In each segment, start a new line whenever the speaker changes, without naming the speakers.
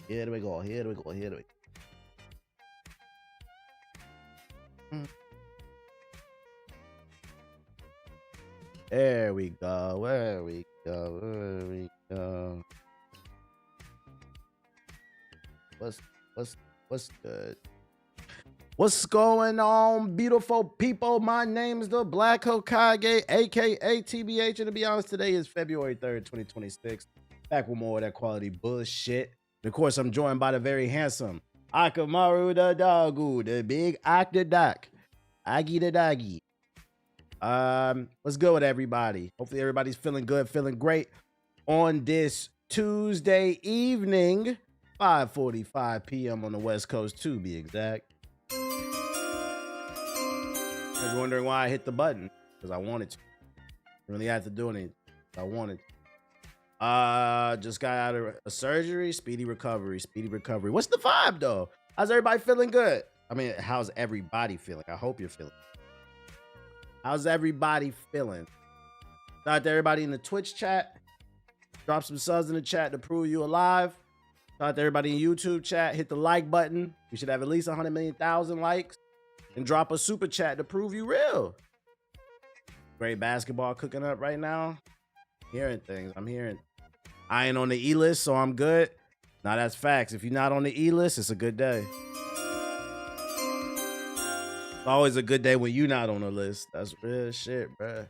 Here we go. Here we go. Here we go. There we go. There we go. There we go. What's good? What's going on, beautiful people? My name is the Black Hokage, aka TBH, and to be honest, today is February 3rd, 2026. Back with more of that quality bullshit. And of course, I'm joined by the very handsome Akamaru the Dogu, the big Octodoc, Agi the Doggy. What's good with everybody? Hopefully everybody's feeling good, feeling great on this Tuesday evening, 5:45 p.m. on the West Coast to be exact. You're wondering why I hit the button? Because I wanted to. I really had to do anything. I wanted to. Just got out of a surgery. Speedy recovery. Speedy recovery. What's the vibe though? How's everybody feeling good? I mean, how's everybody feeling? I hope you're feeling. How's everybody feeling? Shout out to everybody in the Twitch chat. Drop some subs in the chat to prove you alive. Shout out to everybody in YouTube chat. Hit the like button. We should have at least 100 million thousand likes. And drop a super chat to prove you real. Great basketball cooking up right now. Hearing things. I'm hearing. I ain't on the E-list, so I'm good. Now that's facts. If you're not on the E-list, it's a good day. It's always a good day when you're not on the list. That's real shit, bruh.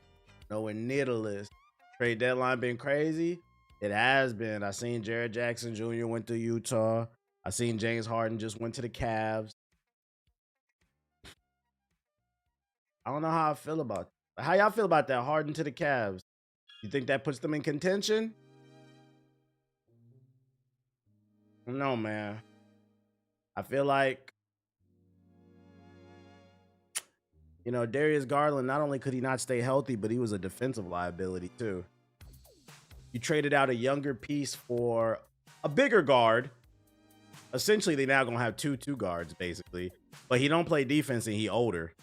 Nowhere near the list. Trade deadline been crazy. It has been. I seen Jared Jackson Jr. went to Utah. I seen James Harden just went to the Cavs. I don't know how I feel about that. How y'all feel about that? Harden to the Cavs. You think that puts them in contention? No, man. I feel like, you know, Darius Garland, not only could he not stay healthy, but he was a defensive liability too. You traded out a younger piece for a bigger guard. Essentially, they now gonna have two guards, basically. But he don't play defense and he older.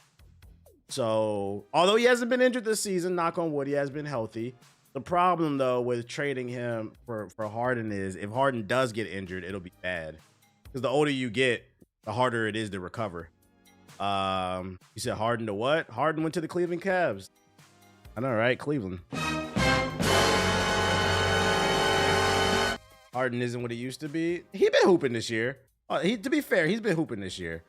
So, although he hasn't been injured this season, knock on wood, he has been healthy. The problem, though, with trading him for Harden is if Harden does get injured, it'll be bad. Because the older you get, the harder it is to recover. You said Harden to what? Harden went to the Cleveland Cavs. I know, right? Cleveland. Harden isn't what he used to be. He been hooping this year. To be fair, he's been hooping this year.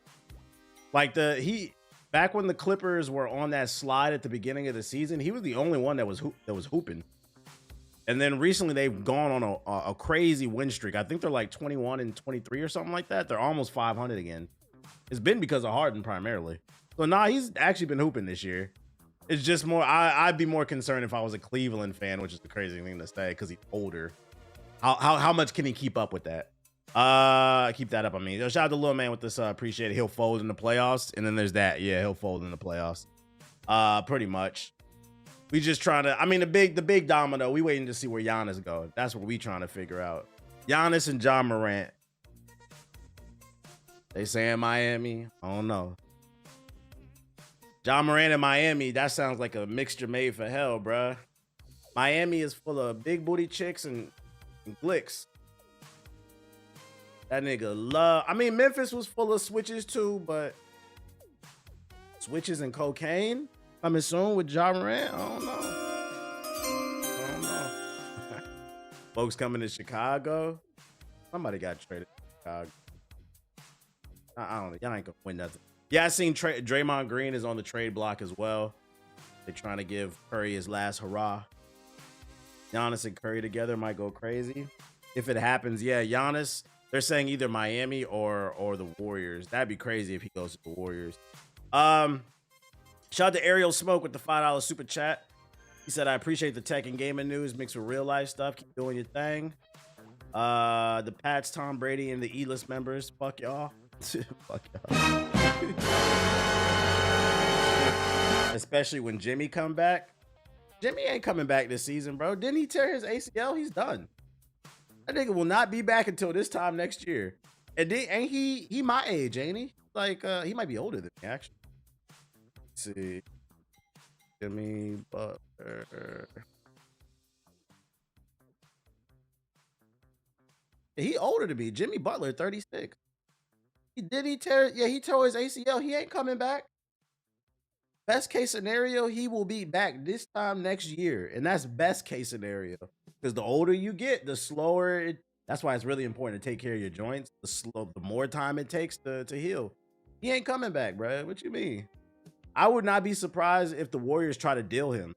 Like back when the Clippers were on that slide at the beginning of the season, he was the only one that was hooping. And then recently they've gone on a crazy win streak. I think they're like 21-23 or something like that. They're almost 500 again. It's been because of Harden primarily. So he's actually been hooping this year. It's just more, I'd be more concerned if I was a Cleveland fan, which is the crazy thing to say because he's older. How much can he keep up with that? Keep that up. I mean, shout out to Lil Man with this. Appreciate it. He'll fold in the playoffs, and then there's that. Yeah, he'll fold in the playoffs. Pretty much. We just trying to. I mean, the big domino. We waiting to see where Giannis goes. That's what we trying to figure out. Giannis and John Morant. They saying Miami. I don't know. John Morant in Miami. That sounds like a mixture made for hell, bruh. Miami is full of big booty chicks and glicks. That nigga love. I mean, Memphis was full of switches too, but switches and cocaine coming soon with Ja Morant. I don't know. Folks coming to Chicago. Somebody got traded to Chicago. I don't know. Y'all ain't gonna win nothing. Yeah, I seen Draymond Green is on the trade block as well. They're trying to give Curry his last hurrah. Giannis and Curry together might go crazy. If it happens, yeah, Giannis. They're saying either Miami or the Warriors. That'd be crazy if he goes to the Warriors. Shout out to Ariel Smoke with the $5 super chat. He said, I appreciate the tech and gaming news mixed with real life stuff. Keep doing your thing. The Pats, Tom Brady, and the E-list members. Fuck y'all. Fuck y'all. Especially when Jimmy come back. Jimmy ain't coming back this season, bro. Didn't he tear his ACL? He's done. That nigga will not be back until this time next year. And then, ain't he my age, ain't he? Like, he might be older than me, actually. Let's see. Jimmy Butler. He older than me. Jimmy Butler, 36. He tore his ACL. He ain't coming back. Best case scenario, he will be back this time next year. And that's best case scenario. Because the older you get, the slower it. That's why it's really important to take care of your joints. The more time it takes to heal. He ain't coming back, bro. What you mean? I would not be surprised if the Warriors try to deal him.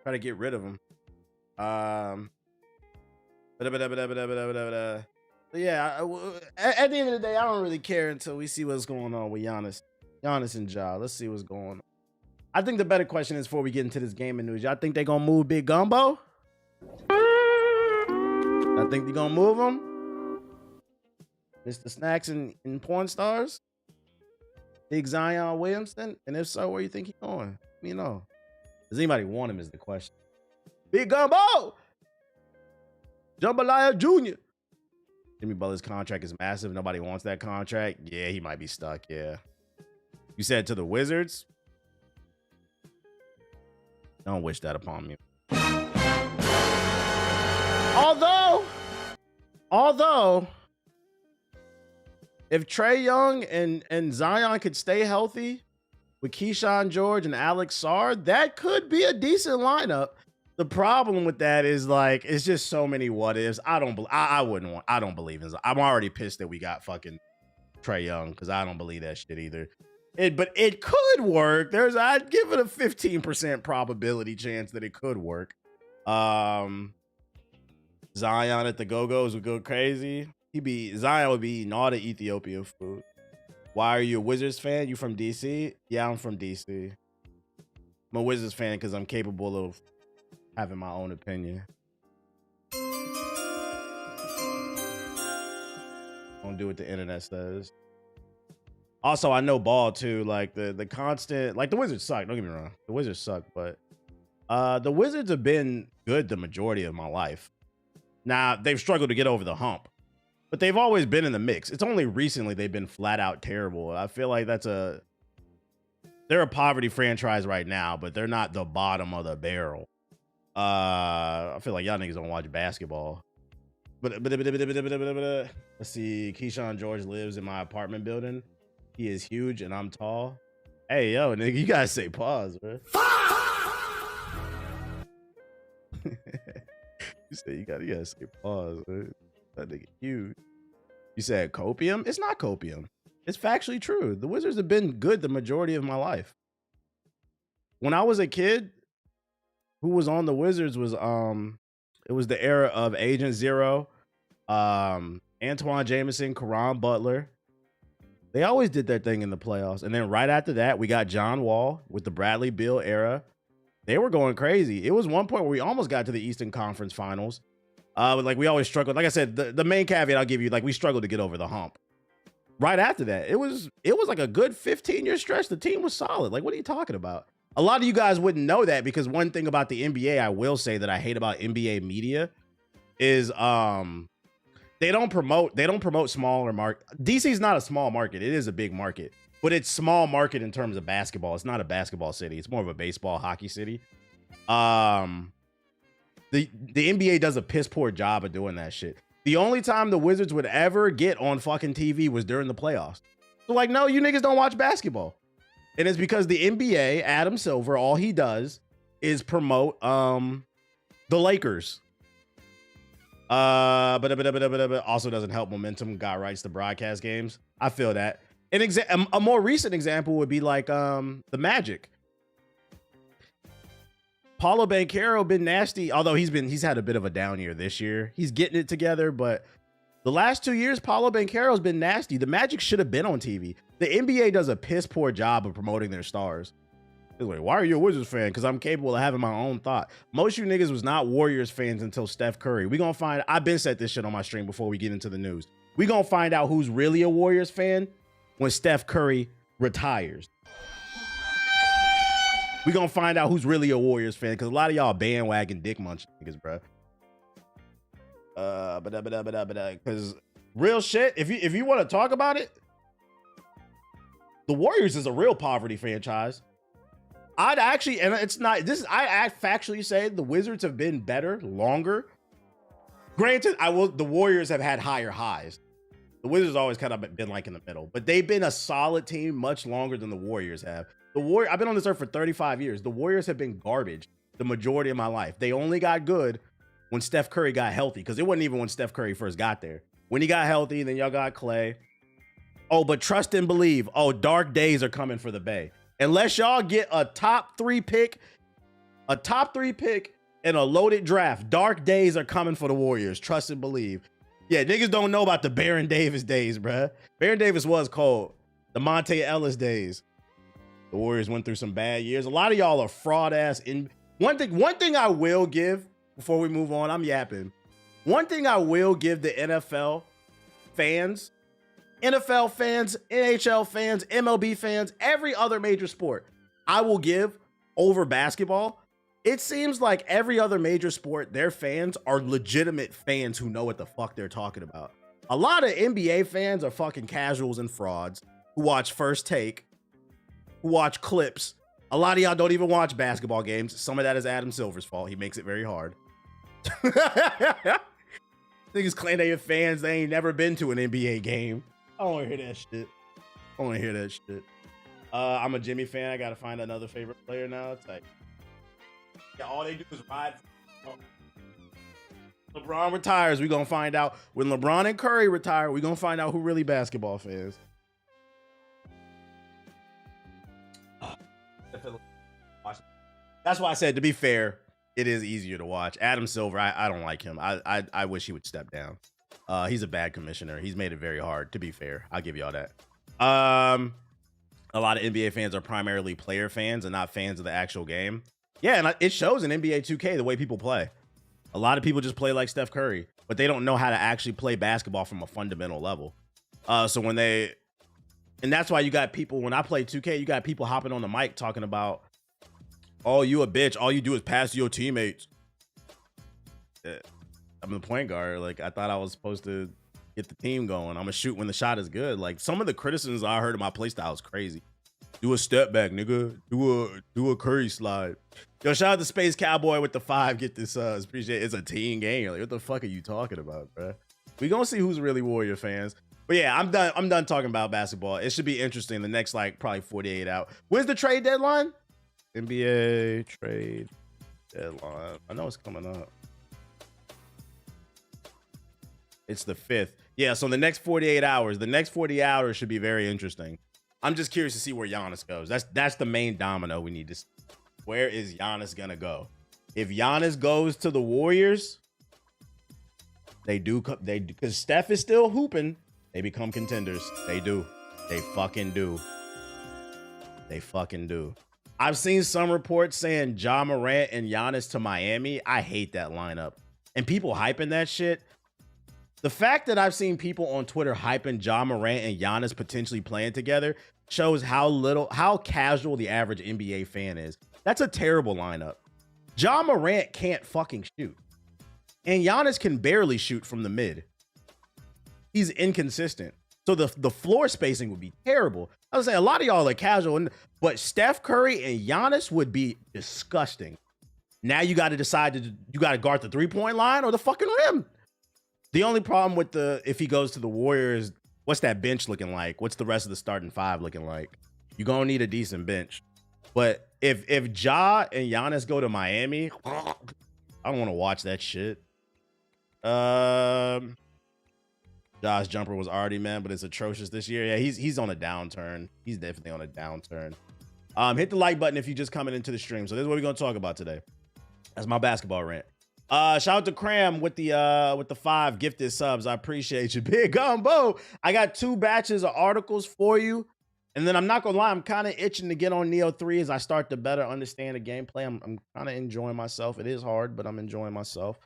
Try to get rid of him. Yeah, at the end of the day, I don't really care until we see what's going on with Giannis and Ja. Let's see what's going on. I think the better question is before we get into this gaming news, y'all think they're going to move Big Gumbo? I think they're going to move him? Mr. Snacks and Porn Stars? Big Zion Williamson? And if so, where you think he's going? Let me know. Does anybody want him is the question. Big Gumbo! Jambalaya Jr. Jimmy Butler's contract is massive. Nobody wants that contract. Yeah, he might be stuck. Yeah. You said to the Wizards? Don't wish that upon me. Although, if Trae Young and Zion could stay healthy with Keyshawn George and Alex Sarr, that could be a decent lineup. The problem with that is like it's just so many what ifs. I don't believe in. I'm already pissed that we got fucking Trae Young because I don't believe that shit either. But it could work. I'd give it a 15% probability chance that it could work. Zion at the Go-Go's would go crazy. Zion would be eating all the Ethiopian food. Why are you a Wizards fan? You from DC? Yeah, I'm from DC. I'm a Wizards fan because I'm capable of having my own opinion. Don't do what the internet says. Also, I know ball too. Like the constant, like the Wizards suck. Don't get me wrong, the Wizards suck, but the Wizards have been good the majority of my life. Now they've struggled to get over the hump, but they've always been in the mix. It's only recently they've been flat out terrible. I feel like they're a poverty franchise right now, but they're not the bottom of the barrel. I feel like y'all niggas don't watch basketball. But let's see. Keyshawn George lives in my apartment building. He is huge and I'm tall. Hey, yo, nigga, you gotta say pause, bro. You said you gotta say pause, bro. That nigga huge. You said copium? It's not copium. It's factually true. The Wizards have been good the majority of my life. When I was a kid, who was on the Wizards was it was the era of Agent Zero, Antoine Jameson, Caron Butler. They always did their thing in the playoffs. And then right after that, we got John Wall with the Bradley Beal era. They were going crazy. It was one point where we almost got to the Eastern Conference Finals. But like we always struggled. Like I said, the main caveat I'll give you, like we struggled to get over the hump. Right after that, it was like a good 15-year stretch. The team was solid. Like, what are you talking about? A lot of you guys wouldn't know that because one thing about the NBA, I will say that I hate about NBA media is they don't promote smaller market. DC's not a small market. It is a big market, but it's small market in terms of basketball. It's not a basketball city. It's more of a baseball, hockey city. The NBA does a piss poor job of doing that shit. The only time the Wizards would ever get on fucking TV was during the playoffs. So like, no, you niggas don't watch basketball. And it's because the NBA, Adam Silver, all he does is promote the Lakers. But also doesn't help momentum. God writes the broadcast games. I feel that. A more recent example would be like the Magic. Paulo Banchero been nasty, although he's had a bit of a down year this year. He's getting it together, but The last 2 years, Paulo Banchero's been nasty. The Magic should have been on TV. The NBA does a piss poor job of promoting their stars. It's like, why are you a Wizards fan? Because I'm capable of having my own thought. Most of you niggas was not Warriors fans until Steph Curry. We gonna find, I've been said this shit on my stream before we get into the news. We gonna find out who's really a Warriors fan when Steph Curry retires. We gonna find out who's really a Warriors fan, because a lot of y'all bandwagon dick munch niggas, bro. Because real shit, if you want to talk about it, the Warriors is a real poverty franchise. I'd actually, and it's not this. I factually say the Wizards have been better longer. Granted, the Warriors have had higher highs. The Wizards always kind of been like in the middle, but they've been a solid team much longer than the Warriors have. I've been on this earth for 35 years. The Warriors have been garbage the majority of my life. They only got good when Steph Curry got healthy, because it wasn't even when Steph Curry first got there. When he got healthy, then y'all got Clay. Oh, but trust and believe. Oh, dark days are coming for the Bay. Unless y'all get a top three pick in a loaded draft, dark days are coming for the Warriors. Trust and believe. Yeah, niggas don't know about the Baron Davis days, bruh. Baron Davis was cold. The Monte Ellis days. The Warriors went through some bad years. A lot of y'all are fraud ass. One thing I will give before we move on, I'm yapping. One thing I will give the NFL fans, NHL fans, MLB fans, every other major sport, I will give over basketball. It seems like every other major sport, their fans are legitimate fans who know what the fuck they're talking about. A lot of NBA fans are fucking casuals and frauds who watch First Take, who watch clips. A lot of y'all don't even watch basketball games. Some of that is Adam Silver's fault. He makes it very hard. Niggas claim they are fans. They ain't never been to an NBA game. I don't want to hear that shit. I'm a Jimmy fan. I got to find another favorite player now. It's like, yeah, all they do is ride. LeBron retires. We're going to find out. When LeBron and Curry retire, we're going to find out who really basketball fans. That's why I said, to be fair, it is easier to watch. Adam Silver, I don't like him. I wish he would step down. He's a bad commissioner. He's made it very hard, to be fair. I'll give y'all that. A lot of NBA fans are primarily player fans and not fans of the actual game. Yeah, and it shows in NBA 2K the way people play. A lot of people just play like Steph Curry, but they don't know how to actually play basketball from a fundamental level. So when and that's why you got people, when I play 2K, you got people hopping on the mic talking about, oh, you a bitch. All you do is pass to your teammates. Yeah. I'm the point guard. Like, I thought I was supposed to get the team going. I'm gonna shoot when the shot is good. Like, some of the criticisms I heard of my playstyle is crazy. Do a step back, nigga. Do a Curry slide. Yo, shout out to Space Cowboy with the 5. Get this, appreciate it. It's a team game. Like, what the fuck are you talking about, bro? We gonna see who's really Warrior fans. But yeah, I'm done talking about basketball. It should be interesting the next, like, probably 48 hours. When's the trade deadline? NBA trade deadline. I know it's coming up. It's the 5th. Yeah, so the next 48 hours. The next 40 hours should be very interesting. I'm just curious to see where Giannis goes. That's the main domino we need to see. Where is Giannis gonna go? If Giannis goes to the Warriors, because Steph is still hooping, they become contenders. They do. They fucking do. They fucking do. I've seen some reports saying Ja Morant and Giannis to Miami. I hate that lineup. And people hyping that shit. The fact that I've seen people on Twitter hyping Ja Morant and Giannis potentially playing together shows how casual the average NBA fan is. That's a terrible lineup. Ja Morant can't fucking shoot. And Giannis can barely shoot from the mid. He's inconsistent. So the floor spacing would be terrible. I was saying a lot of y'all are casual, but Steph Curry and Giannis would be disgusting. Now you got to decide you got to guard the 3-point line or the fucking rim. The only problem with if he goes to the Warriors, what's that bench looking like? What's the rest of the starting 5 looking like? You're going to need a decent bench. But if Ja and Giannis go to Miami, I don't want to watch that shit. Ja's jumper was already, man, but it's atrocious this year. Yeah, he's on a downturn. He's definitely on a downturn. Hit the like button if you're just coming into the stream. So this is what we're going to talk about today. That's my basketball rant. Shout out to Cram with the 5 gifted subs. I appreciate you. Big Gumbo. I got 2 batches of articles for you. And then I'm not gonna lie, I'm kind of itching to get on Neo 3 as I start to better understand the gameplay. I'm kind of enjoying myself. It is hard, but I'm enjoying myself.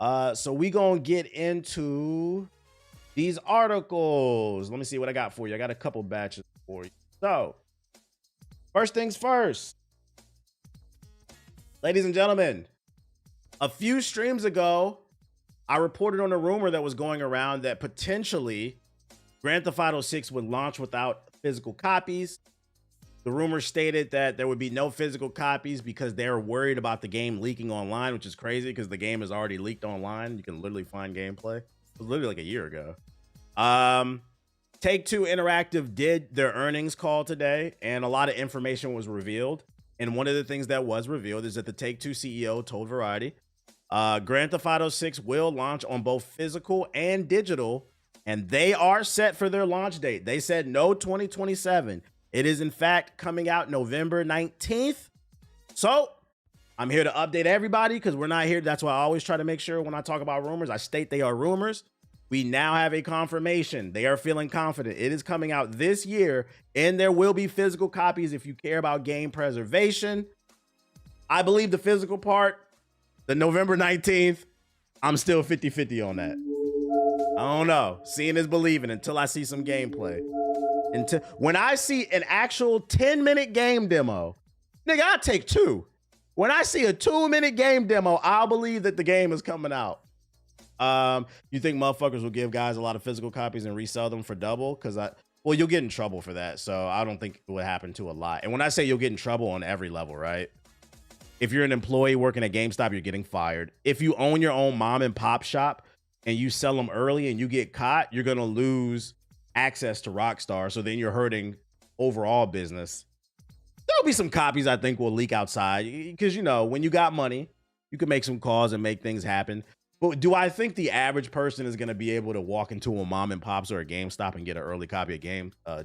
So we gonna get into these articles. Let me see what I got for you. I got a couple batches for you. So, first things first, ladies and gentlemen, a few streams ago, I reported on a rumor that was going around that potentially Grand Theft Auto 6 would launch without physical copies. The rumor stated that there would be no physical copies because they're worried about the game leaking online, which is crazy because the game is already leaked online. You can literally find gameplay. It was literally like a year ago. Take-Two Interactive did their earnings call today, and a lot of information was revealed. And one of the things that was revealed is that the Take-Two CEO told Variety, Grand Theft Auto 6 will launch on both physical and digital, and they are set for their launch date. They said no 2027. It is, in fact, coming out November 19th. So I'm here to update everybody because we're not here. That's why I always try to make sure when I talk about rumors, I state they are rumors. We now have a confirmation. They are feeling confident. It is coming out this year, and there will be physical copies if you care about game preservation. I believe the physical part, the November 19th, I'm still 50-50 on that. I don't know. Seeing is believing until I see some gameplay. Until when I see an actual 10-minute game demo, nigga, I'll take 2. When I see a 2-minute game demo, I'll believe that the game is coming out. You think motherfuckers will give guys a lot of physical copies and resell them for double? Well, you'll get in trouble for that. So I don't think it would happen to a lot. And when I say you'll get in trouble on every level, right? If you're an employee working at GameStop, you're getting fired. If you own your own mom and pop shop and you sell them early and you get caught, you're going to lose access to Rockstar. So then you're hurting overall business. There'll be some copies I think will leak outside because, you know, when you got money, you can make some calls and make things happen. But do I think the average person is going to be able to walk into a mom and pops or a GameStop and get an early copy of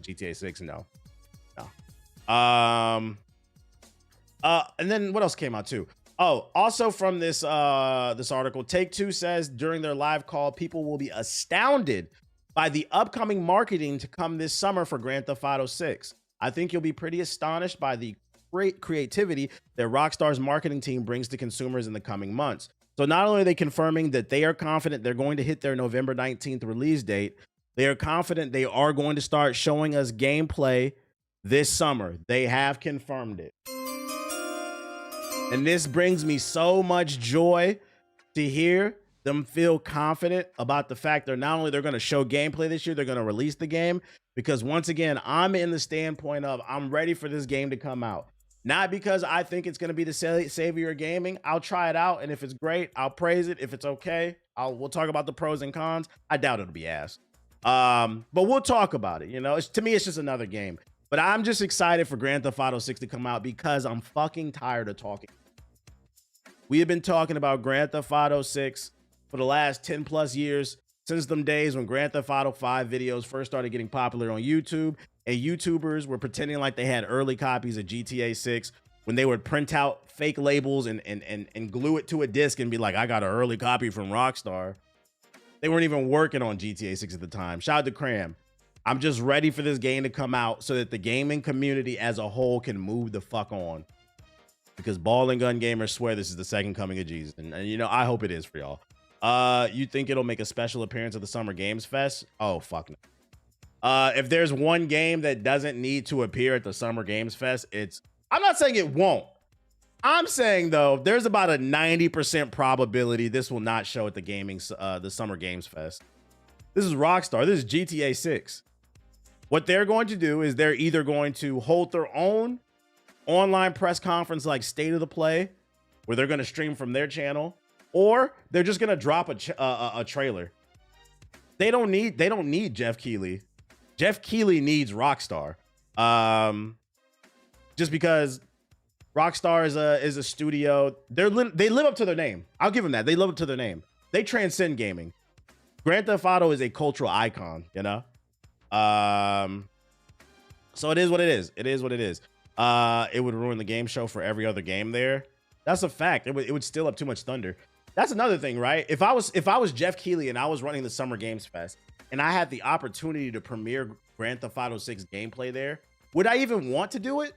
GTA 6? No. And then what else came out too? Oh, also from this this article, Take-Two says during their live call, people will be astounded by the upcoming marketing to come this summer for Grand Theft Auto 6. I think you'll be pretty astonished by the great creativity that Rockstar's marketing team brings to consumers in the coming months. So not only are they confirming that they are confident they're going to hit their November 19th release date, they are confident they are going to start showing us gameplay this summer. They have confirmed it. And this brings me so much joy to hear them feel confident about the fact that not only they're going to show gameplay this year, they're going to release the game. Because once again, I'm in the standpoint of I'm ready for this game to come out. Not because I think it's going to be the savior of gaming. I'll try it out, and if it's great, I'll praise it. If it's okay, we'll talk about the pros and cons. I doubt it'll be ass. But we'll talk about it. You know, to me, it's just another game. But I'm just excited for Grand Theft Auto 6 to come out because I'm fucking tired of talking. We have been talking about Grand Theft Auto 6 for the last 10 plus years, since them days when Grand Theft Auto 5 videos first started getting popular on YouTube, and YouTubers were pretending like they had early copies of GTA 6 when they would print out fake labels and glue it to a disc and be like, I got an early copy from Rockstar. They weren't even working on GTA 6 at the time. Shout out to Cram. I'm just ready for this game to come out so that the gaming community as a whole can move the fuck on. Because ball and gun gamers swear this is the second coming of Jesus. And you know, I hope it is for y'all. You think it'll make a special appearance at the Summer Games Fest? Oh, fuck no. If there's one game that doesn't need to appear at the Summer Games Fest, I'm not saying it won't. I'm saying, though, there's about a 90% probability this will not show at the Summer Games Fest. This is Rockstar. This is GTA 6. What they're going to do is they're either going to hold their own online press conference like State of the Play, where they're going to stream from their channel, or they're just going to drop a trailer. They don't need Jeff Keighley. Jeff Keighley needs Rockstar. Just because Rockstar is a studio. They live up to their name. I'll give them that. They live up to their name. They transcend gaming. Grand Theft Auto is a cultural icon, you know? So it is what it is. It is what it is. It would ruin the game show for every other game there. That's a fact. It would steal up too much thunder. That's another thing, right? If I was Jeff Keighley and I was running the Summer Games Fest and I had the opportunity to premiere Grand Theft Auto 6 gameplay there, would I even want to do it?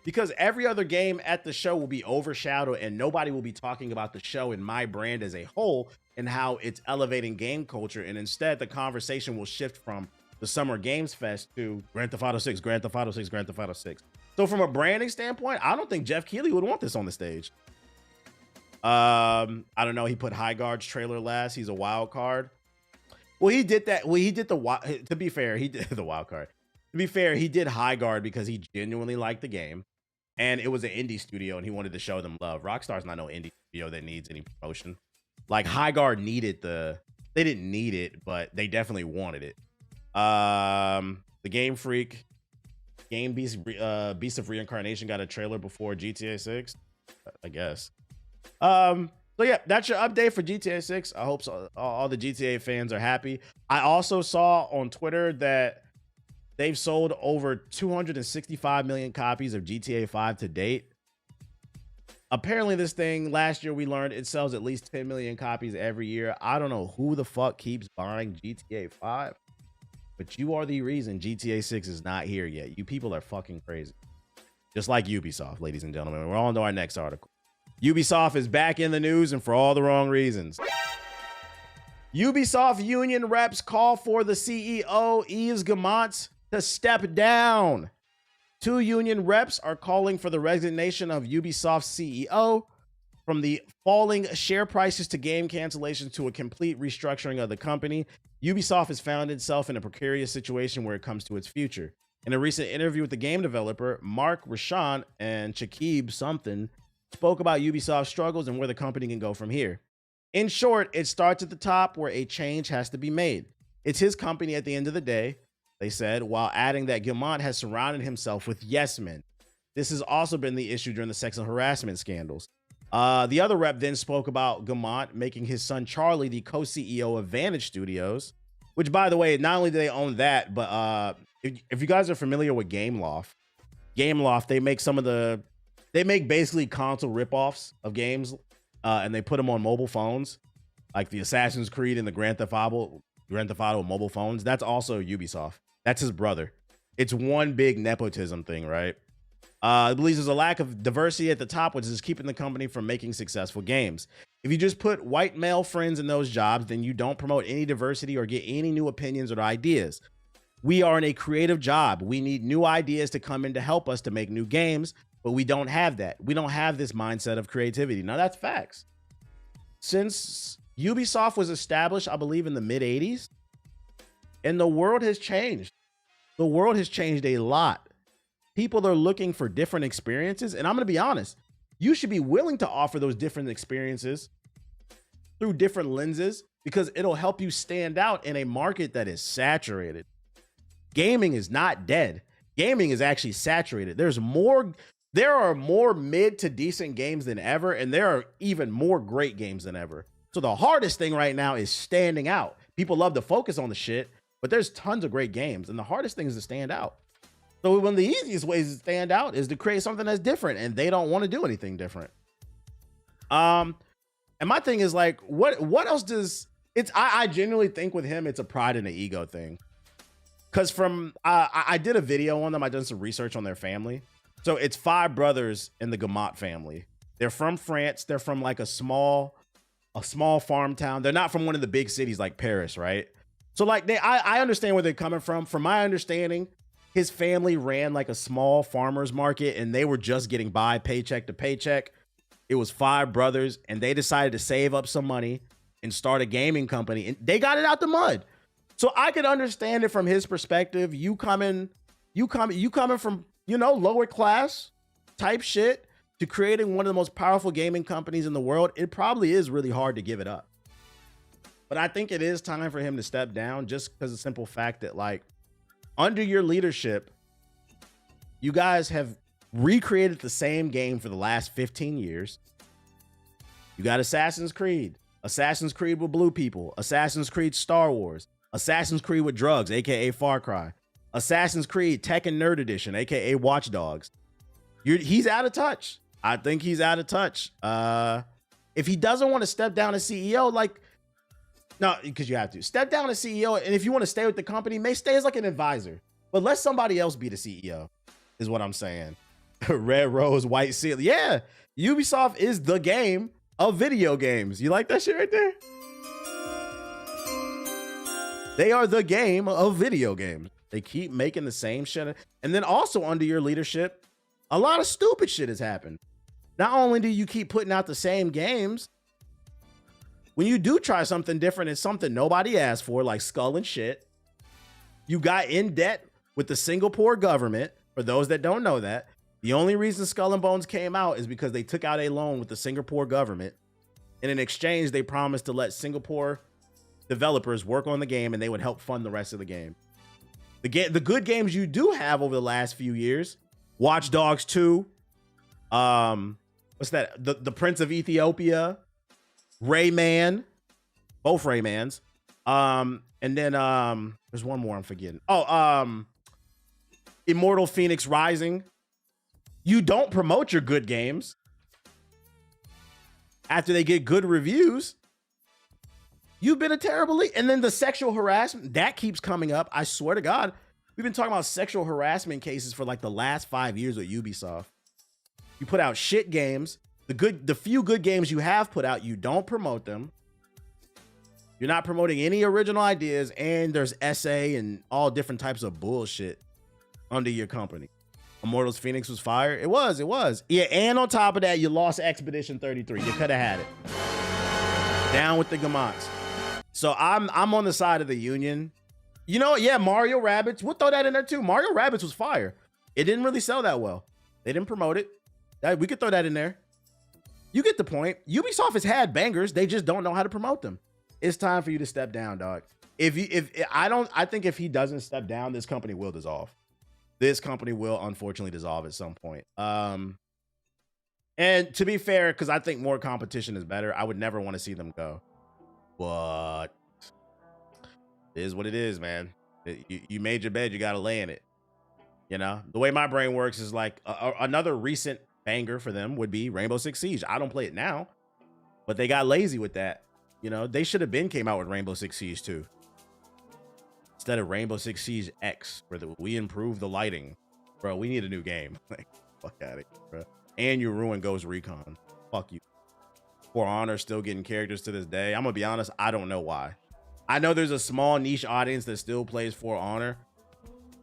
Because every other game at the show will be overshadowed and nobody will be talking about the show and my brand as a whole and how it's elevating game culture. And instead, the conversation will shift from the Summer Games Fest to Grand Theft Auto 6, Grand Theft Auto 6, Grand Theft Auto 6. So from a branding standpoint, I don't think Jeff Keighley would want this on the stage. I don't know. He put Hokage trailer last. He's a wild card. Well, he did that. Well, he did to be fair, he did the wild card. To be fair, he did Hokage because he genuinely liked the game. And it was an indie studio and he wanted to show them love. Rockstar's not no indie studio that needs any promotion. Like Hokage needed they didn't need it, but they definitely wanted it. The Game Freak, Beast of Reincarnation got a trailer before GTA 6, I guess. So yeah, that's your update for GTA 6. I hope all the GTA fans are happy. I also saw on Twitter that they've sold over 265 million copies of GTA 5 to date. Apparently this thing, last year we learned it sells at least 10 million copies every year. I don't know who the fuck keeps buying GTA 5, but you are the reason GTA 6 is not here yet. You people are fucking crazy. Just like Ubisoft, ladies and gentlemen. We're on to our next article. Ubisoft is back in the news and for all the wrong reasons. Ubisoft union reps call for the CEO, Yves Guillemot, to step down. Two union reps are calling for the resignation of Ubisoft's CEO, from the falling share prices to game cancellations to a complete restructuring of the company. Ubisoft has found itself in a precarious situation where it comes to its future. In a recent interview with the game developer, Mark Rashon and Chakib something spoke about Ubisoft's struggles and where the company can go from here. In short, it starts at the top where a change has to be made. It's his company at the end of the day, they said, while adding that Guillemot has surrounded himself with yes men. This has also been the issue during the sexual harassment scandals. The other rep then spoke about Guillemot making his son Charlie the co-CEO of Vantage Studios, which, by the way, not only do they own that, but if you guys are familiar with Gameloft, they make basically console ripoffs of games, and they put them on mobile phones, like the Assassin's Creed and the Grand Theft Auto mobile phones. That's also Ubisoft. That's his brother. It's one big nepotism thing, right? I believe there's a lack of diversity at the top, which is keeping the company from making successful games. If you just put white male friends in those jobs, then you don't promote any diversity or get any new opinions or ideas. We are in a creative job. We need new ideas to come in to help us to make new games, but we don't have that. We don't have this mindset of creativity. Now, that's facts. Since Ubisoft was established, I believe, in the mid-'80s, and the world has changed. The world has changed a lot. People are looking for different experiences, and I'm going to be honest, you should be willing to offer those different experiences through different lenses because it'll help you stand out in a market that is saturated. Gaming is not dead. Gaming is actually saturated. There are more mid to decent games than ever, and there are even more great games than ever. So the hardest thing right now is standing out. People love to focus on the shit, but there's tons of great games, and the hardest thing is to stand out. So one of the easiest ways to stand out is to create something that's different, and they don't want to do anything different. And my thing is like, what else does it's? I genuinely think with him, it's a pride and an ego thing. Because I did a video on them. I done some research on their family. So it's 5 brothers in the Guillemot family. They're from France. They're from like a small farm town. They're not from one of the big cities like Paris, right? So like I understand where they're coming from. From my understanding, his family ran like a small farmer's market and they were just getting by paycheck to paycheck. It was 5 brothers and they decided to save up some money and start a gaming company, and they got it out the mud. So I could understand it from his perspective. You coming from, lower class type shit to creating one of the most powerful gaming companies in the world. It probably is really hard to give it up. But I think it is time for him to step down just because of the simple fact that, like, under your leadership, you guys have recreated the same game for the last 15 years. You got Assassin's Creed with blue people, Assassin's Creed Star Wars, Assassin's Creed with drugs, aka Far Cry, Assassin's Creed Tekken Nerd Edition, aka Watch Dogs. He's out of touch. I think he's out of touch. If he doesn't want to step down as CEO, like, no, because you have to step down as CEO. And if you want to stay with the company, may stay as like an advisor, but let somebody else be the CEO, is what I'm saying. Red Rose, White Seal. Yeah, Ubisoft is the game of video games. You like that shit right there? They are the game of video games. They keep making the same shit. And then also under your leadership, a lot of stupid shit has happened. Not only do you keep putting out the same games, when you do try something different and something nobody asked for, like Skull and shit, you got in debt with the Singapore government. For those that don't know that, the only reason Skull and Bones came out is because they took out a loan with the Singapore government. And in exchange, they promised to let Singapore developers work on the game and they would help fund the rest of the game. The good games you do have over the last few years, Watch Dogs 2, what's that? The Prince of Ethiopia, Rayman, both Raymans. And then there's one more I'm forgetting. Oh, Immortal Phoenix Rising. You don't promote your good games after they get good reviews. You've been a terrible lead. And then the sexual harassment, that keeps coming up. I swear to God, we've been talking about sexual harassment cases for like the last 5 years with Ubisoft. You put out shit games. The few good games you have put out, you don't promote them. You're not promoting any original ideas, and there's SA and all different types of bullshit under your company. Immortals Phoenix was fire. It was. Yeah, and on top of that, you lost Expedition 33. You could have had it. Down with the Gamots. So I'm on the side of the union. You know, yeah, Mario Rabbids. We'll throw that in there too. Mario Rabbids was fire. It didn't really sell that well. They didn't promote it. We could throw that in there. You get the point. Ubisoft has had bangers. They just don't know how to promote them. It's time for you to step down, dog. I think if he doesn't step down, this company will dissolve. This company will unfortunately dissolve at some point. And to be fair, because I think more competition is better, I would never want to see them go. But it is what it is, man. You made your bed, you got to lay in it. You know, the way my brain works is like another recent banger for them would be Rainbow Six Siege. I don't play it now, but they got lazy with that. You know, they should have came out with Rainbow Six Siege 2 instead of Rainbow Six Siege X, where we improved the lighting. Bro, we need a new game. Like, fuck out of here, bro. And you ruined Ghost Recon. Fuck you. For Honor still getting characters to this day. I'm gonna be honest, I don't know why. I know there's a small niche audience that still plays For Honor,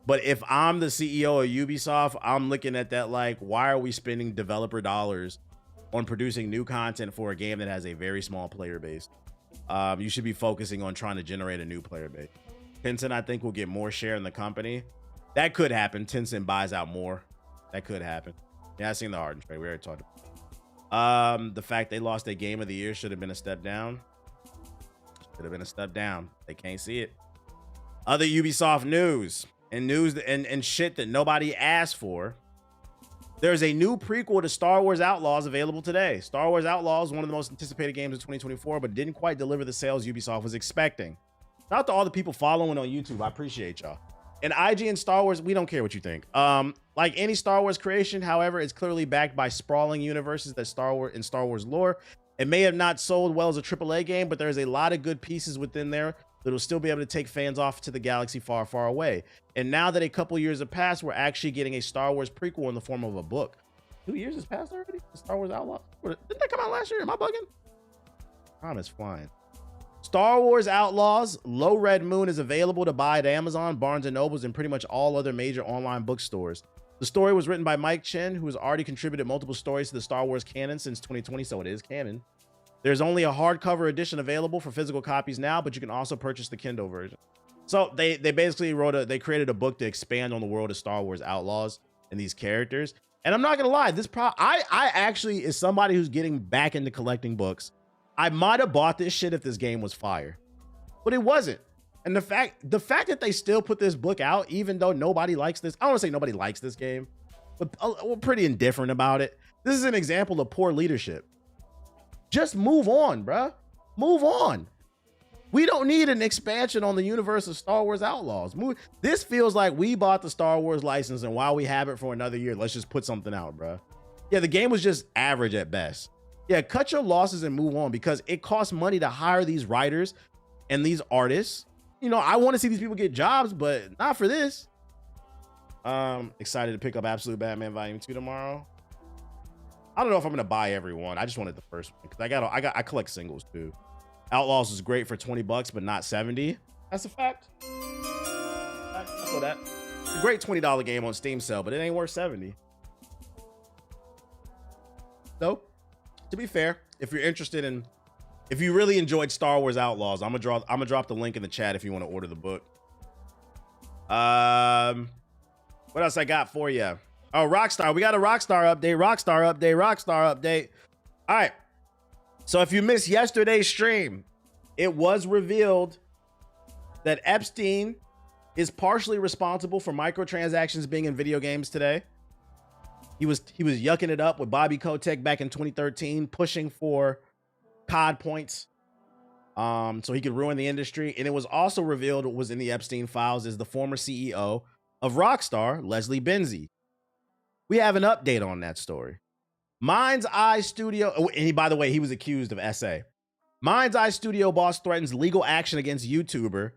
but if I'm the CEO of Ubisoft, I'm looking at that like, why are we spending developer dollars on producing new content for a game that has a very small player base? You should be focusing on trying to generate a new player base. Tencent, I think, will get more share in the company. That could happen. Tencent buys out more. That could happen. Yeah, I seen the Harden trade. We already talked about the fact they lost their game of the year should have been a step down. Should have been a step down. They can't see it. Other Ubisoft news and shit that nobody asked for. There's a new prequel to Star Wars Outlaws available today. Star Wars Outlaws, one of the most anticipated games of 2024, but didn't quite deliver the sales Ubisoft was expecting. Shout out to all the people following on YouTube. I appreciate y'all. And IG and Star Wars, we don't care what you think. Like any Star Wars creation, however, it's clearly backed by sprawling universes that Star Wars lore. It may have not sold well as a AAA game, but there's a lot of good pieces within there that'll still be able to take fans off to the galaxy far, far away. And now that a couple years have passed, we're actually getting a Star Wars prequel in the form of a book. 2 years has passed already? The Star Wars Outlaw? Didn't that come out last year? Am I bugging? Time is flying. Star Wars Outlaws Low Red Moon is available to buy at Amazon, Barnes & Nobles, and pretty much all other major online bookstores. The story was written by Mike Chen, who has already contributed multiple stories to the Star Wars canon since 2020, so it is canon. There's only a hardcover edition available for physical copies now, but you can also purchase the Kindle version. So they basically they created a book to expand on the world of Star Wars Outlaws and these characters. And I'm not gonna lie, I actually, is somebody who's getting back into collecting books. I might have bought this shit if this game was fire, but it wasn't. And the fact that they still put this book out, even though nobody likes this, I don't want to say nobody likes this game, but we're pretty indifferent about it. This is an example of poor leadership. Just move on, bruh. Move on. We don't need an expansion on the universe of Star Wars Outlaws. This feels like we bought the Star Wars license, and while we have it for another year, let's just put something out, bruh. Yeah, the game was just average at best. Yeah, cut your losses and move on, because it costs money to hire these writers and these artists. You know, I want to see these people get jobs, but not for this. Excited to pick up Absolute Batman Volume 2 tomorrow. I don't know if I'm gonna buy every one. I just wanted the first one because I collect singles too. Outlaws is great for $20, but not 70. That's a fact. I know that. It's a great $20 game on Steam sale, but it ain't worth 70. So, to be fair, if you're interested in, if you really enjoyed Star Wars Outlaws, I'm gonna drop the link in the chat if you want to order the book. What else I got for you? Oh, Rockstar. We got a Rockstar update. Rockstar update. All right. So if you missed yesterday's stream, it was revealed that Epstein is partially responsible for microtransactions being in video games today. He was yucking it up with Bobby Kotick back in 2013, pushing for COD points so he could ruin the industry. And it was also revealed what was in the Epstein files is the former CEO of Rockstar, Leslie Benzie. We have an update on that story. Mind's Eye Studio, and by the way, he was accused of SA. Mind's Eye Studio boss threatens legal action against YouTuber.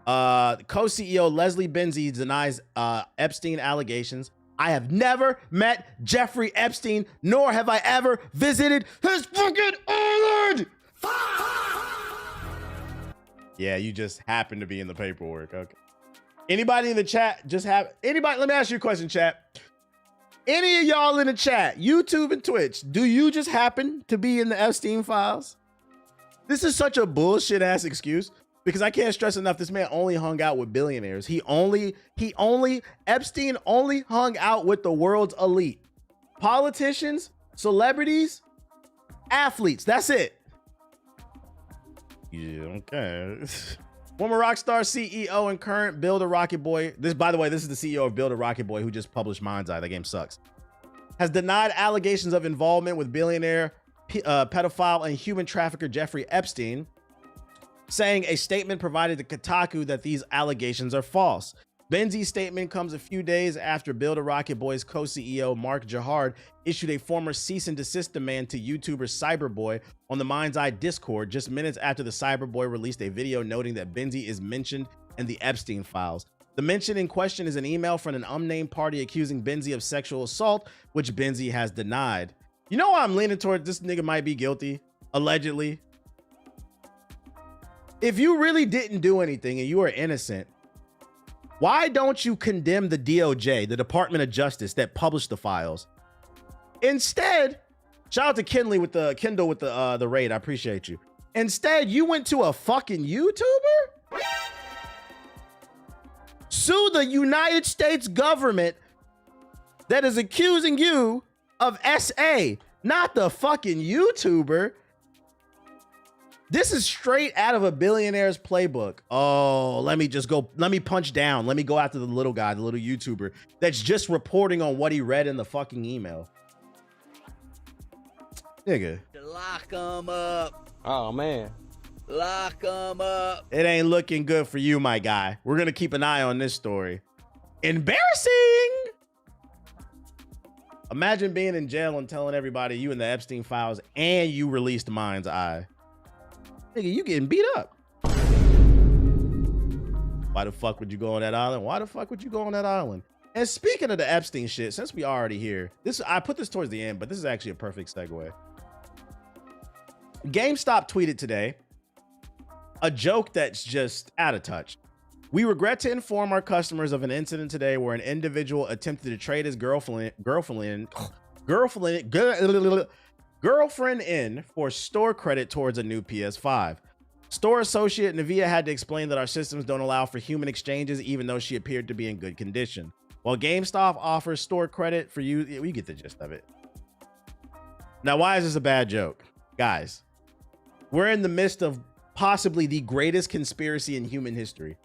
Co-CEO Leslie Benzie denies Epstein allegations. I have never met Jeffrey Epstein, nor have I ever visited his fucking island. Yeah, you just happen to be in the paperwork. Okay. Anybody in the chat let me ask you a question, chat. Any of y'all in the chat, YouTube and Twitch, do you just happen to be in the Epstein files? This is such a bullshit ass excuse because I can't stress enough. This man only hung out with billionaires. Epstein only hung out with the world's elite. Politicians, celebrities, athletes. That's it. Yeah, okay. Former Rockstar CEO and current Build a Rocket Boy. By the way, this is the CEO of Build a Rocket Boy who just published Mind's Eye. That game sucks. Has denied allegations of involvement with billionaire, pedophile, and human trafficker Jeffrey Epstein, saying a statement provided to Kotaku that these allegations are false. Benzie's statement comes a few days after Build a Rocket Boy's co-CEO Mark Jahard issued a former cease and desist demand to YouTuber Cyberboy on the Mind's Eye Discord just minutes after the Cyberboy released a video noting that Benzie is mentioned in the Epstein files. The mention in question is an email from an unnamed party accusing Benzie of sexual assault, which Benzie has denied. You know why I'm leaning toward this nigga might be guilty, allegedly? If you really didn't do anything and you are innocent, why don't you condemn the DOJ, the Department of Justice, that published the files? Instead, shout out to Kindle with the raid. I appreciate you. Instead, you went to a fucking YouTuber? Sue the United States government that is accusing you of SA, not the fucking YouTuber. This is straight out of a billionaire's playbook. Oh, let me punch down. Let me go after the little guy, the little YouTuber that's just reporting on what he read in the fucking email. Nigga.
Lock him up.
Oh, man.
Lock him up.
It ain't looking good for you, my guy. We're going to keep an eye on this story. Embarrassing. Imagine being in jail and telling everybody you in the Epstein files and you released Mind's Eye. Nigga, you getting beat up. Why the fuck would you go on that island? Why the fuck would you go on that island? And speaking of the Epstein shit, since we already here, I put this towards the end, but this is actually a perfect segue. GameStop tweeted today a joke that's just out of touch. We regret to inform our customers of an incident today where an individual attempted to trade his girlfriend in for store credit towards a new PS5. Store associate Navia had to explain that our systems don't allow for human exchanges, even though she appeared to be in good condition. While GameStop offers store credit for you, we get the gist of it. Now, why is this a bad joke? Guys, we're in the midst of possibly the greatest conspiracy in human history.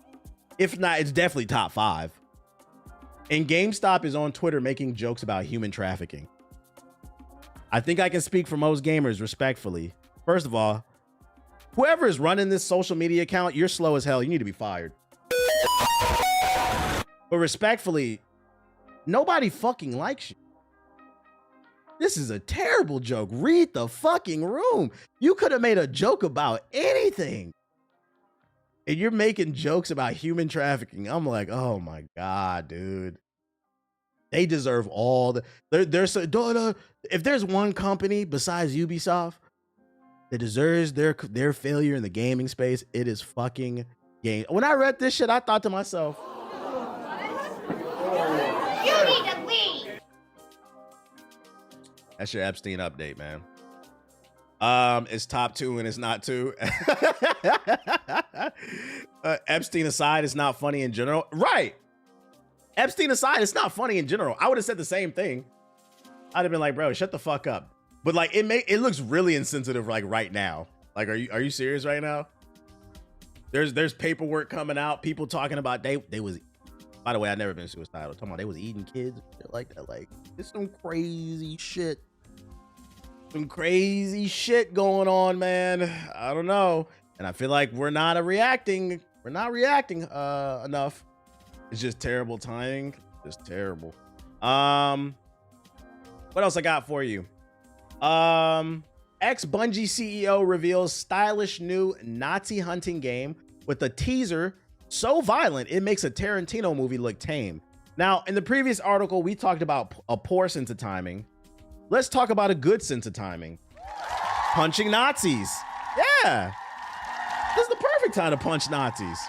If not, it's definitely top 5. And GameStop is on Twitter making jokes about human trafficking. I think I can speak for most gamers respectfully. First of all, whoever is running this social media account, you're slow as hell. You need to be fired. But respectfully, nobody fucking likes you. This is a terrible joke. Read the fucking room. You could have made a joke about anything. And you're making jokes about human trafficking. I'm like, oh my God, dude. They deserve all the. If there's one company besides Ubisoft that deserves their failure in the gaming space, it is fucking game. When I read this shit, I thought to myself,
You need to leave.
that's your Epstein update, man. It's top 2 and it's not 2. Epstein aside, it's not funny in general. Right. Epstein aside, it's not funny in general. I would have said the same thing. I'd have been like, bro, shut the fuck up. But like, it looks really insensitive like right now. Like, are you serious right now? There's paperwork coming out. People talking about they was. By the way, I've never been suicidal. Talking about they was eating kids, shit like that. Like, it's some crazy shit. Some crazy shit going on, man. I don't know. And I feel like we're not reacting enough. It's just terrible timing. Just terrible. What else I got for you? Ex-Bungie CEO reveals stylish new Nazi hunting game with a teaser so violent it makes a Tarantino movie look tame. Now, in the previous article, we talked about a poor sense of timing. Let's talk about a good sense of timing. Punching Nazis. Yeah. This is the perfect time to punch Nazis.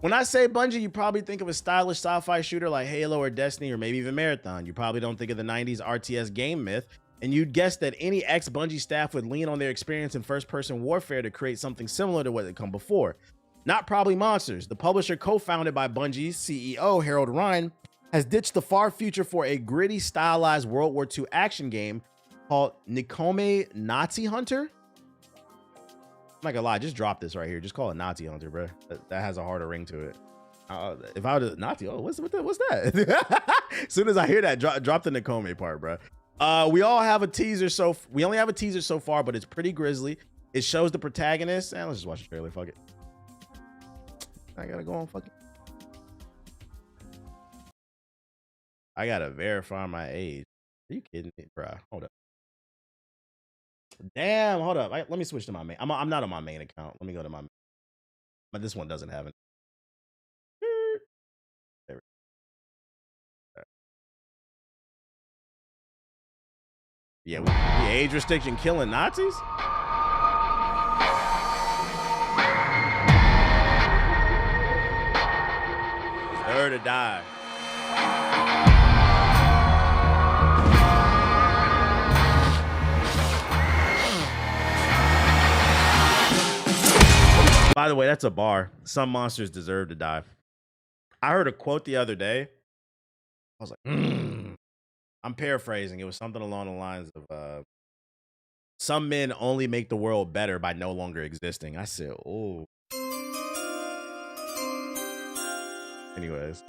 When I say Bungie, you probably think of a stylish sci-fi shooter like Halo or Destiny or maybe even Marathon. You probably don't think of the 90s RTS game myth, and you'd guess that any ex-Bungie staff would lean on their experience in first-person warfare to create something similar to what had come before. Not Probably Monsters. The publisher co-founded by Bungie's CEO, Harold Ryan, has ditched the far future for a gritty, stylized World War II action game called Nikome Nazi Hunter. I'm not gonna lie, just drop this right here. Just call it Nazi Hunter, bro. That has a harder ring to it. If I would Nazi, what's that? As soon as I hear that, drop the Nikome part, bro. We only have a teaser so far, but it's pretty grisly. It shows the protagonist, and let's just watch the trailer. Fuck it. I gotta go on fucking. I gotta verify my age. Are you kidding me, bro? Hold up. Damn, hold up. Let me switch to my main. I'm not on my main account. Let me go to my. But this one doesn't have it. There we go. Yeah, the age restriction killing Nazis. Deserve to die. By the way, that's a bar. Some monsters deserve to die. I heard a quote the other day. I was like, I'm paraphrasing. It was something along the lines of, some men only make the world better by no longer existing. I said, oh. Anyways.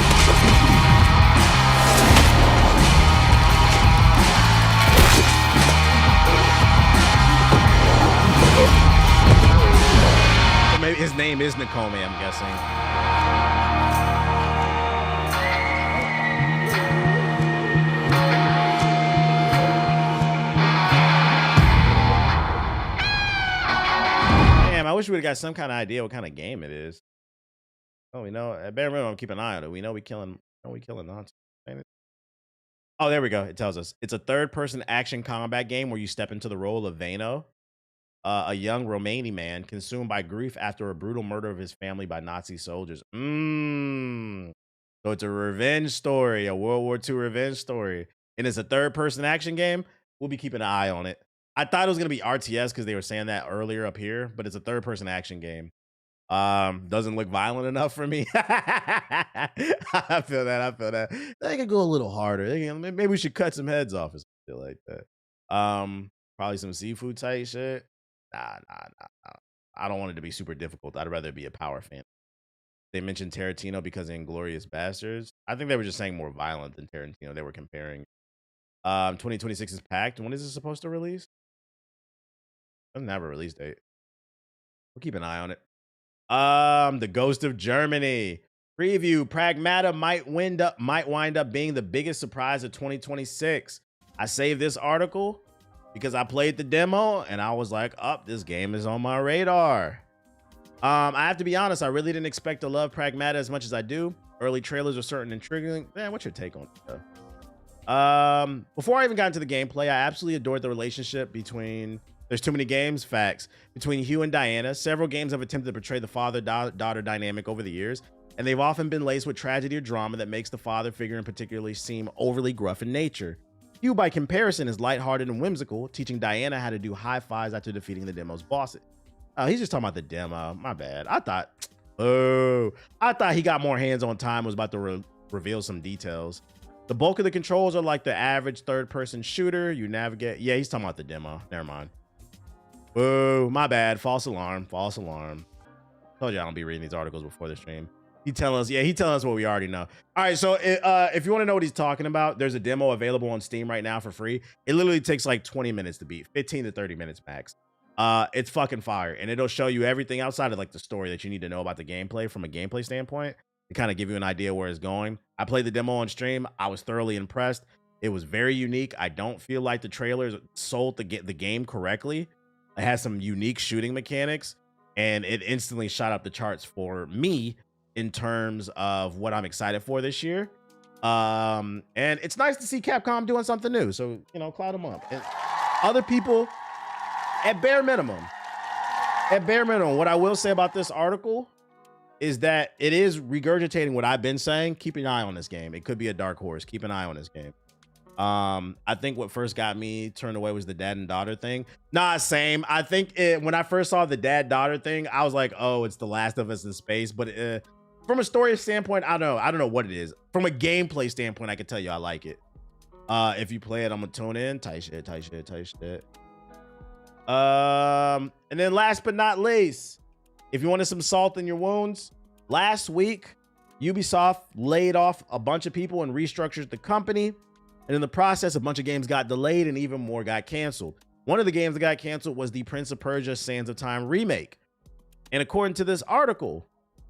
Maybe his name is Nikome, I'm guessing. Damn, I wish we would have got some kind of idea what kind of game it is. Oh, we know. At bare minimum, keep an eye on it. We know we killing Nazis. Oh, there we go. It tells us it's a third-person action combat game where you step into the role of Vano, a young Romanian man consumed by grief after a brutal murder of his family by Nazi soldiers. So it's a revenge story, a World War II revenge story. And it's a third-person action game. We'll be keeping an eye on it. I thought it was going to be RTS because they were saying that earlier up here, but it's a third-person action game. Doesn't look violent enough for me. I feel that. They could go a little harder. Maybe we should cut some heads off or something like that. Probably some seafood type shit. Nah. I don't want it to be super difficult. I'd rather be a power fan. They mentioned Tarantino because of Inglourious Bastards. I think they were just saying more violent than Tarantino. They were comparing. 2026 is packed. When is it supposed to release? Doesn't have a release date. We'll keep an eye on it. The Ghost of Germany preview. Pragmata might wind up being the biggest surprise of 2026. I saved this article because I played the demo and I was like, oh, this game is on my radar. I have to be honest, I really didn't expect to love Pragmata as much as I do. Early trailers are certain intriguing. Man, what's your take on it? Before I even got into the gameplay, I absolutely adored the relationship between, there's too many games, facts, between Hugh and Diana. Several games have attempted to portray the father-daughter dynamic over the years, and they've often been laced with tragedy or drama that makes the father figure in particular seem overly gruff in nature. Hugh, by comparison, is lighthearted and whimsical, teaching Diana how to do high fives after defeating the demo's bosses. Oh, he's just talking about the demo. My bad. I thought he got more hands-on time, was about to reveal some details. The bulk of the controls are like the average third-person shooter. You navigate. Yeah, he's talking about the demo. Never mind. Boo, my bad. False alarm. False alarm. Told you I don't be reading these articles before the stream. He telling us what we already know. All right, so if you want to know what he's talking about, there's a demo available on Steam right now for free. It literally takes like 20 minutes to beat, 15 to 30 minutes max. It's fucking fire, and it'll show you everything outside of like the story that you need to know about the gameplay from a gameplay standpoint to kind of give you an idea where it's going. I played the demo on stream. I was thoroughly impressed. It was very unique. I don't feel like the trailers sold the game correctly. It has some unique shooting mechanics, and it instantly shot up the charts for me in terms of what I'm excited for this year. And it's nice to see Capcom doing something new. So, you know, cloud them up. And other people, at bare minimum, what I will say about this article is that it is regurgitating what I've been saying. Keep an eye on this game. It could be a dark horse. Keep an eye on this game. I think what first got me turned away was the dad and daughter thing. Nah, same. I think when I first saw the dad-daughter thing, I was like, oh, it's The Last of Us in space. But from a story standpoint, I don't know what it is. From a gameplay standpoint, I can tell you I like it. If you play it, I'm gonna tune in. Tight shit. And then last but not least, if you wanted some salt in your wounds, last week, Ubisoft laid off a bunch of people and restructured the company. And in the process, a bunch of games got delayed and even more got canceled. One of the games that got canceled was the Prince of Persia: Sands of Time remake. And according to this article,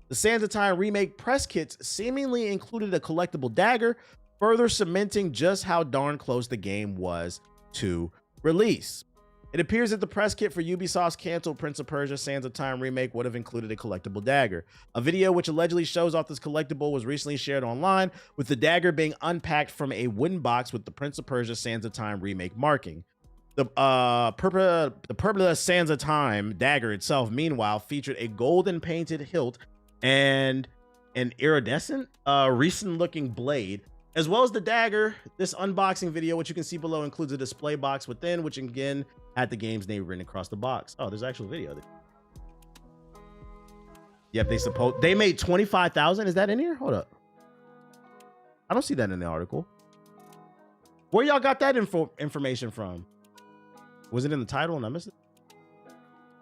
the Sands of Time remake press kits seemingly included a collectible dagger, further cementing just how darn close the game was to release. It appears that the press kit for Ubisoft's canceled Prince of Persia: Sands of Time remake would have included a collectible dagger. A video which allegedly shows off this collectible was recently shared online, with the dagger being unpacked from a wooden box with the Prince of Persia: Sands of Time remake marking. The purple Sands of Time dagger itself, meanwhile, featured a golden painted hilt and an iridescent, recent-looking blade. As well as the dagger, this unboxing video, which you can see below, includes a display box within, which again had the game's name written across the box. Oh, there's actual video. Yep, they made 25,000. Is that in here? Hold up. I don't see that in the article. Where y'all got that information from? Was it in the title and I missed it?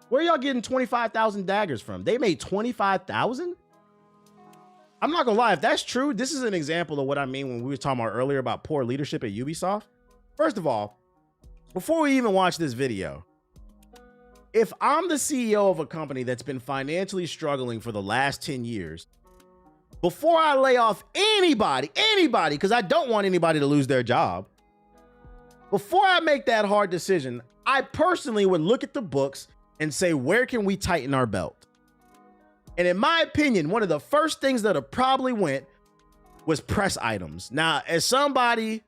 Where y'all getting 25,000 daggers from? They made 25,000? I'm not gonna lie, if that's true, this is an example of what I mean when we were talking about earlier about poor leadership at Ubisoft. First of all, before we even watch this video, if I'm the CEO of a company that's been financially struggling for the last 10 years, before I lay off anybody, because I don't want anybody to lose their job, before I make that hard decision, I personally would look at the books and say, where can we tighten our belt? And in my opinion, one of the first things that have probably went was press items. Now, as somebody,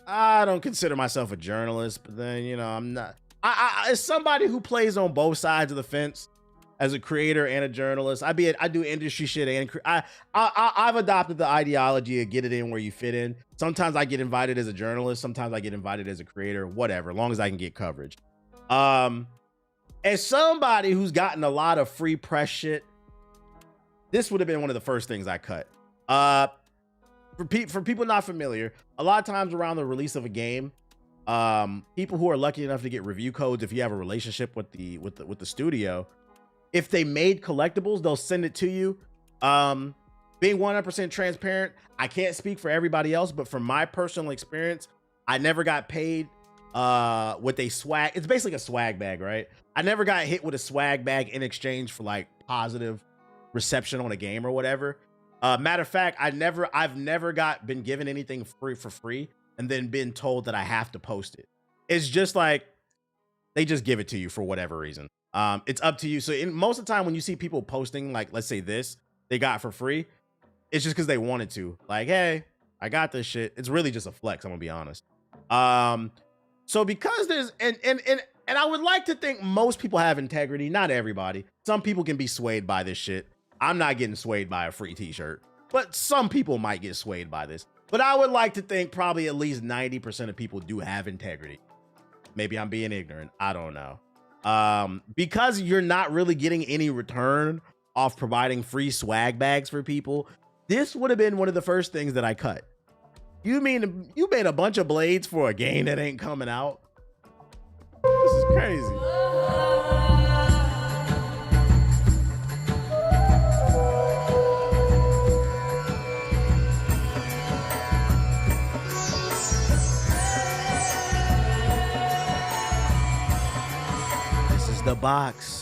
I don't consider myself a journalist, but then, you know, I'm not. As somebody who plays on both sides of the fence, as a creator and a journalist, I do industry shit, and I've adopted the ideology of get it in where you fit in. Sometimes I get invited as a journalist, sometimes I get invited as a creator, whatever, as long as I can get coverage. As somebody who's gotten a lot of free press shit, this would have been one of the first things I cut. For people not familiar, a lot of times around the release of a game, people who are lucky enough to get review codes, if you have a relationship with the studio, if they made collectibles, they'll send it to you. Being 100% transparent, I can't speak for everybody else, but from my personal experience, I never got paid with a swag. It's basically a swag bag, right? I never got hit with a swag bag in exchange for like positive reception on a game or whatever. Matter of fact, I've never been given anything free for free. and then been told that I have to post it. It's just like they just give it to you for whatever reason. It's up to you. So most of the time when you see people posting, like, let's say this they got for free, it's just because they wanted to. Like, hey, I got this shit. It's really just a flex, I'm gonna be honest. So because there's and I would like to think most people have integrity, not everybody. Some people can be swayed by this shit. I'm not getting swayed by a free t-shirt, but some people might get swayed by this. But I would like to think probably at least 90% of people do have integrity. Maybe I'm being ignorant. I don't know. Because you're not really getting any return off providing free swag bags for people, this would have been one of the first things that I cut. You mean you made a bunch of blades for a game that ain't coming out? This is crazy. This is the box.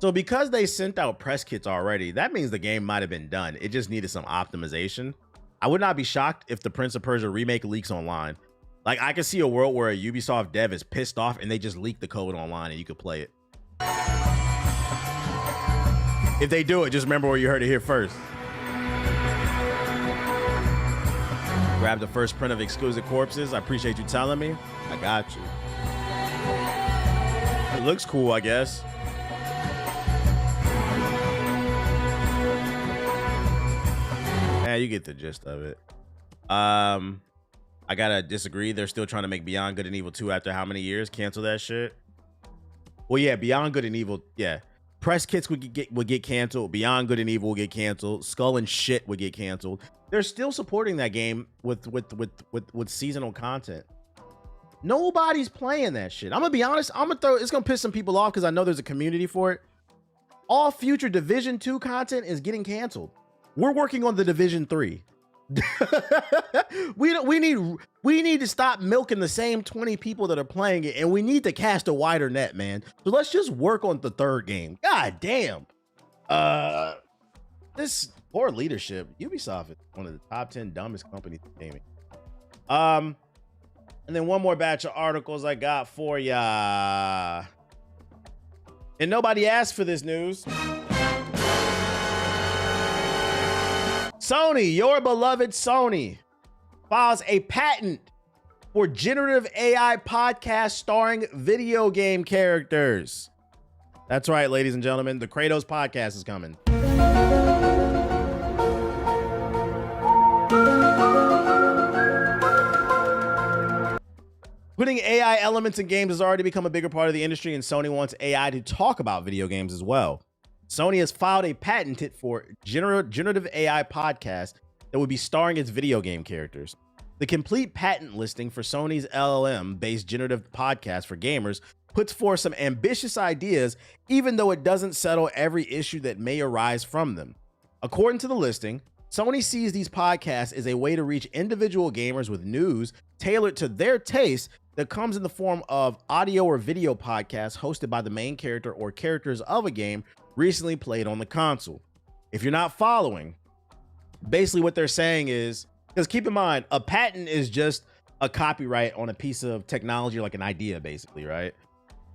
So because they sent out press kits already, that means the game might have been done. It just needed some optimization. I would not be shocked if the Prince of Persia remake leaks online. Like, I could see a world where a Ubisoft dev is pissed off and they just leak the code online and you could play it. If they do it, just remember where you heard it here first. Grab the first print of Exquisite Corpses. I appreciate you telling me. I got you. It looks cool, I guess. Yeah, you get the gist of it. I gotta disagree. They're still trying to make Beyond Good and Evil 2 after how many years? Cancel that shit. Well, yeah, Beyond Good and Evil, yeah. Press kits would get canceled. Beyond Good and Evil will get canceled. Skull and Shit would get canceled. They're still supporting that game with seasonal content. Nobody's playing that shit. I'm gonna be honest. It's gonna piss some people off because I know there's a community for it. All future Division 2 content is getting canceled. We're working on the Division 3. we need to stop milking the same 20 people that are playing it, and we need to cast a wider net, man. So let's just work on the third game. God damn. This poor leadership. Ubisoft is one of the top 10 dumbest companies in gaming. And then one more batch of articles I got for ya. And nobody asked for this news. Sony, your beloved Sony, files a patent for generative AI podcast starring video game characters. That's right, ladies and gentlemen, the Kratos podcast is coming. Putting AI elements in games has already become a bigger part of the industry, and Sony wants AI to talk about video games as well. Sony has filed a patent for generative AI podcast that would be starring its video game characters. The complete patent listing for Sony's LLM-based generative podcast for gamers puts forth some ambitious ideas, even though it doesn't settle every issue that may arise from them. According to the listing, Sony sees these podcasts as a way to reach individual gamers with news tailored to their taste that comes in the form of audio or video podcasts hosted by the main character or characters of a game recently played on the console. If you're not following, basically what they're saying is, because keep in mind, a patent is just a copyright on a piece of technology, like an idea, basically, right?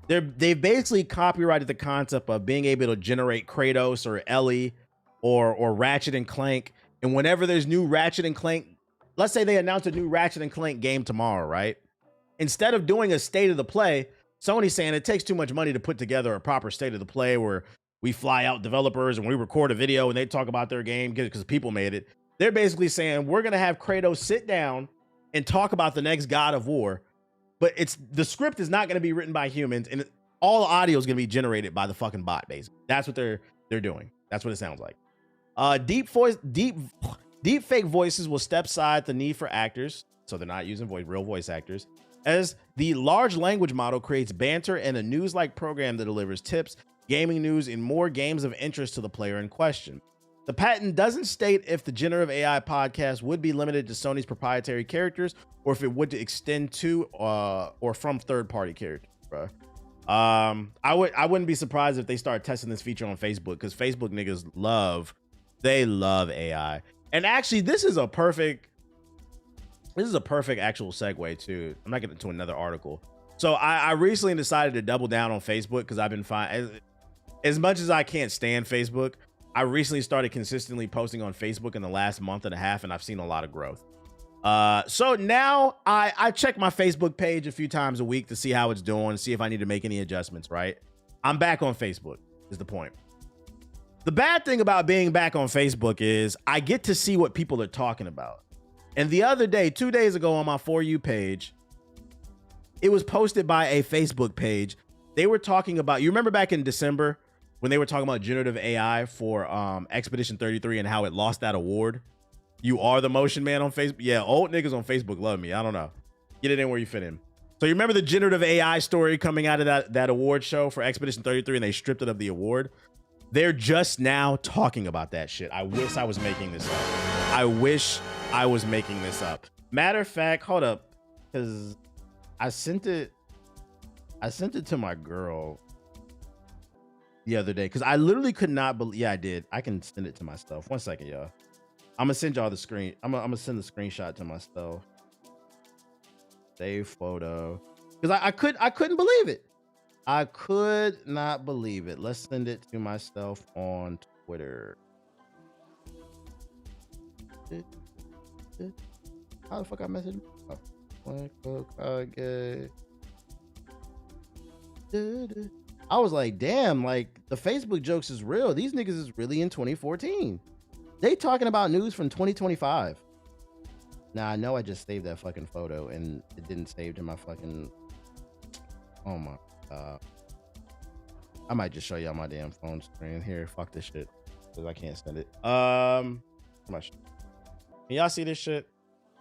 They've basically copyrighted the concept of being able to generate Kratos or Ellie or Ratchet and Clank. And whenever there's new Ratchet and Clank, let's say they announce a new Ratchet and Clank game tomorrow, right? Instead of doing a state of the play, Sony's saying it takes too much money to put together a proper state of the play where we fly out developers and we record a video and they talk about their game because people made it. They're basically saying we're going to have Kratos sit down and talk about the next God of War, but the script is not going to be written by humans and all the audio is going to be generated by the fucking bot, basically. That's what they're doing. That's what it sounds like. Deep fake voices will step aside the need for actors, so they're not using real voice actors, as the large language model creates banter and a news-like program that delivers tips, gaming news, and more games of interest to the player in question. The patent doesn't state if the generative AI podcast would be limited to Sony's proprietary characters or if it would extend to or from third-party characters, bro. I wouldn't be surprised if they start testing this feature on Facebook, because Facebook niggas love AI. And actually, this is a perfect actual segue too. I'm not getting to another article. So I recently decided to double down on Facebook because I've been fine. As much as I can't stand Facebook, I recently started consistently posting on Facebook in the last month and a half, and I've seen a lot of growth. So now I check my Facebook page a few times a week to see how it's doing, see if I need to make any adjustments, right? I'm back on Facebook, is the point. The bad thing about being back on Facebook is I get to see what people are talking about. And the other day, 2 days ago on my For You page, it was posted by a Facebook page. They were talking about, you remember back in December when they were talking about generative AI for Expedition 33 and how it lost that award? You are the motion man on Facebook. Yeah, old niggas on Facebook love me. I don't know. Get it in where you fit in. So you remember the generative AI story coming out of that award show for Expedition 33 and they stripped it of the award? They're just now talking about that shit. I wish I was making this up. I wish I was making this up. Matter of fact, hold up, because I sent it to my girl the other day because I literally could not believe. Yeah, I did. I can send it to myself. 1 second, y'all. I'm gonna send y'all the screen. I'm gonna send the screenshot to myself. Save photo. Because I couldn't believe it. I could not believe it. Let's send it to myself on Twitter. How the fuck I messaged? Hokage. I was like, damn, like the Facebook jokes is real. These niggas is really in 2014. They talking about news from 2025. Now I know I just saved that fucking photo and it didn't save to my fucking. Oh my god. I might just show y'all my damn phone screen here. Fuck this shit because I can't send it. Can y'all see this shit?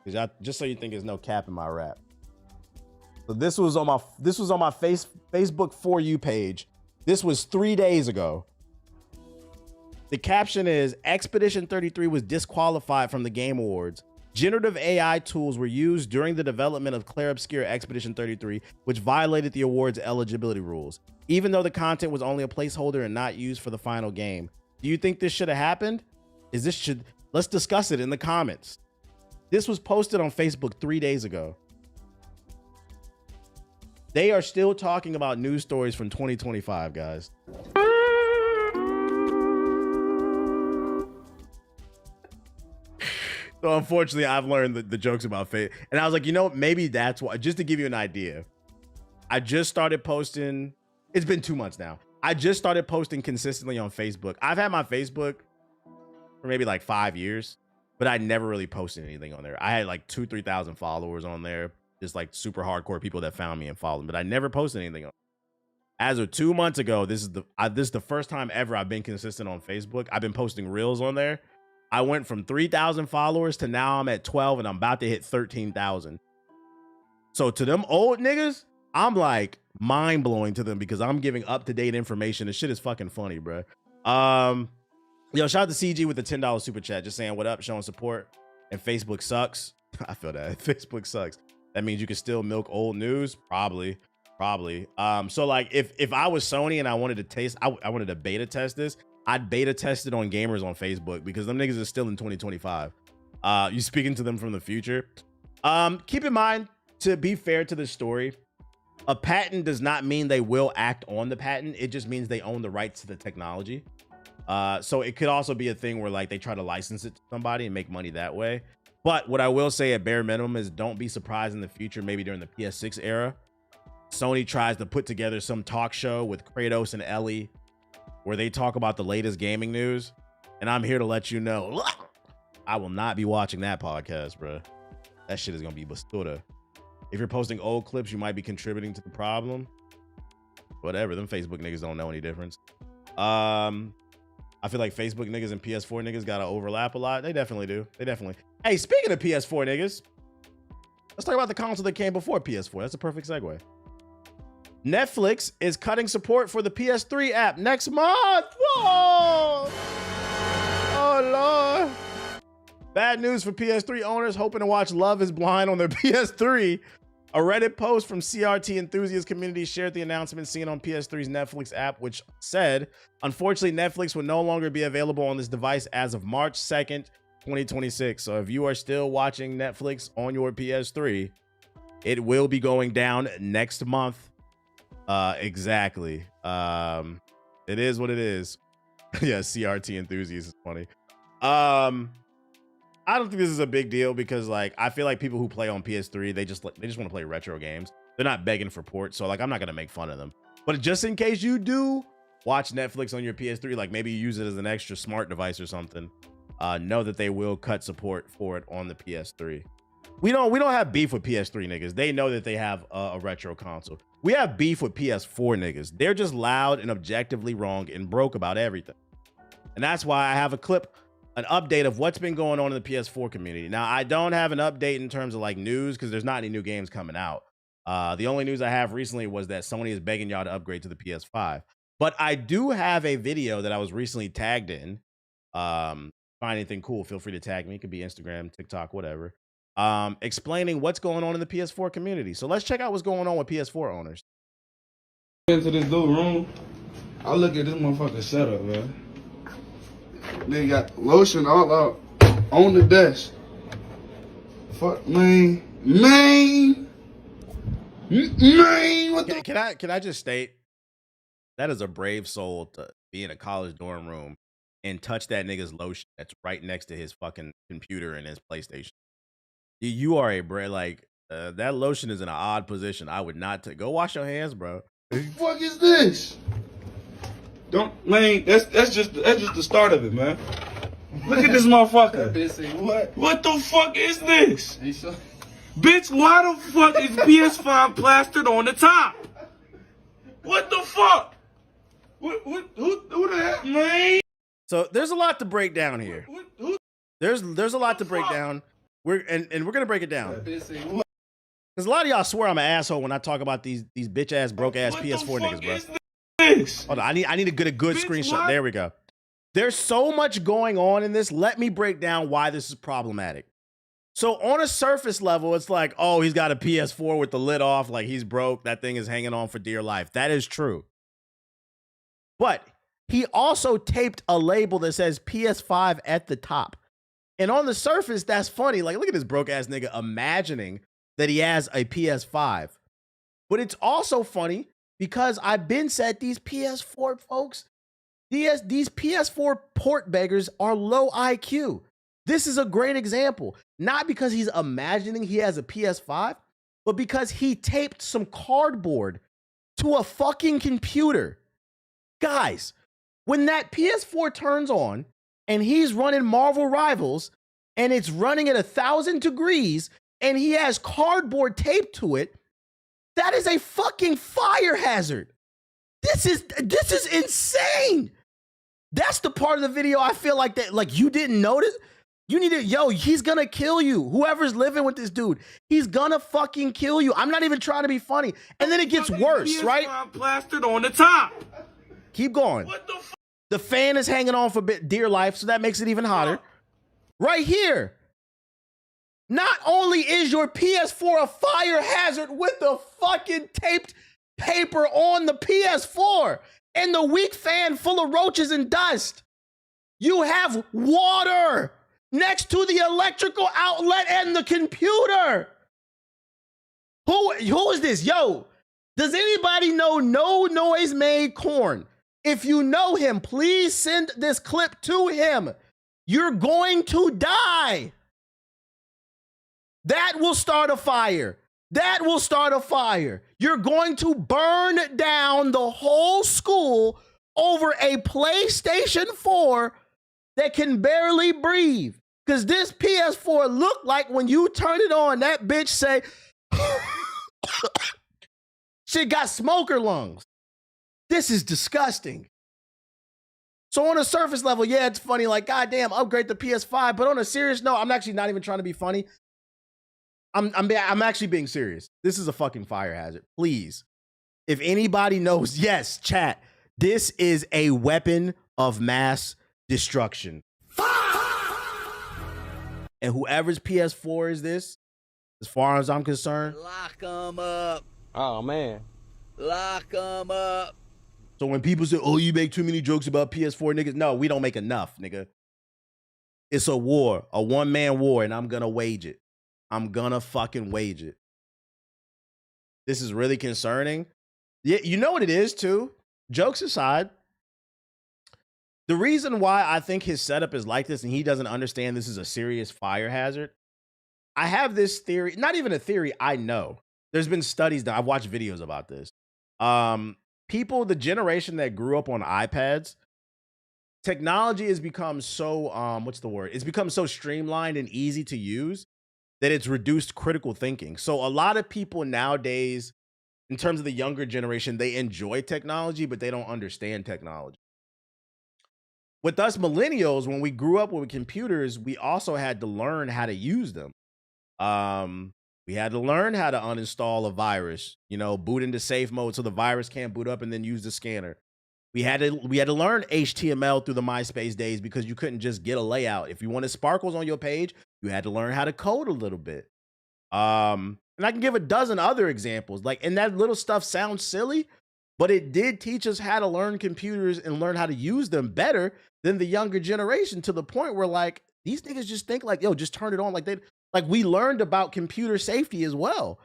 Y'all, just so you think there's no cap in my rap. So this was on my Facebook For You page. This was 3 days ago. The caption is Expedition 33 was disqualified from the Game Awards. Generative AI tools were used during the development of Clair Obscur Expedition 33, which violated the award's eligibility rules, even though the content was only a placeholder and not used for the final game. Do you think this should have happened? Let's discuss it in the comments. This was posted on Facebook 3 days ago. They are still talking about news stories from 2025, guys. So unfortunately, I've learned the jokes about fate. And I was like, you know, maybe that's why, just to give you an idea. I just started posting. It's been 2 months now. I just started posting consistently on Facebook. I've had my Facebook for maybe like 5 years, but I never really posted anything on there. I had like 2,000-3,000 followers on there. Just like super hardcore people that found me and followed me, but I never posted anything on. As of 2 months ago, this is the first time ever I've been consistent on Facebook. I've been posting reels on there. I went from 3,000 followers to now I'm at 12 and I'm about to hit 13,000. So to them old niggas, I'm like mind blowing to them because I'm giving up to date information. This shit is fucking funny, bro. Yo, shout out to CG with the $10 super chat, just saying what up, showing support. And Facebook sucks. I feel that Facebook sucks. That means you can still milk old news, probably. So like if I was Sony and I wanted to taste, I wanted to beta test this, I'd beta test it on gamers on Facebook because them niggas are still in 2025. You speaking to them from the future. Keep in mind, to be fair to this story, a patent does not mean they will act on the patent. It just means they own the rights to the technology. So it could also be a thing where like they try to license it to somebody and make money that way. But what I will say at bare minimum is don't be surprised in the future, maybe during the PS6 era, Sony tries to put together some talk show with Kratos and Ellie where they talk about the latest gaming news. And I'm here to let you know, I will not be watching that podcast, bro. That shit is going to be basura. If you're posting old clips, you might be contributing to the problem. Whatever, them Facebook niggas don't know any difference. I feel like Facebook niggas and PS4 niggas gotta overlap a lot. They definitely do. They definitely. Hey, speaking of PS4 niggas, let's talk about the console that came before PS4. That's a perfect segue. Netflix is cutting support for the PS3 app next month. Whoa! Oh, Lord. Bad news for PS3 owners hoping to watch Love is Blind on their PS3. A Reddit post from CRT enthusiast community shared the announcement seen on PS3's Netflix app, which said, unfortunately, Netflix will no longer be available on this device as of March 2nd, 2026. So if you are still watching Netflix on your PS3, it will be going down next month. Exactly. It is what it is. Yeah, CRT enthusiast is funny. I don't think this is a big deal because like I feel like people who play on PS3, they just want to play retro games. They're not begging for ports, so like I'm not gonna make fun of them. But just in case you do watch Netflix on your PS3, like maybe you use it as an extra smart device or something, know that they will cut support for it on the PS3. We don't have beef with PS3 niggas. They know that they have a retro console. We have beef with PS4 niggas. They're just loud and objectively wrong and broke about everything. And that's why I have a clip, an update of what's been going on in the PS4 community. Now, I don't have an update in terms of like news because there's not any new games coming out. The only news I have recently was that Sony is begging y'all to upgrade to the PS5. But I do have a video that I was recently tagged in. Find anything cool, feel free to tag me. It could be Instagram, TikTok, whatever. Explaining what's going on in the PS4 community. So let's check out what's going on with PS4 owners.
Into this dude room, I look at this motherfucking setup, man. They got lotion all out on the desk. Fuck, man, what the?
Can I just state that is a brave soul to be in a college dorm room and touch that nigga's lotion that's right next to his fucking computer and his PlayStation. You are a brave, like that lotion is in an odd position. I would not go wash your hands, bro.
What the fuck is this? Don't, man. That's just the start of it, man. Look at this motherfucker. What the fuck is this? Bitch, why the fuck is PS5 plastered on the top? What the fuck? Who the heck, man?
So there's a lot to break down here. There's a lot to break down. We're gonna break it down. Because a lot of y'all swear I'm an asshole when I talk about these bitch ass broke ass PS4 niggas, bro. Hold on, I need to get a good screenshot. What? There we go. There's so much going on in this. Let me break down why this is problematic. So on a surface level, it's like, oh, he's got a PS4 with the lid off, like he's broke. That thing is hanging on for dear life. That is true. But he also taped a label that says PS5 at the top. And on the surface, that's funny. Like, look at this broke ass nigga imagining that he has a PS5. But it's also funny because I've been said these PS4 folks, these PS4 port beggars are low IQ. This is a great example. Not because he's imagining he has a PS5, but because he taped some cardboard to a fucking computer. Guys, when that PS4 turns on and he's running Marvel Rivals and it's running at 1,000 degrees and he has cardboard taped to it, that is a fucking fire hazard. This is insane. That's the part of the video I feel like that, like you didn't notice. You need to, he's gonna kill you. Whoever's living with this dude, he's gonna fucking kill you. I'm not even trying to be funny. And then it gets worse, right?
Plastered on the top.
Keep going.
What the
The fan is hanging on for dear life, so that makes it even hotter. Right here. Not only is your PS4 a fire hazard with the fucking taped paper on the PS4 and the weak fan full of roaches and dust, you have water next to the electrical outlet and the computer. Who is this? Yo, does anybody know No Noise Made Corn? If you know him, please send this clip to him. You're going to die. That will start a fire. That will start a fire. You're going to burn down the whole school over a PlayStation 4 that can barely breathe. Because this PS4 looked like when you turn it on, that bitch say, shit got smoker lungs. This is disgusting. So on a surface level, yeah, it's funny, like, goddamn, upgrade the PS5. But on a serious note, I'm actually not even trying to be funny. I'm actually being serious. This is a fucking fire hazard. Please, if anybody knows, yes, chat, this is a weapon of mass destruction. And whoever's PS4 is this, as far as I'm concerned,
Lock 'em up.
Oh, man.
Lock 'em up.
So when people say, oh, you make too many jokes about PS4 niggas, no, we don't make enough, nigga. It's a war, a one-man war, and I'm gonna wage it. I'm gonna fucking wage it. This is really concerning. Yeah, you know what it is too? Jokes aside, the reason why I think his setup is like this and he doesn't understand this is a serious fire hazard, I have this theory, not even a theory, I know. There's been studies done. I've watched videos about this. People, the generation that grew up on iPads, technology has become so what's the word? It's become so streamlined and easy to use that it's reduced critical thinking. So a lot of people nowadays, in terms of the younger generation, they enjoy technology, but they don't understand technology. With us millennials, when we grew up with computers, we also had to learn how to use them. We had to learn how to uninstall a virus, boot into safe mode so the virus can't boot up and then use the scanner. We had to learn HTML through the MySpace days because you couldn't just get a layout. If you wanted sparkles on your page, you had to learn how to code a little bit. And I can give a dozen other examples. And that little stuff sounds silly, but it did teach us how to learn computers and learn how to use them better than the younger generation, to the point where these niggas just think yo, just turn it on. We learned about computer safety as well.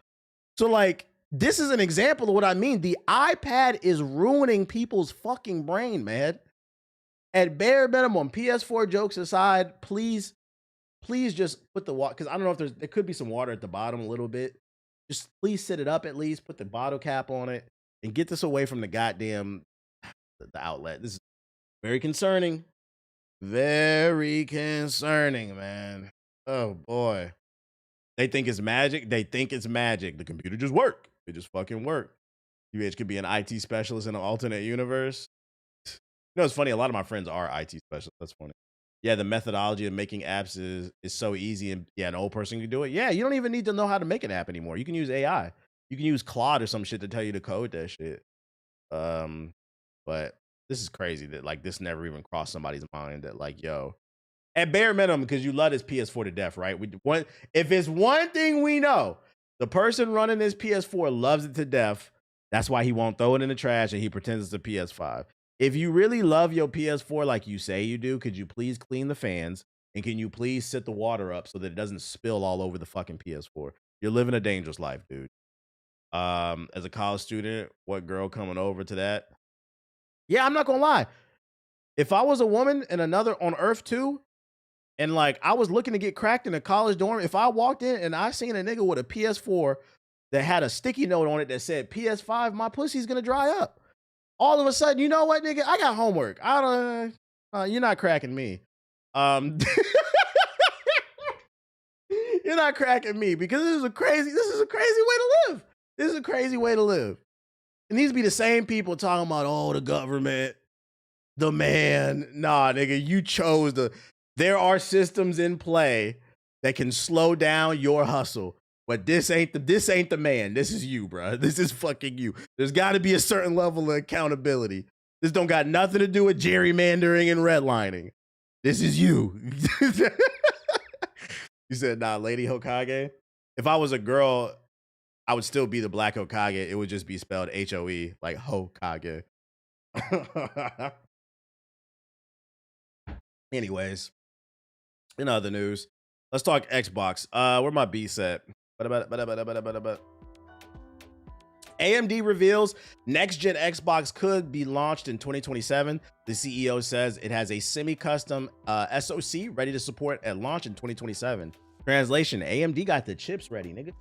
So this is an example of what I mean. The iPad is ruining people's fucking brain, man. At bare minimum, PS4 jokes aside, please just put the water, because I don't know if there could be some water at the bottom a little bit. Just please sit it up at least, put the bottle cap on it, and get this away from the goddamn the outlet. This is very concerning. Very concerning, man. Oh boy. They think it's magic. The computer just work. It just fucking work. You could be an IT specialist in an alternate universe. It's funny. A lot of my friends are IT specialists. That's funny. Yeah, the methodology of making apps is so easy, and an old person can do it. Yeah, you don't even need to know how to make an app anymore. You can use AI. You can use Claude or some shit to tell you to code that shit. But this is crazy that this never even crossed somebody's mind that yo, at bare minimum, because you love this PS4 to death, right? If it's one thing we know, the person running this PS4 loves it to death. That's why he won't throw it in the trash and he pretends it's a PS5. If you really love your PS4 like you say you do, could you please clean the fans? And can you please sit the water up so that it doesn't spill all over the fucking PS4? You're living a dangerous life, dude. As a college student, what girl coming over to that? Yeah, I'm not gonna lie. If I was a woman and another on Earth 2, and I was looking to get cracked in a college dorm, if I walked in and I seen a nigga with a PS4 that had a sticky note on it that said PS5, my pussy's gonna dry up. All of a sudden, you know what, nigga? I got homework. You're not cracking me. You're not cracking me, because this is a crazy way to live. This is a crazy way to live. It needs to be the same people talking about, the government, the man. Nah, nigga, you chose there are systems in play that can slow down your hustle. But this ain't the man. This is you, bro. This is fucking you. There's got to be a certain level of accountability. This don't got nothing to do with gerrymandering and redlining. This is you. You said, nah, Lady Hokage. If I was a girl, I would still be the Black Hokage. It would just be spelled H-O-E, like Hokage. Anyways, in other news, let's talk Xbox. Where my B set? AMD reveals next-gen Xbox could be launched in 2027. The CEO says it has a semi-custom SoC ready to support at launch in 2027. Translation: AMD got the chips ready, nigga.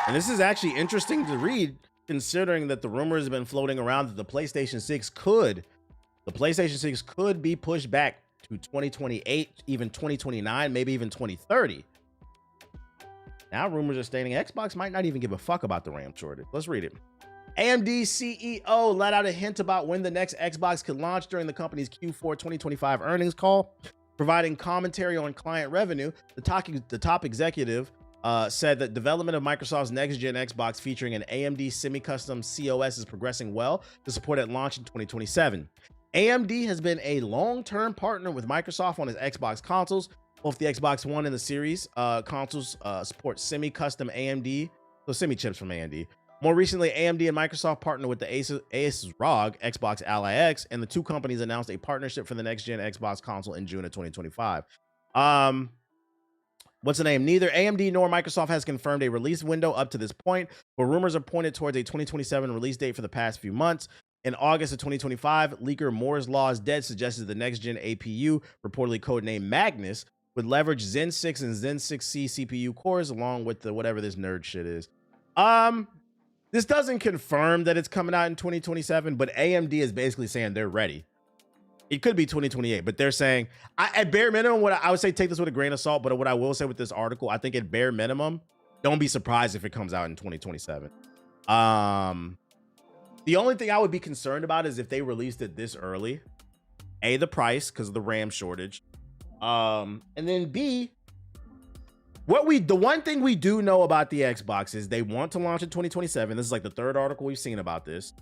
And this is actually interesting to read, considering that the rumors have been floating around that the PlayStation 6 could be pushed back to 2028, even 2029, maybe even 2030. Now rumors are stating Xbox might not even give a fuck about the RAM shortage. Let's read it. AMD CEO let out a hint about when the next Xbox could launch during the company's Q4 2025 earnings call, providing commentary on client revenue. The top executive said that development of Microsoft's next-gen Xbox featuring an AMD semi-custom COS is progressing well to support at launch in 2027. AMD has been a long-term partner with Microsoft on its Xbox consoles. Both the Xbox One and the Series consoles support semi-custom AMD, so semi-chips from AMD, More recently, AMD and Microsoft partnered with the Asus ROG Xbox Ally X, and the two companies announced a partnership for the next-gen Xbox console in June of 2025. What's the name? Neither AMD nor Microsoft has confirmed a release window up to this point, but rumors are pointed towards a 2027 release date for the past few months. In August of 2025, leaker Moore's Law is Dead suggested the next-gen APU, reportedly codenamed Magnus, would leverage Zen 6 and Zen 6C CPU cores along with the whatever this nerd shit is. This doesn't confirm that it's coming out in 2027, but AMD is basically saying they're ready. It could be 2028, but they're saying, at bare minimum, what I would say, take this with a grain of salt, but what I will say with this article, I think at bare minimum, don't be surprised if it comes out in 2027. The only thing I would be concerned about is if they released it this early. A, the price, because of the RAM shortage. And then B, the one thing we do know about the Xbox is they want to launch in 2027. This is like the third article we've seen about this.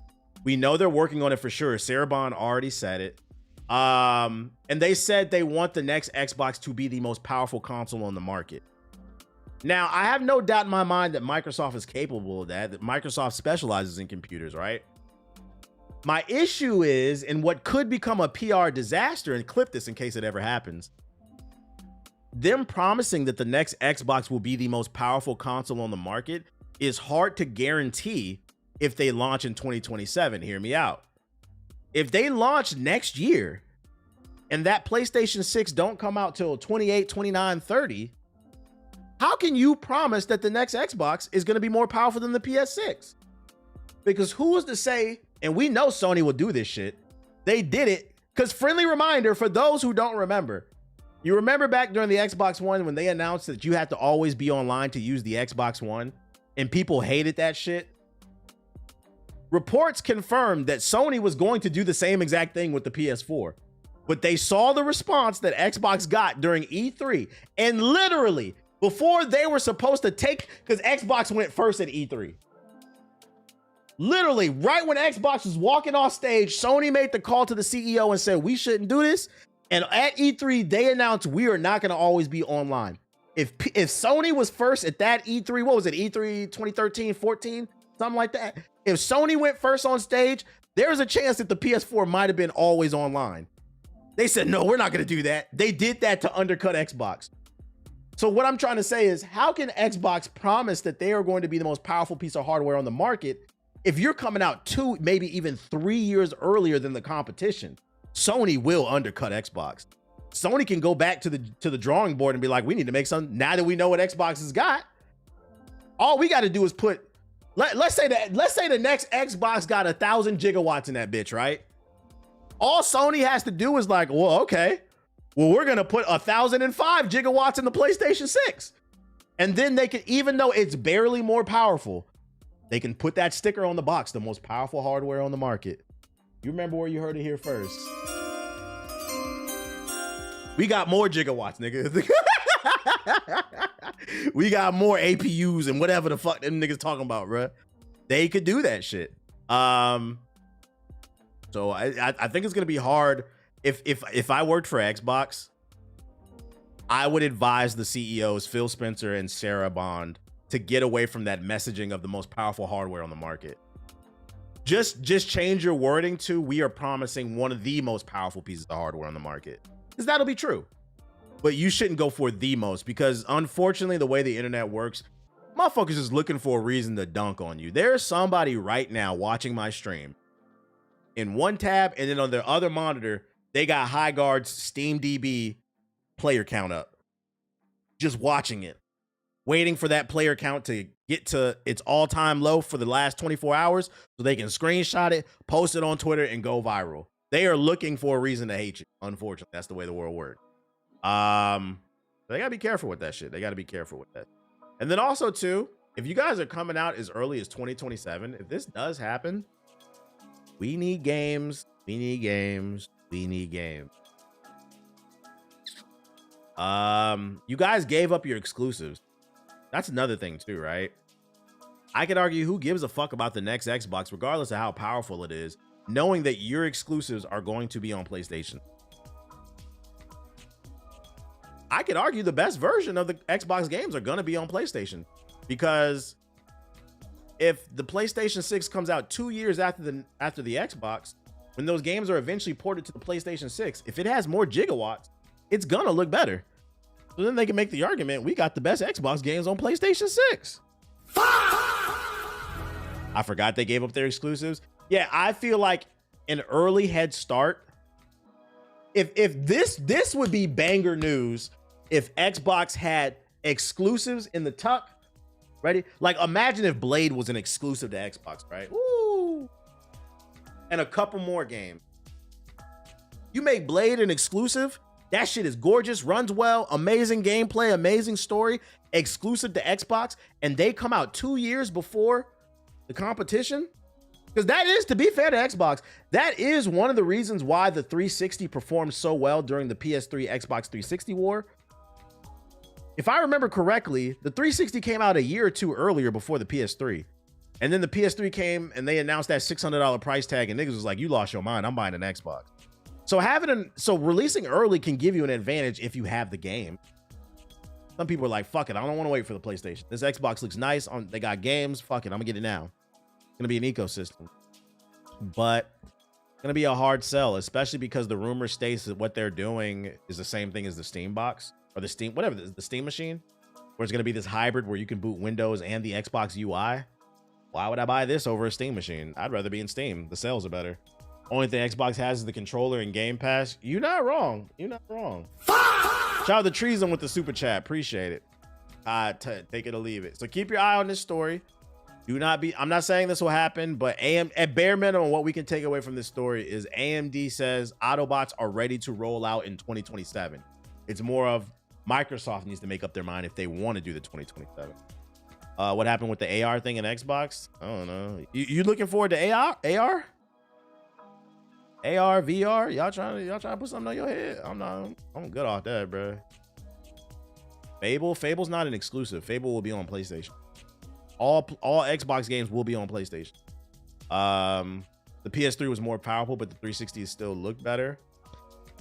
We know they're working on it for sure. Sarah Bond already said it. And they said they want the next Xbox to be the most powerful console on the market. Now, I have no doubt in my mind that Microsoft is capable of that Microsoft specializes in computers, right? My issue is, and what could become a PR disaster, and clip this in case it ever happens, them promising that the next Xbox will be the most powerful console on the market is hard to guarantee if they launch in 2027. Hear me out. If they launch next year and that PlayStation 6 don't come out till 28, 29, 30, how can you promise that the next Xbox is going to be more powerful than the PS6? Because who is to say, and we know Sony will do this shit. They did it because, friendly reminder for those who don't remember, you remember back during the Xbox One when they announced that you had to always be online to use the Xbox One and people hated that shit? Reports confirmed that Sony was going to do the same exact thing with the PS4, but they saw the response that Xbox got during E3, and literally before they were supposed to take, because Xbox went first at E3. Literally right when Xbox was walking off stage, Sony made the call to the CEO and said, we shouldn't do this. And at E3, they announced we are not going to always be online. If Sony was first at that E3, what was it? E3 2013, 14, something like that. If Sony went first on stage, there's a chance that the PS4 might have been always online. They said, no, we're not going to do that. They did that to undercut Xbox. So what I'm trying to say is, how can Xbox promise that they are going to be the most powerful piece of hardware on the market if you're coming out 2, maybe even 3 years earlier than the competition? Sony will undercut Xbox. Sony can go back to the drawing board and be like, we need to make some, now that we know what Xbox has got. All we got to do is put, let's say the next Xbox got 1,000 gigawatts in that bitch, right? All Sony has to do is like, well, okay, well, we're going to put 1,005 gigawatts in the PlayStation 6. And then they can, even though it's barely more powerful, they can put that sticker on the box, the most powerful hardware on the market. You remember where you heard it here first. We got more gigawatts, nigga. We got more APUs and whatever the fuck them niggas talking about, bruh. They could do that shit. So I think it's gonna be hard. If I worked for Xbox, I would advise the CEOs, Phil Spencer and Sarah Bond, to get away from that messaging of the most powerful hardware on the market. Just change your wording to, we are promising one of the most powerful pieces of hardware on the market. Because that'll be true. But you shouldn't go for the most, because unfortunately, the way the internet works, motherfuckers is looking for a reason to dunk on you. There's somebody right now watching my stream in one tab, and then on their other monitor, they got HighGuard's SteamDB player count up. Just watching it. Waiting for that player count to get to its all-time low for the last 24 hours so they can screenshot it, post it on Twitter, and go viral. They are looking for a reason to hate you. Unfortunately, that's the way the world works. They gotta be careful with that shit. They gotta be careful with that. And then also, too, if you guys are coming out as early as 2027, if this does happen, we need games. We need games. We need games. You guys gave up your exclusives. That's another thing too, right? I could argue, who gives a fuck about the next Xbox, regardless of how powerful it is, knowing that your exclusives are going to be on PlayStation. I could argue the best version of the Xbox games are going to be on PlayStation, because if the PlayStation 6 comes out 2 years after the Xbox, when those games are eventually ported to the PlayStation 6, if it has more gigawatts, it's gonna look better. So then they can make the argument, we got the best Xbox games on PlayStation 6. I forgot they gave up their exclusives. Yeah, I feel like an early head start. If this would be banger news if Xbox had exclusives in the tuck. Ready? Like, imagine if Blade was an exclusive to Xbox, right? Woo! And a couple more games. You make Blade an exclusive, that shit is gorgeous, runs well, amazing gameplay, amazing story, exclusive to Xbox, and they come out 2 years before the competition. Because that is, to be fair to Xbox, that is one of the reasons why the 360 performed so well during the PS3 Xbox 360 war. If I remember correctly, the 360 came out a year or two earlier before the PS3. And then the PS3 came and they announced that $600 price tag, and niggas was like, you lost your mind, I'm buying an Xbox. So releasing early can give you an advantage if you have the game. Some people are like, fuck it, I don't want to wait for the PlayStation. This Xbox looks nice, they got games, fuck it, I'm gonna get it now. It's gonna be an ecosystem. But it's gonna be a hard sell, especially because the rumor states that what they're doing is the same thing as the Steam box, or the Steam, whatever, the Steam machine, where it's gonna be this hybrid where you can boot Windows and the Xbox UI. Why would I buy this over a Steam machine? I'd rather be in Steam. The sales are better. Only thing Xbox has is the controller and Game Pass. You're not wrong. You're not wrong. Shout out to Treason with the super chat. Appreciate it. Take it or leave it. So keep your eye on this story. Do not be, I'm not saying this will happen, but at bare minimum, what we can take away from this story is AMD says Autobots are ready to roll out in 2027. It's more of Microsoft needs to make up their mind if they want to do the 2027. What happened with the AR thing in Xbox? I don't know. You looking forward to AR? AR, VR? Y'all trying to put something on your head? I'm good off that, bro. Fable's not an exclusive. Fable will be on PlayStation. All Xbox games will be on PlayStation. The PS3 was more powerful, but the 360 still looked better.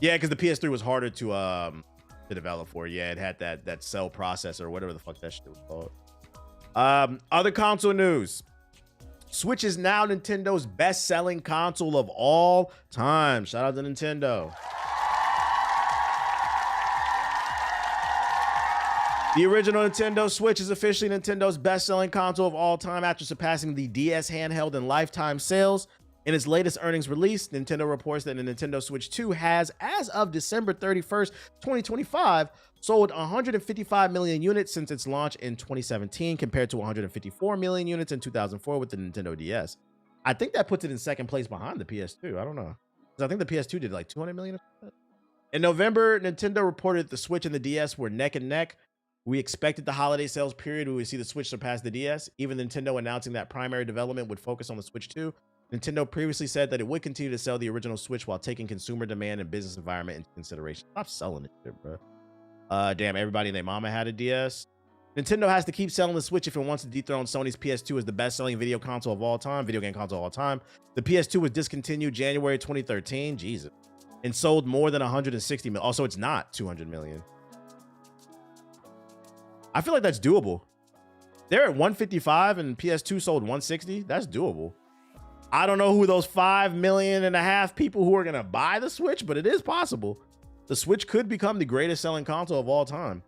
Yeah, because the PS3 was harder to develop for. Yeah, it had that cell processor or whatever the fuck that shit was called. Other console news. Switch is now Nintendo's best-selling console of all time. Shout out to Nintendo. The original Nintendo Switch is officially Nintendo's best-selling console of all time after surpassing the DS handheld in lifetime sales. In its latest earnings release, Nintendo reports that the Nintendo Switch 2 has, as of December 31st, 2025, sold 155 million units since its launch in 2017, compared to 154 million units in 2004 with the Nintendo DS. I think that puts it in second place behind the PS2. I don't know. I think the PS2 did like 200 million. In November, Nintendo reported the Switch and the DS were neck and neck. We expected the holiday sales period where we see the Switch surpass the DS. Even Nintendo announcing that primary development would focus on the Switch 2. Nintendo previously said that it would continue to sell the original Switch while taking consumer demand and business environment into consideration. Stop selling it, bro. Damn, everybody and their mama had a DS. Nintendo has to keep selling the Switch if it wants to dethrone Sony's PS2 as the best-selling video game console of all time. The PS2 was discontinued January 2013. Jesus. And sold more than 160 million. Also, it's not 200 million. I feel like that's doable. They're at 155 and PS2 sold 160. That's doable. I don't know who those 5.5 million people who are going to buy the Switch, but it is possible. The Switch could become the greatest selling console of all time.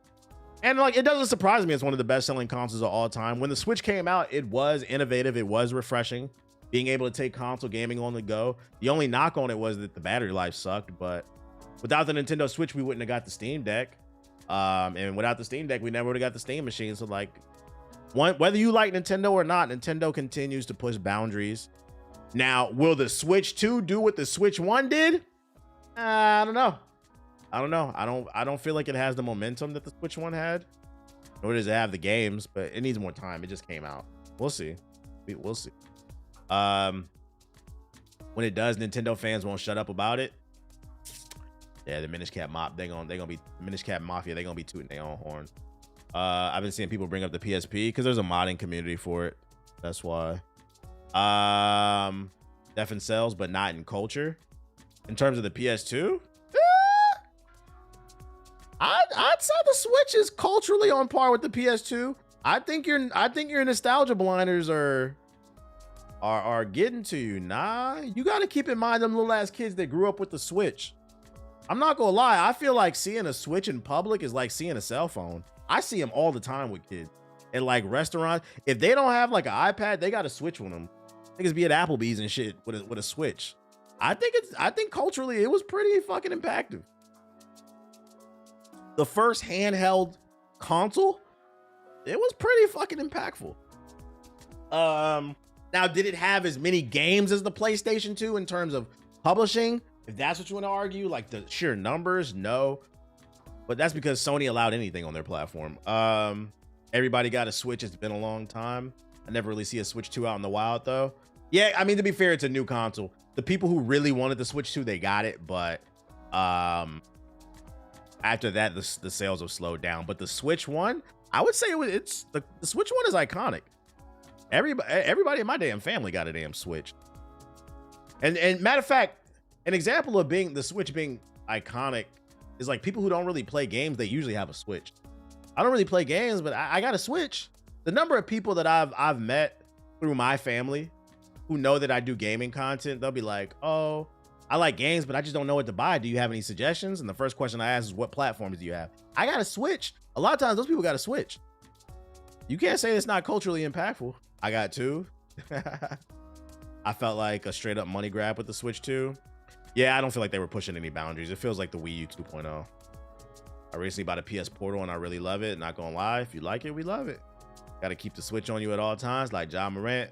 And like, it doesn't surprise me it's one of the best selling consoles of all time. When the Switch came out, it was innovative. It was refreshing. Being able to take console gaming on the go. The only knock on it was that the battery life sucked, but without the Nintendo Switch, we wouldn't have got the Steam Deck. And without the Steam Deck, we never would have got the Steam machine. So like, whether you like Nintendo or not, Nintendo continues to push boundaries. Now, will the Switch 2 do what the Switch 1 did? I don't know. I don't feel like it has the momentum that the Switch 1 had. Nor does it have the games, but it needs more time. It just came out. We'll see. We'll see. When it does, Nintendo fans won't shut up about it. Yeah, the Minish Cap Mop, they're gonna be Minish Cap Mafia, they're gonna be tooting their own horn. I've been seeing people bring up the PSP because there's a modding community for it. That's why. Def in sales, but not in culture. In terms of the PS2, I'd say the Switch is culturally on par with the PS2. I think your nostalgia blinders are getting to you. Nah, you got to keep in mind them little ass kids that grew up with the Switch. I'm not gonna lie, I feel like seeing a Switch in public is like seeing a cell phone. I see them all the time with kids at like restaurants. If they don't have like an iPad, they got a Switch with them. Niggas be at Applebee's and shit with a Switch. I think culturally it was pretty fucking impactful. The first handheld console, it was pretty fucking impactful. Now, did it have as many games as the PlayStation 2 in terms of publishing? If that's what you want to argue, like the sheer numbers, no. But that's because Sony allowed anything on their platform. Everybody got a Switch. It's been a long time. I never really see a Switch 2 out in the wild, though. Yeah, I mean, to be fair, it's a new console. The people who really wanted the Switch 2, they got it. But after that, the sales have slowed down. But the Switch 1, I would say the Switch 1 is iconic. Everybody in my damn family got a damn Switch. And matter of fact, an example of the Switch being iconic is like people who don't really play games, they usually have a Switch. I don't really play games, but I got a Switch. The number of people that I've met through my family who know that I do gaming content, they'll be like, oh, I like games, but I just don't know what to buy. Do you have any suggestions? And the first question I ask is, what platforms do you have? I got a Switch. A lot of times those people got a Switch. You can't say it's not culturally impactful. I got two. I felt like a straight up money grab with the Switch 2. Yeah, I don't feel like they were pushing any boundaries. It feels like the Wii U 2.0. I recently bought a PS Portal and I really love it. Not gonna lie, if you like it, we love it. Got to keep the Switch on you at all times, like Ja Morant.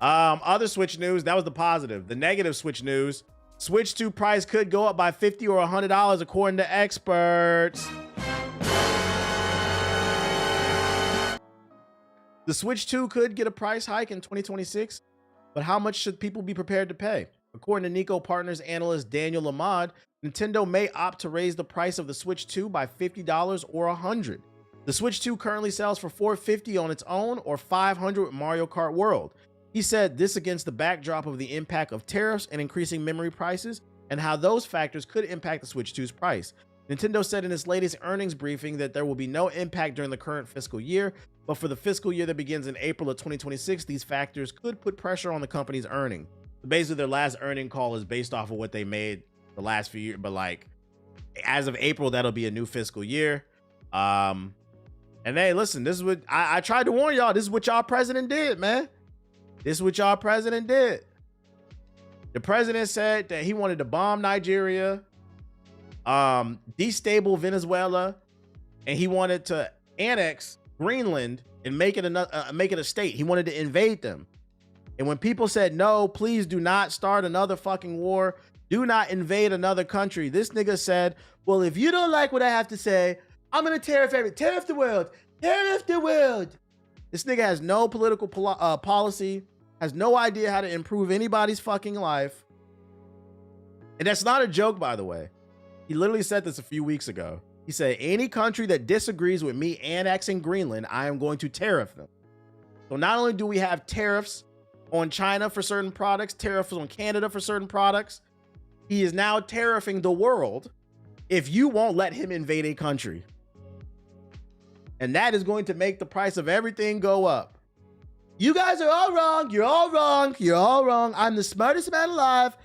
Other Switch news, that was the positive. The negative Switch news, Switch 2 price could go up by $50 or $100 according to experts. The Switch 2 could get a price hike in 2026, but how much should people be prepared to pay? According to Nico Partners analyst Daniel Lamad, Nintendo may opt to raise the price of the Switch 2 by $50 or $100. The Switch 2 currently sells for $450 on its own or $500 with Mario Kart World. He said this against the backdrop of the impact of tariffs and increasing memory prices and how those factors could impact the Switch 2's price. Nintendo said in its latest earnings briefing that there will be no impact during the current fiscal year, but for the fiscal year that begins in April of 2026, these factors could put pressure on the company's earnings. Basically, their last earning call is based off of what they made the last few years, but like as of April, that'll be a new fiscal year. And hey, listen, this is what I tried to warn y'all. This is what y'all president did, man. This is what y'all president did. The president said that he wanted to bomb Nigeria, destabilize Venezuela, and he wanted to annex Greenland and make it a state. He wanted to invade them. And when people said, no, please do not start another fucking war, do not invade another country, this nigga said, well, if you don't like what I have to say, I'm gonna tariff the world. This nigga has no political policy, has no idea how to improve anybody's fucking life. And that's not a joke, by the way. He literally said this a few weeks ago. He said, any country that disagrees with me annexing Greenland, I am going to tariff them. So not only do we have tariffs on China for certain products, tariffs on Canada for certain products, he is now tariffing the world if you won't let him invade a country. And that is going to make the price of everything go up. You guys are all wrong. You're all wrong. You're all wrong. I'm the smartest man alive.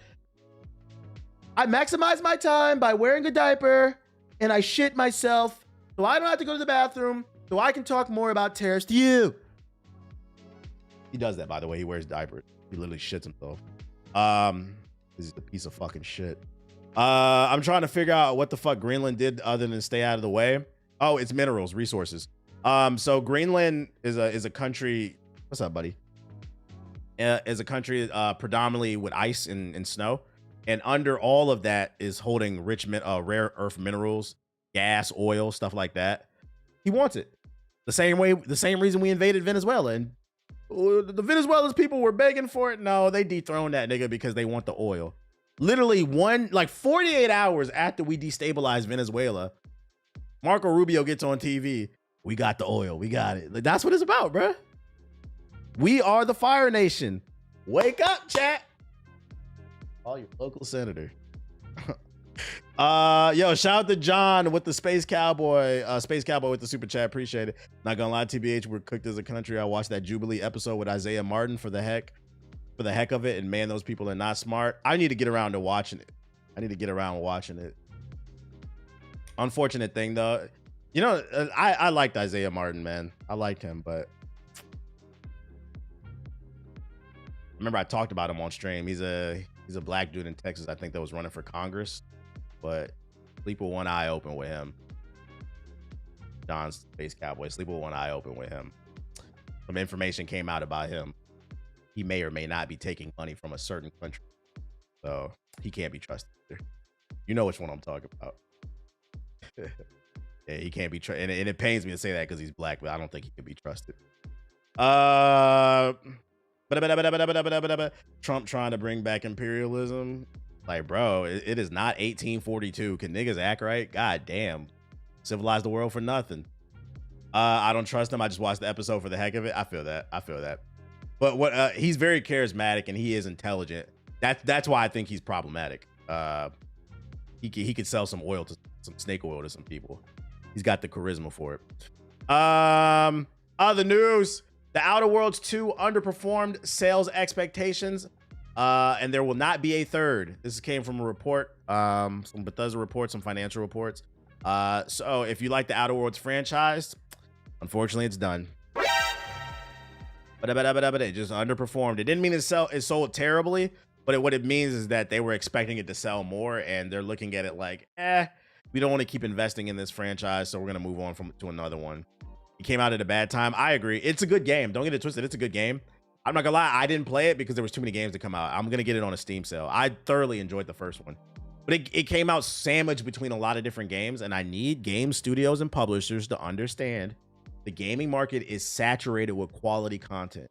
I maximize my time by wearing a diaper and I shit myself so I don't have to go to the bathroom so I can talk more about tariffs to you. He does that, by the way. He wears diapers. He literally shits himself. This is a piece of fucking shit. I'm trying to figure out what the fuck Greenland did other than stay out of the way. Oh, it's minerals, resources. So Greenland is a country. What's up, buddy? Is a country predominantly with ice and snow, and under all of that is holding rich rare earth minerals, gas, oil, stuff like that. He wants it the same reason we invaded Venezuela, and the Venezuela's people were begging for it. No, they dethroned that nigga because they want the oil. Literally 48 hours after we destabilized Venezuela, Marco Rubio gets on TV. We got the oil. We got it. Like, that's what it's about, bruh. We are the Fire Nation. Wake up, chat. Call your local senator. Yo, shout out to John with the Space Cowboy with the super chat. Appreciate it. Not gonna lie, TBH, we're cooked as a country. I watched that Jubilee episode with Isaiah Martin for the heck of it, and man, those people are not smart. I need to get around to watching it. Unfortunate thing though, you know, I liked Isaiah Martin, man. I liked him, but remember I talked about him on stream. He's a black dude in Texas, I think, that was running for Congress. But sleep with one eye open with him. John's Space Cowboy, sleep with one eye open with him. Some information came out about him. He may or may not be taking money from a certain country, so he can't be trusted. You know which one I'm talking about. Yeah, he can't be trusted, and it pains me to say that because he's black, but I don't think he can be trusted. Trump trying to bring back imperialism. Like, bro, it is not 1842. Can niggas act right? God damn. Civilize the world for nothing. I don't trust him. I just watched the episode for the heck of it. I feel that. But what he's very charismatic and he is intelligent. That's why I think he's problematic. He could sell some snake oil to some people. He's got the charisma for it. Other news. The Outer Worlds 2 underperformed sales expectations. And there will not be a third. This came from a report, some Bethesda reports, some financial reports. So if you like the Outer Worlds franchise, unfortunately, it's done. But it just underperformed. It didn't mean it sold terribly, but what it means is that they were expecting it to sell more, and they're looking at it like, we don't want to keep investing in this franchise, so we're gonna move on to another one. It came out at a bad time. I agree. It's a good game. Don't get it twisted. It's a good game. I'm not gonna lie, I didn't play it because there was too many games to come out. I'm gonna get it on a Steam sale. I thoroughly enjoyed the first one, but it came out sandwiched between a lot of different games, and I need game studios and publishers to understand the gaming market is saturated with quality content.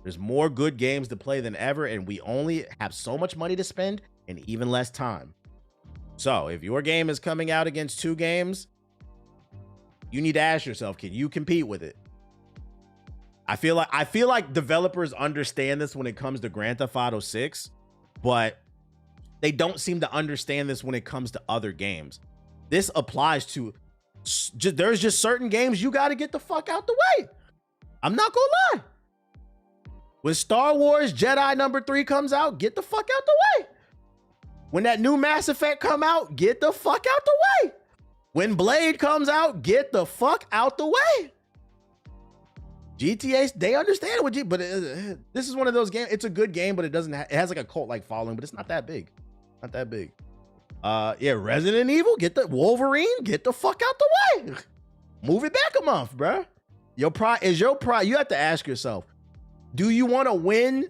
There's more good games to play than ever, and we only have so much money to spend and even less time. So if your game is coming out against two games, you need to ask yourself, can you compete with it? I feel like developers understand this when it comes to Grand Theft Auto 6, but they don't seem to understand this when it comes to other games. This applies to there's just certain games you got to get the fuck out the way. I'm not gonna lie. When Star Wars Jedi number 3 comes out, get the fuck out the way. When that new Mass Effect come out, get the fuck out the way. When Blade comes out, get the fuck out the way. GTA, they understand what but this is one of those games. It's a good game, but it has like a cult-like following, but it's not that big. Not that big. Yeah, Resident Evil, get the Wolverine, get the fuck out the way. Move it back a month, bro. You have to ask yourself, do you want to win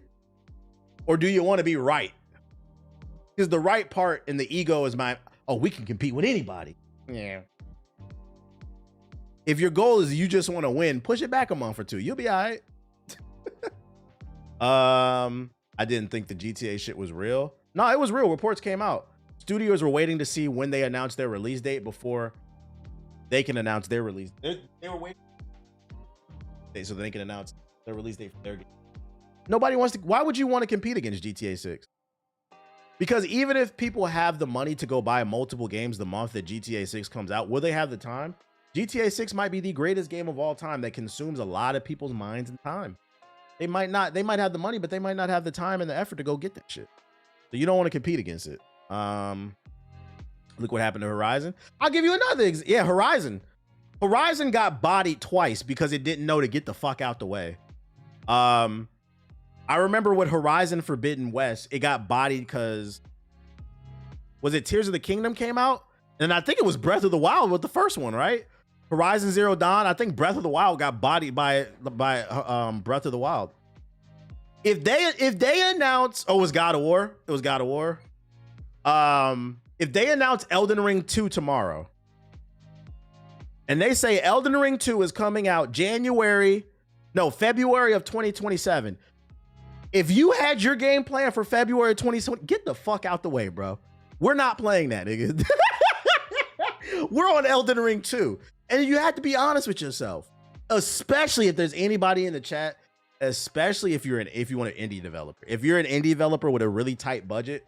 or do you want to be right? Because the right part in the ego is we can compete with anybody. Yeah. If your goal is you just want to win, push it back a month or two. You'll be all right. I didn't think the GTA shit was real. No, it was real. Reports came out. Studios were waiting to see when they announced their release date before they can announce their release. They were waiting so they can announce their release date for their game. Nobody wants to. Why would you want to compete against GTA 6? Because even if people have the money to go buy multiple games the month that GTA 6 comes out, will they have the time? GTA 6 might be the greatest game of all time that consumes a lot of people's minds and time. They might have the money, but they might not have the time and the effort to go get that shit. So you don't want to compete against it. Look what happened to Horizon. I'll give you another example. Yeah, Horizon. Horizon got bodied twice because it didn't know to get the fuck out the way. I remember with Horizon Forbidden West, it got bodied because, was it Tears of the Kingdom came out? And I think it was Breath of the Wild with the first one, right? Horizon Zero Dawn, I think Breath of the Wild got bodied by Breath of the Wild. If they announce, it was God of War. It was God of War. If they announce Elden Ring 2 tomorrow, and they say Elden Ring 2 is coming out February of 2027. If you had your game plan for February 2020, get the fuck out the way, bro. We're not playing that, nigga. We're on Elden Ring 2. And you have to be honest with yourself, especially if there's anybody in the chat, especially if you want an indie developer. If you're an indie developer with a really tight budget,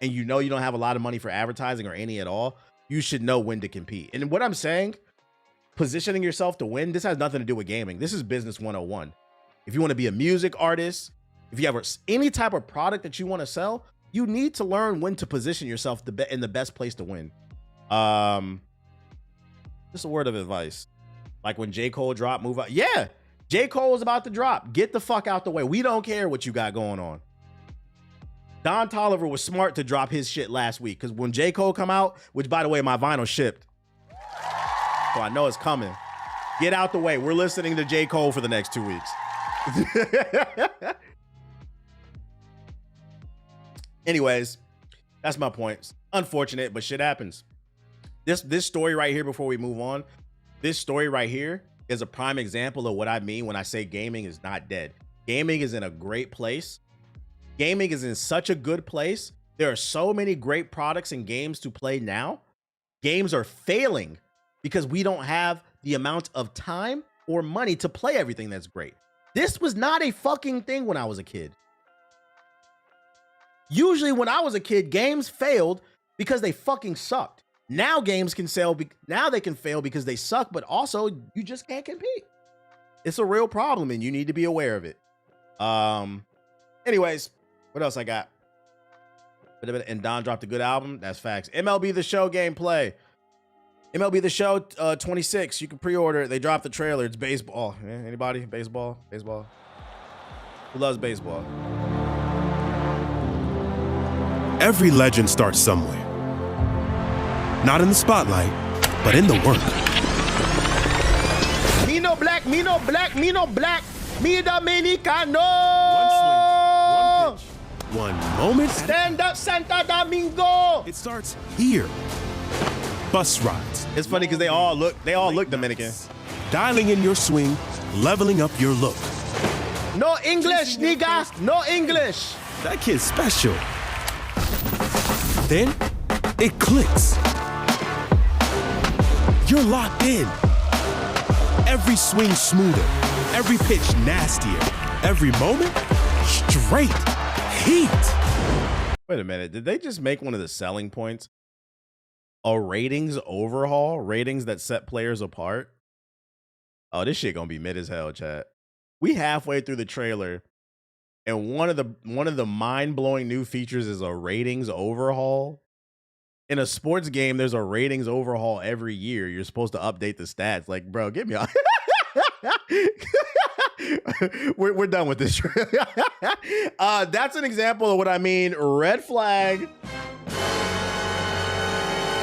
and you know you don't have a lot of money for advertising or any at all, you should know when to compete. And what I'm saying, positioning yourself to win, this has nothing to do with gaming. This is business 101. If you want to be a music artist, if you have any type of product that you want to sell, you need to learn when to position yourself in the best place to win. Just a word of advice. Like when J. Cole dropped, move out. Yeah, J. Cole is about to drop. Get the fuck out the way. We don't care what you got going on. Don Toliver was smart to drop his shit last week, because when J. Cole come out, which by the way, my vinyl shipped, so I know it's coming. Get out the way. We're listening to J. Cole for the next 2 weeks. Anyways, that's my point. Unfortunate, but shit happens. This story right here, before we move on, this story right here is a prime example of what I mean when I say gaming is not dead. Gaming is in a great place. Gaming is in such a good place. There are so many great products and games to play now. Games are failing because we don't have the amount of time or money to play everything that's great. This was not a fucking thing when I was a kid. Usually when I was a kid, games failed because they fucking sucked. Now games can fail. Now they can fail because they suck, but also you just can't compete. It's a real problem and you need to be aware of it. Anyways, what else I got? And Don dropped a good album. That's facts. MLB The Show gameplay. MLB The Show 26. You can pre-order it. They dropped the trailer. It's baseball. Anybody? Baseball? Baseball? Who loves baseball?
Every legend starts somewhere. Not in the spotlight, but in the work.
Me no black, me no black, me no black, me Dominicano.
One swing, one pitch, one moment.
Stand up, Santo Domingo.
It starts here. Bus rides.
It's funny because they all look Dominican.
Dialing in your swing, leveling up your look.
No English, nigga. No English.
That kid's special. Then it clicks. You're locked in. Every swing smoother, every pitch nastier, every moment straight heat.
Wait a minute. Did they just make one of the selling points a ratings overhaul? Ratings that set players apart? Oh, this shit gonna be mid as hell, chat. We halfway through the trailer, and one of the mind-blowing new features is a ratings overhaul. In a sports game, there's a ratings overhaul every year. You're supposed to update the stats. Like, bro, get me out. We're done with this. That's an example of what I mean. Red flag. You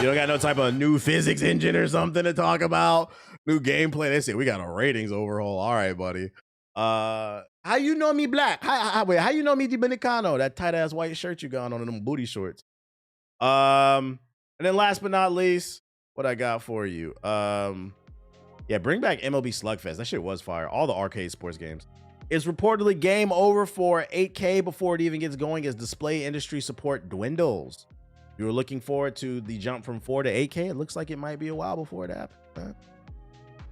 don't got no type of new physics engine or something to talk about. New gameplay. They say we got a ratings overhaul. All right, buddy. How you know me black? Wait, how you know me Dominicano? That tight ass white shirt you got on them booty shorts. And then last but not least, what I got for you. Yeah, bring back MLB Slugfest. That shit was fire. All the arcade sports games. It's reportedly game over for 8K before it even gets going as display industry support dwindles. You were looking forward to the jump from 4 to 8K. It looks like it might be a while before it happens.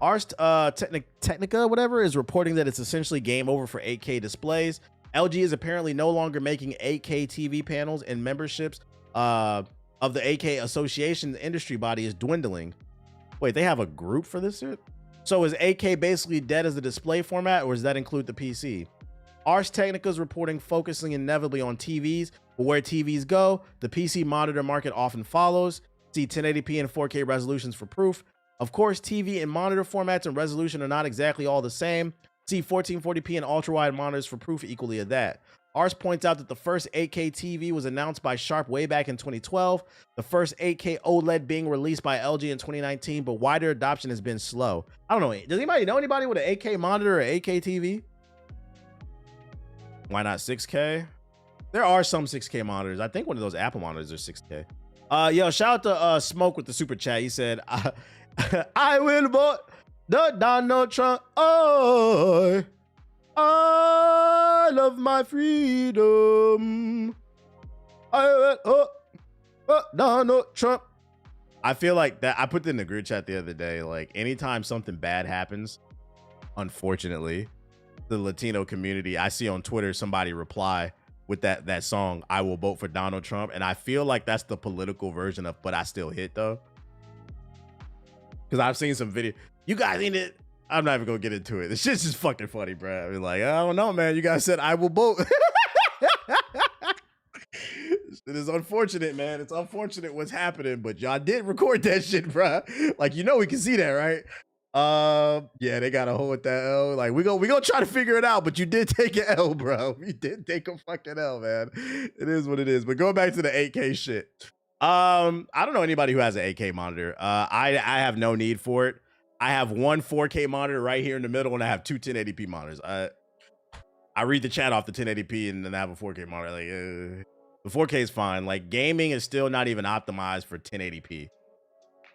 Ars Technica, whatever, is reporting that it's essentially game over for 8K displays. LG is apparently no longer making 8K TV panels, and memberships of the 8K association, the industry body, is dwindling. Wait, they have a group for this shit? So is 8K basically dead as a display format, or does that include the PC? Ars Technica is reporting focusing inevitably on TVs, but where TVs go, the PC monitor market often follows. See 1080p and 4K resolutions for proof. Of course, TV and monitor formats and resolution are not exactly all the same. See 1440p and ultra-wide monitors for proof equally of that. Ars points out that the first 8K TV was announced by Sharp way back in 2012, the first 8K OLED being released by LG in 2019, but wider adoption has been slow. I don't know. Does anybody know anybody with an 8K monitor or 8K TV? Why not 6K? There are some 6K monitors. I think one of those Apple monitors are 6K. Yo, shout out to Smoke with the super chat. He said, I will vote the Donald Trump. Oh, I love my freedom. I will Donald Trump. I feel like that. I put that in the group chat the other day. Like, anytime something bad happens, unfortunately, the Latino community, I see on Twitter somebody reply with that song, I Will Vote for Donald Trump. And I feel like that's the political version of But I Still Hit, though. Because I've seen some video. You guys need it. I'm not even going to get into it. This shit's just fucking funny, bro. I mean, like, I don't know, man. You guys said I will vote. It is unfortunate, man. It's unfortunate what's happening, but y'all did record that shit, bro. Like, you know, we can see that, right? Yeah, they got a hold with that L. Like, we gonna try to figure it out, but you did take an L, bro. You did take a fucking L, man. It is what it is. But going back to the 8K shit. I don't know anybody who has an 8K monitor. I have no need for it. I have one 4K monitor right here in the middle, and I have two 1080p monitors. I read the chat off the 1080p, and then I have a 4K monitor. Like, the 4K is fine. Like, gaming is still not even optimized for 1080p.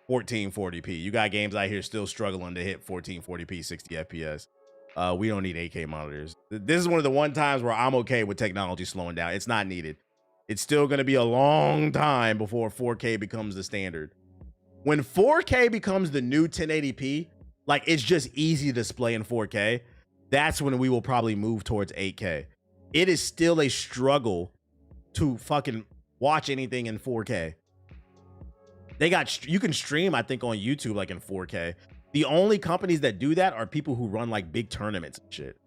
1440p. You got games out here still struggling to hit 1440p 60 FPS. We don't need 8K monitors. This is one of the one times where I'm okay with technology slowing down. It's not needed. It's still going to be a long time before 4K becomes the standard. When 4K becomes the new 1080p, like, it's just easy to display in 4K, that's when we will probably move towards 8K. It is still a struggle to fucking watch anything in 4K. You can stream, I think, on YouTube like in 4K. The only companies that do that are people who run like big tournaments and shit.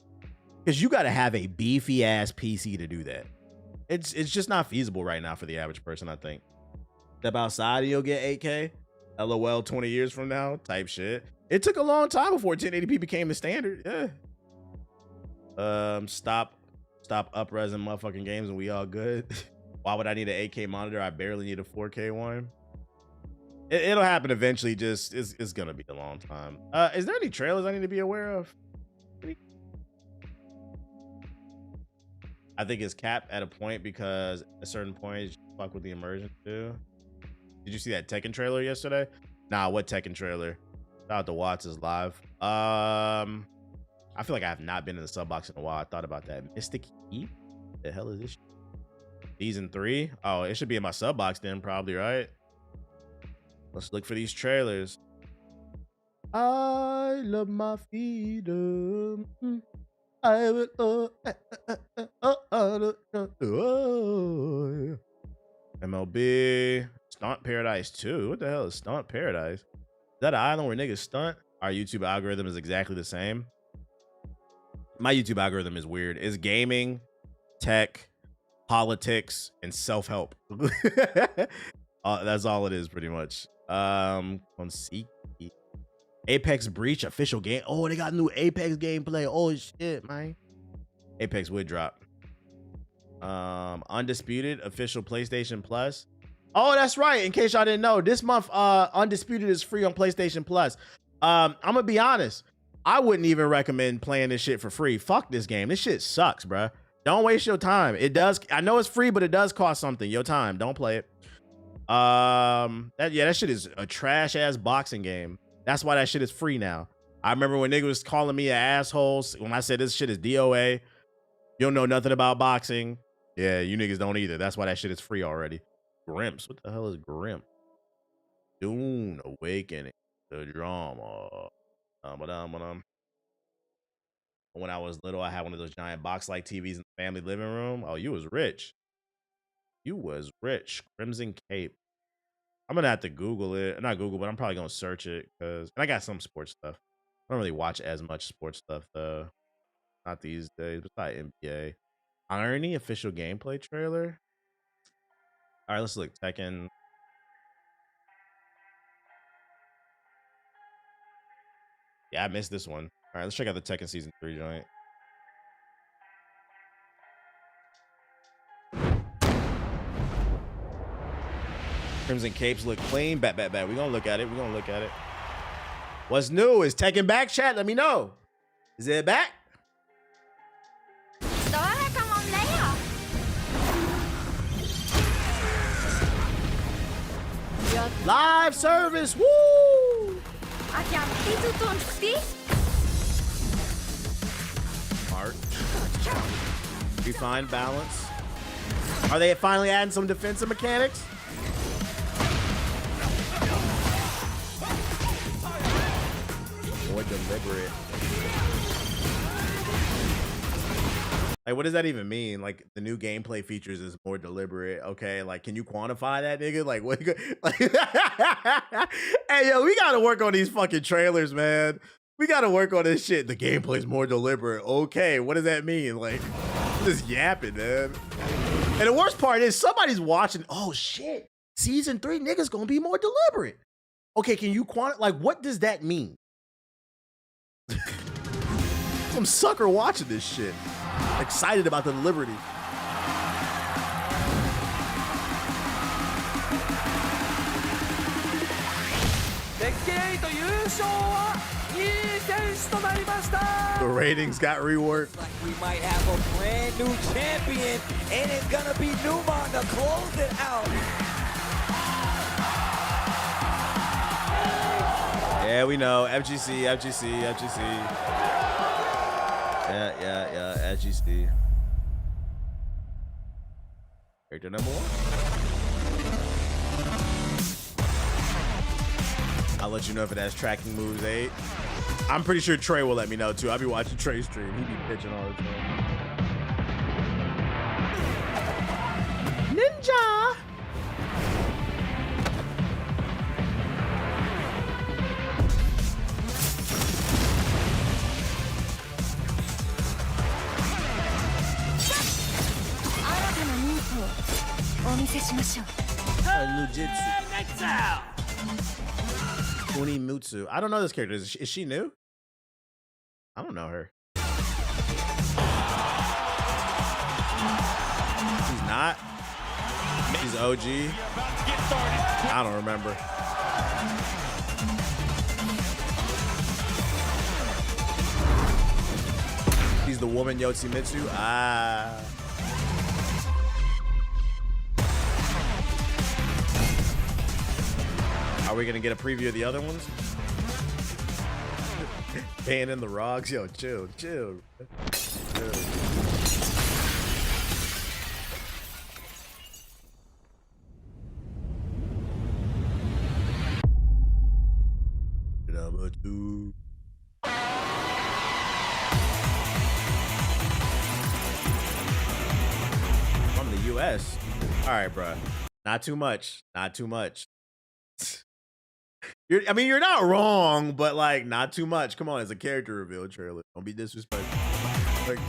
Because you got to have a beefy ass PC to do that. It's just not feasible right now for the average person, I think. Step outside and you'll get 8K. LOL 20 years from now type shit. It took a long time before 1080p became the standard. Yeah. Stop up-resing motherfucking games and we all good. Why would I need an 8K monitor? I barely need a 4K one. It'll happen eventually. Just it's gonna be a long time. Is there any trailers I need to be aware of? I think it's capped at a point because at a certain point, you fuck with the immersion too. Did you see that Tekken trailer yesterday? Nah, what Tekken trailer? Shout out to Watts is live. I feel like I have not been in the sub box in a while. I thought about that. Mystic Heat? The hell is this shit? Season 3? Oh, it should be in my sub box then, probably, right? Let's look for these trailers. I love my freedom. I will. MLB. Stunt Paradise 2. What the hell is Stunt Paradise? Is that an island where niggas stunt? Our YouTube algorithm is exactly the same. My YouTube algorithm is weird. It's gaming, tech, politics, and self-help. That's all it is, pretty much. Apex Breach official game. Oh, they got new Apex gameplay. Oh shit, man. Apex would drop. Undisputed official PlayStation Plus. Oh, that's right. In case y'all didn't know, this month Undisputed is free on PlayStation Plus. I'm gonna be honest. I wouldn't even recommend playing this shit for free. Fuck this game. This shit sucks, bruh. Don't waste your time. It does. I know it's free, but it does cost something. Your time. Don't play it. That shit is a trash ass boxing game. That's why that shit is free now. I remember when niggas was calling me an asshole when I said this shit is DOA. You don't know nothing about boxing. Yeah, you niggas don't either. That's why that shit is free already. Grimps. What the hell is Grimp? Dune Awakening. The drama. When I was little, I had one of those giant box-like TVs in the family living room. Oh, you was rich. You was rich. Crimson Cape. I'm gonna have to Google it. Not Google, but I'm probably gonna search it and I got some sports stuff. I don't really watch as much sports stuff though. Not these days. Besides NBA. Irony official gameplay trailer. All right, let's look. Tekken. Yeah, I missed this one. All right, let's check out the Tekken Season 3 joint. Crimson Capes look clean. Bet. We're gonna look at it. What's new? Is Tekken back, chat? Let me know. Is it back? Live service. Woo! Smart. Refined balance. Are they finally adding some defensive mechanics? More deliberate. Like, what does that even mean? Like, the new gameplay features is more deliberate. Okay, like, can you quantify that, nigga? Like, what? Like, hey, yo, we gotta work on these fucking trailers, man. We gotta work on this shit. The gameplay's more deliberate. Okay, what does that mean? Like, just yapping, man. And the worst part is somebody's watching. Oh shit, season 3 niggas gonna be more deliberate. Okay, can you like, what does that mean? Some sucker watching this shit. Excited about the liberty.
鉄拳8優勝はいい選手となりました
The ratings got reworked.
Like we might have a brand new champion and it's gonna be Newmont to close it out.
Yeah, we know. FGC, FGC, FGC. Yeah, FGC. Character number 1. I'll let you know if it has tracking moves 8. I'm pretty sure Trey will let me know too. I'll be watching Trey stream. He be pitching all the time. Ninja! Kunimutsu. I don't know this character. Is she new? I don't know her. She's not. She's OG. I don't remember. She's the woman Yoshimitsu. Ah. Are we gonna get a preview of the other ones? Banning the rocks, yo, chill. Number 2. From the U.S. All right, bro. Not too much. You're not wrong, but like, not too much. Come on, it's a character reveal trailer. Don't be disrespectful. Like,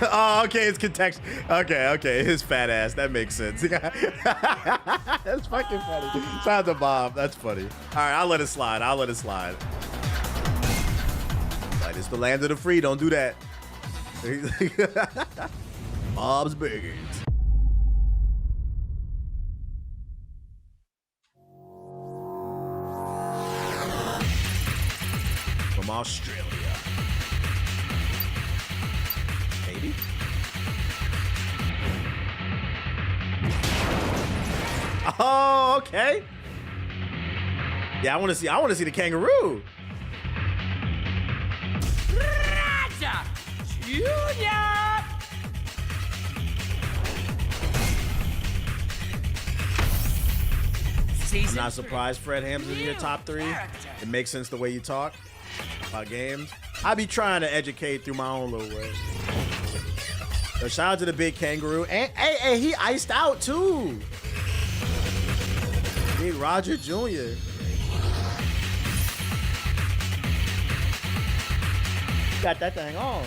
oh, okay, it's context. Okay, his fat ass. That makes sense. That's fucking funny. Shout out to Bob. That's funny. All right, I'll let it slide. Like, it's the land of the free. Don't do that. Bob's Burgers. From Australia. Maybe. Oh, okay. Yeah, I want to see the kangaroo.
Raja Junior.
I'm not surprised Fred Ham's in your top 3. It makes sense the way you talk about games. I be trying to educate through my own little way. So shout out to the big kangaroo. And hey, he iced out too. Big Roger Jr. Got that thing on.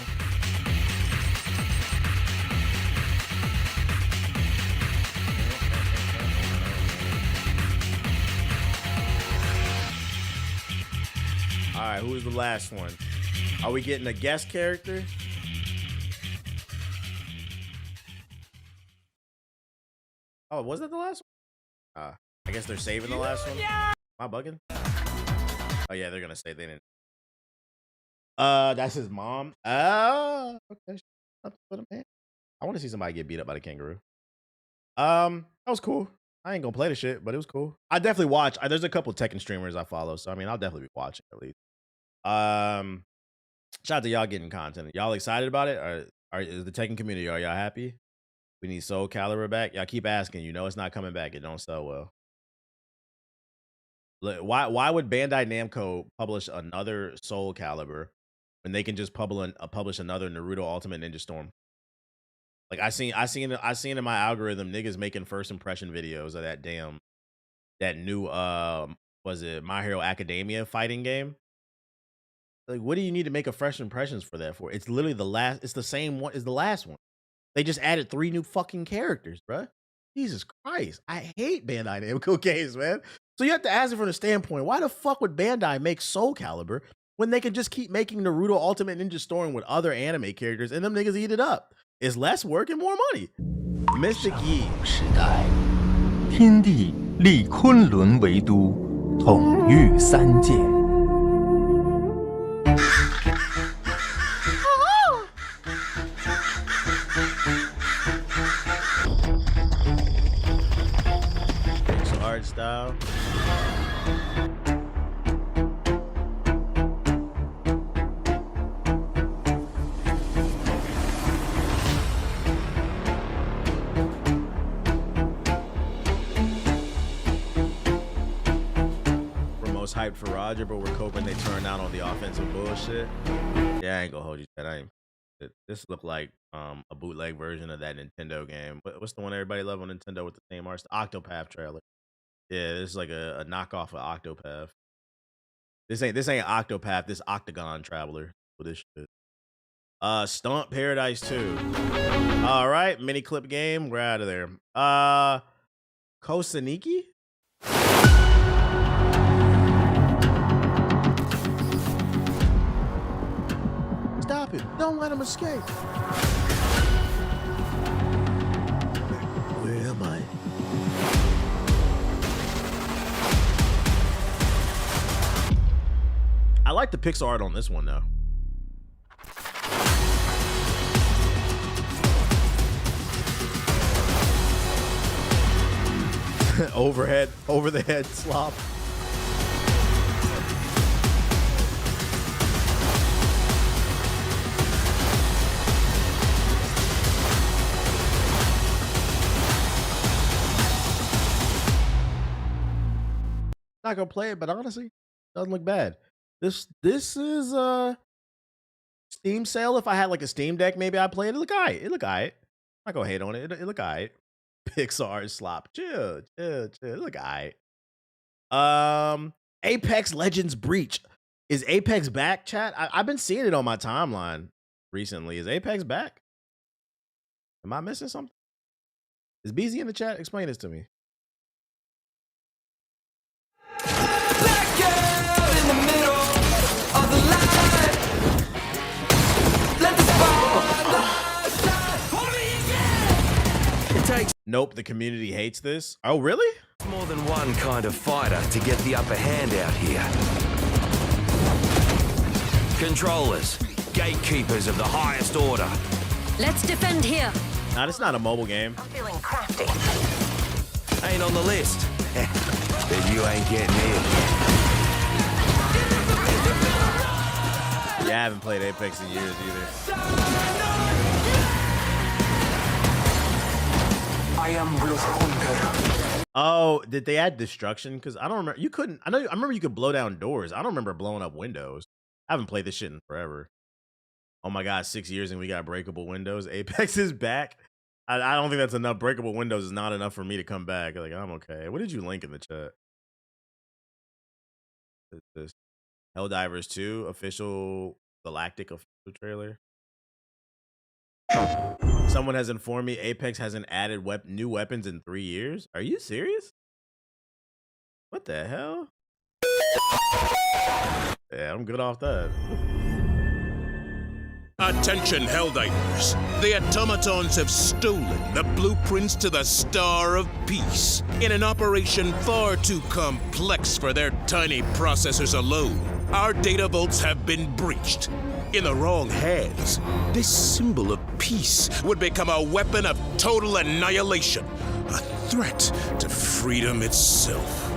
All right, who's the last one? Are we getting a guest character? Oh, was that the last one? I guess they're saving the last one. Am I bugging? Oh yeah, they're gonna say they didn't. That's his mom. Oh, okay. I want to see somebody get beat up by the kangaroo. That was cool. I ain't gonna play the shit, but it was cool. I definitely watch. There's a couple Tekken streamers I follow, so I mean, I'll definitely be watching at least. Shout out to y'all getting content. Y'all excited about it? Is the Tekken community? Are y'all happy? We need Soul Calibur back. Y'all keep asking. You know it's not coming back. It don't sell well. Why would Bandai Namco publish another Soul Calibur when they can just publish another Naruto Ultimate Ninja Storm? Like I seen in my algorithm niggas making first impression videos of that new was it My Hero Academia fighting game? Like, what do you need to make a fresh impressions for that for? It's literally it's the same one as the last one. They just added 3 new fucking characters, bruh. Jesus Christ. I hate Bandai Namco games, man. So you have to ask it from the standpoint, why the fuck would Bandai make Soul Calibur when they can just keep making Naruto Ultimate Ninja Storm with other anime characters and them niggas eat it up? It's less work and more money. Mystic Yi.
时代，天地立昆仑为都，统御三界。
Art style. We're most hyped for Roger, but we're hoping they turn down on the offensive bullshit. Yeah, I ain't gonna hold you. I ain't. This looked like a bootleg version of that Nintendo game. What's the one everybody loved on Nintendo with the same art? The Octopath trailer. Yeah, this is like a knockoff of Octopath. This ain't Octopath. This Octagon Traveler. What this shit? Stomp Paradise 2. All right, mini clip game. We're out of there. Kosaniki. Stop it! Don't let him escape. Where am I? I like the pixel art on this one though. Over the head slop. Not gonna play it, but honestly, doesn't look bad. This is Steam sale. If I had like a Steam Deck, maybe I'd play it. It look alright. It look alright. I'm not gonna hate on it. It look alright. Pixar slop. Chill. It look alright. Apex Legends Breach. Is Apex back, chat? I've been seeing it on my timeline recently. Is Apex back? Am I missing something? Is BZ in the chat? Explain this to me. Nope, the community hates this. Oh, really?
More than one kind of fighter to get the upper hand out here. Controllers, gatekeepers of the highest order.
Let's defend here.
Nah, it's not a mobile game.
I'm feeling crafty.
Ain't on the list. Then you ain't getting in.
Yeah, I haven't played Apex in years either.
I am Bloodhunter.
Oh, did they add destruction? Because I don't remember. You couldn't. I remember you could blow down doors. I don't remember blowing up windows. I haven't played this shit in forever. Oh my god, 6 years and we got breakable windows. Apex is back. I don't think that's enough. Breakable windows is not enough for me to come back. Like, I'm okay. What did you link in the chat? This Helldivers 2 official Galactic official trailer. Someone has informed me Apex hasn't added new weapons in 3 years. Are you serious? What the hell? Yeah, I'm good off that.
Attention, Helldivers. The automatons have stolen the blueprints to the Star of Peace in an operation far too complex for their tiny processors alone. Our data vaults have been breached. In the wrong hands, this symbol of peace would become a weapon of total annihilation, a threat to freedom itself.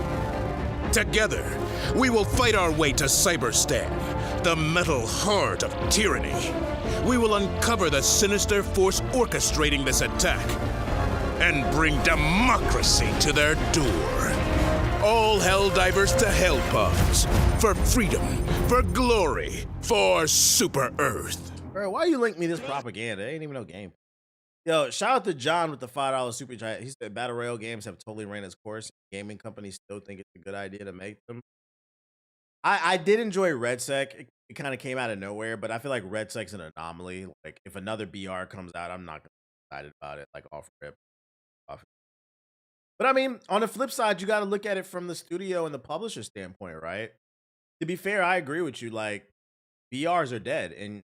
Together, we will fight our way to Cyberstan, the metal heart of tyranny. We will uncover the sinister force orchestrating this attack and bring democracy to their door. All Helldivers to Hellpods. For freedom, for glory, for Super Earth.
Bro, why you link me this propaganda? It ain't even no game. Yo, shout out to John with the $5 super chat. He said Battle Royale games have totally ran its course. Gaming companies still think it's a good idea to make them. I did enjoy RedSec. It kind of came out of nowhere, but I feel like RedSec's an anomaly. Like, if another BR comes out, I'm not excited about it, like off rip. But I mean, on the flip side, you got to look at it from the studio and the publisher standpoint, right? To be fair, I agree with you. Like, BRs are dead, and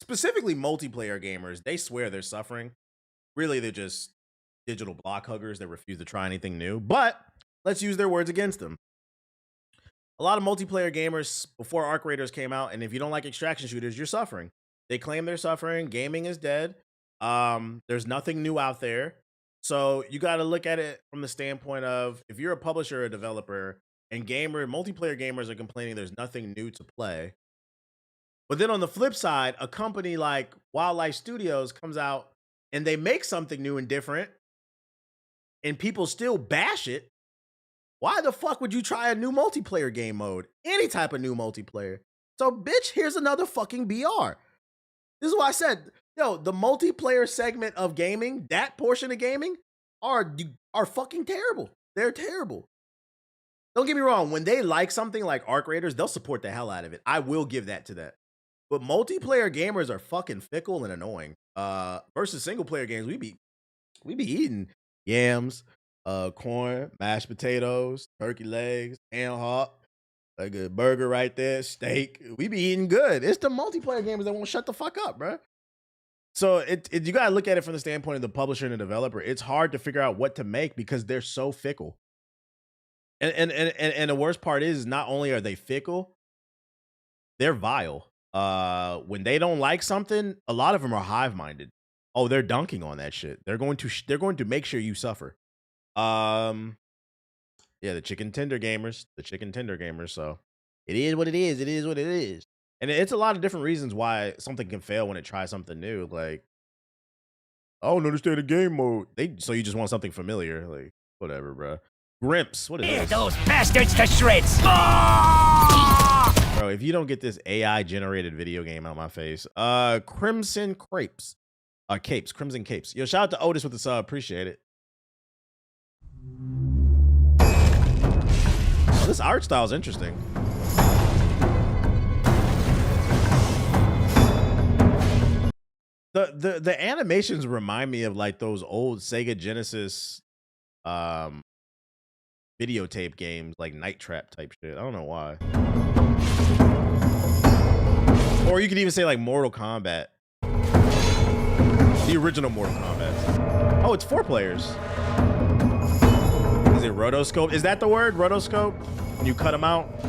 specifically multiplayer gamers, they swear they're suffering. Really, they're just digital block huggers that refuse to try anything new. But let's use their words against them. A lot of multiplayer gamers before Arc Raiders came out, and if you don't like extraction shooters, you're suffering. They claim they're suffering. Gaming is dead. There's nothing new out there. So you got to look at it from the standpoint of, if you're a publisher or a developer and multiplayer gamers are complaining there's nothing new to play. But then on the flip side, a company like Wildlife Studios comes out and they make something new and different and people still bash it. Why the fuck would you try a new multiplayer game mode? Any type of new multiplayer. So, bitch, here's another fucking BR. This is why I said, yo, the multiplayer segment of gaming, that portion of gaming, are fucking terrible. They're terrible. Don't get me wrong. When they like something like Arc Raiders, they'll support the hell out of it. I will give that to that. But multiplayer gamers are fucking fickle and annoying. Versus single player games, we be eating yams, corn, mashed potatoes, turkey legs, ham hock, like a burger right there, steak. We be eating good. It's the multiplayer gamers that won't shut the fuck up, bro. So you gotta look at it from the standpoint of the publisher and the developer. It's hard to figure out what to make because they're so fickle. And the worst part is, not only are they fickle, they're vile. When they don't like something, a lot of them are hive-minded. Oh, they're dunking on that shit. They're going to make sure you suffer. Yeah, the chicken tender gamers. So it is what it is. It is what it is. And it's a lot of different reasons why something can fail when it tries something new. Like, I don't understand the game mode. So you just want something familiar. Like, whatever, bro. Grimps, what is this?
Those bastards to shreds!
Bro, if you don't get this AI-generated video game out my face. Crimson Crepes. Crimson Capes. Yo, shout out to Otis with the sub. Appreciate it. Oh, this art style is interesting. The animations remind me of like those old Sega Genesis videotape games, like Night Trap type shit. I don't know why. Or you could even say like Mortal Kombat. The original Mortal Kombat. Oh, it's 4 players. Is it rotoscope? Is that the word? Rotoscope? When you cut them out?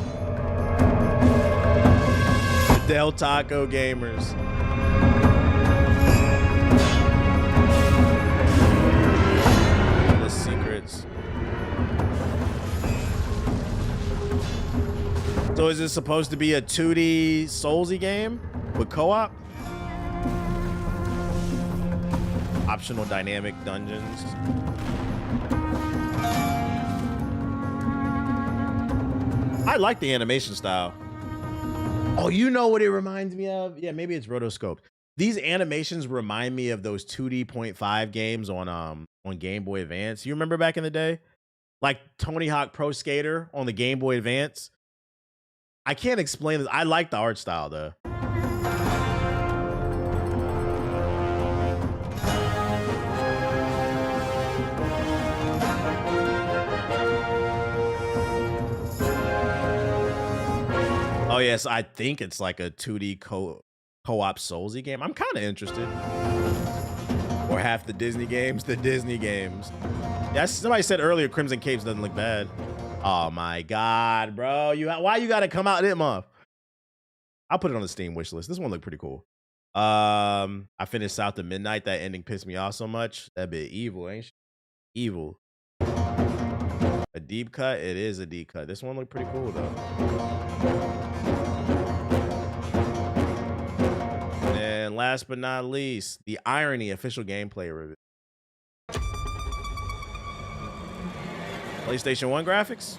The Del Taco gamers. All the secrets. So is this supposed to be a 2D Soulsy game with co-op? Optional dynamic dungeons. I like the animation style. Oh, you know what it reminds me of? Yeah, maybe it's rotoscoped. These animations remind me of those 2D.5 games on Game Boy Advance. You remember back in the day? Like Tony Hawk Pro Skater on the Game Boy Advance. I can't explain this. I like the art style though. Oh yes, I think it's like a 2D co-op Soulsy game. I'm kind of interested. Or half the Disney games. Yeah, somebody said earlier Crimson Capes doesn't look bad. Oh my god, bro. Why you gotta come out this month? I'll put it on the Steam wish list. This one looked pretty cool. I finished South of Midnight. That ending pissed me off so much. That bit evil, ain't she? Evil. A deep cut? It is a deep cut. This one looked pretty cool though. And last but not least, the Irony official gameplay review. PlayStation 1 graphics?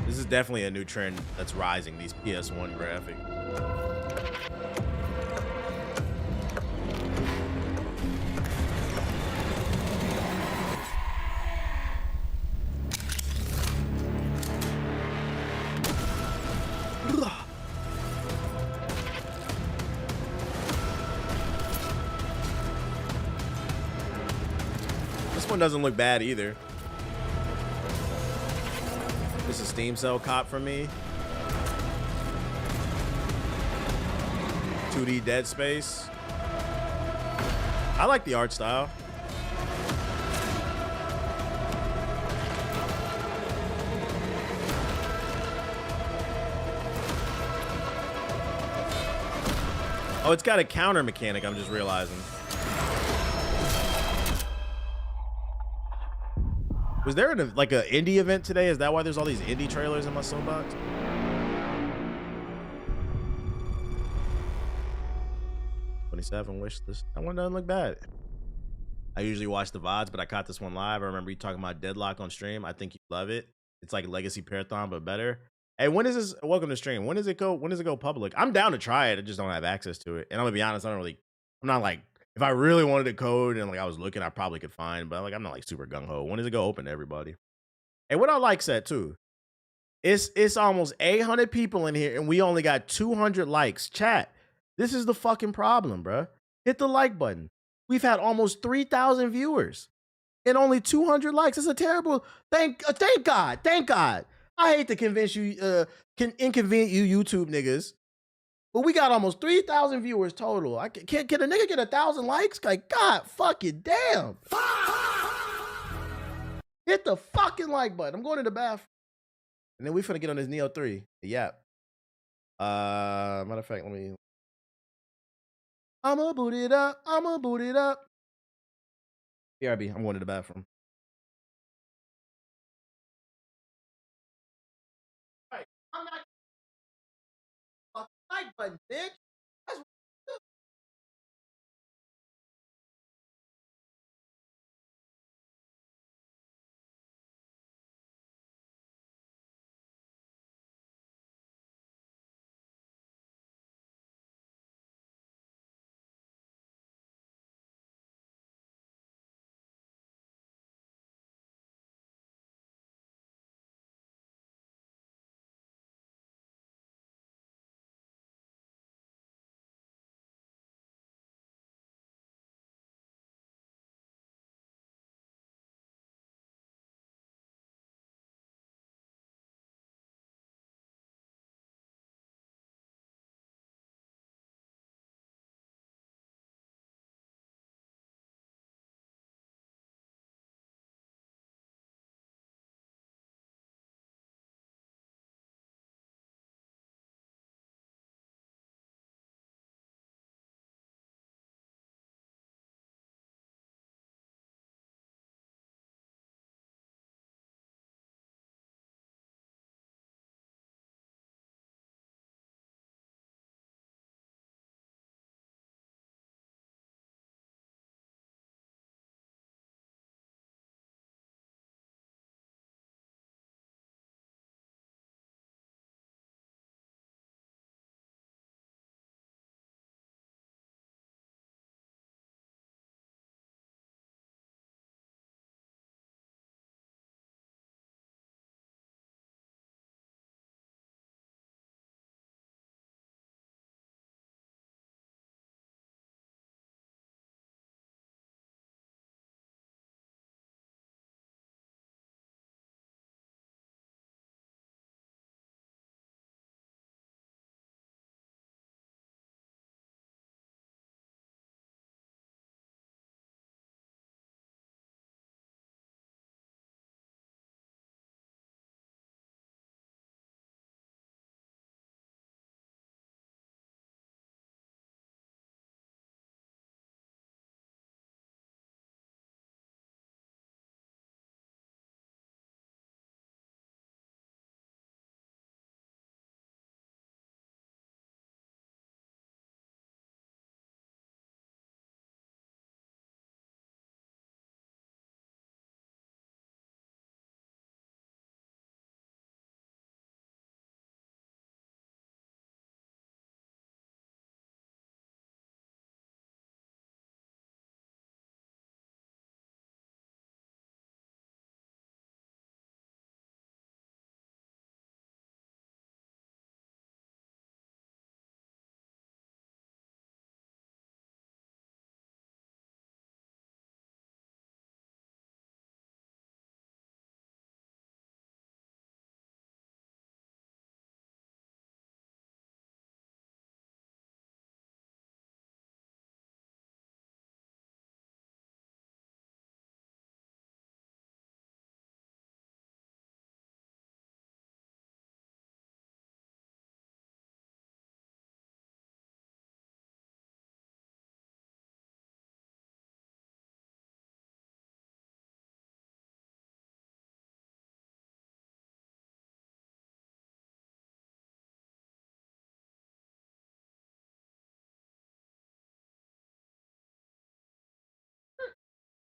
This is definitely a new trend that's rising, these PS1 graphics. This one doesn't look bad either. This is Steam Cell cop for me. 2D Dead Space. I like the art style. Oh, it's got a counter mechanic, I'm just realizing. Was there like an indie event today? Is that why there's all these indie trailers in my soapbox? $27 wish list. That one doesn't look bad. I usually watch the VODs, but I caught this one live. I remember you talking about Deadlock on stream. I think you love it. It's like Legacy Parathon, but better. Hey, when is this? Welcome to stream. When does it go? When does it go public? I'm down to try it. I just don't have access to it. And I'm gonna be honest, I'm not like, if I really wanted a code and like I was looking, I probably could find, but like I'm not like super gung ho. When does it go open to everybody? And what I like said too, it's almost 800 people in here and we only got 200 likes. Chat, this is the fucking problem, bro. Hit the like button. We've had almost 3,000 viewers and only 200 likes. It's a terrible. Thank God. Thank God. I hate to convince you, inconvenient you YouTube niggas, but we got almost 3,000 viewers total. Can a nigga get 1,000 likes? Like, God fucking damn. Hit the fucking like button. I'm going to the bathroom. And then we finna get on this Neo 3. Yeah. Matter of fact, I'ma boot it up. BRB, I'm going to the bathroom. Right. I'm not fucking like button, bitch. That's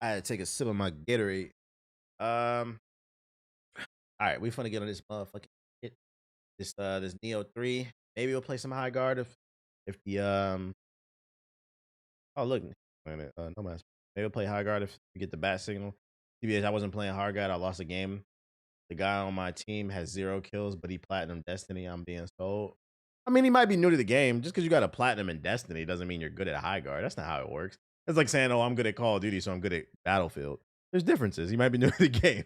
I had to take a sip of my Gatorade. All right, we finna get on this motherfucking hit. This Neo 3. Maybe we'll play some high guard if the oh look, no matter. Maybe we'll play high guard if we get the bat signal. TBH, I wasn't playing hard guard. I lost a game. The guy on my team has 0 kills, but he platinum Destiny. I'm being told. I mean, he might be new to the game. Just because you got a platinum in Destiny doesn't mean you're good at high guard. That's not how it works. It's like saying, "Oh, I'm good at Call of Duty, so I'm good at Battlefield." There's differences. You might be new to the game.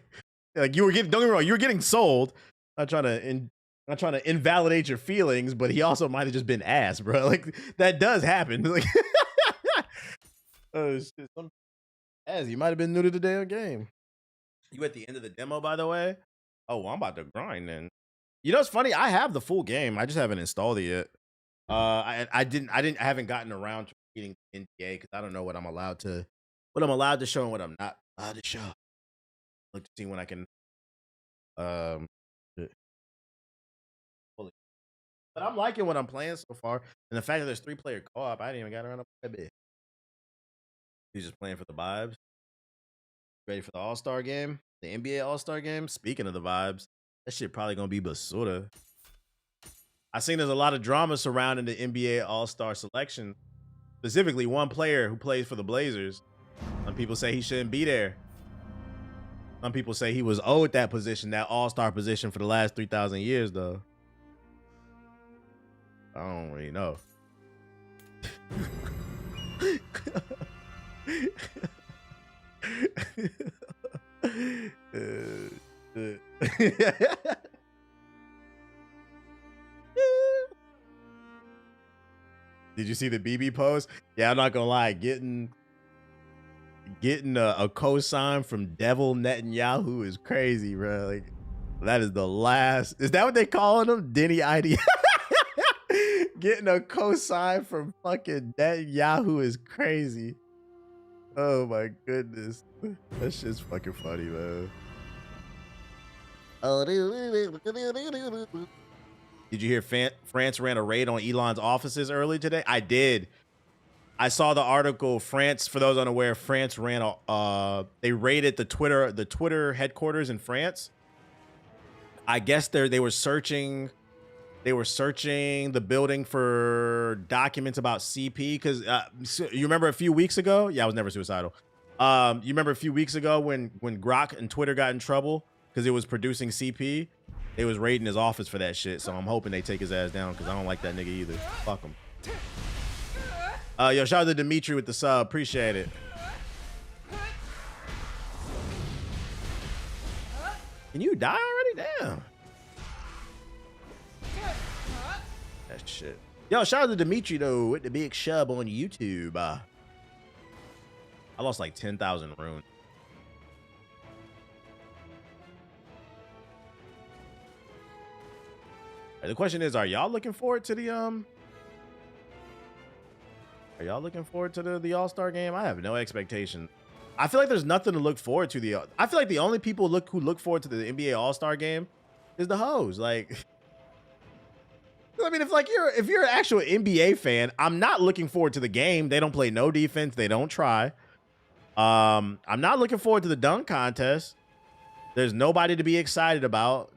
Like you were getting, don't get me wrong, you were getting sold. Not trying to invalidate your feelings, but he also might have just been ass, bro. Like that does happen. Like, oh shit, as you might have been new to the damn game. You at the end of the demo, by the way? Oh, well, I'm about to grind then. You know, it's funny. I have the full game. I just haven't installed it yet. I haven't gotten around to getting NDA because I don't know what I'm allowed to show and what I'm not allowed to show. Look to see when I can fully. But I'm liking what I'm playing so far, and the fact that there's 3-player co-op, I didn't even got around to play a bit. He's just playing for the vibes. Ready for the All-Star game? The NBA All-Star game? Speaking of the vibes, that shit probably gonna be basura. I seen there's a lot of drama surrounding the NBA All-Star selection. Specifically, one player who plays for the Blazers. Some people say he shouldn't be there. Some people say he was owed that position, that All-Star position, for the last 3,000 years, though. I don't really know. Did you see the BB post? Yeah, I'm not gonna lie. Getting a cosign from Devil Netanyahu is crazy, bro. Like, that is the last. Is that what they calling him? Denny ID. Getting a cosign from fucking Netanyahu is crazy. Oh my goodness. That shit's fucking funny, man. Did you hear France ran a raid on Elon's offices early today? I did. I saw the article. France, for those unaware, France ran a they raided the Twitter headquarters in France. I guess they were searching the building for documents about CP because you remember a few weeks ago? Yeah, I was never suicidal. You remember a few weeks ago when Grok and Twitter got in trouble because it was producing CP? They was raiding his office for that shit. So I'm hoping they take his ass down because I don't like that nigga either. Fuck him. Yo, shout out to Dimitri with the sub. Appreciate it. Can you die already? Damn. That shit. Yo, shout out to Dimitri though with the big shub on YouTube. I lost like 10,000 runes. The question is, are y'all looking forward to the All-Star game? I have no expectation. I feel like there's nothing to look forward to. I feel like the only people who look forward to the NBA All-Star game is the hoes. Like, I mean, if you're an actual NBA fan, I'm not looking forward to the game. They don't play no defense. They don't try. I'm not looking forward to the dunk contest. There's nobody to be excited about.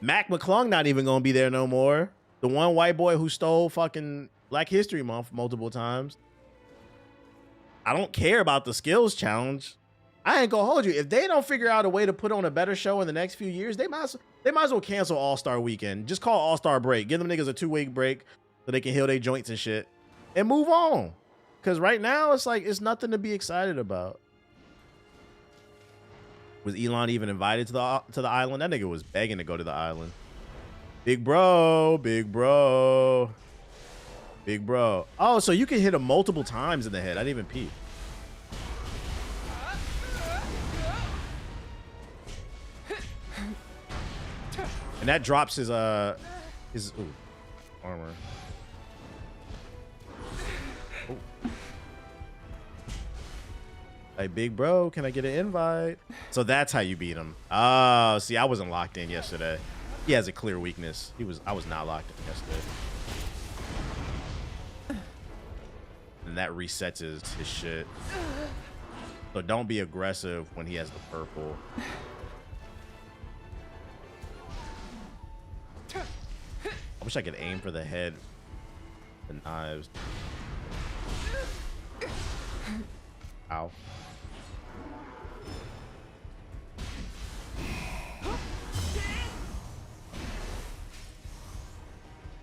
Mac McClung not even gonna be there no more. The one white boy who stole fucking Black History Month multiple times. I don't care about the skills challenge. I ain't gonna hold you. If they don't figure out a way to put on a better show in the next few years, they might as well cancel All-Star Weekend. Just call All-Star break. Give them niggas a 2-week break so they can heal their joints and shit and move on. Cause right now it's like it's nothing to be excited about. Was Elon even invited to the island? That nigga was begging to go to the island. Big bro, big bro, big bro. Oh, so you can hit him multiple times in the head. I didn't even peep. And that drops his armor. Ooh. Hey, big bro, can I get an invite? So that's how you beat him. Oh, see, I wasn't locked in yesterday. He has a clear weakness. I was not locked in yesterday. And that resets his shit. So don't be aggressive when he has the purple. I wish I could aim for the head. The knives. Ow.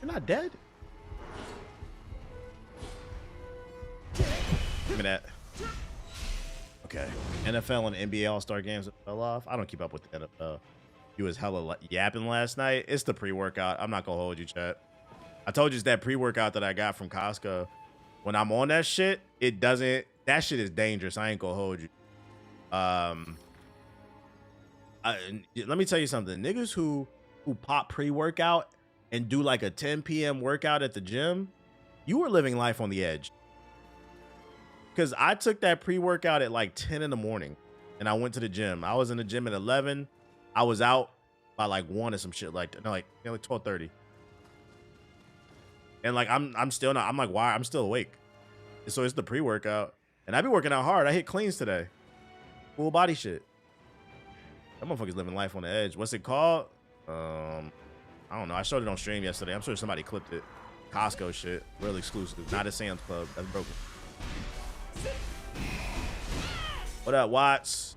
You're not dead? Give me that. Okay. NFL and NBA All-Star games fell off. I don't keep up with the NFL. You was hella yapping last night. It's the pre-workout. I'm not gonna hold you, chat. I told you it's that pre-workout that I got from Costco. When I'm on that shit, it doesn't. That shit is dangerous. I ain't gonna hold you. Let me tell you something. Niggas who pop pre-workout and do like a 10 p.m. workout at the gym, you are living life on the edge. Because I took that pre-workout at like 10 in the morning and I went to the gym. I was in the gym at 11. I was out by like 1 or some shit like that. No, like 12:30. And like I'm still not. I'm like, why? I'm still awake. So it's the pre-workout, and I be working out hard. I hit cleans today, full body shit. That motherfucker's living life on the edge. What's it called? I don't know. I showed it on stream yesterday. I'm sure somebody clipped it. Costco shit, real exclusive. Not a Sam's Club. That's broken. What up, Watts?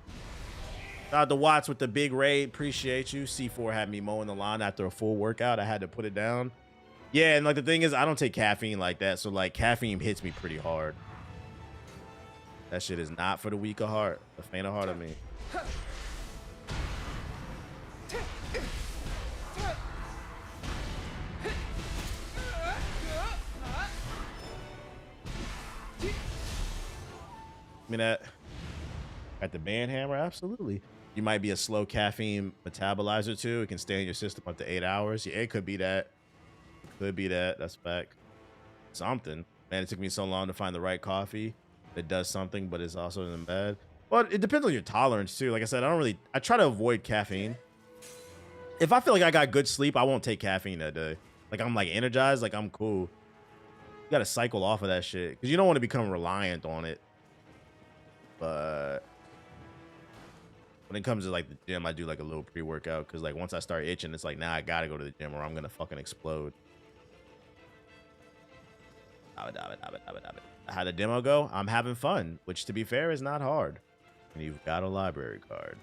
Shout out to Watts with the big raid. Appreciate you. C4 had me mowing the lawn after a full workout. I had to put it down. Yeah, and like the thing is, I don't take caffeine like that, so like caffeine hits me pretty hard. That shit is not for the weak of heart, the faint of heart of me. I mean that at the band hammer, absolutely. You might be a slow caffeine metabolizer too. It can stay in your system up to 8 hours. Yeah, it could be that. Could be that. That's fact. Something. Man, it took me so long to find the right coffee that does something, but it's also in bad. But it depends on your tolerance too. Like I said, I try to avoid caffeine. If I feel like I got good sleep, I won't take caffeine that day. Like I'm like energized, like I'm cool. You gotta cycle off of that shit because you don't want to become reliant on it. But when it comes to like the gym, I do like a little pre-workout because like once I start itching, it's like now I gotta go to the gym or I'm gonna fucking explode. How the demo go? I'm having fun, which to be fair is not hard. And you've got a library card.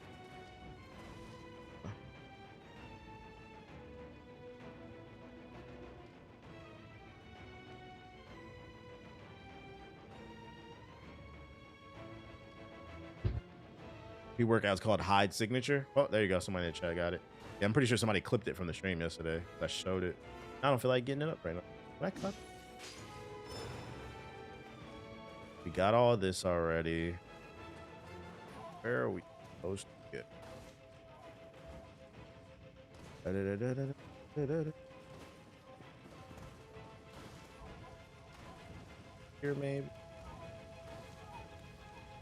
Pre-workout's called Hide Signature. Oh, there you go. Somebody in the chat got it. Yeah, I'm pretty sure somebody clipped it from the stream yesterday. I showed it. I don't feel like getting it up right now. Can I cut? We got all this already. Where are we supposed to get? Here, maybe.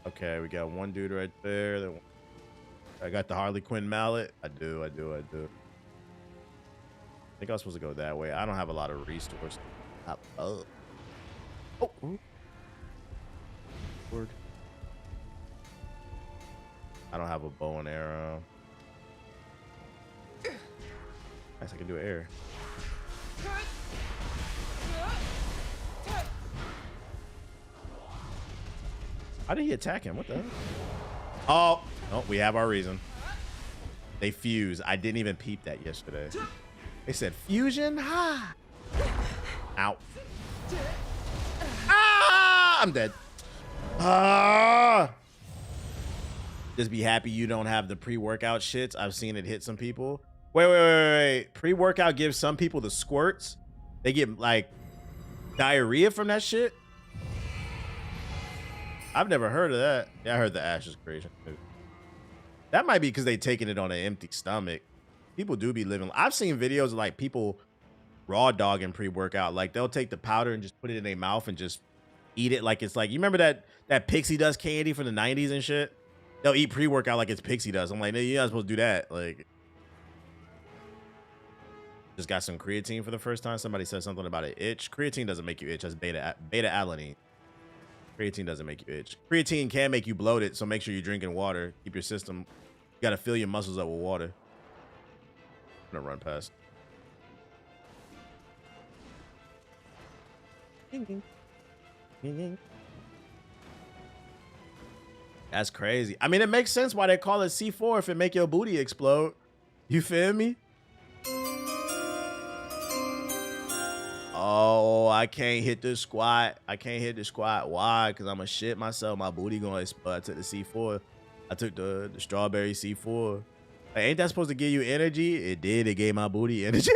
Okay, we got one dude right there. I got the Harley Quinn mallet. I do. I think I was supposed to go that way. I don't have a lot of resources. Oh. Word. I don't have a bow and arrow. Guess I can do air. How did he attack him? What the hell? Oh, we have our reason. They fuse. I didn't even peep that yesterday. They said fusion. Ha! Ow. Ah! I'm dead. Just be happy you don't have the pre-workout shits. I've seen it hit some people. Wait. Pre-workout gives some people the squirts. They get like diarrhea from that shit. I've never heard of that. Yeah, I heard the Ashes creation too. That might be because they taking it on an empty stomach. People do be living. I've seen videos of like people raw dogging pre-workout. Like they'll take the powder and just put it in their mouth and just eat it like it's like, you remember that pixie dust candy from the 90s and shit? They'll eat pre-workout like it's pixie dust. I'm like, no, you're not supposed to do that. Like, just got some creatine for the first time. Somebody said something about an itch. Creatine doesn't make you itch. That's beta alanine. Creatine doesn't make you itch. Creatine can make you bloated, so make sure you're drinking water. Keep your system. You gotta fill your muscles up with water. I'm gonna run past. That's crazy. I mean, it makes sense why they call it C4 if it make your booty explode. You feel me? Oh, I can't hit the squat. I can't hit the squat. Why? Because I'm going to shit myself. My booty going to explode. I took the C4. I took the strawberry C4. Like, ain't that supposed to give you energy? It did. It gave my booty energy.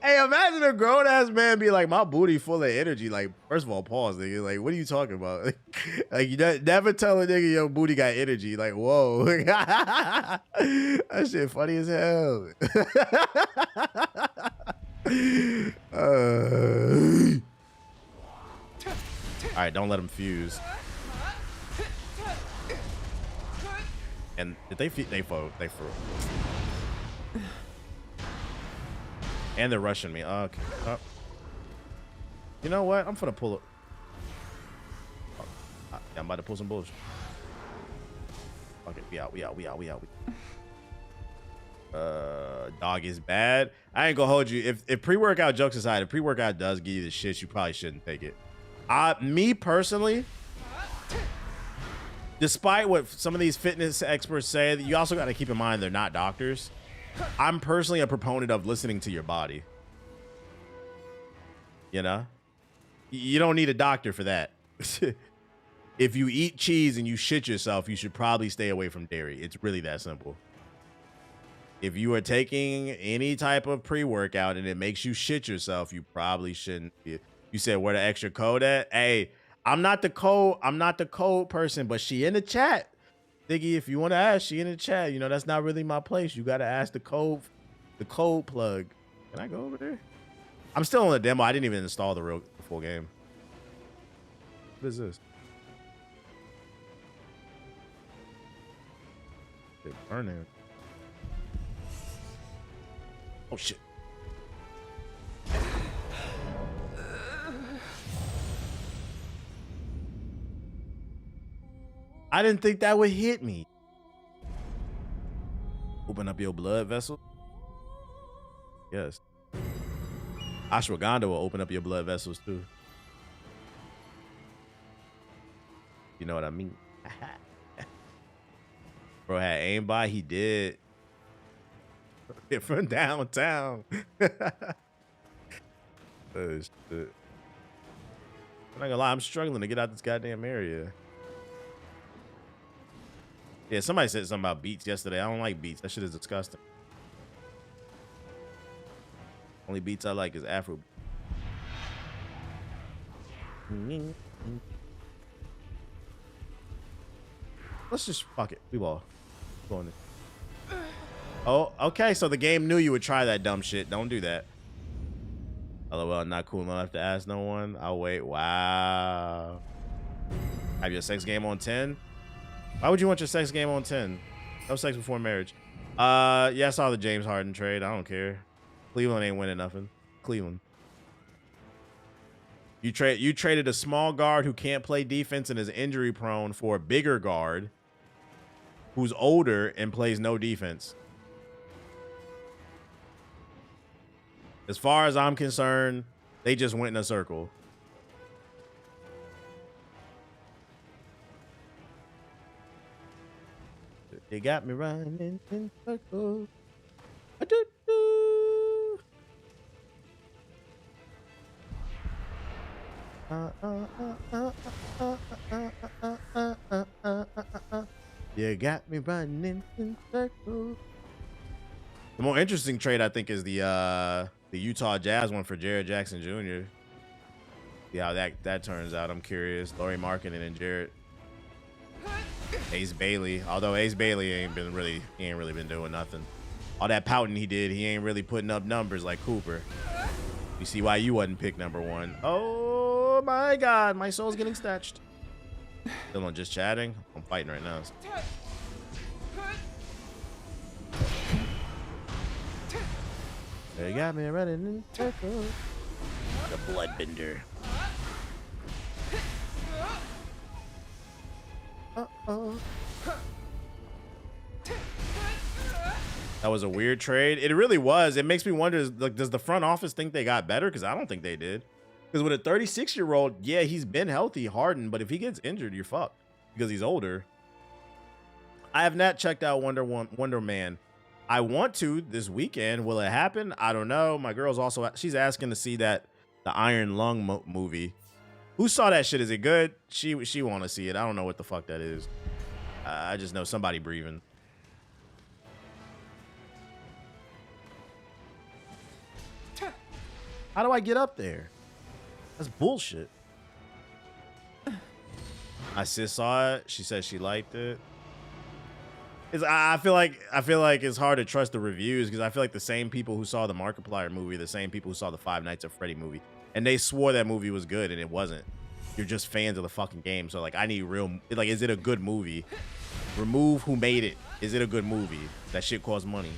Hey, imagine a grown-ass man be like, my booty full of energy. Like, first of all, pause, nigga. Like, what are you talking about? Like you never tell a nigga your booty got energy. Like, whoa. That shit funny as hell. All right, don't let him fuse. And did they flew. And they're rushing me. Okay. Oh. You know what? I'm finna pull it. Oh, I'm about to pull some bullshit. Okay, we out. Dog is bad. I ain't gonna hold you. If pre-workout, jokes aside, if pre-workout does give you the shit, you probably shouldn't take it. Me personally, despite what some of these fitness experts say, you also got to keep in mind they're not doctors. I'm personally a proponent of listening to your body. You know? You don't need a doctor for that. If you eat cheese and you shit yourself, you should probably stay away from dairy. It's really that simple. If you are taking any type of pre-workout and it makes you shit yourself, you probably shouldn't. You said where the extra code at? Hey, I'm not the code person, but she in the chat. Diggy, if you want to ask, she in the chat. You know, that's not really my place. You got to ask the code plug. Can I go over there? I'm still on the demo. I didn't even install the full game. What is this? It's burning. Oh, shit. I didn't think that would hit me. Open up your blood vessel. Yes. Ashwagandha will open up your blood vessels too. You know what I mean? Bro had aimbot. He did. From downtown. Oh, shit. I'm not gonna lie. I'm struggling to get out this goddamn area. Yeah, somebody said something about beets yesterday. I don't like beets. That shit is disgusting. Only beets I like is Afro. Let's just fuck it. We ball. Going in. Oh, okay. So the game knew you would try that dumb shit. Don't do that. LOL, not cool enough to ask no one. I'll wait. Wow. Have your sex game on 10? Why would you want your sex game on 10? No sex before marriage. Yeah, I saw the James Harden trade. I don't care. Cleveland ain't winning nothing. Cleveland. You traded a small guard who can't play defense and is injury prone for a bigger guard who's older and plays no defense. As far as I'm concerned, they just went in a circle. They got me running in circles. You got me running in circles. The more interesting trade, I think, is the Utah Jazz one for Jared Jackson Jr. See how that turns out. I'm curious. Lauri Markkanen and Jared. Ace Bailey, although Ace Bailey ain't really been doing nothing. All that pouting he did, he ain't really putting up numbers like Cooper. You see why you wasn't picked #1. Oh my God, my soul's getting snatched. Still on just chatting. I'm fighting right now. They got me running in circles. The bloodbender. That was a weird trade. It really was. It makes me wonder, like, does the front office think they got better? Because I don't think they did. Because with a 36-year-old, yeah, he's been healthy, Harden, but if he gets injured, you're fucked because he's older. I have not checked out Wonder Man. I want to this weekend. Will it happen? I don't know. My girl's also, she's asking to see the Iron Lung movie. Who saw that shit? Is it good? She want to see it. I don't know what the fuck that is. I just know somebody breathing. How do I get up there? That's bullshit. My sis saw it. She said she liked it. I feel like it's hard to trust the reviews because I feel like the same people who saw the Markiplier movie, the same people who saw the Five Nights at Freddy movie, and they swore that movie was good and it wasn't. You're just fans of the fucking game. So like, I need real, like, is it a good movie? Remove who made it. Is it a good movie? That shit costs money.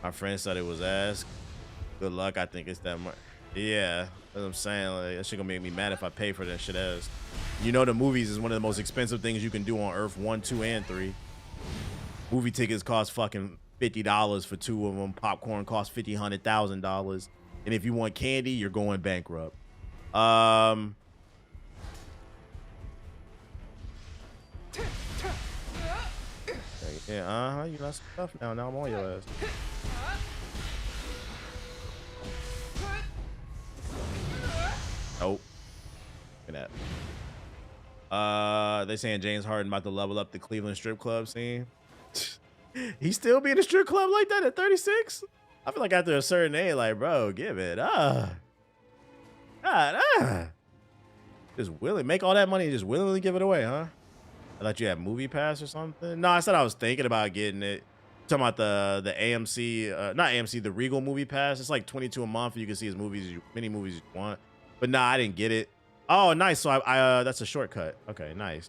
My friend said it was ass. Good luck. I think it's that much. Yeah, that's what I'm saying. Like, that shit gonna make me mad if I pay for that shit ass. You know, the movies is one of the most expensive things you can do on Earth. 1, 2, and 3. Movie tickets cost fucking $50 for 2 of them. Popcorn costs $1,000. And if you want candy, you're going bankrupt. Yeah, you got some stuff now. Now I'm on your ass. Nope. Look at that. They saying James Harden about to level up the Cleveland strip club scene. He still be in a strip club like that at 36? I feel like after a certain age, like, bro, give it up. Just make all that money and just willingly give it away, huh? I thought you had Movie Pass or something. No, I said I was thinking about getting it. Talking about the AMC, not AMC, the Regal Movie Pass. It's like $22 a month. You can see as many movies you want. But nah, I didn't get it. Oh, nice. So I that's a shortcut. Okay, nice.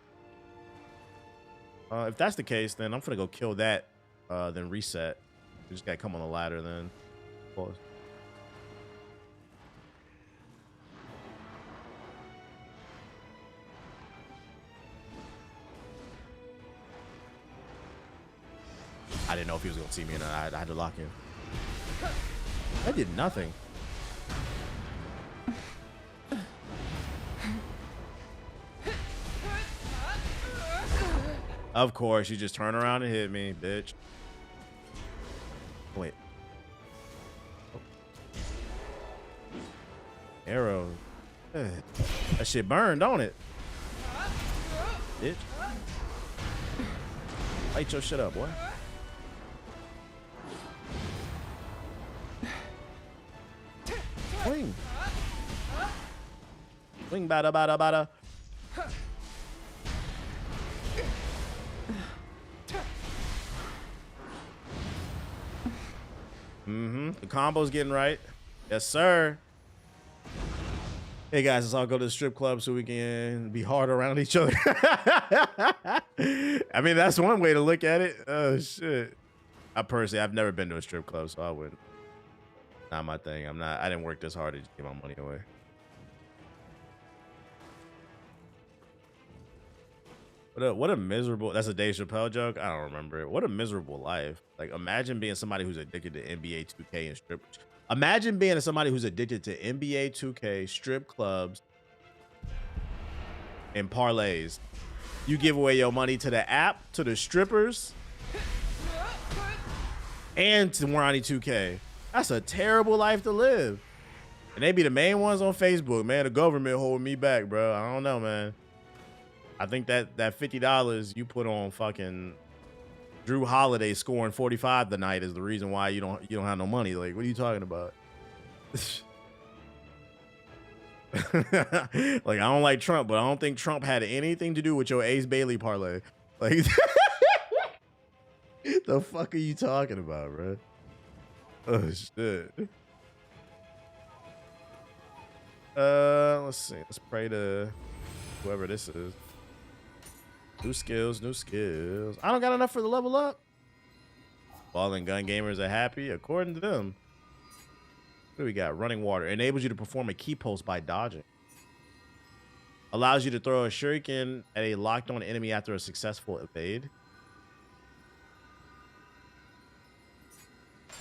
If that's the case, then I'm gonna go kill that. Then reset. We just gotta come on the ladder then. Pause. I didn't know if he was gonna see me or not. I had to lock him. I did nothing. Of course, you just turn around and hit me, bitch. Wait. Oh. Arrow. That shit burned, don't it? Bitch. Light your shit up, boy. Swing. Swing, bada, bada, bada. The combo's getting right. Yes, sir. Hey, guys, let's all go to the strip club so we can be hard around each other. I mean, that's one way to look at it. Oh, shit. I've never been to a strip club, so I wouldn't. Not my thing. I didn't work this hard to just give my money away. What a miserable, that's a Dave Chappelle joke. I don't remember it. What a miserable life. Like, imagine being somebody who's addicted to NBA 2K and strip. Imagine being somebody who's addicted to NBA 2K, strip clubs, and parlays. You give away your money to the app, to the strippers, and to Ronnie 2K. That's a terrible life to live. And they be the main ones on Facebook, man. The government holding me back, bro. I don't know, man. I think that $50 you put on fucking Drew Holiday scoring 45 tonight is the reason why you don't have no money. Like, what are you talking about? Like, I don't like Trump, but I don't think Trump had anything to do with your Ace Bailey parlay. Like, the fuck are you talking about, bro? Oh shit. Let's see. Let's pray to whoever this is. New skills, new skills. I don't got enough for the level up. Ball and gun gamers are happy, according to them. What do we got? Running water enables you to perform a key post by dodging. Allows you to throw a shuriken at a locked-on enemy after a successful evade.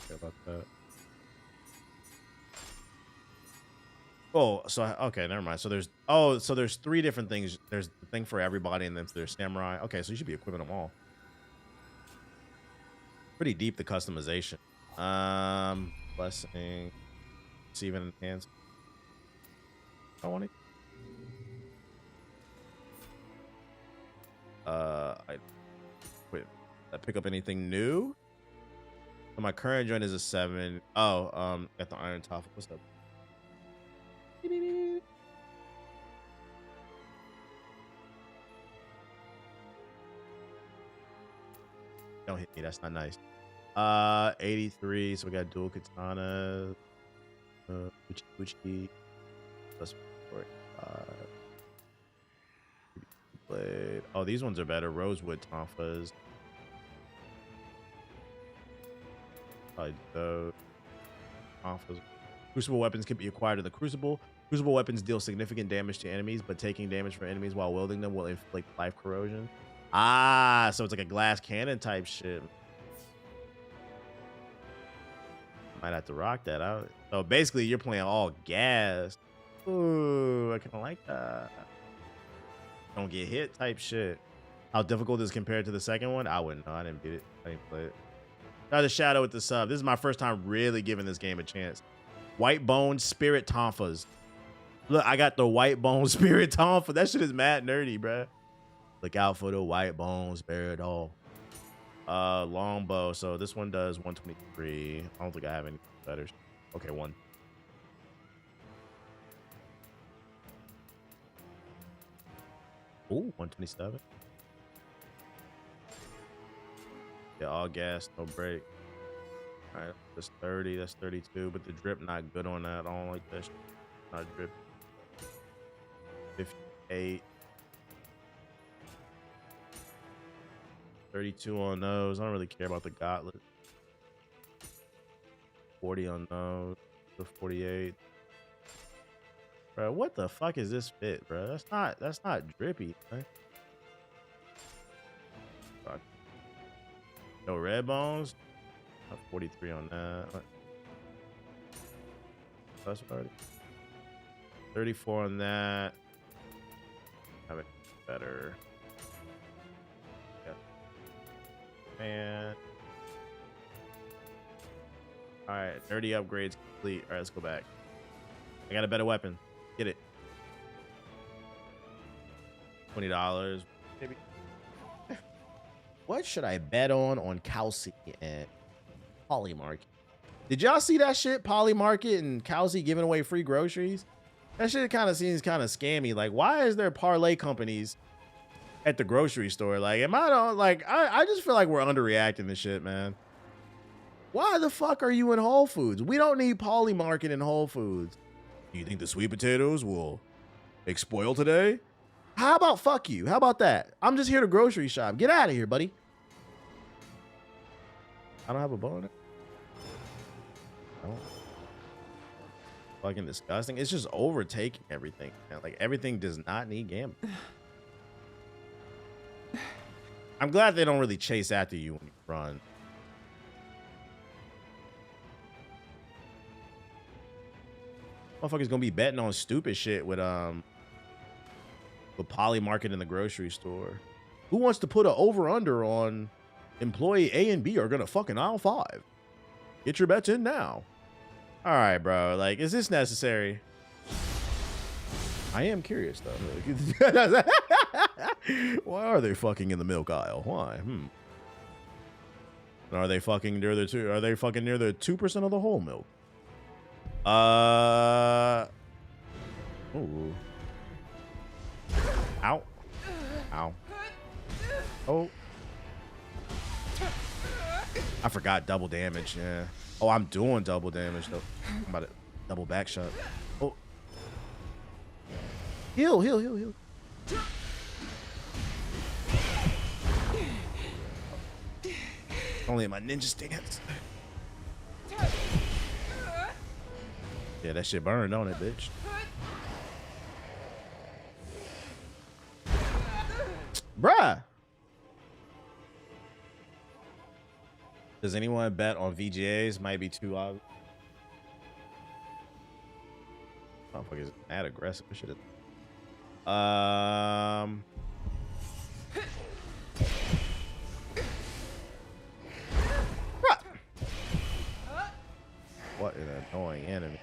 Care about that. Oh, so okay, never mind. So there's 3 different things. There's the thing for everybody, and then there's samurai. Okay, so you should be equipping them all. Pretty deep, the customization. Blessing, receiving enhance. I want it. I quit. I pick up anything new? So my current joint is a 7. Oh, got the iron top. What's up? Don't hit me. That's not nice. 83. So we got dual katana. Uchi. Plus 45. Blade. Oh, these ones are better. Rosewood tonfas. Probably those. Tonfas. Crucible weapons can be acquired in the Crucible. Crucible weapons deal significant damage to enemies, but taking damage from enemies while wielding them will inflict life corrosion. Ah, so it's like a glass cannon type shit. Might have to rock that out. So basically, you're playing all gas. Ooh, I kind of like that. Don't get hit type shit. How difficult is compared to the second one? I wouldn't know. I didn't beat it. I didn't play it. Try the shadow with the sub. This is my first time really giving this game a chance. White Bone Spirit Tonfas. Look, I got the White Bone Spirit Tonfa. That shit is mad nerdy, bruh. Look out for the White Bone Spirit doll. Longbow. So this one does 123. I don't think I have any better. Okay, 1. Ooh, 127. Yeah, all gas, no break. All right, that's 30. That's 32. But the drip not good on that. I don't like that shit. Not drip. 58. 32 on those. I don't really care about the gauntlet. 40 on those. The 48. Bro, what the fuck is this fit, bro? That's not drippy, man. Fuck. No red bones. 43 on that. That's 30. 34 on that. Have it better. Yeah. And all right, 30 upgrades complete. All right, let's go back. I got a better weapon. Get it. $20. Maybe. What should I bet on Kelsey and Polymarket? Did y'all see that shit? Polymarket and Kelsey giving away free groceries? That shit kind of seems kind of scammy. Like, why is there parlay companies at the grocery store? Like, am I don't like? I just feel like we're underreacting to shit, man. Why the fuck are you in Whole Foods? We don't need Polymarket in Whole Foods. Do you think the sweet potatoes will spoil today? How about fuck you? How about that? I'm just here to grocery shop. Get out of here, buddy. I don't have a boner. Oh. Fucking disgusting. It's just overtaking everything. Man. Like, everything does not need gambling. I'm glad they don't really chase after you when you run. Motherfuckers gonna be betting on stupid shit with Polymarket in the grocery store. Who wants to put an over-under on employee A and B are gonna fucking aisle 5? Get your bets in now. All right, bro. Like, is this necessary? I am curious though. Why are they fucking in the milk aisle? Why? Are they fucking near the two? Are they fucking near the 2% of the whole milk? Ooh. Ow. Ow. Oh. I forgot double damage. Yeah. Oh, I'm doing double damage though. I'm about to double back shot. Oh. Heal, heal, heal, heal. Only in my ninja stance. Yeah, that shit burned on it, bitch. Bruh. Does anyone bet on VGAs? Might be too obvious. Motherfuckers mad aggressive. Shit. What an annoying enemy.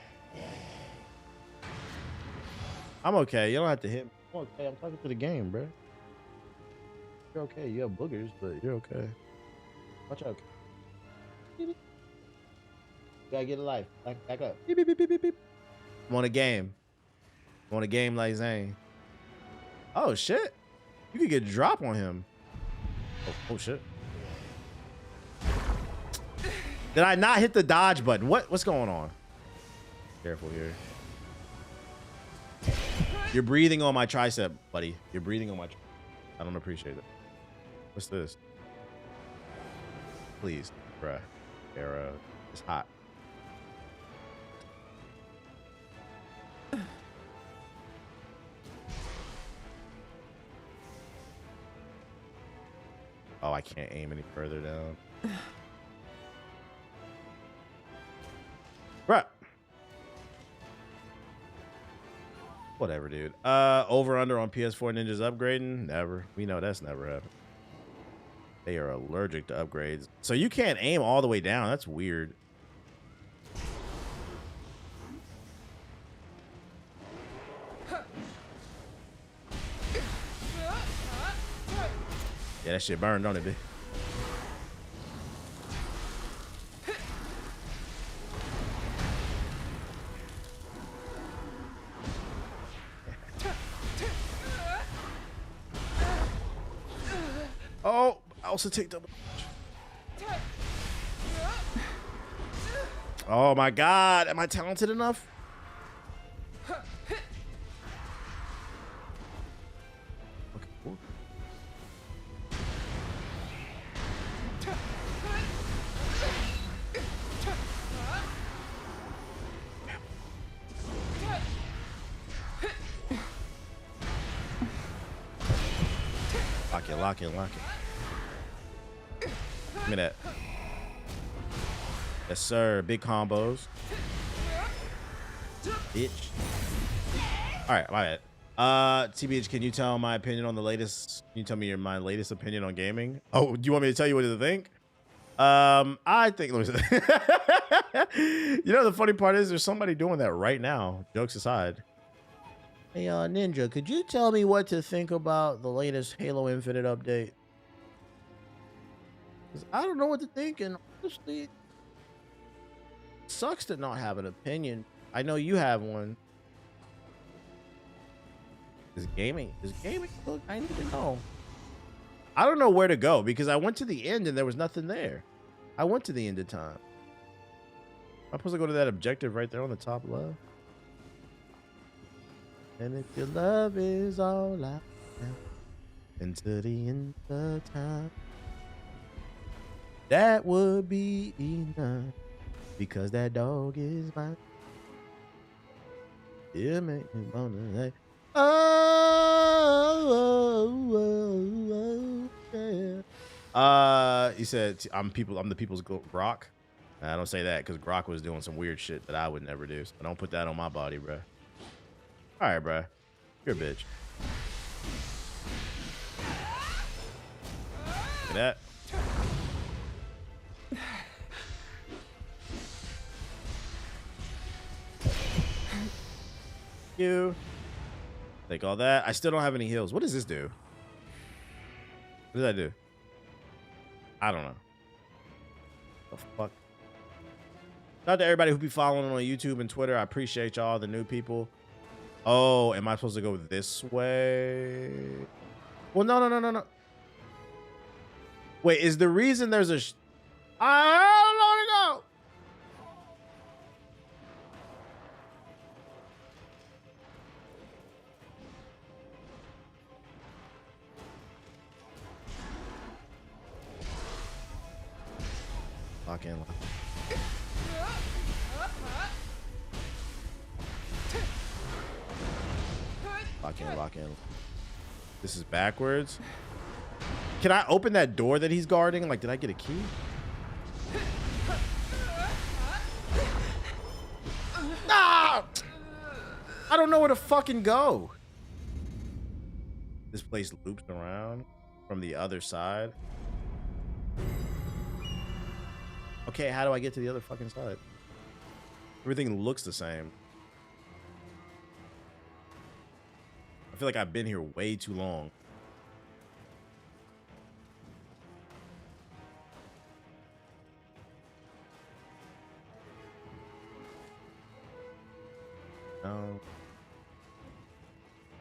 I'm okay. You don't have to hit me. I'm okay. I'm talking to the game, bro. You're okay. You have boogers, but you're okay. Watch out. You gotta get a life. Back up. Beep, beep, beep, beep, beep. I'm on a game. I'm on a game like Zane. Oh, shit. You could get a drop on him. Oh shit. Did I not hit the dodge button? What's going on? Careful here. You're breathing on my tricep, buddy. You're breathing on my I don't appreciate it. What's this? Please, bruh. Arrow. It's hot. Oh, I can't aim any further down. Bruh. Whatever, dude. Over under on PS4 ninjas upgrading? Never. We know that's never happened. They are allergic to upgrades. So you can't aim all the way down. That's weird. Yeah, that shit burned, don't it, bitch? Oh, I also take double. Oh my God, am I talented enough? Okay, cool. Lock it. Give me that. Yes, sir. Big combos. Bitch. All right, my bad. TBH, can you tell my opinion on the latest? Can you tell me my latest opinion on gaming? Oh, do you want me to tell you what to think? I think. Let me say. You know, the funny part is there's somebody doing that right now. Jokes aside. Hey, Ninja, could you tell me what to think about the latest Halo Infinite update? Because I don't know what to think, and honestly, it sucks to not have an opinion. I know you have one. Is gaming look? I need to know. I don't know where to go because I went to the end and there was nothing there. I went to the end of time. I'm supposed to go to that objective right there on the top left. And if your love is all I have until the end of time, that would be enough because that dog is mine. You make me wanna say, yeah. He said, I'm the people's Grok. I don't say that because Grok was doing some weird shit that I would never do. So don't put that on my body, bro. All right, bro. You're a bitch. Look at that. You take all that. I still don't have any heals. What does this do? What does that do? I don't know. The fuck? Shout out to everybody who be following on YouTube and Twitter. I appreciate y'all, the new people. Oh, am I supposed to go this way? Well, no. Wait, is the reason there's a... I don't know where to go. Lock in. Lock in. This is backwards. Can I open that door that he's guarding? Like, did I get a key? Ah! I don't know where to fucking go. This place loops around from the other side. Okay, how do I get to the other fucking side? Everything looks the same. I feel like I've been here way too long. No.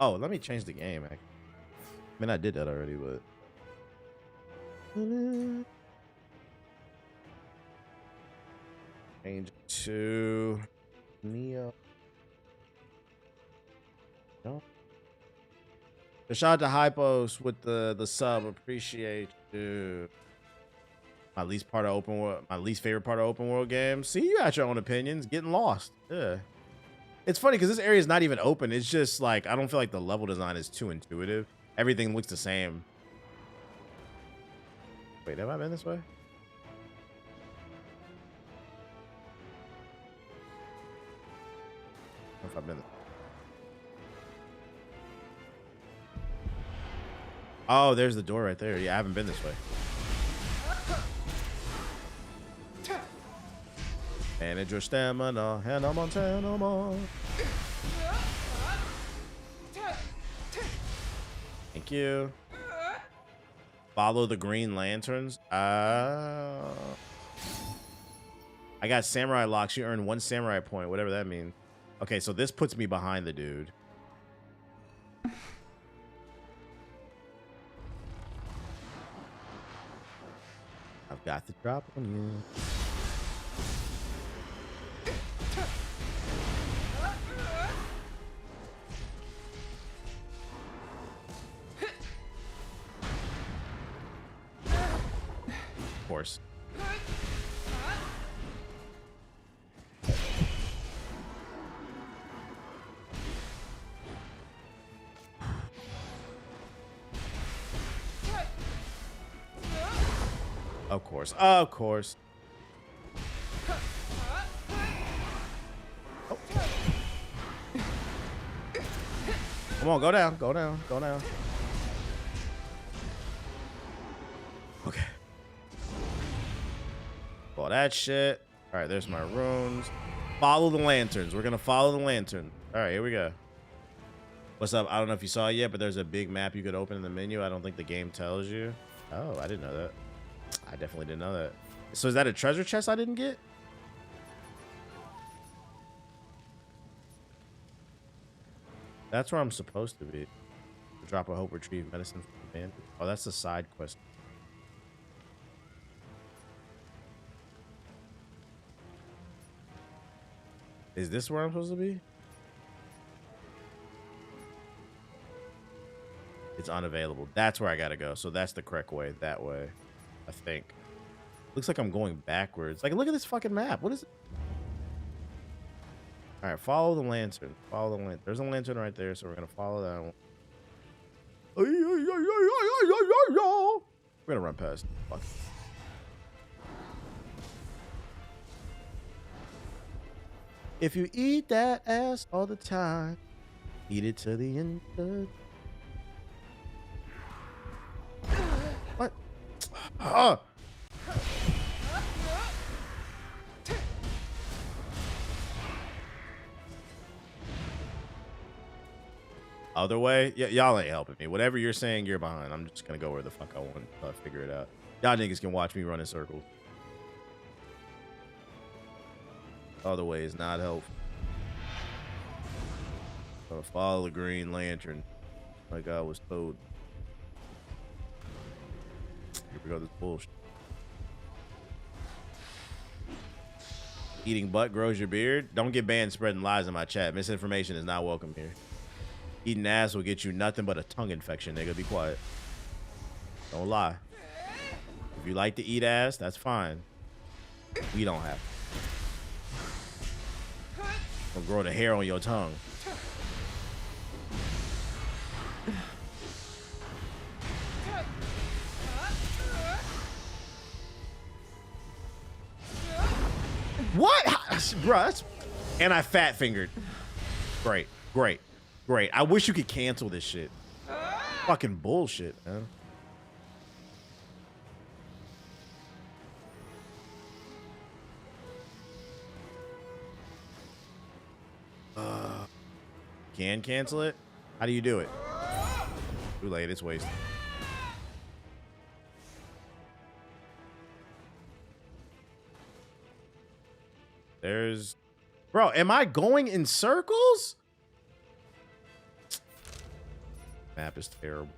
Oh, let me change the game. I mean, I did that already, but change it to Neo. No. Shout out to Hypos with the sub. Appreciate you. My least part of open world, my least favorite part of open world games. See, you got your own opinions. Getting lost. Yeah. It's funny because this area is not even open. It's just like, I don't feel like the level design is too intuitive. Everything looks the same. Wait, have I been this way? I don't know if I've been. Oh, there's the door right there. Yeah, I haven't been this way. Manage your stamina, Hannah Montana. Thank you. Follow the green lanterns. I got samurai locks. You earn 1 samurai point, whatever that means. Okay, so this puts me behind the dude. I've got the drop on you. Of course. Of course. Of course. Oh. Come on, go down. Go down. Go down. Okay. All that shit. All right, there's my runes. Follow the lanterns. We're going to follow the lantern. All right, here we go. What's up? I don't know if you saw it yet, but there's a big map you could open in the menu. I don't think the game tells you. Oh, I didn't know that. I definitely didn't know that. So is that a treasure chest I didn't get? That's where I'm supposed to be. Drop a hope, retrieve medicine from the band. Oh, that's the side quest. Is this where I'm supposed to be? It's unavailable. That's where I gotta go. So that's the correct way. That way. I think. Looks like I'm going backwards. Like, look at this fucking map. What is it? All right, follow the lantern. Follow the lantern. There's a lantern right there, so we're gonna follow that one. We're gonna run past. Fuck. If you eat that ass all the time, eat it to the end. What? Other way? Yeah, y'all ain't helping me. Whatever you're saying, you're behind. I'm just gonna go where the fuck I want to figure it out. Y'all niggas can watch me run in circles. Other way is not helpful. Gonna follow the green lantern like I was told. Here we go, this bullshit. Eating butt grows your beard. Don't get banned spreading lies in my chat. Misinformation is not welcome here. Eating ass will get you nothing but a tongue infection, nigga. Be quiet. Don't lie. If you like to eat ass, that's fine. We don't have to. Don't grow the hair on your tongue. What? Bro, that's... And I fat fingered. Great, great, great. I wish you could cancel this shit. Fucking bullshit, man. Can cancel it? How do you do it? Too late, it's wasted. There's... Bro, am I going in circles? Map is terrible.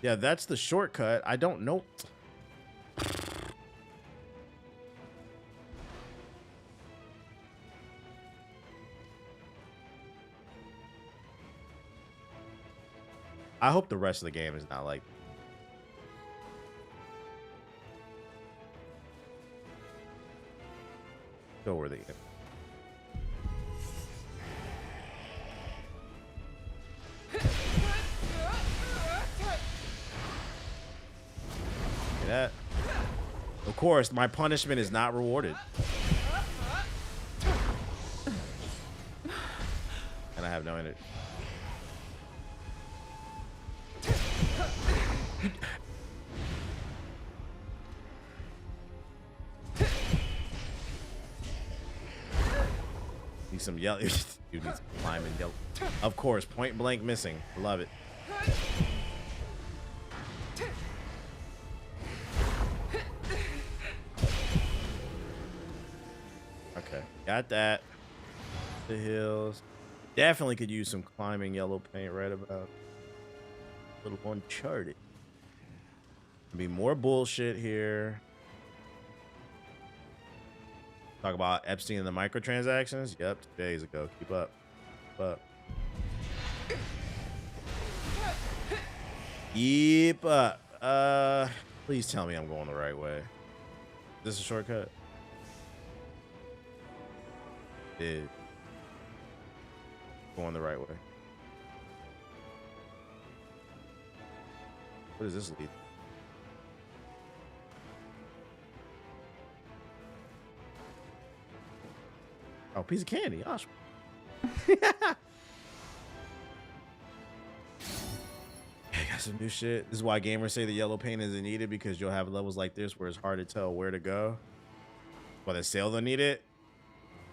Yeah, that's the shortcut. I don't know. I hope the rest of the game is not like... Go where they... That. Of course, my punishment is not rewarded. And I have no energy. Need some yellow. You need some climbing yellow. Of course, point blank missing. Love it. Okay, got that. The hills. Definitely could use some climbing yellow paint right about. A little uncharted. Be more bullshit here. Talk about Epstein and the microtransactions. Yep, 2 days ago. Keep up. Keep up. Keep up. Please tell me I'm going the right way. Is this a shortcut? It. Going the right way. What does this lead? Oh, piece of candy. Gosh. Got some new shit. This is why gamers say the yellow paint isn't needed, because you'll have levels like this where it's hard to tell where to go. Well, the sale don't need it.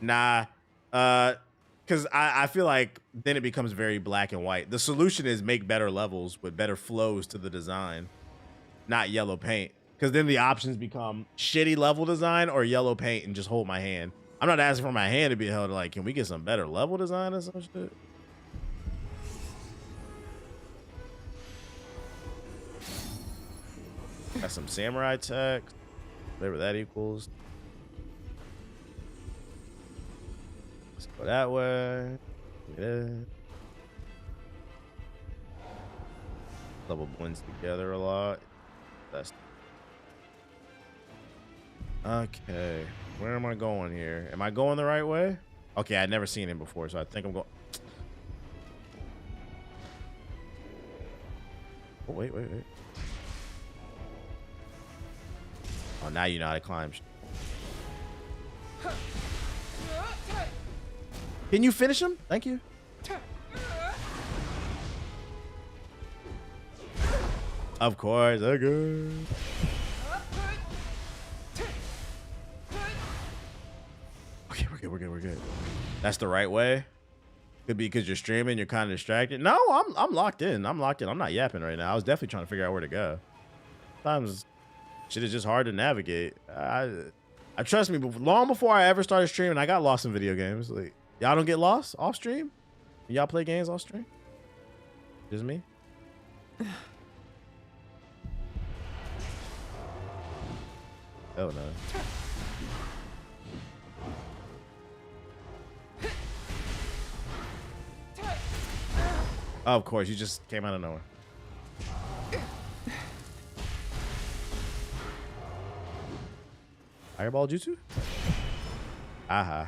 Nah. Because I feel like then it becomes very black and white. The solution is make better levels with better flows to the design, not yellow paint. Because then the options become shitty level design or yellow paint and just hold my hand. I'm not asking for my hand to be held. Like, can we get some better level design or some shit? Got some samurai text, whatever that equals. Let's go that way. Yeah. Level blends together a lot. That's okay. Where am I going here? Am I going the right way? Okay, I'd never seen him before, so I think I'm going. Oh, wait. Oh, now you know how to climb. Can you finish him? Thank you. Of course, okay. Okay, we're good. That's the right way. Could be because you're streaming, you're kind of distracted. No, I'm locked in. I'm not yapping right now. I was definitely trying to figure out where to go. Sometimes shit is just hard to navigate. I trust me, long before I ever started streaming, I got lost in video games. Like, y'all don't get lost off stream? Y'all play games off stream? Just me? Oh no. Oh, of course, you just came out of nowhere. Fireball jutsu? Aha.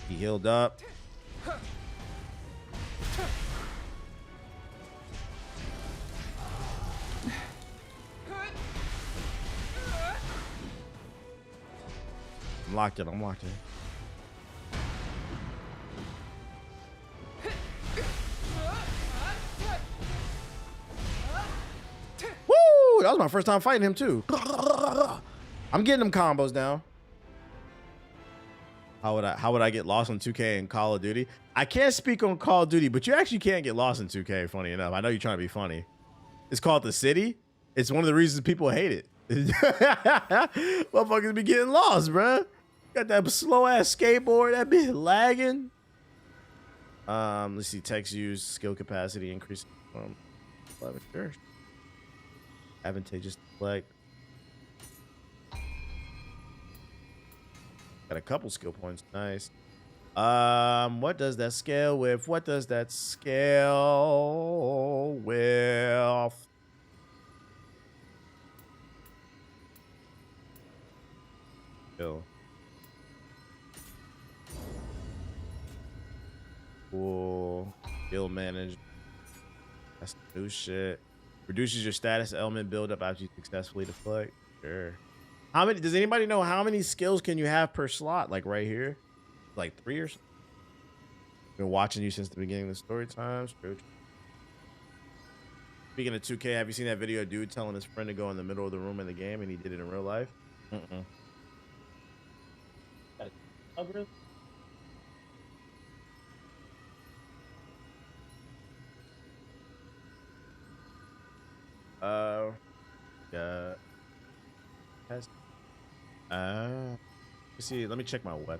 He healed up. I'm locked in. I'm locked in. Woo! That was my first time fighting him too. I'm getting them combos down. How would I get lost on 2K and Call of Duty? I can't speak on Call of Duty, but you actually can't get lost in 2K, funny enough. I know you're trying to be funny. It's called The City. It's one of the reasons people hate it. Motherfuckers be getting lost, bruh. Got that slow ass skateboard, that bit lagging. Let's see, text use, skill capacity increase from 11. Sure. Advantageous to select. Got a couple skill points. Nice. What does that scale with? What does that scale with? Skill. Cool. Skill managed. That's new shit. Reduces your status element buildup after you successfully deflect. Sure. How many? Does anybody know how many skills can you have per slot? Like right here, like 3 or something. Been watching you since the beginning of the story time. Speaking of 2K, have you seen that video of dude telling his friend to go in the middle of the room in the game, and he did it in real life? Yeah. Let's see. Let me check my weapon.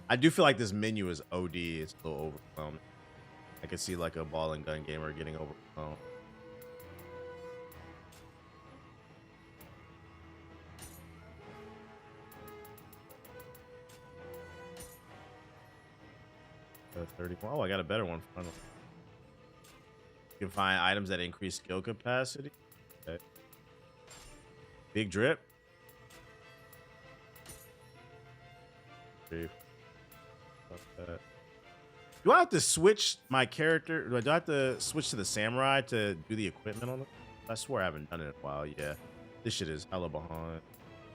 I do feel like this menu is OD. It's a little overwhelming. I could see like a ball and gun gamer getting overwhelmed. Oh, I got a better one. Finally. You can find items that increase skill capacity. Okay. Big drip. Do I have to switch my character? Do I have to switch to the samurai to do the equipment on it? I swear I haven't done it in a while. Yeah, this shit is hella behind.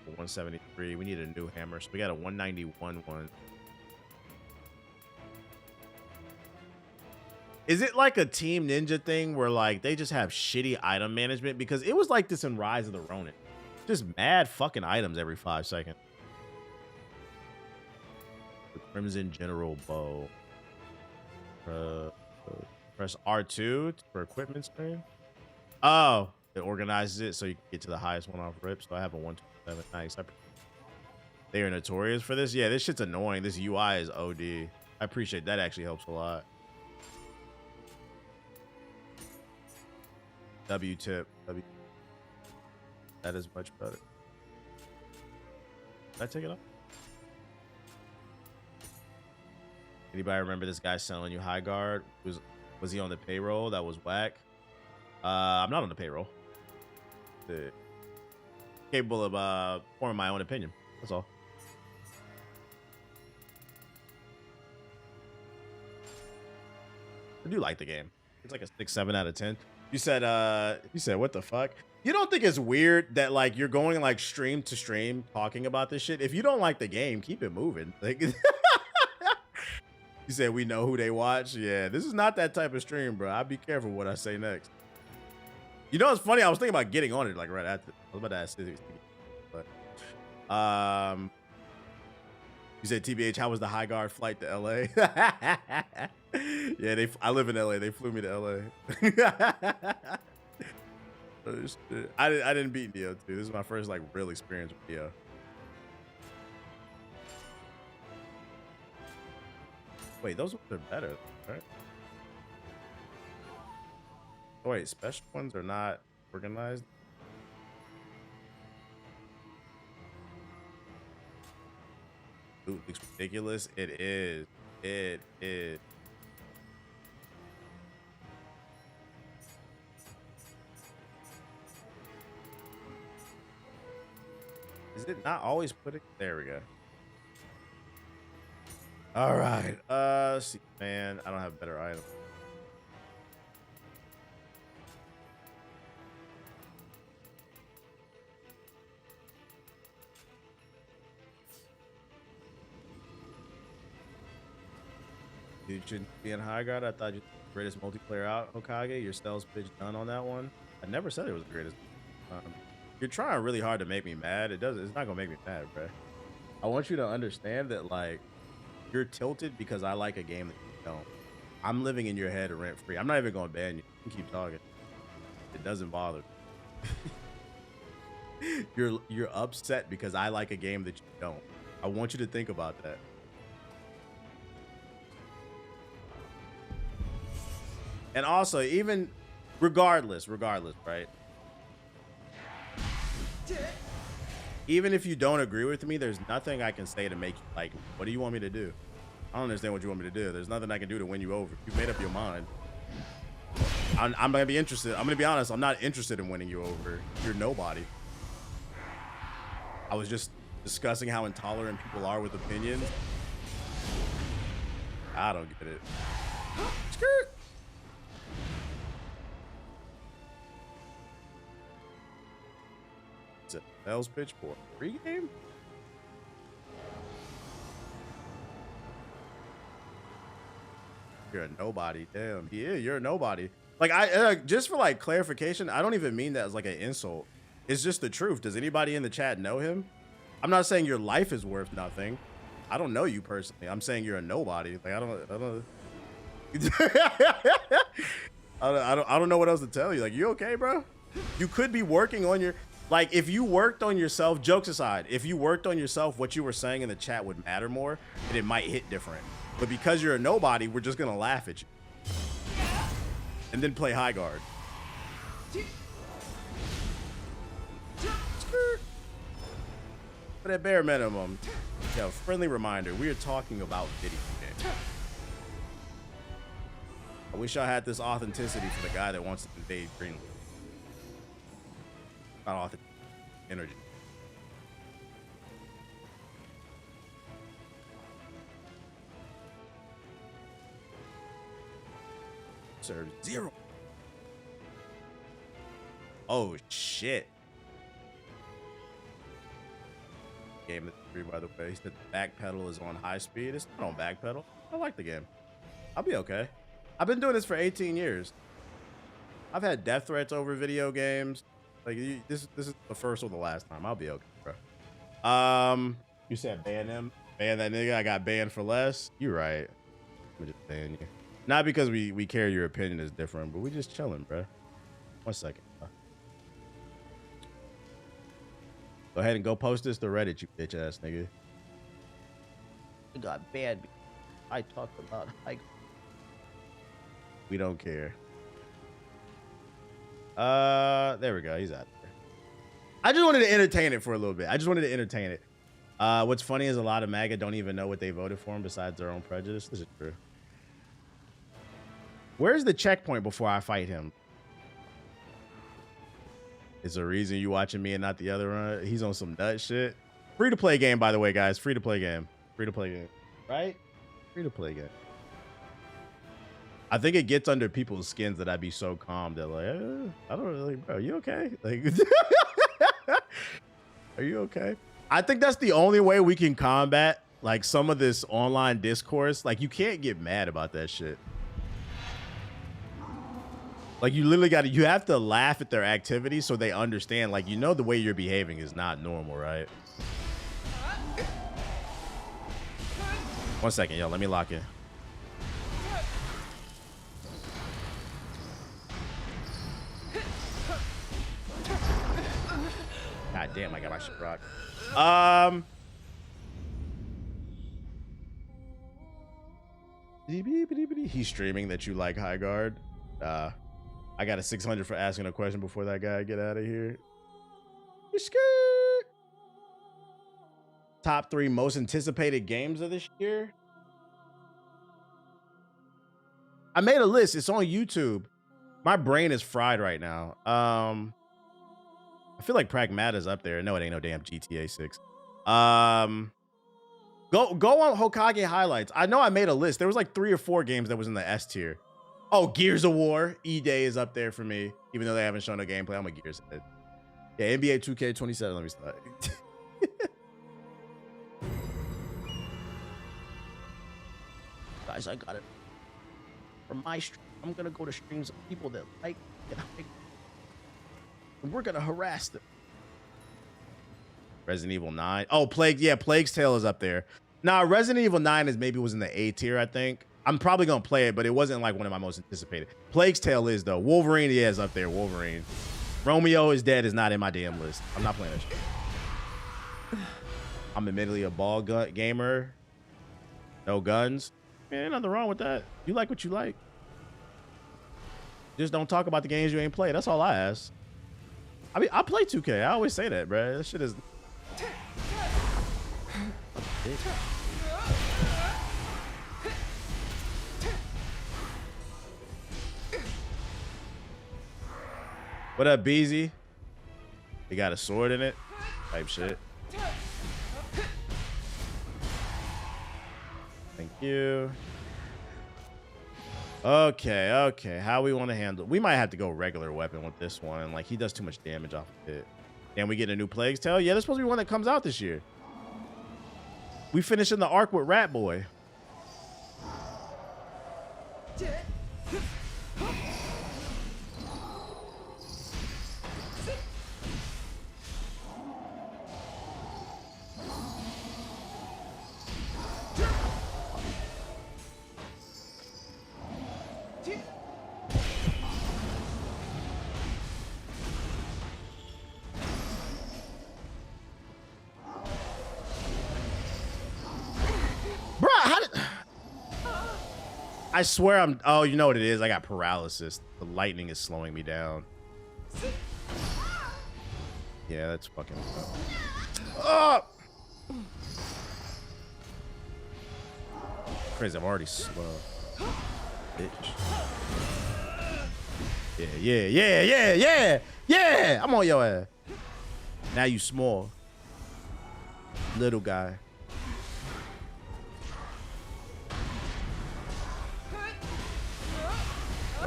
173. We need a new hammer, so we got a 191 one. Is it like a Team Ninja thing where like they just have shitty item management? Because it was like this in Rise of the Ronin. Just mad fucking items every 5 seconds. The Crimson General Bow. Press R2 for equipment screen. Oh, it organizes it so you can get to the highest one off rip. So I have a 127. Nice. They are notorious for this. Yeah, this shit's annoying. This UI is OD. I appreciate that. Actually helps a lot. W tip. W. That is much better. Did I take it off? Anybody remember this guy selling you high guard? Was he on the payroll? That was whack. I'm not on the payroll. Capable of forming my own opinion. That's all. I do like the game. It's like a 6-7 out of 10. You said what the fuck? You don't think it's weird that like you're going like stream to stream talking about this shit? If you don't like the game, keep it moving. Like you said we know who they watch. Yeah, this is not that type of stream, bro. I'll be careful what I say next. You know, it's funny. I was thinking about getting on it like right after. I was about to ask this, but you said TBH, how was the high guard flight to LA? Yeah, I live in LA. They flew me to LA. Oh, shit. I didn't beat Neo too. This is my first like real experience with Neo. Wait, those ones are better, right? Oh wait, special ones are not organized. Ooh, looks ridiculous. It is. It is. Is it not always putting? There we go. All right. Let's see, man. I don't have a better item. you shouldn't be in high guard. I thought you were the greatest multiplayer out, Hokage. Your sales pitch done on that one. I never said it was the greatest. You're trying really hard to make me mad. It's not gonna make me mad, bro. I want you to understand that, like, you're tilted because I like a game that you don't. I'm living in your head rent free. I'm not even gonna ban you. You can keep talking. It doesn't bother me. You're upset because I like a game that you don't. I want you to think about that. And also, even regardless, right? Even if you don't agree with me, there's nothing I can say to make you like me. What do you want me to do? I don't understand what you want me to do. There's nothing I can do to win you over. You've made up your mind. I'm gonna be interested. I'm gonna be honest. I'm not interested in winning you over. You're nobody. I was just discussing how intolerant people are with opinions. I don't get it. Skirt. It's a sales pitch for a free game. You're a nobody. Damn. Yeah, you're a nobody. Like, just for like clarification, I don't even mean that as like an insult. It's just the truth. Does anybody in the chat know him? I'm not saying your life is worth nothing. I don't know you personally. I'm saying you're a nobody. Like, I don't know what else to tell you. Like, you okay, bro? You could be working on your, like, if you worked on yourself, jokes aside, if you worked on yourself, what you were saying in the chat would matter more and it might hit different. But because you're a nobody, we're just gonna laugh at you. And then play high guard. But at bare minimum, yo, friendly reminder, we are talking about video games. I wish I had this authenticity for the guy that wants to invade Greenland. Not authentic, energy. Serve 0. Oh shit. Game 3, by the way. He said the back pedal is on high speed. It's not on back pedal. I like the game. I'll be okay. I've been doing this for 18 years. I've had death threats over video games. Like, this is the first or the last time. I'll be okay, bro. You said ban him? Ban that nigga? I got banned for less? You're right. I'm just ban you. Not because we care your opinion is different, but we just chilling, bro. 1 second. Go ahead and go post this to Reddit, you bitch ass nigga. You got banned. I talked about like. We don't care. There we go. He's out there. I just wanted to entertain it for a little bit. I just wanted to entertain it. What's funny is a lot of MAGA don't even know what they voted for him besides their own prejudice. This is true. Where's the checkpoint before I fight him? Is the reason you watching me and not the other one? He's on some nut shit. Free to play game, by the way, guys. Free to play game. Free to play game. Right? Free to play game. I think it gets under people's skins that I'd be so calm that like, I don't really, bro, you okay? Like, are you okay? I think that's the only way we can combat like some of this online discourse. Like, you can't get mad about that shit. Like, you literally you have to laugh at their activity so they understand, like, you know, the way you're behaving is not normal, right? 1 second, yo, let me lock in. God damn, I got my shit rocked. He's streaming that you like high guard. I got a 600 for asking a question before that guy get out of here. Top 3 most anticipated games of this year. I made a list. It's on YouTube. My brain is fried right now. I feel like Pragmata's up there. No, it ain't no damn GTA 6. Go on Hokage highlights. I know I made a list. There was like 3 or 4 games that was in the S tier. Oh, Gears of War. E-Day is up there for me. Even though they haven't shown no gameplay, I'm a Gears head. Yeah, NBA 2K27. Let me start. Guys, I got it. from my stream. I'm gonna go to streams of people that like it. And we're gonna harass them. Resident Evil 9. Oh, Plague. Yeah, Plague's Tale is up there. Nah, Resident Evil 9 is maybe was in the A tier, I think. I'm probably gonna play it, but it wasn't like one of my most anticipated. Plague's Tale is though. Wolverine, yeah, is up there. Wolverine. Romeo is Dead is not in my damn list. I'm not playing that shit. I'm admittedly a ball gun gamer. No guns. Man, nothing wrong with that. You like what you like. Just don't talk about the games you ain't played. That's all I ask. I mean, I play 2K. I always say that, bro. That shit is. What up, Beezy? You got a sword in it? Type shit. Thank you. Okay. How we want to handle it? We might have to go regular weapon with this one. Like, he does too much damage off of it. Then we get a new Plague's Tale. Yeah, there's supposed to be one that comes out this year. We finishing the arc with Rat Boy. I swear I'm. Oh, you know what it is? I got paralysis. The lightning is slowing me down. Yeah, that's fucking. Oh! Crazy, I'm already slow. Bitch. Yeah. I'm on your ass. Now you small. Little guy.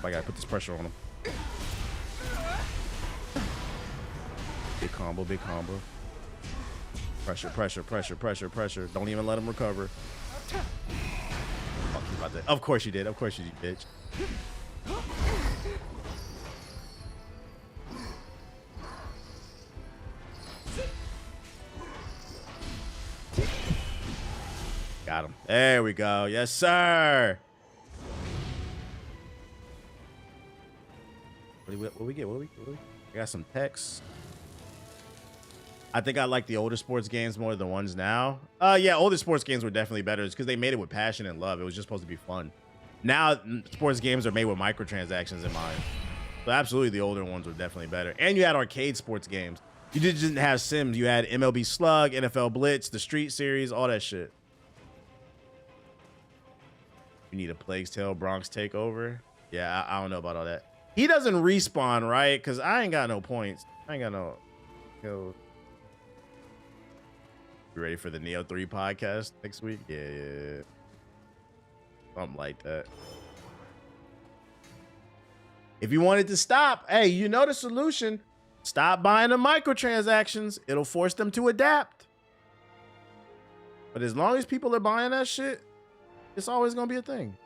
I gotta put this pressure on him. Big combo. Pressure. Don't even let him recover. Fuck you about that. Of course you did. Of course you did, bitch. Got him. There we go. Yes, sir. What we get? I got some text. I think I like the older sports games more than the ones now. Yeah, older sports games were definitely better because they made it with passion and love. It was just supposed to be fun. Now, sports games are made with microtransactions in mind. So absolutely, the older ones were definitely better. And you had arcade sports games. You didn't have Sims. You had MLB Slug, NFL Blitz, the Street Series, all that shit. You need a Plague's Tale, Bronx Takeover. Yeah, I don't know about all that. He doesn't respawn, right? Because I ain't got no points. I ain't got no. Yo. You ready for the Neo 3 podcast next week? Yeah. Something like that. If you wanted to stop, hey, you know the solution. Stop buying the microtransactions. It'll force them to adapt. But as long as people are buying that shit, it's always going to be a thing.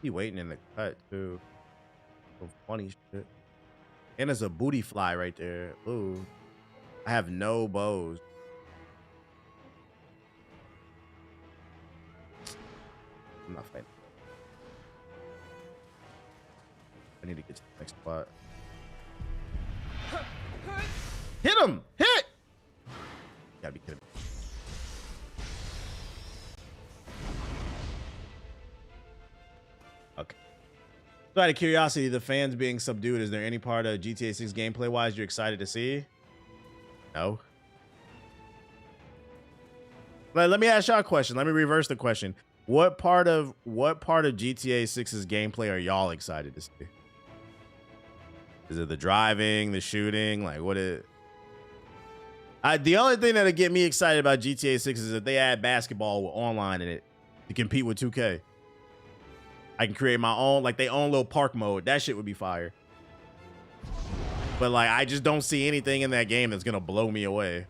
He waiting in the cut too. Some funny shit. And there's a booty fly right there. Ooh. I have no bows. I'm not fighting. I need to get to the next spot. Hit him! Hit! You gotta be kidding me. Okay. So out of curiosity, the fans being subdued, is there any part of GTA 6 gameplay wise you're excited to see? No. Let me ask y'all a question. Let me reverse the question. What part of GTA 6's gameplay are y'all excited to see? Is it the driving, the shooting? Like what is the only thing that'll get me excited about GTA 6 is if they add basketball with online in it to compete with 2K. I can create my own, like they own little park mode. That shit would be fire. But like, I just don't see anything in that game that's gonna blow me away.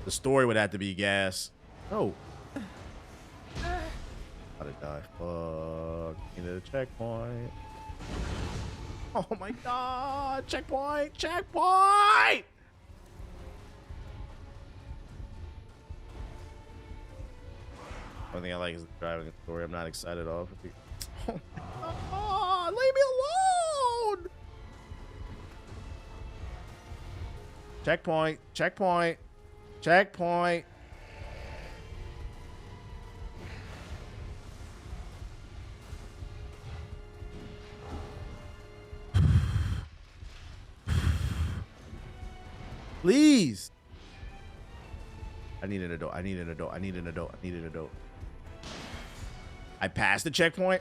The story would have to be gas. Oh. Gotta die. Fuck. Need a checkpoint. Oh my god. Checkpoint. Checkpoint. One thing I like is the driving story. I'm not excited off. Oh, leave me alone. Checkpoint. Checkpoint. Checkpoint. Please. I need an adult. I need an adult. I need an adult. I need an adult. I passed the checkpoint.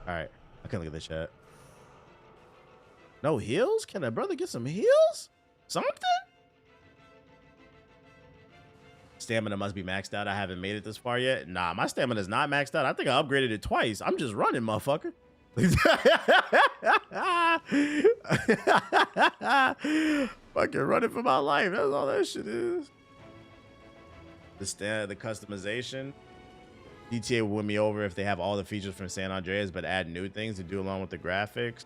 All right, I can't look at the chat. No heals? Can a brother get some heals? Something? Stamina must be maxed out. I haven't made it this far yet. Nah, my stamina is not maxed out. I think I upgraded it twice. I'm just running, motherfucker. Fucking running for my life. That's all that shit is. The customization. GTA would win me over if they have all the features from San Andreas, but add new things to do along with the graphics.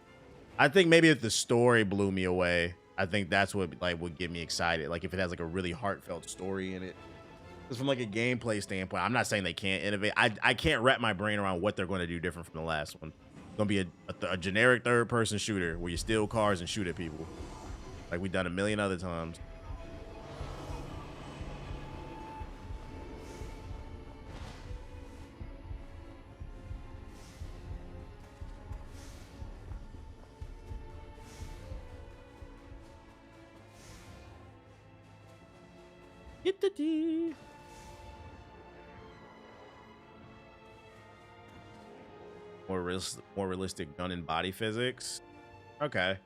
I think maybe if the story blew me away, I think that's what like would get me excited. Like if it has like a really heartfelt story in it. Because from like a gameplay standpoint, I'm not saying they can't innovate. I can't wrap my brain around what they're going to do different from the last one. It's going to be a generic third-person shooter where you steal cars and shoot at people. Like we've done a million other times. More realistic gun and body physics. Okay.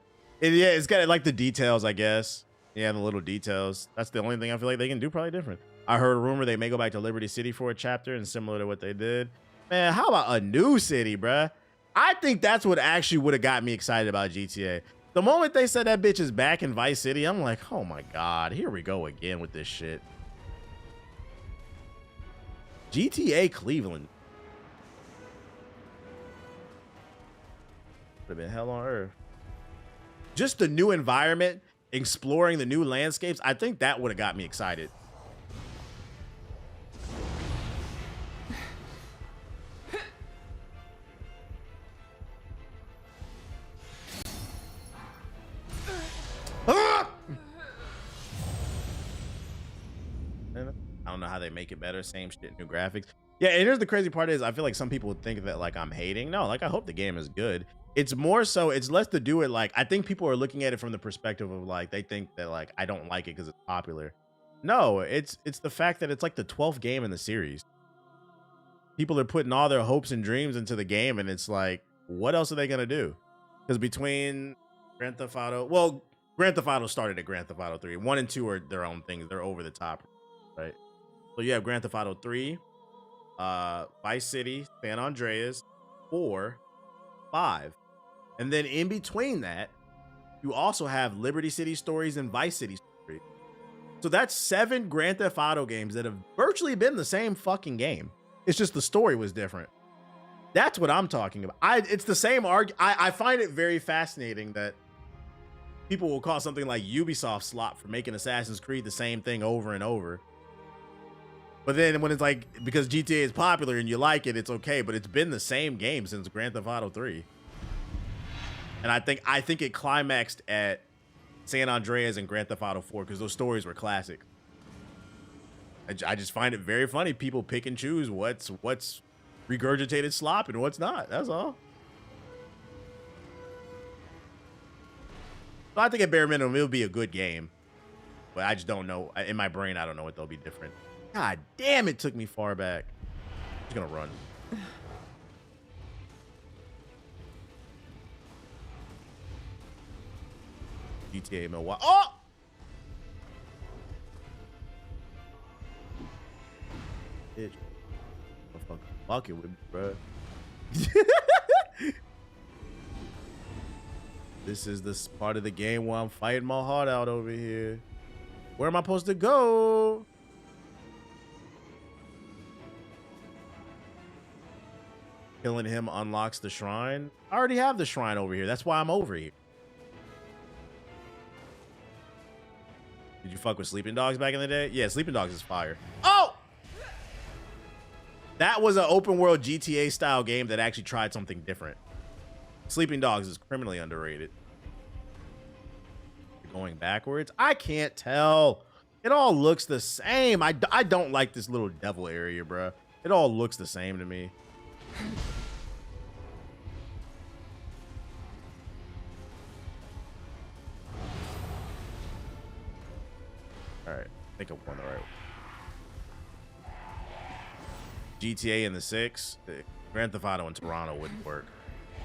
Yeah, it's got like the details, I guess. Yeah, the little details. That's the only thing I feel like they can do probably different. I heard a rumor they may go back to Liberty City for a chapter and similar to what they did. Man, how about a new city, bruh? I think that's what actually would have got me excited about GTA. The moment they said that bitch is back in Vice City, I'm like, oh my God, here we go again with this shit. GTA Cleveland. Would have been hell on earth. Just the new environment, exploring the new landscapes, I think that would have got me excited. Ah! I don't know how they make it better. Same shit, new graphics. Yeah, and here's the crazy part is I feel like some people would think that like I'm hating. No, like I hope the game is good. It's more so, it's less to do it like, I think people are looking at it from the perspective of like, they think that like, I don't like it because it's popular. No, it's the fact that it's like the 12th game in the series. People are putting all their hopes and dreams into the game and it's like, what else are they going to do? Because between Grand Theft Auto, well, Grand Theft Auto started at Grand Theft Auto 3. 1 and 2 are their own things. They're over the top, right? So you have Grand Theft Auto 3, Vice City, San Andreas, 4, 5. And then in between that, you also have Liberty City Stories and Vice City Stories. So that's 7 Grand Theft Auto games that have virtually been the same fucking game. It's just the story was different. That's what I'm talking about. It's the same I find it very fascinating that people will call something like Ubisoft slop for making Assassin's Creed the same thing over and over. But then when it's like, because GTA is popular and you like it, it's okay. But it's been the same game since Grand Theft Auto 3. And I think it climaxed at San Andreas and Grand Theft Auto 4 because those stories were classic. I just find it very funny. People pick and choose what's regurgitated slop and what's not. That's all. So I think at bare minimum, it'll be a good game. But I just don't know. In my brain, I don't know what they'll be different. God damn, it took me far back. I'm just gonna run. GTA Milwaukee. Oh! Bitch. Motherfucker, fuck it with me, bro. This is this part of the game where I'm fighting my heart out over here. Where am I supposed to go? Killing him unlocks the shrine. I already have the shrine over here. That's why I'm over here. Did you fuck with Sleeping Dogs back in the day? Yeah, Sleeping Dogs is fire. Oh! That was an open world GTA style game that actually tried something different. Sleeping Dogs is criminally underrated. Going backwards? I can't tell. It all looks the same. I don't like this little devil area, bro. It all looks the same to me. All right, I think I'm going the right way. GTA in the 6, Grand Theft Auto in Toronto wouldn't work.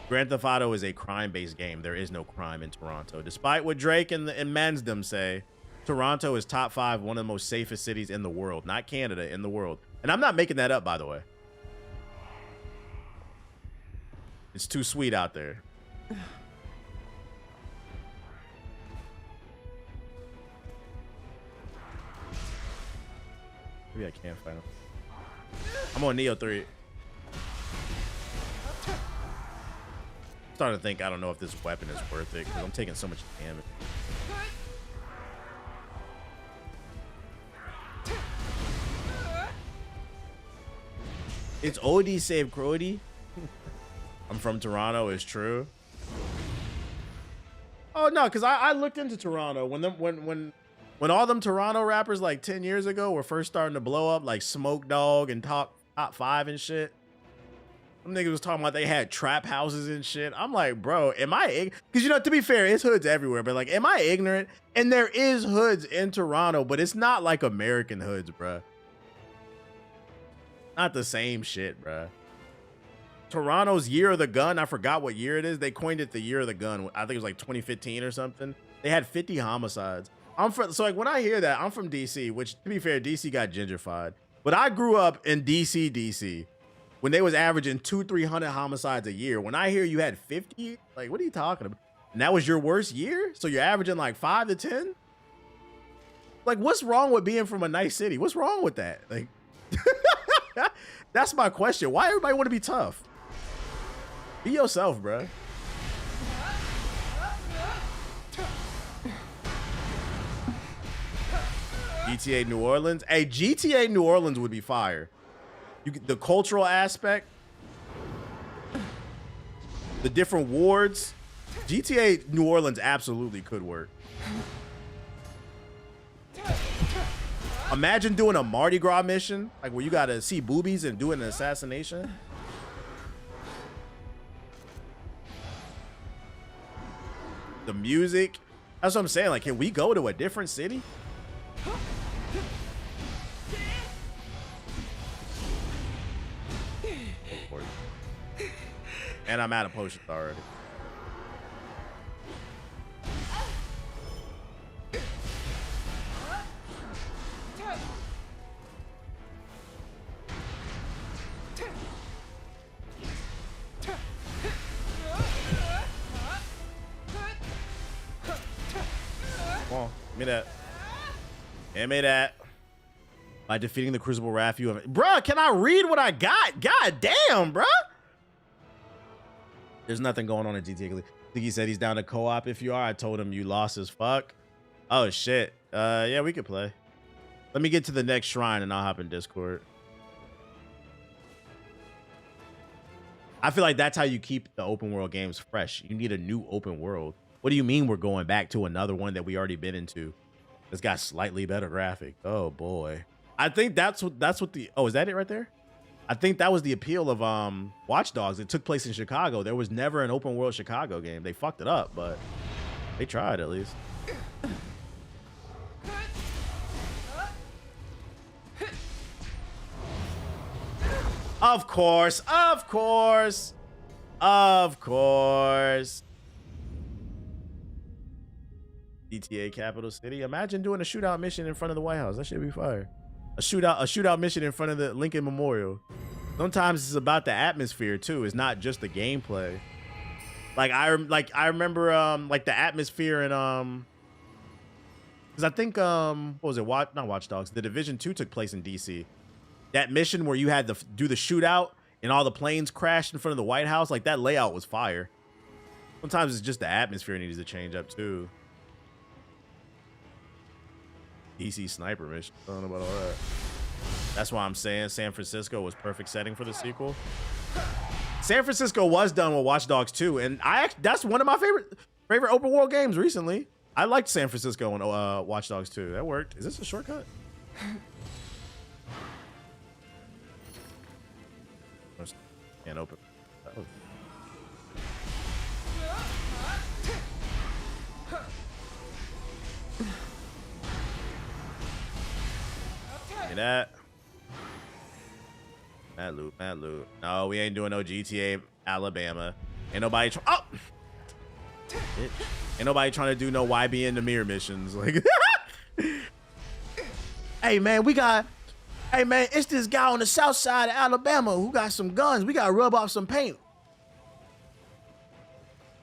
Grand Theft Auto is a crime-based game. There is no crime in Toronto. Despite what Drake and Mansdom say, Toronto is top 5, one of the most safest cities in the world. Not Canada, in the world. And I'm not making that up, by the way. It's too sweet out there. Maybe I can't find him. I'm on Neo 3. I'm starting to think I don't know if this weapon is worth it because I'm taking so much damage. It's OD save Crody. I'm from Toronto, it's true. Oh no, because I looked into Toronto when all them Toronto rappers like 10 years ago were first starting to blow up, like Smoke Dogg and Top 5 and shit. Them niggas was talking about they had trap houses and shit. I'm like, bro, am I because, you know, to be fair, it's hoods everywhere, but like, am I ignorant? And there is hoods in Toronto, but it's not like American hoods, bro. Not the same shit, bro. Toronto's Year of the Gun, I forgot what year it is. They coined it the Year of the Gun. I think it was like 2015 or something. They had 50 homicides. So like when I hear that, I'm from DC, which to be fair, DC got gentrified. But I grew up in DC, when they was averaging 200-300 homicides a year. When I hear you had 50, like, what are you talking about? And that was your worst year? So you're averaging like 5 to 10? Like, what's wrong with being from a nice city? What's wrong with that? Like, that's my question. Why everybody want to be tough? Be yourself, bro. GTA New Orleans. Hey, GTA New Orleans would be fire. The cultural aspect, the different wards. GTA New Orleans absolutely could work. Imagine doing a Mardi Gras mission, like where you gotta see boobies and do an assassination. The music. That's what I'm saying. Like, can we go to a different city? And I'm out of potions already. Come on, give me that. Give me that. By defeating the Crucible Wrath, you have... Bruh, can I read what I got? God damn, bruh. There's nothing going on in GTA. I think he said he's down to co-op if you are. I told him you lost as fuck. Oh, shit. Yeah, we could play. Let me get to the next shrine and I'll hop in Discord. I feel like that's how you keep the open world games fresh. You need a new open world. What do you mean we're going back to another one that we already been into? It's got slightly better graphic. Oh, boy. I think that's what the... Oh, is that it right there? I think that was the appeal of Watch Dogs. It took place in Chicago. There was never an open world Chicago game. They fucked it up, but they tried at least. Of course, of course, of course. GTA capital city. Imagine doing a shootout mission in front of the White House. That should be fire. A shootout mission in front of the Lincoln Memorial. Sometimes it's about the atmosphere too. It's not just the gameplay. Like I remember like the atmosphere and because I think what was it? Not Watch Dogs. The Division 2 took place in DC. That mission where you had to do the shootout and all the planes crashed in front of the White House, like that layout was fire. Sometimes it's just the atmosphere needs to change up too. DC sniper mission. I don't know about all that. That's why I'm saying San Francisco was perfect setting for the sequel. San Francisco was done with Watch Dogs 2, and that's one of my favorite open world games recently. I liked San Francisco and Watch Dogs 2. That worked. Is this a shortcut? Can't open. Oh. Look at that. Mad loot. No, we ain't doing no GTA Alabama. Ain't nobody oh! Ain't nobody trying to do no YB in the mirror missions. Like, hey man, it's this guy on the south side of Alabama who got some guns. We gotta rub off some paint.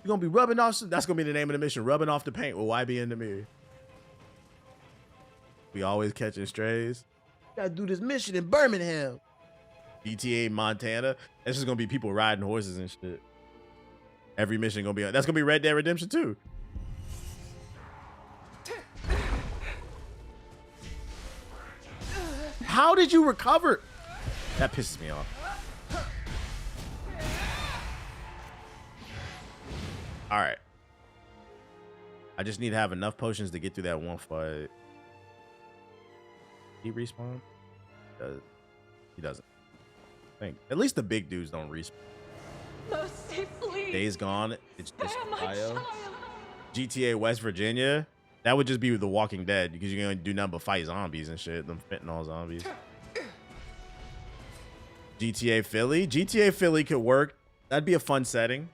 You're gonna be rubbing off some, that's gonna be the name of the mission, rubbing off the paint with YB in the mirror. We always catching strays. Gotta do this mission in Birmingham. GTA Montana. That's just gonna be people riding horses and shit. Every mission gonna be that's gonna be Red Dead Redemption 2. How did you recover? That pisses me off. All right. I just need to have enough potions to get through that one fight. He respawn? He doesn't. I think at least the big dudes don't respawn.
Mercy, please.
Days Gone. It's just
Spare my
bio.
child.
GTA West Virginia. That would just be The Walking Dead because you're gonna do nothing but fight zombies and shit. Them fentanyl zombies. GTA Philly. GTA Philly could work. That'd be a fun setting.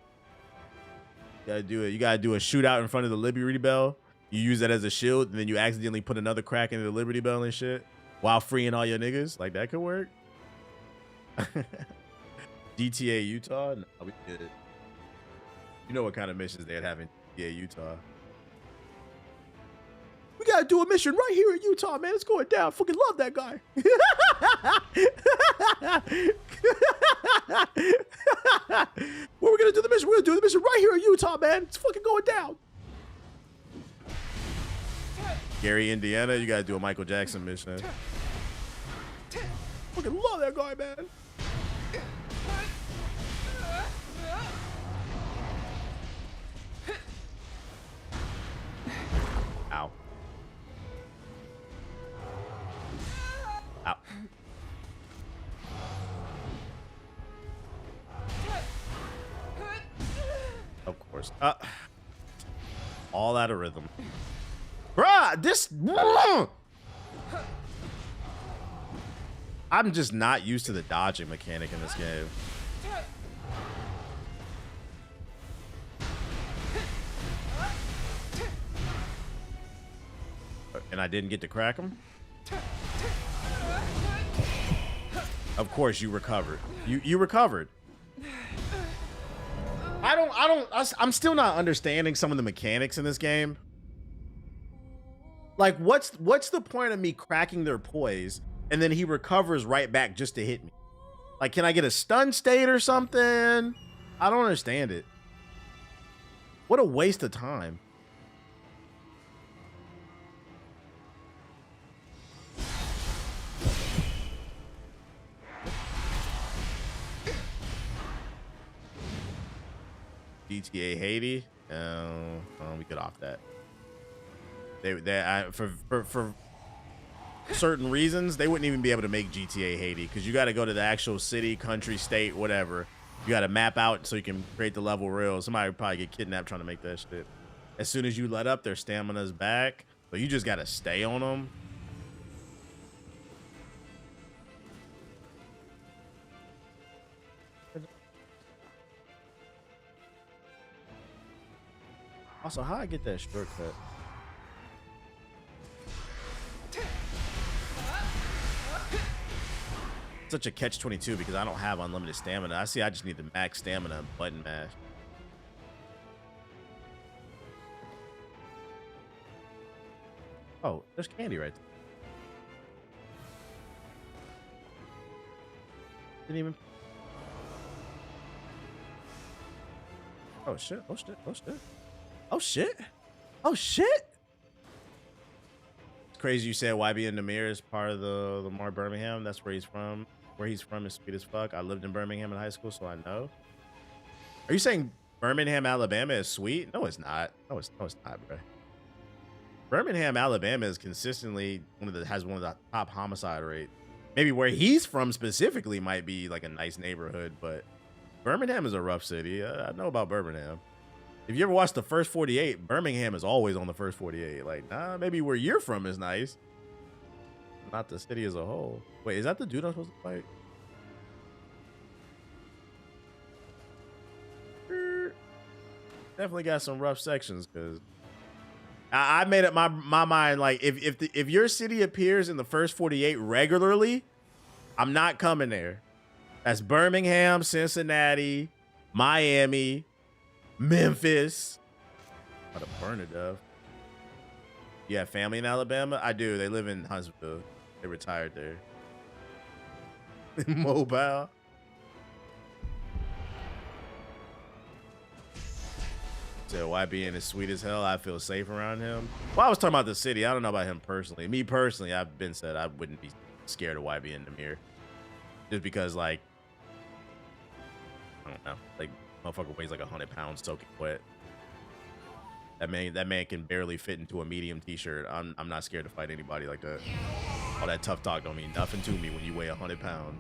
You gotta do it. You gotta do a shootout in front of the Liberty Bell. You use that as a shield, and then you accidentally put another crack into the Liberty Bell and shit while freeing all your niggas. Like that could work. GTA Utah. No, we good. You know what kind of missions they'd have in GTA Utah. We gotta do a mission right here in Utah, man. It's going down. Fucking love that guy. Where we gonna do the mission? We're gonna do the mission right here in Utah, man. It's fucking going down. Gary, Indiana. You gotta do a Michael Jackson mission. Fucking love that guy, man. Ow. Ow. Of course. All out of rhythm. Bruh, this... I'm just not used to the dodging mechanic in this game. And I didn't get to crack him? Of course you recovered. You recovered. I'm still not understanding some of the mechanics in this game. Like what's the point of me cracking their poise and then he recovers right back just to hit me? Like, can I get a stun state or something? I don't understand it. What a waste of time. GTA Haiti. We get off that. For certain reasons, they wouldn't even be able to make GTA Haiti because you got to go to the actual city, country, state, whatever. You got to map out so you can create the level real. Somebody would probably get kidnapped trying to make that shit. As soon as you let up, their stamina's back, but you just got to stay on them. Also, how I get that shortcut? such a catch-22 because I don't have unlimited stamina. I just need the max stamina and button mash. Oh, there's candy right there. Didn't even. Oh shit! Oh shit! Oh shit! Oh shit! Oh shit! It's crazy you said YB and Namir is part of the Lamar Birmingham. That's where he's from. Where he's from is sweet as fuck. I lived in Birmingham in high school, so I know. Are you saying Birmingham, Alabama is sweet? No, it's not. No, it's not, bro. Birmingham, Alabama is consistently has one of the top homicide rates. Maybe where he's from specifically might be like a nice neighborhood, but Birmingham is a rough city. I know about Birmingham. If you ever watched the First 48, Birmingham is always on the First 48. Like, nah, maybe where you're from is nice, not the city as a whole. Wait, is that the dude I'm supposed to fight? Definitely got some rough sections because I made up my mind. Like, if your city appears in the First 48 regularly, I'm not coming there. That's Birmingham, Cincinnati, Miami, Memphis. How to burn it up. You have family in Alabama? I do. They live in Huntsville. They retired there. Mobile. So YBN is sweet as hell. I feel safe around him. Well, I was talking about the city. I don't know about him personally. Me personally, I've been said I wouldn't be scared of YBN Namir. Just because, like, I don't know, like, motherfucker weighs like 100 pounds soaking wet. That man can barely fit into a medium t-shirt. I'm not scared to fight anybody like that. All that tough talk don't mean nothing to me when you weigh 100 pounds.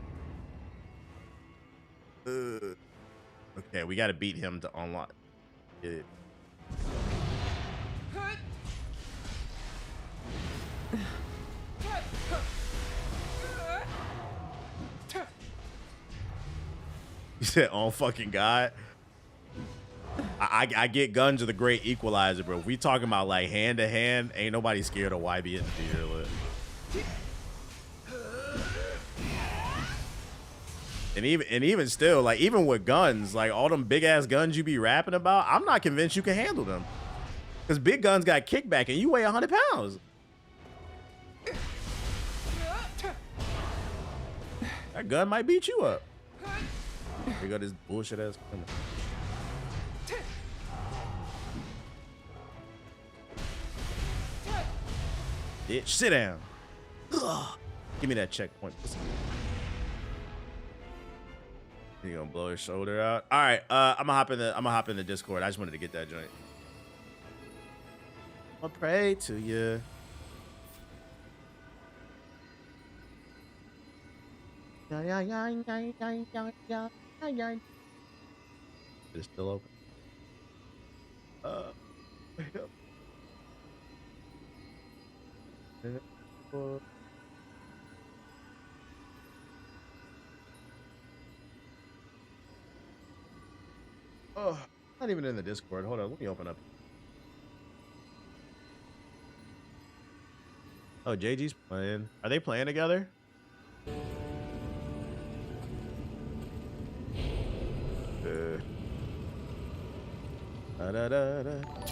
Okay, we got to beat him to unlock it. You said, "Oh fucking God." I get guns are the great equalizer, bro. If we talking about like hand to hand, ain't nobody scared of YB in the theater. And even still, like, even with guns, like all them big ass guns you be rapping about, I'm not convinced you can handle them. Because big guns got kickback and you weigh 100 pounds. That gun might beat you up. We got this bullshit ass gun. Bitch, sit down. Ugh. Give me that checkpoint. You gonna blow his shoulder out? All right, I'm gonna hop in the Discord. I just wanted to get that joint. I'll pray to you. It's still open. Oh, not even in the Discord. Hold on, let me open up. Oh, JG's playing. Are they playing together?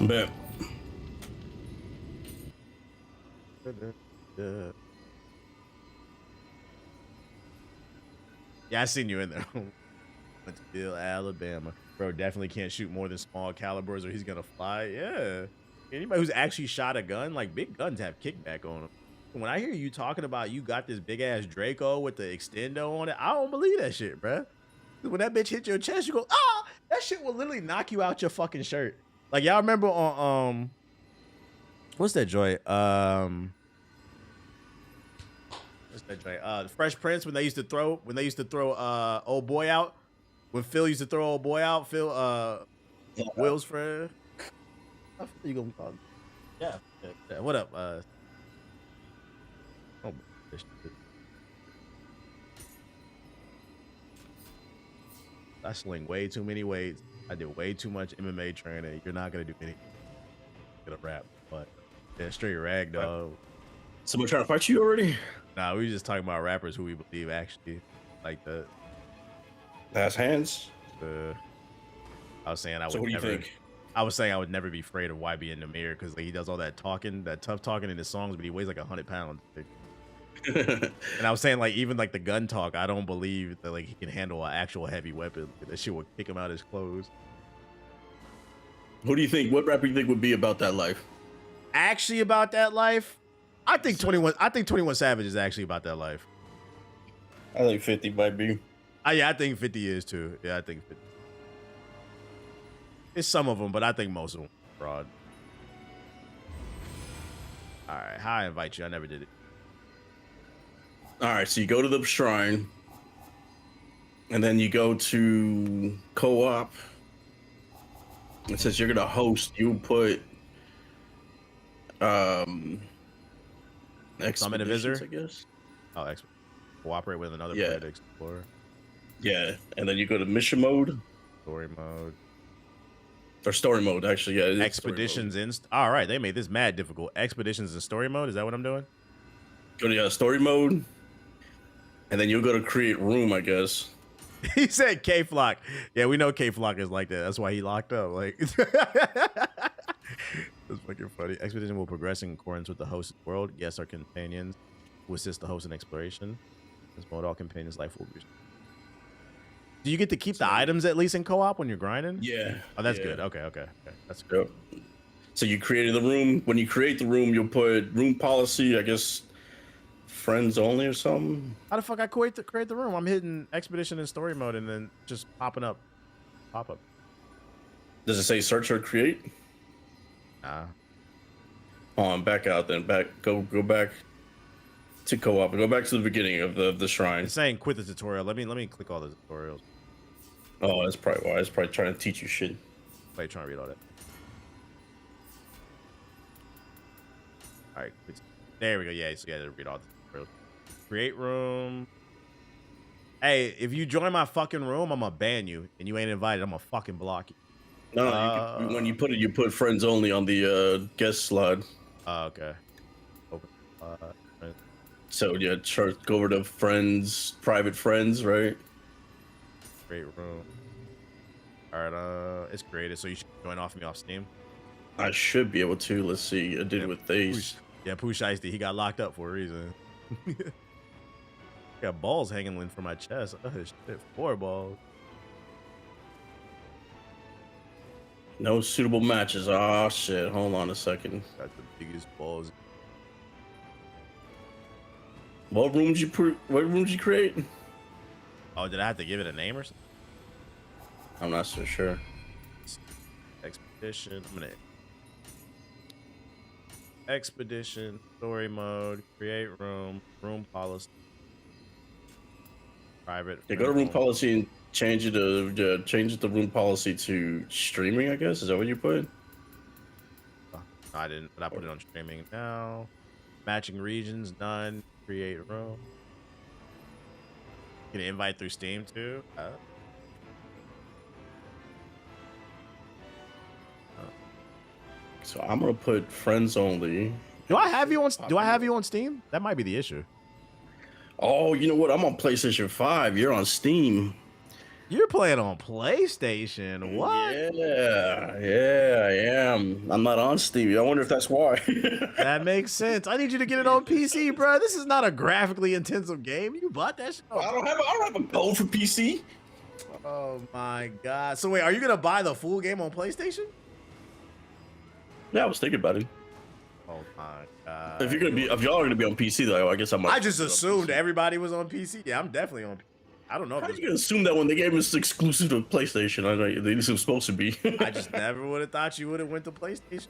Bet.
Yeah, I seen you in there. Huntsville, Alabama. Bro, definitely can't shoot more than small calibers or he's gonna fly. Yeah. Anybody who's actually shot a gun, like, big guns have kickback on them. When I hear you talking about you got this big ass Draco with the extendo on it, I don't believe that shit, bruh. When that bitch hit your chest, you go, ah! That shit will literally knock you out your fucking shirt. Like, y'all remember on what's that joint? What's that joint? The Fresh Prince, when they used to throw old boy out. When Phil used to throw old boy out, Will's friend. I feel you gonna call him. Yeah. What up? Oh, this shit. I sling way too many weights. I did way too much MMA training. You're not gonna do anything. Gonna rap, but yeah, straight rag, dog.
Someone trying to fight you already?
Nah, we just talking about rappers who we believe actually like the
Pass hands.
I was saying I would
So what do you
never.
think?
I was saying I would never be afraid of YB in the mirror because like, he does all that talking, that tough talking in his songs, but he weighs like 100 pounds. And I was saying like even like the gun talk, I don't believe that like he can handle an actual heavy weapon. That shit would kick him out his clothes.
Who do you think? What rapper do you think would be about that life?
Actually, about that life, I think 21. I think 21 Savage is actually about that life.
I think 50 might be.
Yeah, I think 50 is too. Yeah, I think 50. It's some of them, but I think most of them are fraud. All right, how I invite you? I never did it.
All right, so you go to the shrine, and then you go to co-op. It says you're gonna host. You put
Summon a visitor,
I guess.
Oh, cooperate with another player to explore.
Yeah, and then you go to mission mode,
Story mode.
or story mode. Actually, yeah.
Expeditions in. All right, they made this mad difficult. Expeditions in story mode. Is that what I'm doing?
Go to story mode, and then you'll go to create room, I guess.
He said K Flock. Yeah, we know K Flock is like that. That's why he locked up. Like, that's fucking funny. Expedition will progress in accordance with the host's world. Yes, our companions will assist the host in exploration. This mode, all companions' life will be. Do you get to keep the items at least in co-op when you're grinding?
Yeah.
Oh, that's
yeah.
good. Okay. That's good.
Yep. So you created the room. When you create the room, you'll put room policy, I guess, friends only or something.
How the fuck I create the room? I'm hitting expedition in story mode and then just popping up. Pop up.
Does it say search or create?
Nah.
Hold on, back out then. Go back to co-op. Go back to the beginning of the shrine.
It's saying quit the tutorial. Let me click all the tutorials.
Oh, that's probably why. It's probably trying to teach you shit.
Wait, trying to read all that. All right, there we go. Yeah, so you gotta read all the tutorials. Create room. Hey, if you join my fucking room, I'm gonna ban you, and you ain't invited. I'm gonna fucking block you.
No, when you put friends only on the guest slot.
Okay. Open.
So yeah, go over to friends, private friends, right?
Create room. All right, it's created, so you should join off me off Steam.
I should be able to. Let's see. I did it with these.
Pooh Shiesty, he got locked up for a reason. Got balls hanging from my chest. Oh shit, 4 balls.
No suitable matches. Oh shit. Hold on a second.
Got the biggest balls.
What rooms you create?
Oh, did I have to give it a name or something?
I'm not so sure.
Expedition. I'm gonna expedition story mode. Create room. Room policy. Private.
Yeah, go to room policy and change it the room policy to streaming. I guess is that what you put?
No, I didn't, but I put it on streaming now. Matching regions none. Create room. Can invite through Steam too.
So I'm gonna put friends only.
Do I have you on? Do I have you on Steam? That might be the issue.
Oh, you know what? I'm on PlayStation 5. You're on Steam.
You're playing on PlayStation. What?
Yeah, I am. I'm not on Steam. I wonder if that's why.
That makes sense. I need you to get it on PC, bro. This is not a graphically intensive game. You bought that shit.
I don't have a code for PC.
Oh my god. So wait, are you gonna buy the full game on PlayStation?
Yeah, I was thinking about it.
Oh my god.
If y'all are gonna be on PC though, I guess I might.
I just assumed everybody was on PC. Yeah, I'm definitely on. I don't know.
How you gonna assume that when the game is exclusive to PlayStation? I know they supposed to be.
I just never would have thought you would have went to PlayStation.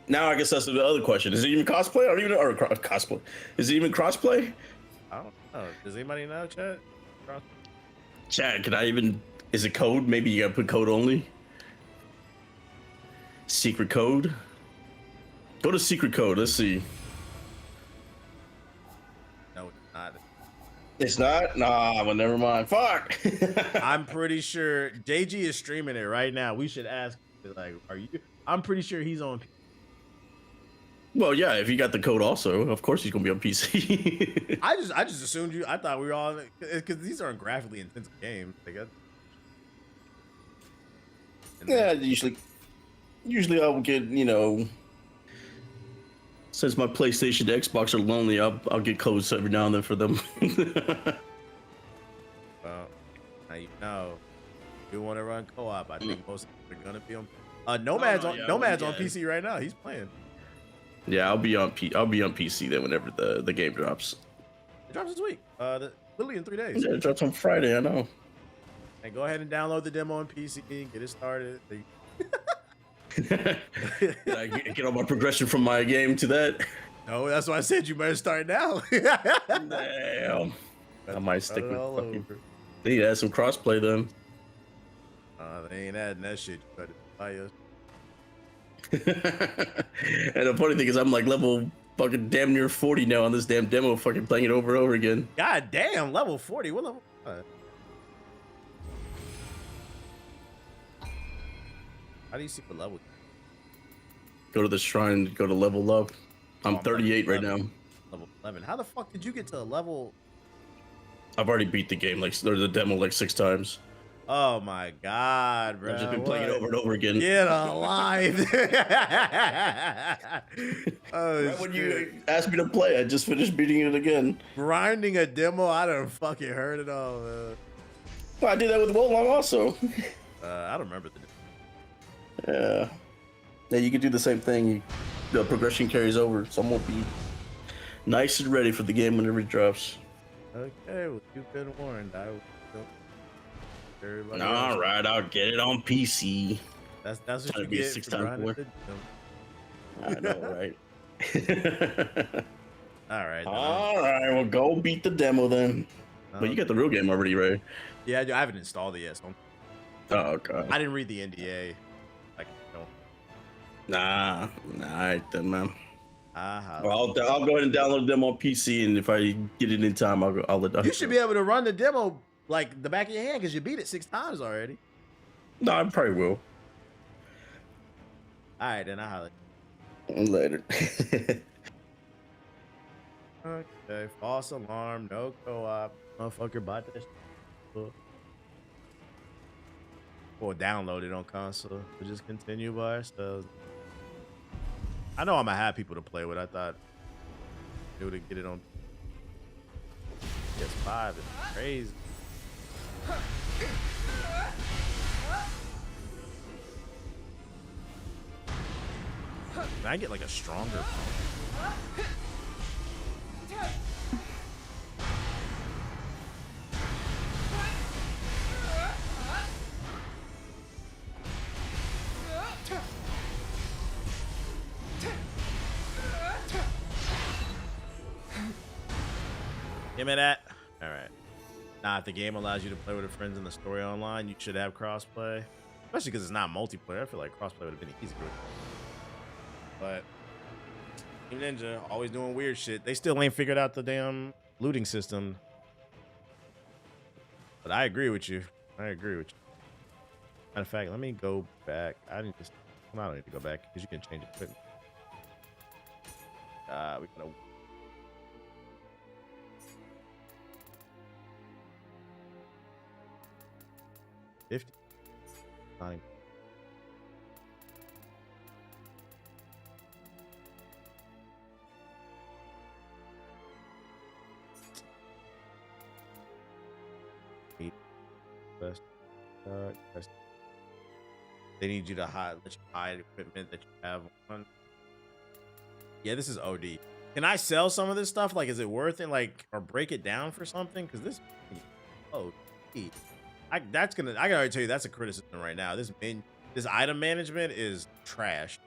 Now I guess that's the other question. Is it even cosplay or cosplay? Is it even crossplay?
I don't know. Does anybody know, Chad?
Chad, can I even? Is it code? Maybe you gotta put code only. Secret code. Go to secret code. Let's see.
No, it's not.
It's not? Nah, well, never mind. Fuck.
I'm pretty sure JG is streaming it right now. We should ask, like, are you? I'm pretty sure he's on.
Well, yeah, if you got the code also, of course he's gonna be on PC.
I just assumed you. I thought we were all because these aren't graphically intensive games. I guess.
Yeah, usually I will get, since my PlayStation, Xbox are lonely, I'll get codes every now and then for them.
Well, now you know. You want to run co-op? I think most of them are gonna be on. Nomad's on PC right now. He's playing.
Yeah, I'll be on PC then whenever the game drops.
It drops this week. Literally in 3 days.
Yeah, it drops on Friday. I know.
And go ahead and download the demo on PC and get it started.
I get all my progression from my game to that.
No, that's why I said you better start now.
Damn. I might stick with fucking. They need to add some crossplay then.
They ain't adding that shit. You better buy us.
And the funny thing is, I'm like level fucking damn near 40 now on this damn demo, fucking playing it over and over again.
God damn, level 40. What level? How do you see the level?
Go to the shrine, go to level up. I'm 38 right now.
Level 11. How the fuck did you get to a level?
I've already beat the game, like, or the demo, like 6 times.
Oh my god, bro.
I've just been playing it over and over again.
Get alive. Oh,
right when you asked me to play, I just finished beating it again.
Grinding a demo, I done fucking heard it all.
Well, I did that with Wolong also.
I don't remember the demo.
Yeah. Yeah, you can do the same thing. The progression carries over. Someone will be nice and ready for the game whenever it drops.
Okay, well, you've been warned. I will.
All right, I'll get it on PC.
That's what
Trying
you
to be a
get
6-time
for
boy.
grinding the demo.
I know, right?
All right.
All right, well, go beat the demo then. But you got the real game already, right?
Yeah, I haven't installed it yet. So
Oh, God.
I didn't read the NDA. Like,
Nah, alright then, man.
Well,
I'll go ahead and download them on PC, and if I get it in time, I'll let
you should be able to run the demo like the back of your hand because you beat it 6 times already.
No, I probably will.
All right, then I'll holler.
Later.
Okay, false alarm, no co-op. Motherfucker bought that shit. Or download it on console. We'll just continue by ourselves. I know I'm gonna have people to play with. I thought they would get it on PS5. It's crazy. Can I get like a stronger phone? Give me that. All right. Now, if the game allows you to play with your friends in the story online, you should have crossplay. Especially because it's not multiplayer. I feel like crossplay would have been easier. But Team Ninja always doing weird shit. They still ain't figured out the damn looting system. But I agree with you. Matter of fact, let me go back. I don't need to go back because you can change it. We gotta. 50. Fine. They need you to let you hide equipment that you have on. Yeah, this is OD. Can I sell some of this stuff? Like, is it worth it? Like, or break it down for something? Because this OD. I can already tell you that's a criticism right now. This item management is trash.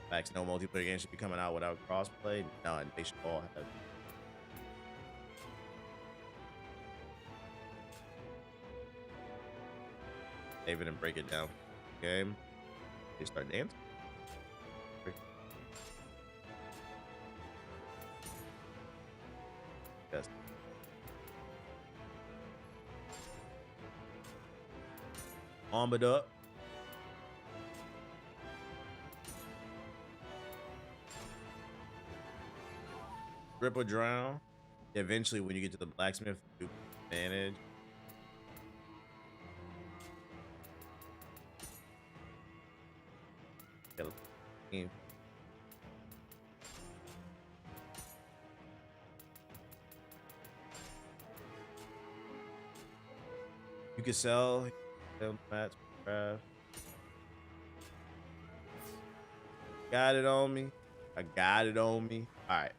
Facts, no multiplayer games should be coming out without crossplay. No, they should all have. David and break it down. Game. They start dancing. Yes. Armored up. Grip or drown. Eventually, when you get to the blacksmith, you advantage. You can sell mats, craft. Got it on me. I got it on me. All right.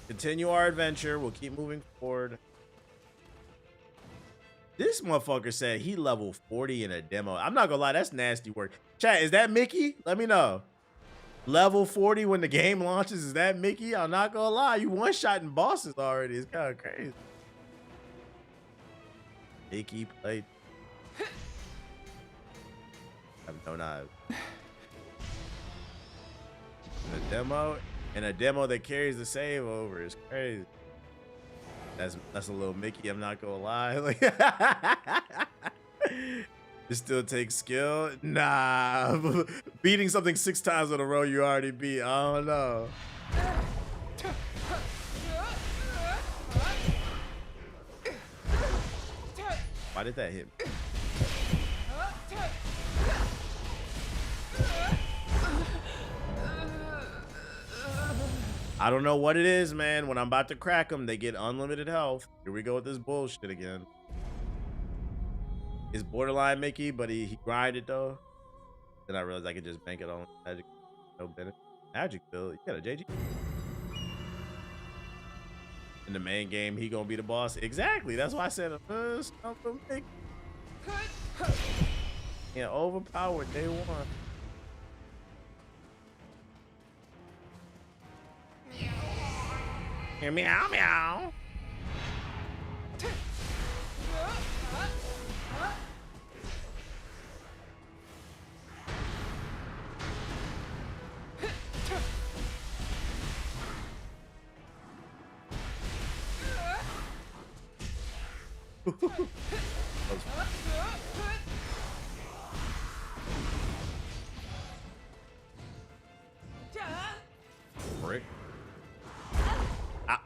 Continue our adventure. We'll keep moving forward. This motherfucker said he level 40 in a demo. I'm not gonna lie, that's nasty work. Chat, is that Mickey? Let me know. Level 40 when the game launches, is that Mickey? I'm not gonna lie, you one-shotting bosses already. It's kind of crazy. Mickey played. I have no knives. In a demo that carries the save over is crazy. That's a little Mickey, I'm not gonna lie. Like, it still takes skill. Nah, beating something 6 times in a row you already beat. I don't know. Why did that hit me? I don't know what it is, man. When I'm about to crack them, they get unlimited health. Here we go with this bullshit again. It's borderline Mickey, but he grinded though. Then I realized I could just bank it on magic. No benefit. Magic build. You got a JG. In the main game, he gonna be the boss. Exactly. That's why I said something Mickey. Yeah, overpowered day one. Hear meow meow. Brick. Ah.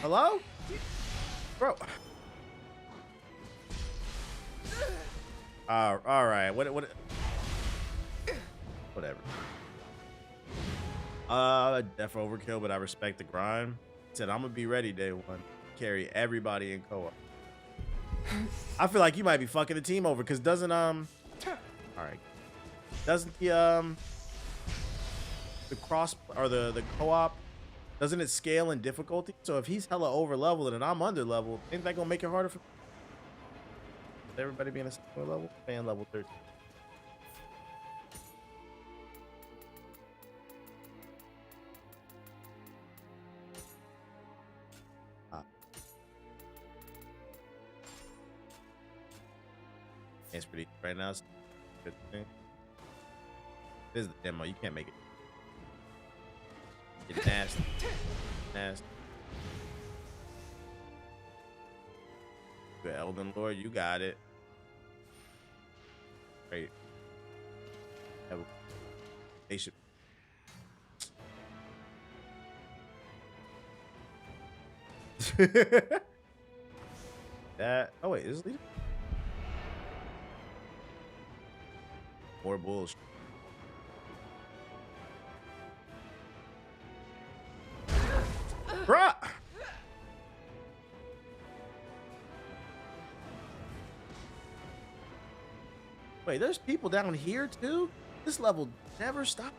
Hello? Bro. All right. Whatever. Def overkill, but I respect the grind. Said I'm gonna be ready day one. Carry everybody in co-op. I feel like you might be fucking the team over because doesn't all right. Doesn't the cross or the co-op, doesn't it scale in difficulty? So if he's hella over leveled and I'm under leveled, ain't that gonna make it harder for everybody being a similar level? Fan level 13. It's pretty right now. It's a good thing. This is the demo. You can't make it. It's nasty. Nasty. Good Elden Lord, you got it. Great. They should. That. Oh wait, is this leader? More bullshit. Bruh! Wait, there's people down here too? This level never stops.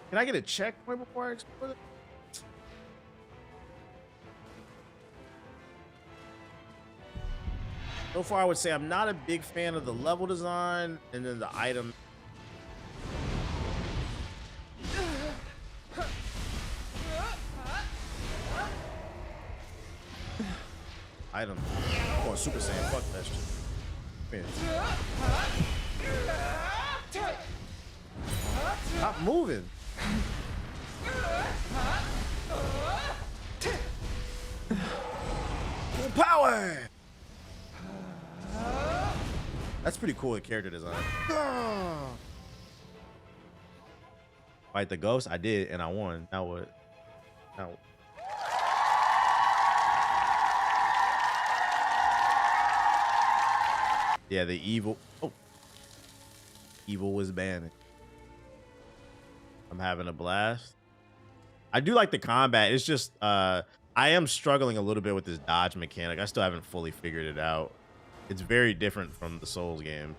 Can I get a checkpoint before I explore it? So far, I would say I'm not a big fan of the level design and then the item. Item. I'm going Super Saiyan. Fuck that shit. Man. Stop moving. That's pretty cool, the character design. Fight the ghost? I did, and I won. Now what? Now. Yeah, the evil. Oh. Evil was banned. I'm having a blast. I do like the combat. It's just, I am struggling a little bit with this dodge mechanic. I still haven't fully figured it out. It's very different from the Souls game.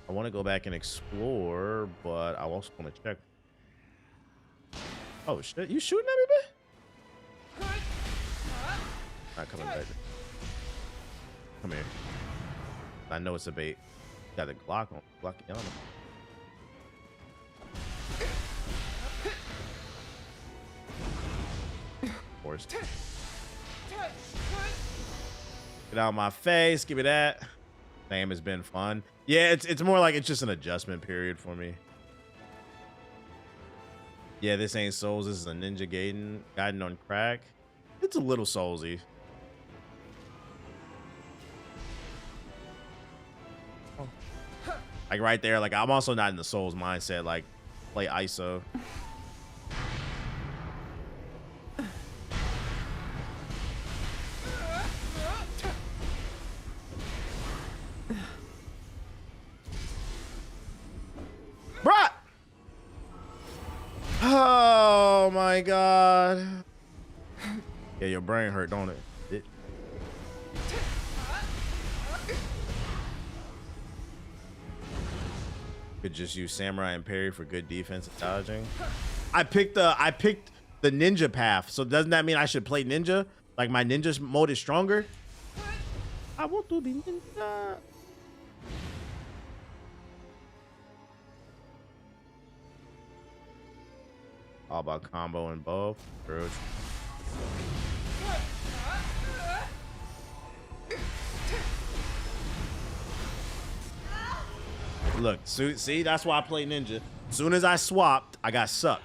I want to go back and explore, but I also want to check. Oh shit! You shooting at me, man? Not coming back. Come here. I know it's a bait. Got the Glock on. Glock on. Of course. Get out of my face. Give me that. Game has been fun. Yeah, it's more like it's just an adjustment period for me. Yeah, this ain't Souls. This is a Ninja Gaiden on crack. It's a little Soulsy. Like right there, like I'm also not in the Souls mindset. Like play ISO. Bruh! Oh my god. Yeah, your brain hurt, don't it? Could just use samurai and parry for good defense and dodging. I picked the ninja path. So doesn't that mean I should play ninja? Like my ninja mode is stronger? I want to be ninja. All about combo and both. Approach. Look, see, that's why I play ninja. As soon as I swapped, I got sucked.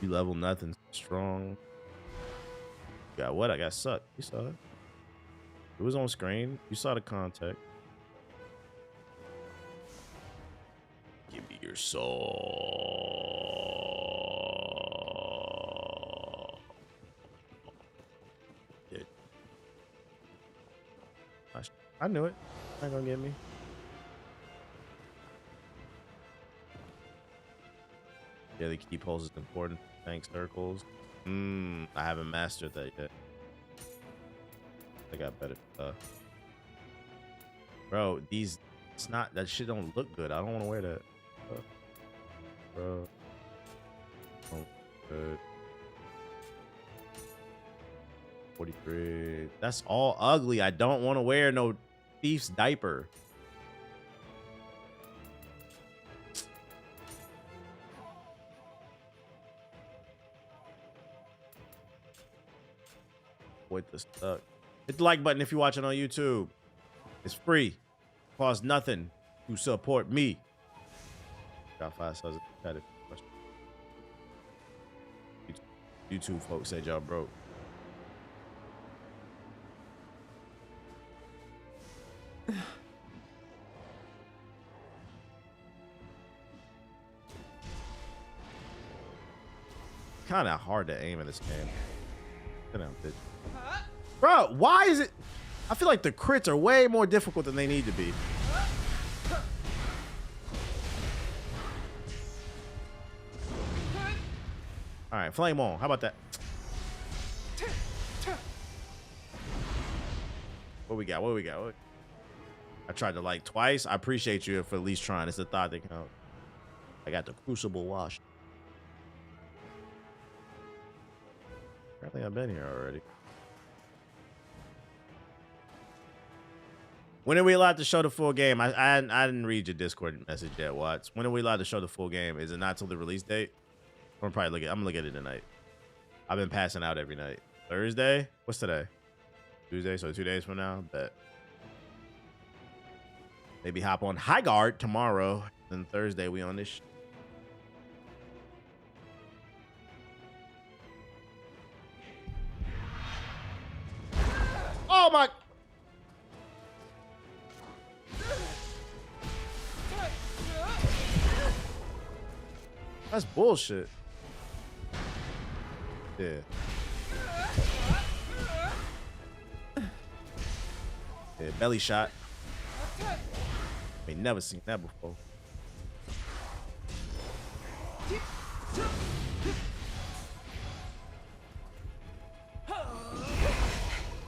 You level nothing strong. Got what? I got sucked. You saw it. It was on screen. You saw the contact. Give me your soul. Yeah. I knew it. Not gonna get me. Yeah, the key pulse is important. Thanks, circles. I haven't mastered that yet. I got better stuff. Bro, these, it's not, that shit don't look good. I don't want to wear that. Bro. Oh, good. 43. That's all ugly. I don't want to wear no thief's diaper. With the stuck. Hit the like button if you're watching on YouTube. It's free. Costs nothing to support me. Got 5 stars. YouTube folks said y'all broke. Kind of hard to aim in this game. Get down, bitch. Bro, why is it? I feel like the crits are way more difficult than they need to be. All right, flame on. How about that? What we got? What we got? I tried to like twice. I appreciate you for at least trying. It's the thought that counts. I got the crucible wash. Apparently I've been here already. When are we allowed to show the full game? I didn't read your Discord message yet, Watts. When are we allowed to show the full game? Is it not till the release date? I'm gonna look at it tonight. I've been passing out every night. Thursday? What's today? Tuesday, so 2 days from now. Bet. Maybe hop on High Guard tomorrow. Then Thursday we on this. Oh my. That's bullshit. Yeah. Yeah, belly shot. I ain't never seen that before.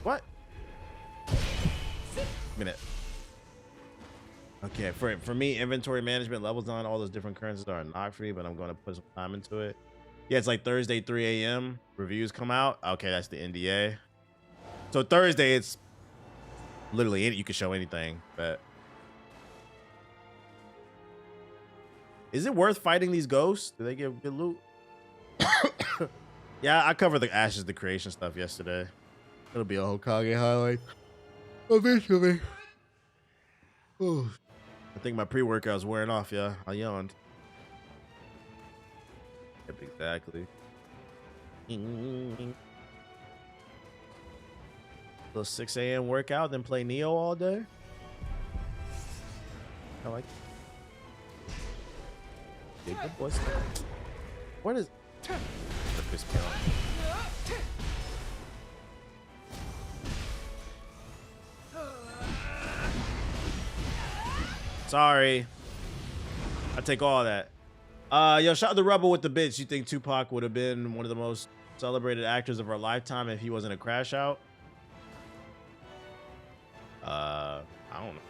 What? Minute. Okay, for me, inventory management levels on all those different currencies are not free, but I'm going to put some time into it. Yeah, it's like Thursday, 3 a.m. Reviews come out. Okay, that's the NDA. So Thursday, it's literally you can show anything. But is it worth fighting these ghosts? Do they give good loot? Yeah, I covered the Ashes to Creation stuff yesterday. It'll be a Hokage highlight eventually. Ooh. I think my pre-workout's wearing off, yeah. I yawned. Yep, exactly. Little 6 a.m. workout, then play Neo all day. I like it. Yeah, good boy stuff. What is... Piss me off. Sorry. I take all that. Yo, shout out to Rebel with the bits. You think Tupac would have been one of the most celebrated actors of our lifetime if he wasn't a crash out? I don't know.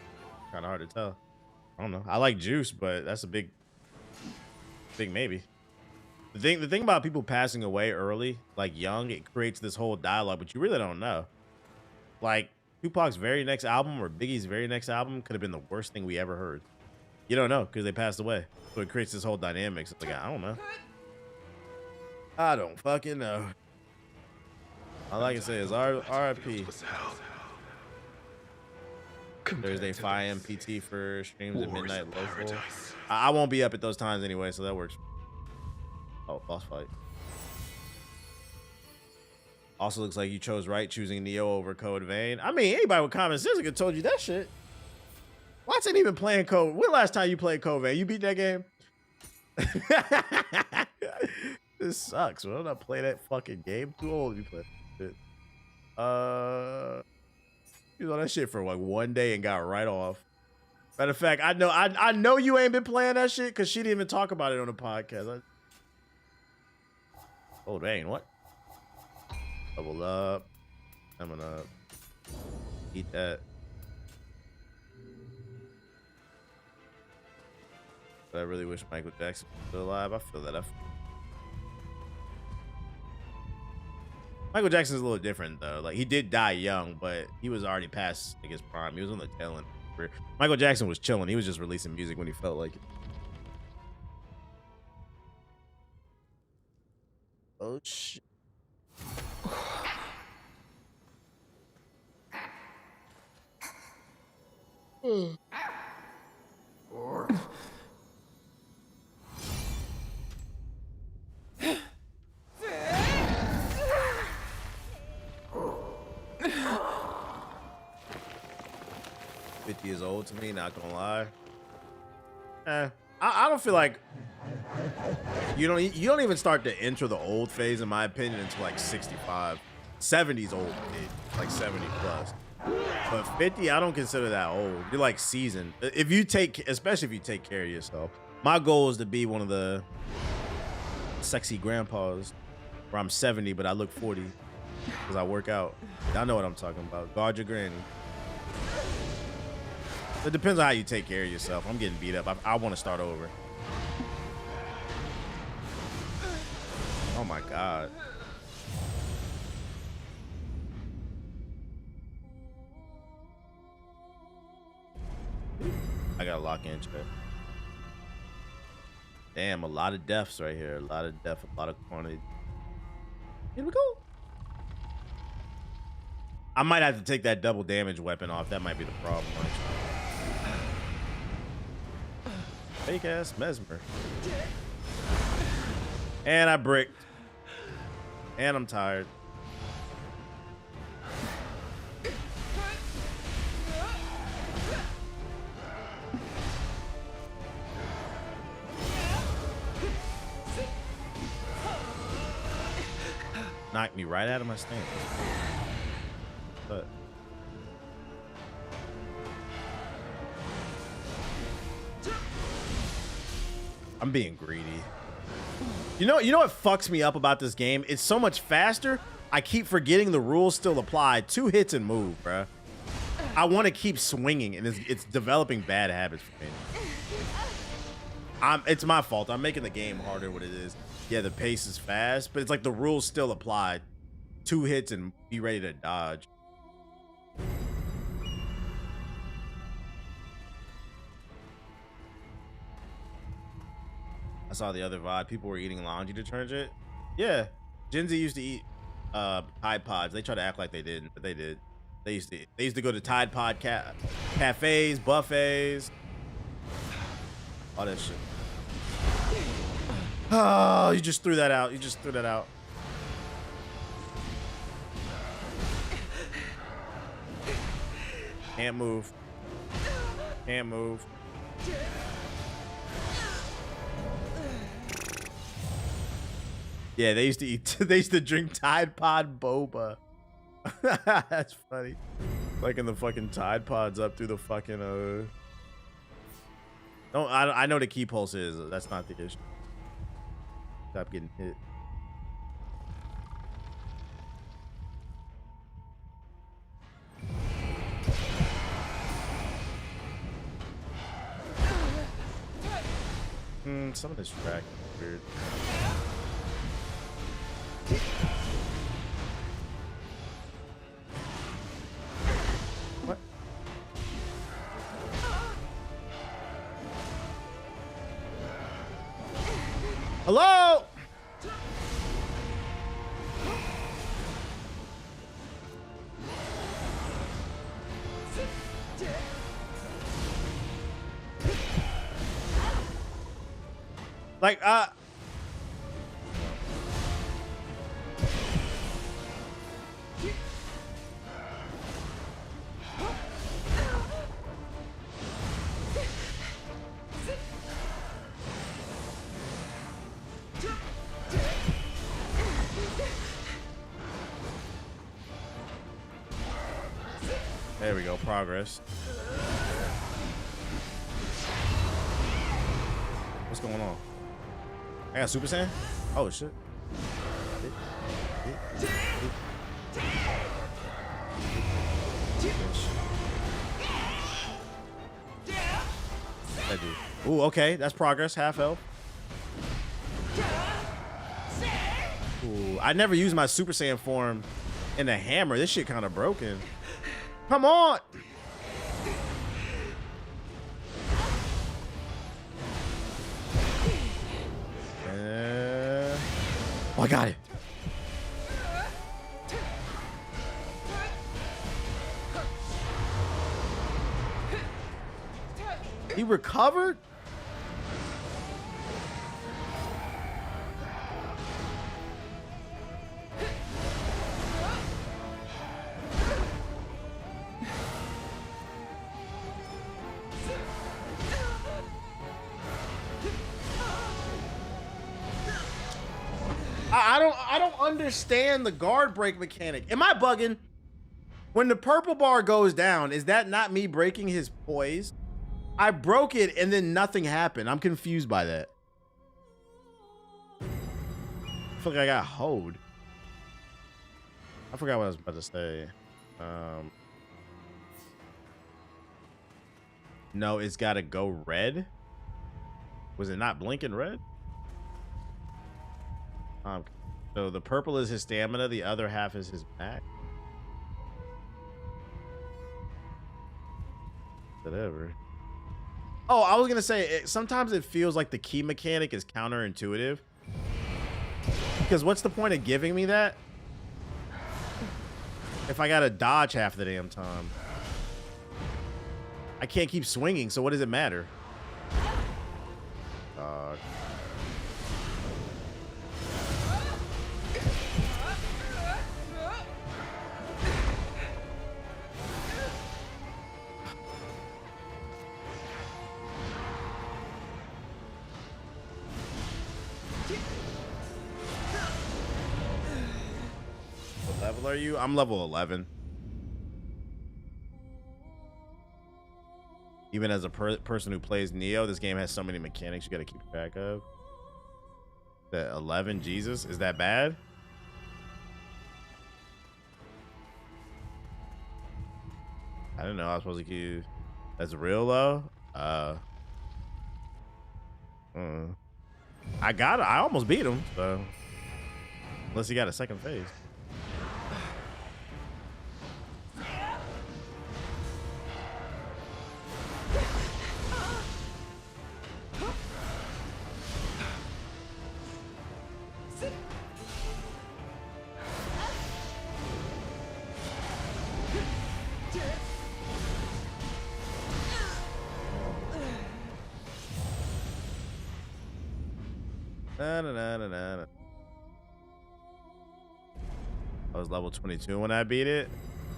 Kind of hard to tell. I don't know. I like Juice, but that's a big maybe. The thing about people passing away early, like young, it creates this whole dialogue, but you really don't know. Like Tupac's very next album or Biggie's very next album could have been the worst thing we ever heard. You don't know because they passed away. So it creates this whole dynamic. So it's like, I don't know. I don't fucking know. All I can say is RIP. Thursday 5 a.m. PT for streams at midnight local. I won't be up at those times anyway, so that works. Oh, boss fight. Also looks like you chose right choosing Neo over Code Vein. I mean, anybody with common sense could have told you that shit. Watts ain't even playing Code. When last time you played Code Vein? You beat that game? This sucks. Why don't I play that fucking game? Too old to be playing shit. You know that shit for like 1 day and got right off. Matter of fact, I know you ain't been playing that shit because she didn't even talk about it on the podcast. Code Vein, what? Double up. Coming up. Eat that. But I really wish Michael Jackson was still alive. I feel that. Michael Jackson's a little different though. Like he did die young, but he was already past like, his prime. He was on the tail end. Michael Jackson was chilling. He was just releasing music when he felt like it. Oh shit. Years old to me, not gonna lie. I don't feel like you don't even start to enter the old phase in my opinion until like 65. 70's old, dude. Like 70 plus. But 50, I don't consider that old. You're like seasoned. If you especially if you take care of yourself. My goal is to be one of the sexy grandpas where I'm 70 but I look 40 because I work out. Y'all know what I'm talking about. Guard your granny. It depends on how you take care of yourself. I'm getting beat up. I want to start over. Oh my God. I gotta lock in, check. Damn, a lot of deaths right here. A lot of death, a lot of quantity. Here we go. I might have to take that double damage weapon off. That might be the problem. Fake ass Mesmer. And I bricked. And I'm tired. Knocked me right out of my stance. But I'm being greedy. You know what fucks me up about this game? It's so much faster. I keep forgetting the rules still apply. 2 hits and move, bruh. I want to keep swinging, and it's developing bad habits for me. It's my fault. I'm making the game harder than what it is. Yeah, the pace is fast, but it's like the rules still apply. 2 hits and be ready to dodge. I saw the other VOD. People were eating laundry detergent. Yeah, Gen Z used to eat Tide Pods. They try to act like they didn't, but they did. They used to go to Tide Pod cafes, buffets, all that shit. Oh, you just threw that out. You just threw that out. Can't move. Can't move. Yeah, they used to eat. They used to drink Tide Pod boba. That's funny. Like in the fucking Tide Pods up through the fucking No, I know the key pulse is. That's not the issue. Stop getting hit. Some of this track is weird. What? Hello? Like, there we go, progress. What's going on? I got Super Saiyan? Oh shit. That dude. Ooh, okay, that's progress. Half health. Ooh, I never used my Super Saiyan form in the hammer. This shit kind of broken. Come on. Oh, I got it. He recovered? I don't understand the guard break mechanic. Am I bugging? When the purple bar goes down, is that not me breaking his poise? I broke it and then nothing happened. I'm confused by that. I feel like I got hoed. I forgot what I was about to say. No, it's got to go red. Was it not blinking red? So the purple is his stamina, the other half is his back. Whatever. Oh, I was gonna say, sometimes it feels like the key mechanic is counterintuitive. because what's the point of giving me that if I gotta dodge half the damn time? I can't keep swinging, so what does it matter? What level are you? I'm level 11. Even as a person who plays Neo, this game has so many mechanics you gotta keep track of. The 11, Jesus, is that bad? I didn't know I was supposed to keep. That's real though. I got it. I almost beat him. So unless he got a second phase. I was level 22 when I beat it.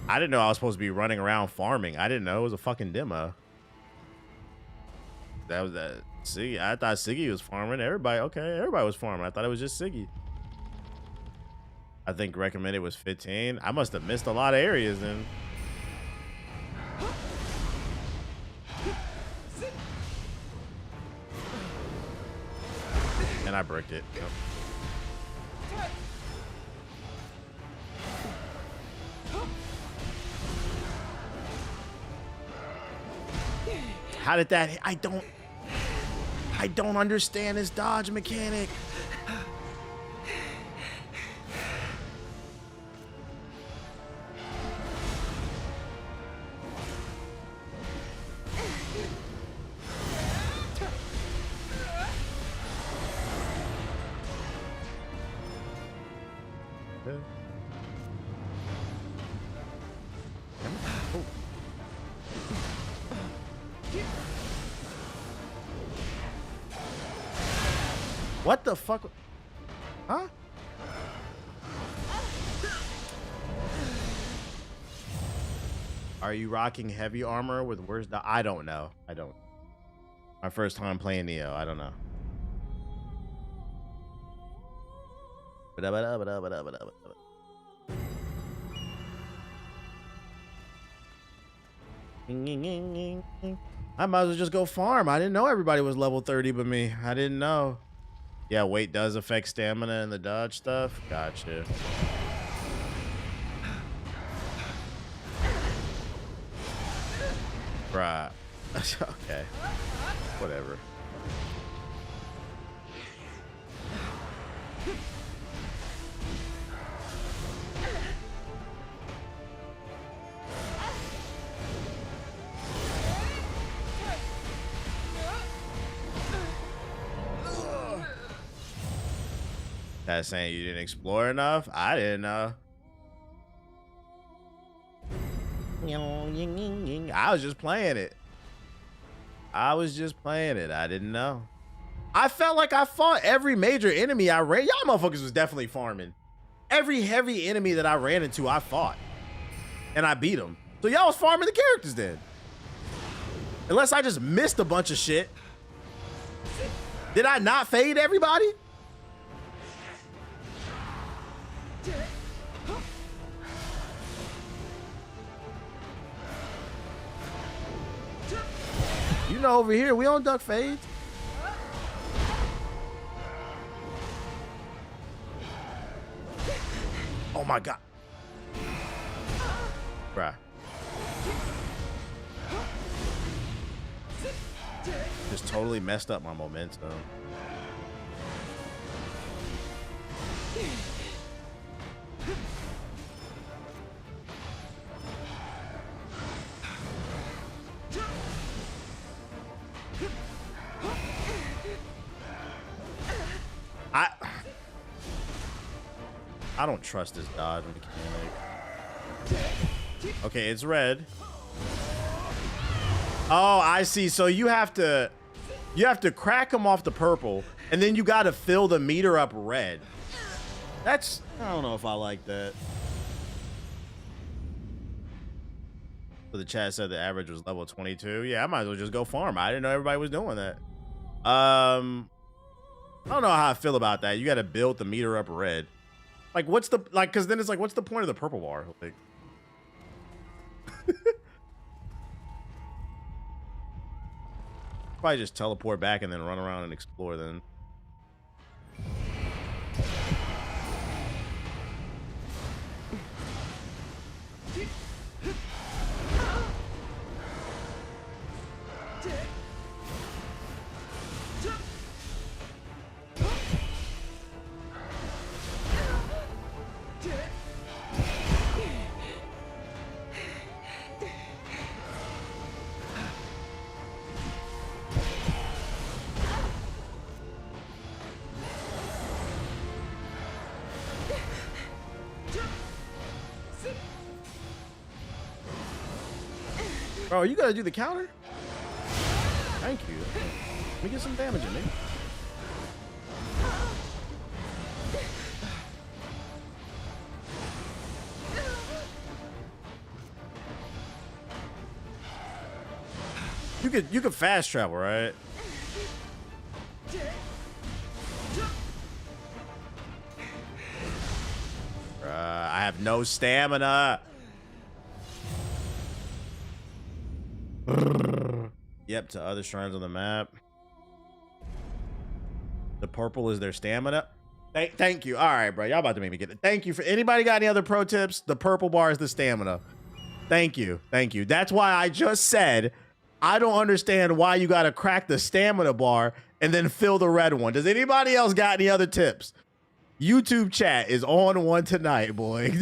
I didn't know I was supposed to be running around farming. I didn't know it was a fucking demo. That was that. Siggy. I thought Siggy was farming. Everybody was farming. I thought it was just Siggy. I think recommended was 15. I must have missed a lot of areas then. And I bricked it. Yep. How did that hit? I don't understand this dodge mechanic. What the fuck? Huh? Are you rocking heavy armor with worse? I don't know. I don't. My first time playing Neo. I don't know. I might as well just go farm. I didn't know everybody was level 30 but me. I didn't know. Yeah, weight does affect stamina and the dodge stuff. Gotcha. Right. Okay. Whatever. That's saying you didn't explore enough? I didn't know. I was just playing it. I didn't know. I felt like I fought every major enemy I ran. Y'all motherfuckers was definitely farming. Every heavy enemy that I ran into, I fought. And I beat them. So y'all was farming the characters then. Unless I just missed a bunch of shit. Did I not fade everybody? You know, over here, we don't duck fades. Oh my God. Bruh. Just totally messed up my momentum. I don't trust this dodge mechanic. Okay, it's red. Oh, I see. So you have to crack him off the purple, and then you got to fill the meter up red. That's, I don't know if I like that. So the chat said the average was level 22. Yeah, I might as well just go farm. I didn't know everybody was doing that. I don't know how I feel about that. You got to build the meter up red. Like, what's the, like, because then it's like, what's the point of the purple bar? Like, probably just teleport back and then run around and explore then. Bro, you gotta do the counter? Thank you. Let me get some damage in me. You could fast travel, right? I have no stamina. Yep, to other shrines on the map. The purple is their stamina. Thank you. All right, bro. Y'all about to make me get it. Thank you. For anybody got any other pro tips? The purple bar is the stamina. Thank you. Thank you. That's why I just said I don't understand why you got to crack the stamina bar and then fill the red one. Does anybody else got any other tips? YouTube chat is on one tonight, boy.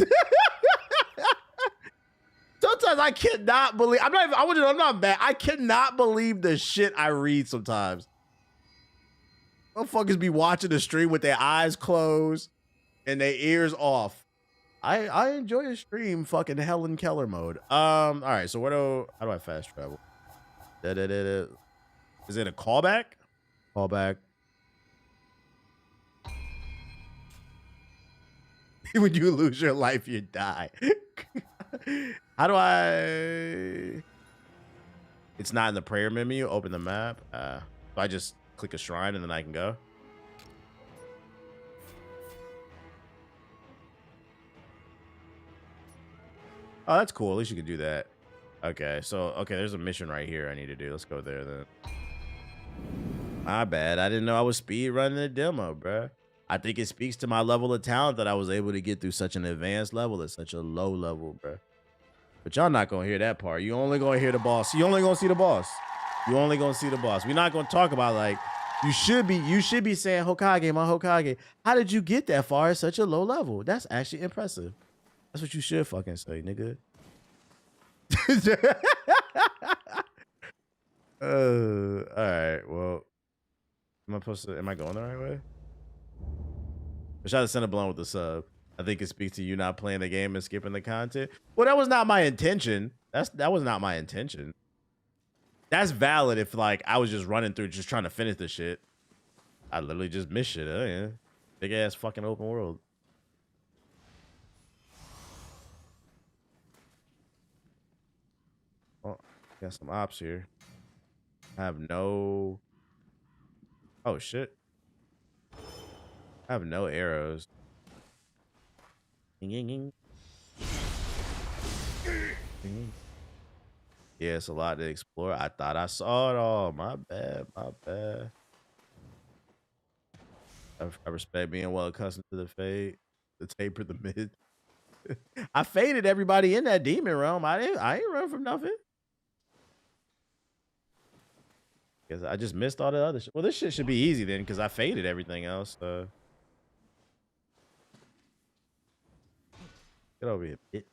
Sometimes I cannot believe I'm not bad. I cannot believe the shit I read sometimes. Motherfuckers be watching the stream with their eyes closed and their ears off. I enjoy a stream fucking Helen Keller mode. All right, so how do I fast travel? Is it a callback? Callback. When you lose your life, you die. How do I? It's not in the prayer menu. Open the map. So I just click a shrine and then I can go. Oh, that's cool. At least you can do that. Okay, so there's a mission right here I need to do. Let's go there then. My bad. I didn't know I was speed running the demo, bruh. I think it speaks to my level of talent that I was able to get through such an advanced level at such a low level, bruh. But y'all not gonna hear that part. You only gonna hear the boss. You only gonna see the boss. You only gonna see the boss. We're not gonna talk about like you should be saying Hokage, my Hokage. How did you get that far at such a low level? That's actually impressive. That's what you should fucking say, nigga. All right. Well, am I going the right way? I tried to send a blown with the sub. I think it speaks to you not playing the game and skipping the content. Well, that was not my intention. That was not my intention. That's valid if like I was just running through just trying to finish the shit. I literally just missed shit. Oh yeah. Big ass fucking open world. Oh, got some ops here. I have no. Oh shit. I have no arrows. Yeah, it's a lot to explore. I thought I saw it all. My bad. My bad. I respect being well accustomed to the fade, the taper, the mid. I faded everybody in that demon realm. I ain't run from nothing. Because I just missed all the other shit. Well, this shit should be easy then because I faded everything else. Get over here, bitch.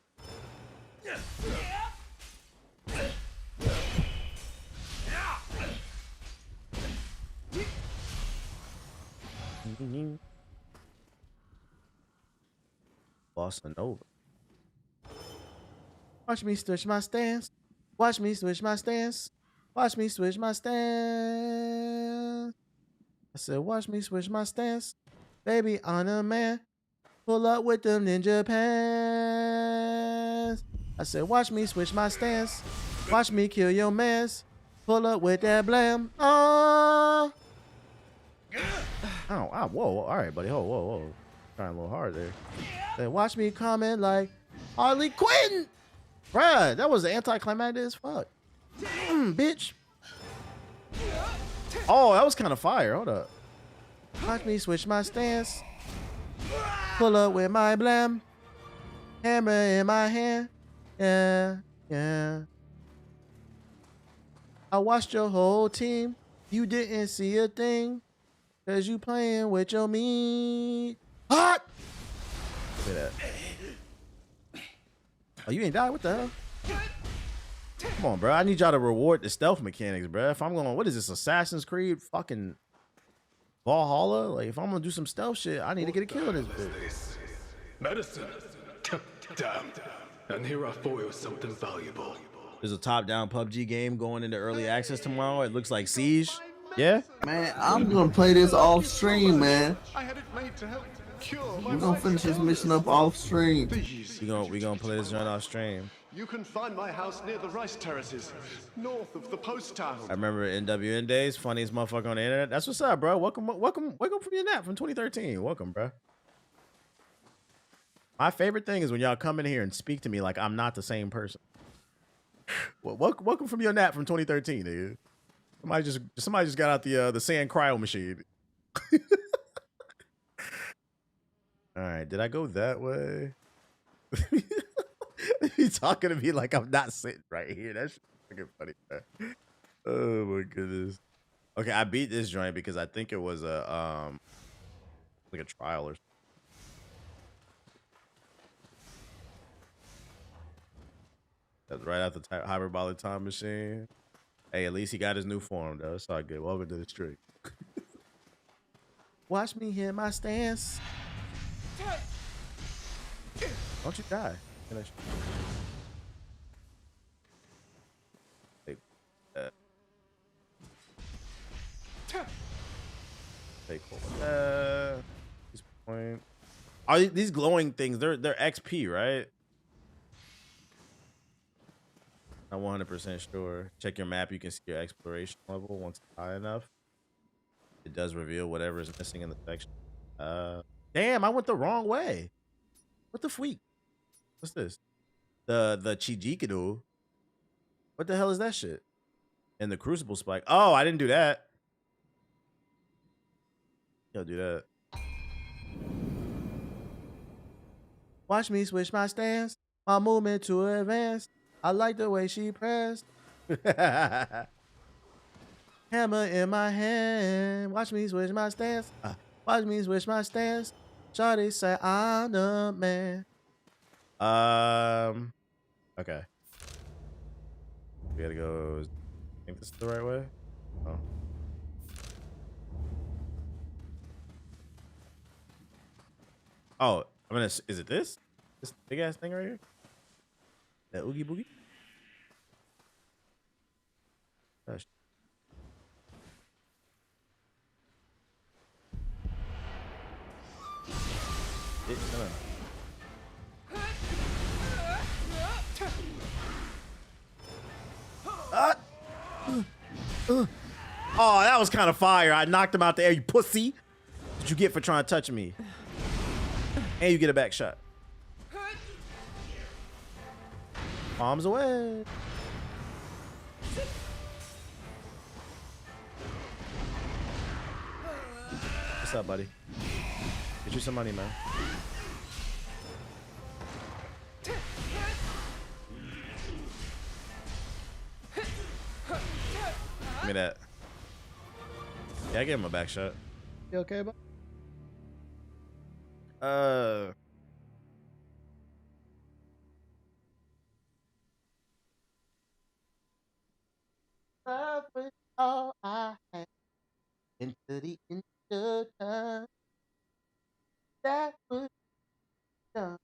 Bossa Nova. Watch me switch my stance. Watch me switch my stance. Watch me switch my stance. I said, watch me switch my stance. Baby, on a man. Pull up with them ninja pants. I said, watch me switch my stance. Watch me kill your mans. Pull up with that blam. Oh. Oh, whoa. All right, buddy. Whoa. Trying a little hard there. Said, watch me comment like Harley Quinn. Bruh, that was anticlimactic as fuck. Bitch. Oh, that was kind of fire. Hold up. Watch me switch my stance. Pull up with my blam. Hammer in my hand. Yeah. I watched your whole team. You didn't see a thing. Cause you playing with your meat. Hot! Look at that. Oh, you ain't died? What the hell? Come on, bro. I need y'all to reward the stealth mechanics, bro. If I'm going, what is this, Assassin's Creed fucking Valhalla? Like, if I'm gonna do some stealth shit, I need to get a kill in this bitch.
Medicine. Damn. And here I thought it was something valuable.
There's a top-down PUBG game going into early access tomorrow. It looks like Siege. Yeah?
Man, I'm gonna play this off stream, man.
I had it made to help cure
We're gonna finish this mission up off stream.
We gonna play this joint off stream.
You can find my house near the rice terraces, north of the post town.
I remember NWN days, funniest motherfucker on the internet. That's what's up, bro. Welcome from your nap from 2013. Welcome, bro. My favorite thing is when y'all come in here and speak to me like I'm not the same person. Well, welcome from your nap from 2013, dude. Somebody just got out the sand cryo machine. All right, did I go that way? He's talking to me like I'm not sitting right here. That's fucking funny, man. Oh my goodness. Okay, I beat this joint because I think it was a like a trial or something. That's right out the hyperbolic time machine. Hey, at least he got his new form, though. It's all good. Welcome to the street. Watch me hit my stance. Don't you die. Take these point. Are these glowing things? They're XP, right? Not 100% sure. Check your map. You can see your exploration level once it's high enough. It does reveal whatever is missing in the section. Damn, I went the wrong way. What the freak? What's this? The Chijikado. What the hell is that shit? And the Crucible Spike. Oh, I didn't do that. Y'all do that. Watch me switch my stance. My movement to advance. I like the way she pressed. Hammer in my hand. Watch me switch my stance. Watch me switch my stance. Shawty say I'm the man. Okay. We gotta go. I think this is the right way. Oh. Oh, I'm gonna. Is it this? This big ass thing right here? That oogie boogie? Gosh. Oh, that was kind of fire. I knocked him out the air, you pussy. What you get for trying to touch me? And you get a back shot. Bombs away. What's up, buddy? Get you some money, man. Give me that. Yeah, I gave him a back shot. You okay, bud? Love was all I had into the time that was done.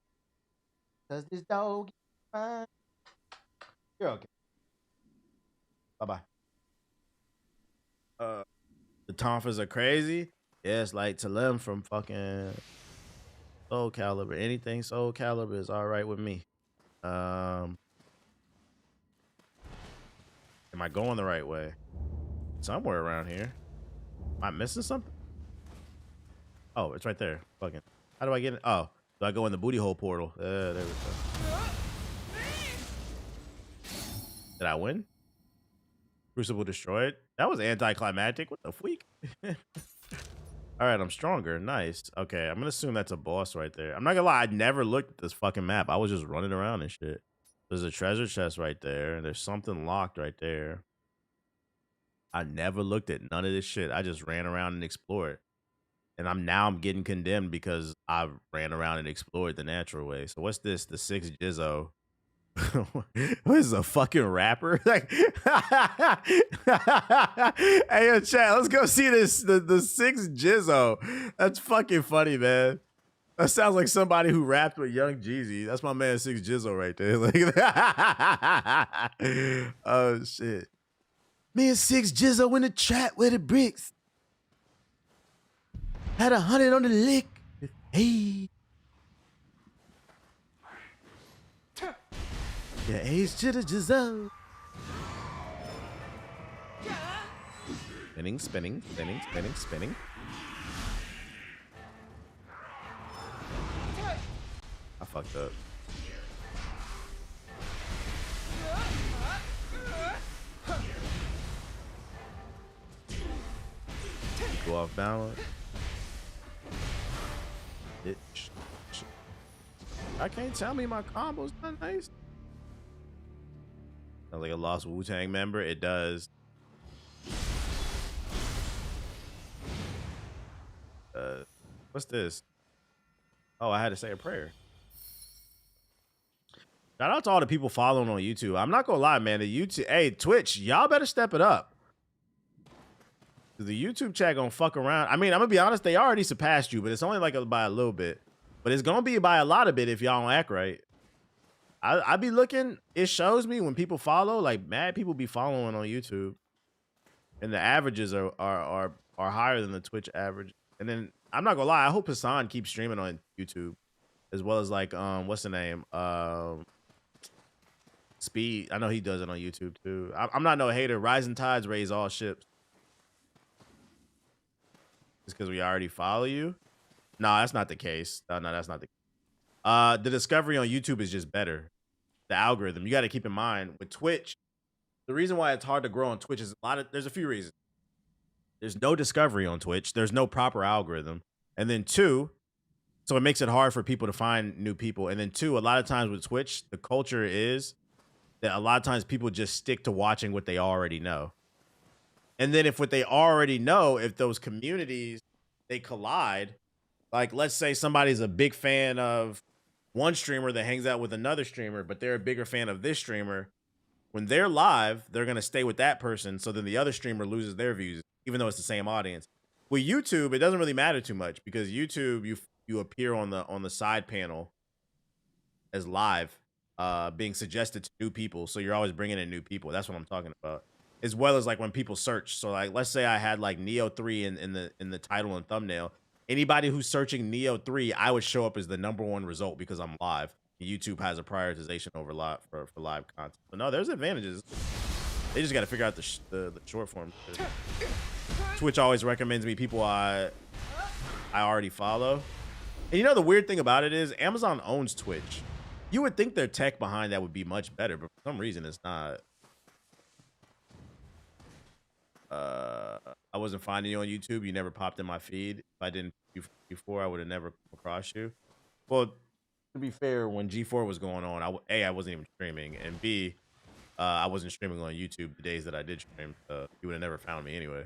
The Tonfas are crazy. Yeah, it's like Talem from fucking Soul Calibur. Anything Soul Calibur is all right with me. Am I going the right way? Somewhere around here. Am I missing something? Oh, it's right there. Fucking. How do I get it? Oh, do I go in the booty hole portal? There we go. Did I win? Crucible destroyed. That was anticlimactic. What the freak? All right, I'm stronger. Nice. Okay, I'm gonna assume that's a boss right there. I'm not gonna lie, I never looked at this fucking map. I was just running around and shit. There's a treasure chest right there. There's something locked right there. I never looked at none of this shit. I just ran around and explored. And I'm getting condemned because I ran around and explored the natural way. So what's this? The 6 Jizzo. What is a fucking rapper? Like, hey yo, chat, let's go see this. The 6 Jizzo. That's fucking funny, man. That sounds like somebody who rapped with Young Jeezy. That's my man 6 Jizzo right there. Like, oh shit. Me and 6 Jizzo in the trap with the bricks. Had 100 on the lick. Hey. Yeah, A's to the Jizzo. Spinning, spinning, spinning, spinning, spinning. I fucked up. Go off balance. Bitch. I can't tell me my combo's not nice. Sounds like a lost Wu-Tang member. It does. What's this? Oh, I had to say a prayer. Shout out to all the people following on YouTube. I'm not gonna lie, man. The YouTube, hey, Twitch, y'all better step it up. The YouTube chat gonna fuck around. I mean, I'm gonna be honest, they already surpassed you, but it's only like by a little bit. But it's gonna be by a lot of bit if y'all don't act right. I be looking, it shows me when people follow, like mad people be following on YouTube. And the averages are higher than the Twitch average. And then I'm not gonna lie, I hope Hassan keeps streaming on YouTube. As well as like what's the name? Speed. I know he does it on YouTube too. I'm not no hater. Rising tides raise all ships. Just because we already follow you? No, that's not the case. No, that's not the case. The discovery on YouTube is just better. The algorithm. You got to keep in mind with Twitch, the reason why it's hard to grow on Twitch is there's a few reasons. There's no discovery on Twitch. There's no proper algorithm. And then 2, so it makes it hard for people to find new people. And then 2, a lot of times with Twitch, the culture is that a lot of times people just stick to watching what they already know. And then if what they already know, if those communities, they collide, like let's say somebody's a big fan of one streamer that hangs out with another streamer, but they're a bigger fan of this streamer. When they're live, they're going to stay with that person. So then the other streamer loses their views, even though it's the same audience. With YouTube, it doesn't really matter too much because YouTube, you appear on the side panel as live, being suggested to new people. So you're always bringing in new people. That's what I'm talking about. As well as like when people search. So like, let's say I had like Neo 3 in the title and thumbnail. Anybody who's searching Neo 3, I would show up as the #1 result because I'm live. YouTube has a prioritization over live for live content. But no, there's advantages. They just got to figure out the short form. Twitch always recommends me people I already follow. And you know the weird thing about it is Amazon owns Twitch. You would think their tech behind that would be much better, but for some reason it's not. I wasn't finding you on YouTube. You never popped in my feed. If I didn't before, I would have never come across you. Well, to be fair, when G4 was going on, I wasn't even streaming, and B, I wasn't streaming on YouTube the days that I did stream. You would have never found me anyway.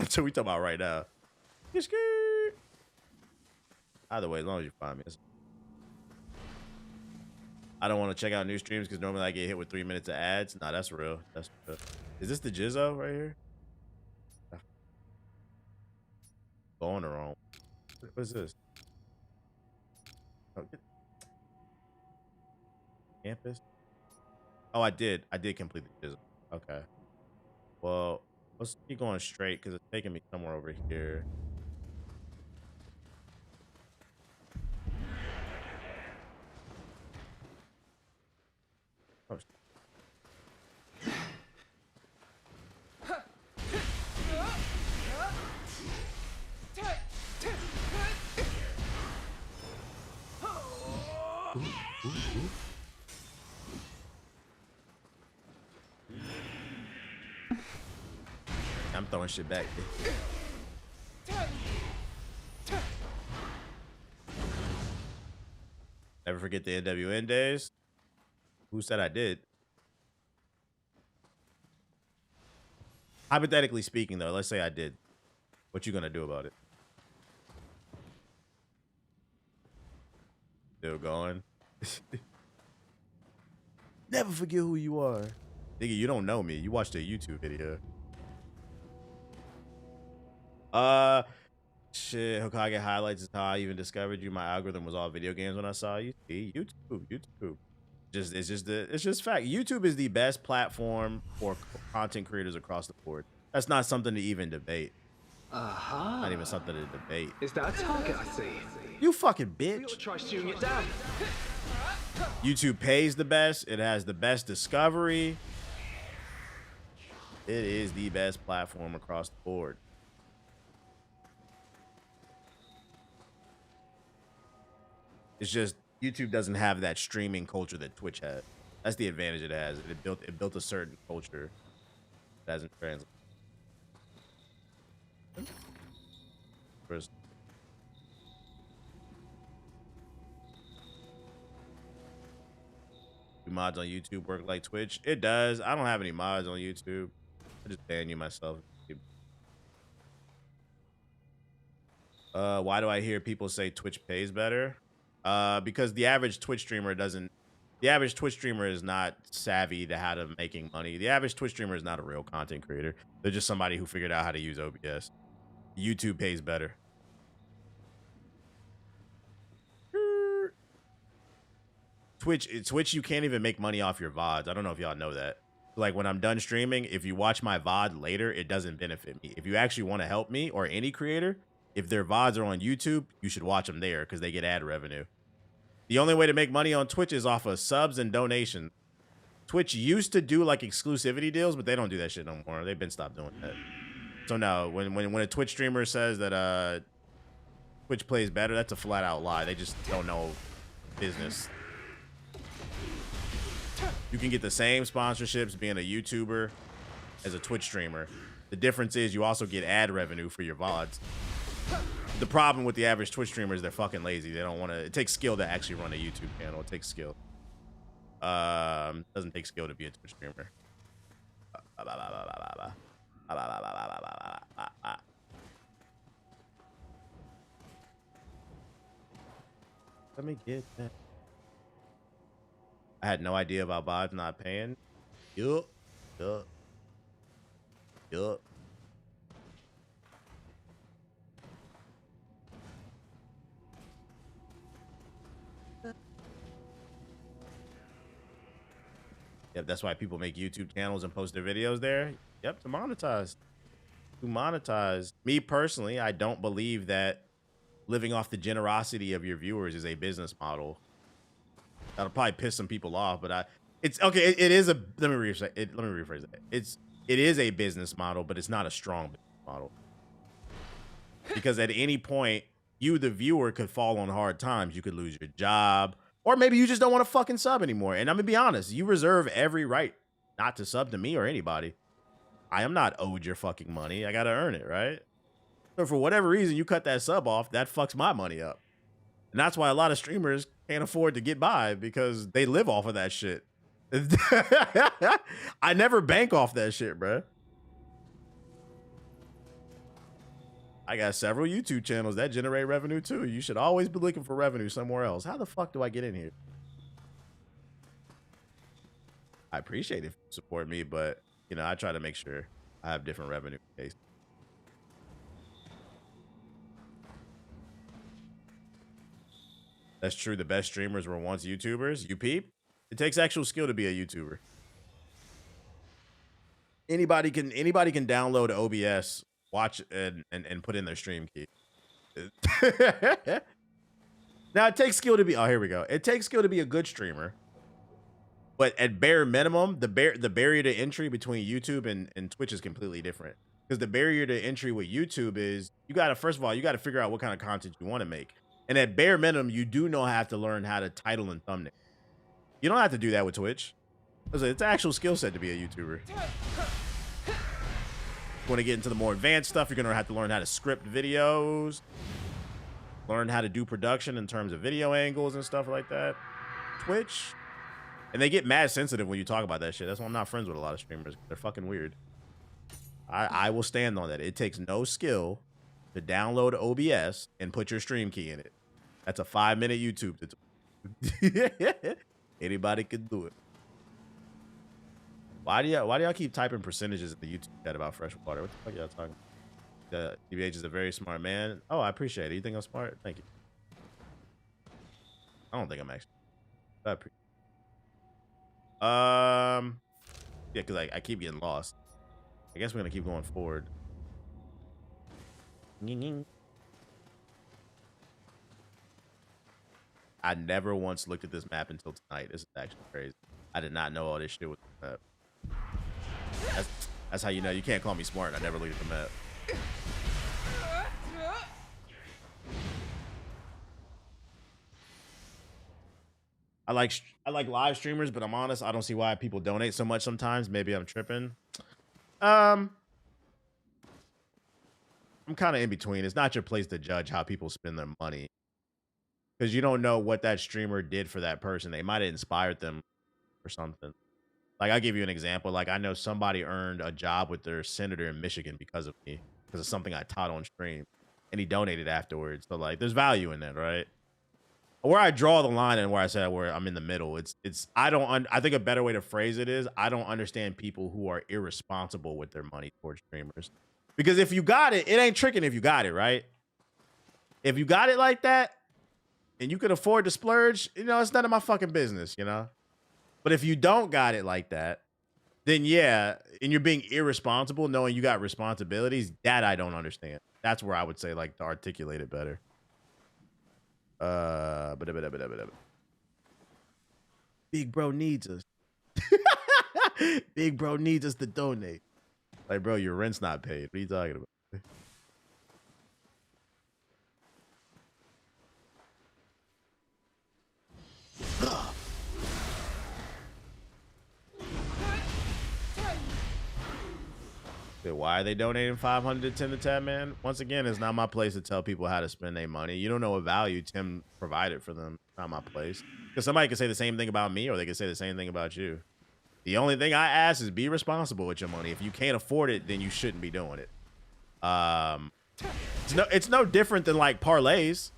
So we talking about right now. Either way, as long as you find me. I don't want to check out new streams because normally I get hit with 3 minutes of ads. Nah, that's real. That's real. Is this the Jizzo right here? Going the wrong. What's this? Oh, campus? Oh, I did. I did complete the Jizzo. Okay. Well, let's keep going straight because it's taking me somewhere over here. Oh, I'm throwing shit back. Never forget the NWN days. Who said I did? Hypothetically speaking, though, let's say I did. What you gonna do about it? Still going? Never forget who you are. Nigga, you don't know me. You watched a YouTube video. Shit, Hokage highlights is how I even discovered you. My algorithm was all video games when I saw you. See, YouTube. It's just fact. YouTube is the best platform for content creators across the board. That's not something to even debate. Not even something to debate.
Is that a target I see?
You fucking bitch.
Try shooting it down.
YouTube pays the best. It has the best discovery. It is the best platform across the board. It's just YouTube doesn't have that streaming culture that Twitch has. That's the advantage it has. It built a certain culture that hasn't translated. Do mods on YouTube work like Twitch? It does. I don't have any mods on YouTube. I just ban you myself. Why do I hear people say Twitch pays better? Because the average Twitch streamer is not savvy to how to making money. The average Twitch streamer is not a real content creator. They're just somebody who figured out how to use OBS. YouTube pays better. Twitch, you can't even make money off your VODs. I don't know if y'all know that. Like when I'm done streaming, if you watch my VOD later, it doesn't benefit me. If you actually want to help me or any creator, if their VODs are on YouTube, you should watch them there because they get ad revenue. The only way to make money on Twitch is off of subs and donations. Twitch used to do like exclusivity deals, but they don't do that shit no more. They've been stopped doing that. So no, when a Twitch streamer says that Twitch plays better, that's a flat out lie. They just don't know business. You can get the same sponsorships being a YouTuber as a Twitch streamer. The difference is you also get ad revenue for your VODs. The problem with the average Twitch streamer is they're fucking lazy. They don't want to. It takes skill to actually run a YouTube channel. It takes skill. Doesn't take skill to be a Twitch streamer. Let me get that. I had no idea about VODs not paying. Yup. Yep, that's why people make YouTube channels and post their videos there. Yep, to monetize. Me personally, I don't believe that living off the generosity of your viewers is a business model. That'll probably piss some people off, but it's okay. It is a, let me rephrase that. It is a business model, but it's not a strong business model. Because at any point, you, the viewer, could fall on hard times. You could lose your job, or maybe you just don't want to fucking sub anymore. And I'm gonna be honest, you reserve every right not to sub to me or anybody. I am not owed your fucking money. I gotta earn it, right? So for whatever reason, you cut that sub off, that fucks my money up. And that's why a lot of streamers can't afford to get by, because they live off of that shit. I never bank off that shit, bro. I got several YouTube channels that generate revenue too. You should always be looking for revenue somewhere else. How the fuck do I get in here? I appreciate it if you support me, but you know, I try to make sure I have different revenue cases. That's true. The best streamers were once YouTubers. You peep? It takes actual skill to be a YouTuber. Anybody can download OBS, watch and put in their stream key. Now it takes skill to be. Oh, here we go. It takes skill to be a good streamer, but at bare minimum, the barrier to entry between YouTube and Twitch is completely different. Because the barrier to entry with YouTube is you got to first of all you got to figure out what kind of content you want to make, and at bare minimum, you do have to learn how to title and thumbnail. You don't have to do that with Twitch. It's an actual skill set to be a YouTuber. You want to get into the more advanced stuff, you're gonna have to learn how to script videos, learn how to do production in terms of video angles and stuff like that. Twitch, and they get mad sensitive when you talk about that shit. That's why I'm not friends with a lot of streamers. They're fucking weird. I will stand on that. It takes no skill to download OBS and put your stream key in it. That's a 5-minute YouTube tutorial. Anybody can do it. Why do y'all keep typing percentages in the YouTube chat about fresh water? What the fuck y'all talking about? DBH is a very smart man. Oh, I appreciate it. You think I'm smart? Thank you. I don't think I'm actually. I appreciate it. Yeah, because I keep getting lost. I guess we're gonna keep going forward. I never once looked at this map until tonight. This is actually crazy. I did not know all this shit was the map. That's how you know you can't call me smart. I never looked at the map. I like live streamers, but I'm honest, I don't see why people donate so much sometimes. Maybe I'm tripping. I'm kind of in between. It's not your place to judge how people spend their money, because you don't know what that streamer did for that person. They might have inspired them or something. Like, I'll give you an example. Like, I know somebody earned a job with their senator in Michigan because of me, because of something I taught on stream, and he donated afterwards. So, like, there's value in that, right? Where I draw the line and where I said where I'm in the middle, I think a better way to phrase it is I don't understand people who are irresponsible with their money towards streamers. Because if you got it, it ain't tricking if you got it, right? If you got it like that and you can afford to splurge, you know, it's none of my fucking business, you know? But if you don't got it like that, then yeah, and you're being irresponsible knowing you got responsibilities, that I don't understand. That's where I would say, like, to articulate it better. Big bro needs us. Big bro needs us to donate. Like, bro, your rent's not paid. What are you talking about? Why are they donating 500 to Tim the Tab Man? Once again, it's not my place to tell people how to spend their money. You don't know what value Tim provided for them. It's not my place. Because somebody could say the same thing about me, or they could say the same thing about you. The only thing I ask is be responsible with your money. If you can't afford it, then you shouldn't be doing it. It's no different than like parlays.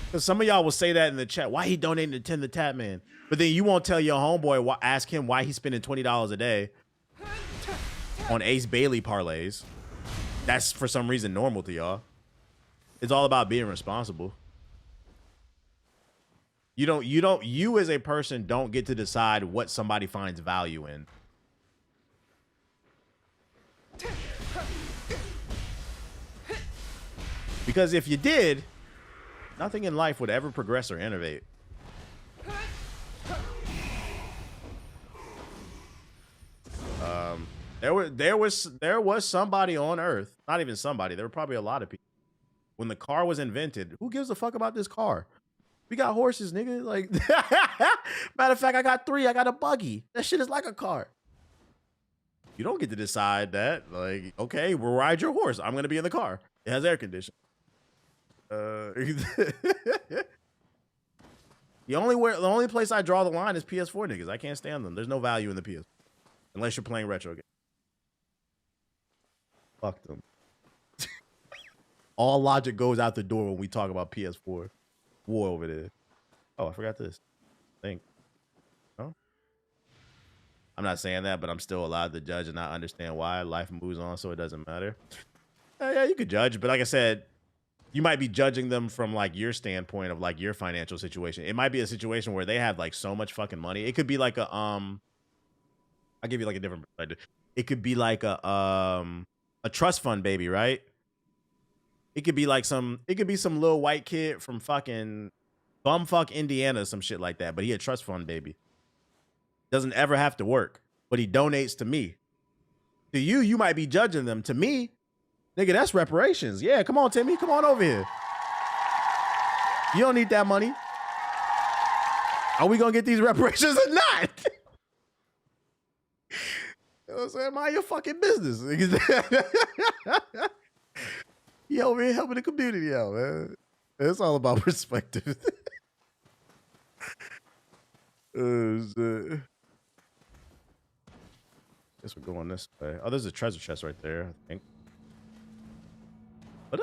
Because some of y'all will say that in the chat. Why he donating to Tim the Tab Man? But then you won't tell your homeboy, ask him why he's spending $20 a day on Ace Bailey parlays. That's for some reason normal to y'all. It's all about being responsible. You as a person don't get to decide what somebody finds value in. Because if you did, nothing in life would ever progress or innovate. There was somebody on Earth, not even somebody, there were probably a lot of people. When the car was invented, who gives a fuck about this car? We got horses, nigga. Like, matter of fact, I got 3. I got a buggy. That shit is like a car. You don't get to decide that. Like, okay, we'll ride your horse. I'm gonna be in the car. It has air conditioning. The only place I draw the line is PS4 niggas. I can't stand them. There's no value in the PS, unless you're playing retro games. Fuck them. All logic goes out the door when we talk about PS4 war over there. Oh, I forgot this. No, I'm not saying that, but I'm still allowed to judge and not understand why. Life moves on, so it doesn't matter. Yeah, you could judge, but like I said, you might be judging them from like your standpoint of like your financial situation. It might be a situation where they have like so much fucking money. It could be like a I'll give you like a different perspective. It could be like a trust fund baby, right? It could be like some little white kid from fucking bumfuck Indiana, some shit like that. But he a trust fund baby. Doesn't ever have to work, but he donates to me. To you, you might be judging them. To me, nigga, that's reparations. Yeah, come on, Timmy. Come on over here. You don't need that money. Are we gonna get these reparations or not? You know what I'm saying? Mind your fucking business. You over here helping the community out, man. It's all about perspective. Shit. Guess we're going this way. Oh, there's a treasure chest right there, I think. As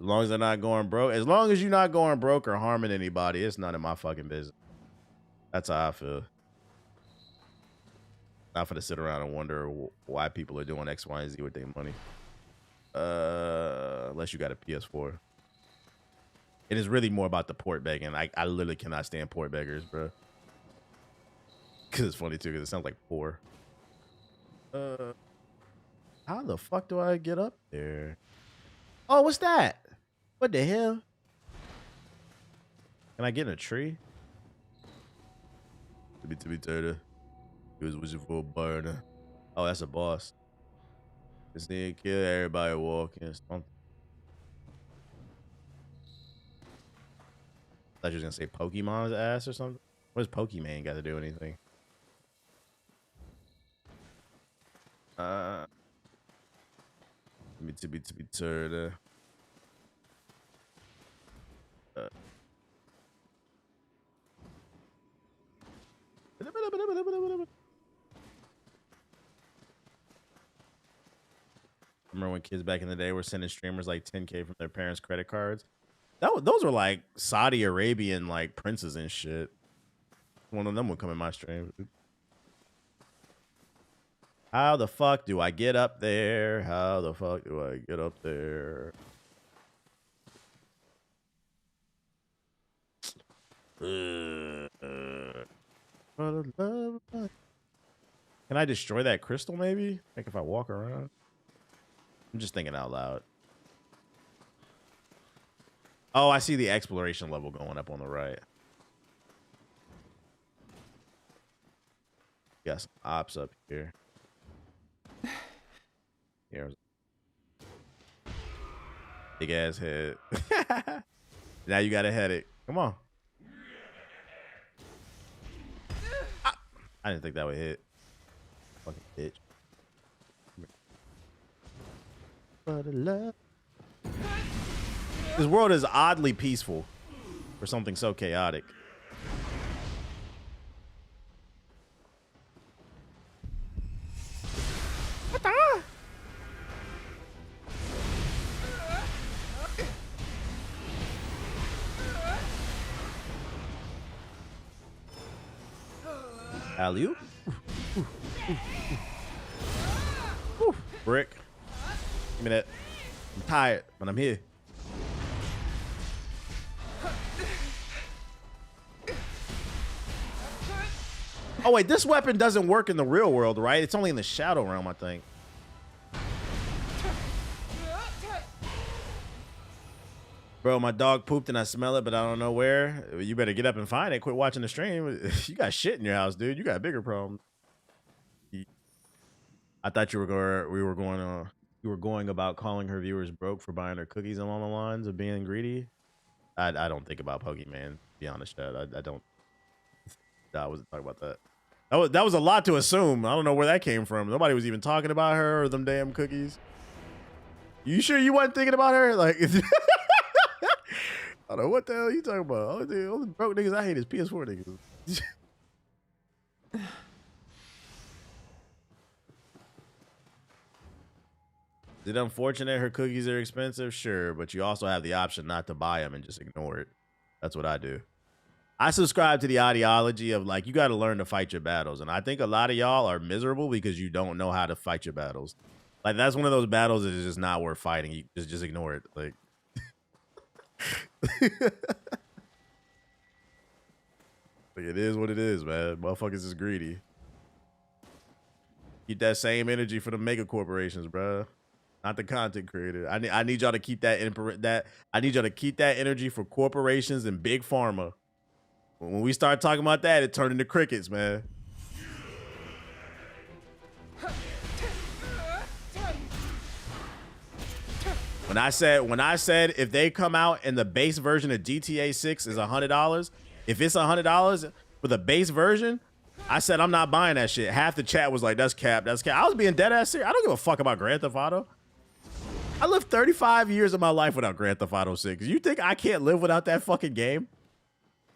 long as they're not going broke. As long as you're not going broke or harming anybody, it's none of my fucking business. That's how I feel. Not for to sit around and wonder why people are doing X, Y, and Z with their money. Unless you got a PS4. It is really more about the port begging. I literally cannot stand port beggars, bro. Because it's funny too, because it sounds like poor. How the fuck do I get up there? Oh, what's that? What the hell? Can I get in a tree? To be turtle. He was wishing for a burner. Oh, that's a boss. This thing kill everybody walking. Thought you was gonna say Pokemon's ass or something. What does Pokemon got to do anything? To be turtle. Remember when kids back in the day were sending streamers like 10K from their parents' credit cards? Those were like Saudi Arabian like princes and shit. One of them would come in my stream. How the fuck do I get up there? How the fuck do I get up there? Can I destroy that crystal maybe? Like if I walk around? I'm just thinking out loud. Oh, I see the exploration level going up on the right. Got some ops up here. Here's big ass head. Now you got a headache. Come on. Ah, I didn't think that would hit. Fucking bitch. This world is oddly peaceful for something so chaotic. Alley-oop. Brick. Give me that. I'm tired, but I'm here. Oh wait, this weapon doesn't work in the real world, right? It's only in the shadow realm, I think. Bro, my dog pooped and I smell it, but I don't know where. You better get up and find it. Quit watching the stream. You got shit in your house, dude. You got bigger problems. I thought you were going about calling her viewers broke for buying her cookies along the lines of being greedy. I don't think about Pokemon, to be honest, Chad. I don't. I wasn't talking about that. That was a lot to assume. I don't know where that came from. Nobody was even talking about her or them damn cookies. You sure you wasn't thinking about her? Like, I don't know what the hell you talking about. Only broke niggas I hate is PS4 niggas. Is it unfortunate her cookies are expensive? Sure, but you also have the option not to buy them and just ignore it. That's what I do. I subscribe to the ideology of like, you got to learn to fight your battles. And I think a lot of y'all are miserable because you don't know how to fight your battles. Like, that's one of those battles that is just not worth fighting. You just ignore it. Like, like, it is what it is, man. Motherfuckers is greedy. Keep that same energy for the mega corporations, bro. Not the content creator. I need y'all to keep that I need y'all to keep that energy for corporations and big pharma. When we start talking about that, it turned into crickets, man. When I said if they come out and the base version of GTA 6 is $100, if it's $100 for the base version, I said I'm not buying that shit. Half the chat was like, "That's cap, that's cap." I was being dead ass serious. I don't give a fuck about Grand Theft Auto. I lived 35 years of my life without Grand Theft Auto 6. You think I can't live without that fucking game?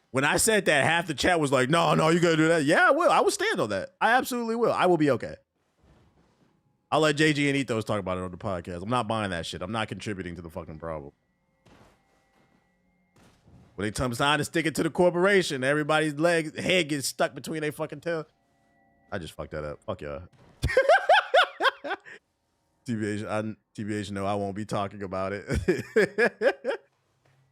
When I said that, half the chat was like, no, you gotta do that. Yeah, I will. I will stand on that. I absolutely will. I will be okay. I'll let JG and Ethos talk about it on the podcast. I'm not buying that shit. I'm not contributing to the fucking problem. When it comes time to stick it to the corporation, everybody's head gets stuck between their fucking tail. I just fucked that up. Fuck y'all. TBH, no, I won't be talking about it.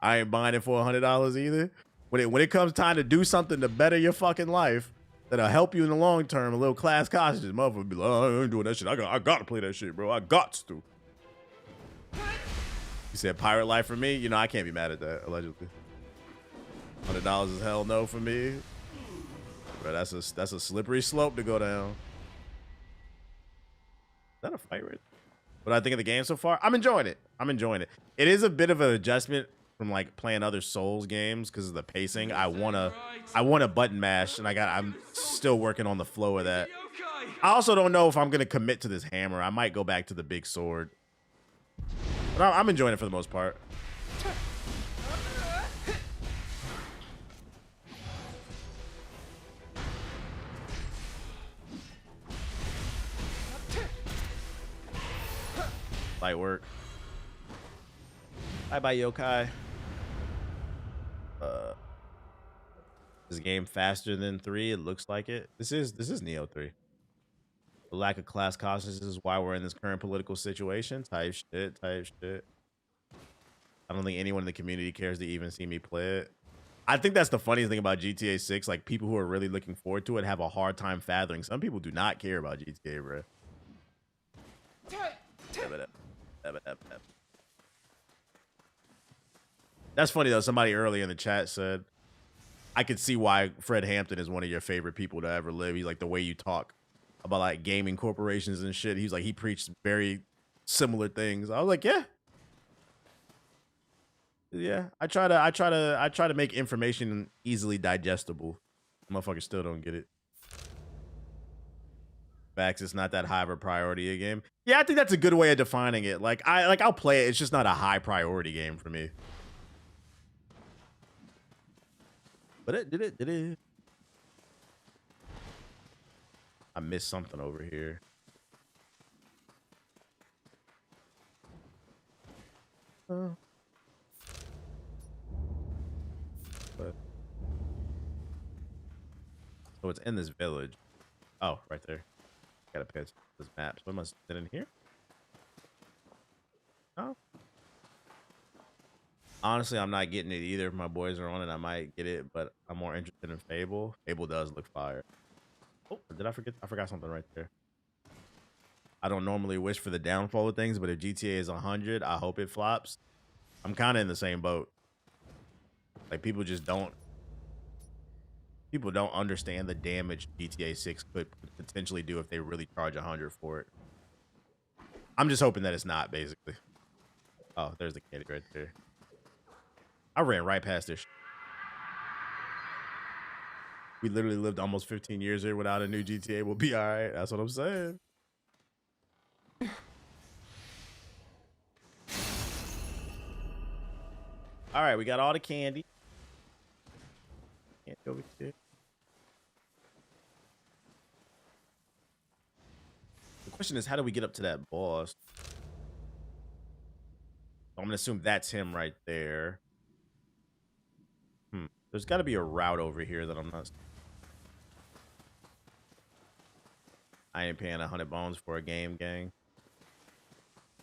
I ain't buying it for $100 either. When it comes time to do something to better your fucking life, that'll help you in the long term, a little class costumes, motherfucker be like, oh, I ain't doing that shit. I gotta play that shit, bro. I got to. You said pirate life for me? You know, I can't be mad at that, allegedly. $100 is hell no for me. Bro, that's a slippery slope to go down. Is that a fight right? What I think of the game so far? I'm enjoying it. It is a bit of an adjustment from like playing other Souls games because of the pacing. I wanna button mash, and I'm still working on the flow of that. I also don't know if I'm gonna commit to this hammer. I might go back to the big sword. But I'm enjoying it for the most part. Light work. Bye yokai. This game faster than 3. It looks like it. This is Neo 3. The lack of class consciousness is why we're in this current political situation. Type shit. I don't think anyone in the community cares to even see me play it. I think that's the funniest thing about GTA 6. Like, people who are really looking forward to it have a hard time fathoming. Some people do not care about GTA, bro. That's funny though. Somebody earlier in the chat said, I could see why Fred Hampton is one of your favorite people to ever live. He's like, the way you talk about like gaming corporations and shit. He's like, he preached very similar things. I was like, yeah. I try to make information easily digestible. Motherfuckers still don't get it. Facts, it's not that high of a priority a game. Yeah, I think that's a good way of defining it. I'll play it. It's just not a high priority game for me. But it did it. I missed something over here. But so it's in this village. Oh, right there. Gotta pay attention to this map. So I must have been in here. Oh. Honestly, I'm not getting it either. If my boys are on it, I might get it, but I'm more interested in Fable. Fable does look fire. Oh, did I forget? I forgot something right there. I don't normally wish for the downfall of things, but if GTA is 100, I hope it flops. I'm kind of in the same boat. Like, people don't understand the damage GTA 6 could potentially do if they really charge 100 for it. I'm just hoping that it's not, basically. Oh, there's the candy right there. I ran right past this. We literally lived almost 15 years here without a new GTA. We'll be all right. That's what I'm saying. All right, we got all the candy. Can't go over here. The question is, how do we get up to that boss? I'm gonna assume that's him right there. There's got to be a route over here that I'm not. I ain't paying 100 bones for a game, gang.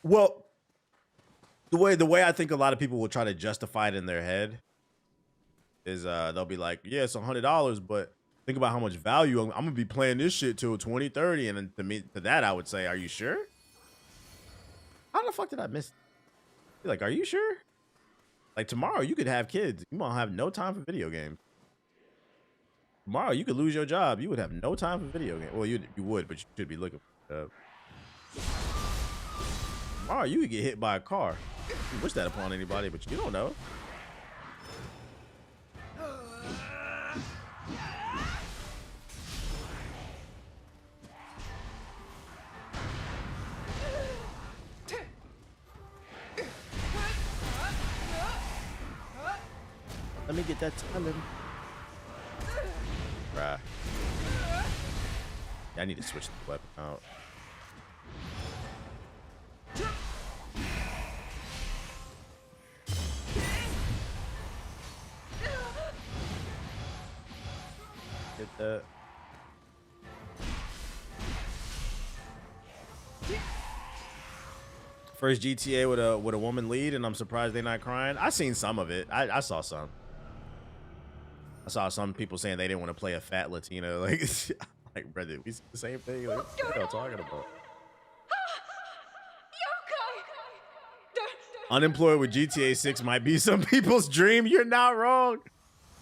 Well, the way I think a lot of people will try to justify it in their head is they'll be like, yeah, it's $100, but Think about how much value I'm gonna be playing this shit till 2030, and then to that I would say, are you sure? How the fuck did I miss? Like, are you sure? Like tomorrow you could have kids. You won't have no time for video games. Tomorrow you could lose your job. You would have no time for video games. Well, you would, but you should be looking for a job. Tomorrow you could get hit by a car. You wish that upon anybody, but you don't know. Let me get that talent. Right. Yeah, I need to switch the weapon out. Get that. First GTA with a woman lead, and I'm surprised they're not crying. I seen some of it. I saw some. I saw some people saying they didn't want to play a fat Latina. Like, brother, we see the same thing. Like, what are y'all talking about? Unemployed with GTA 6 might be some people's dream. You're not wrong.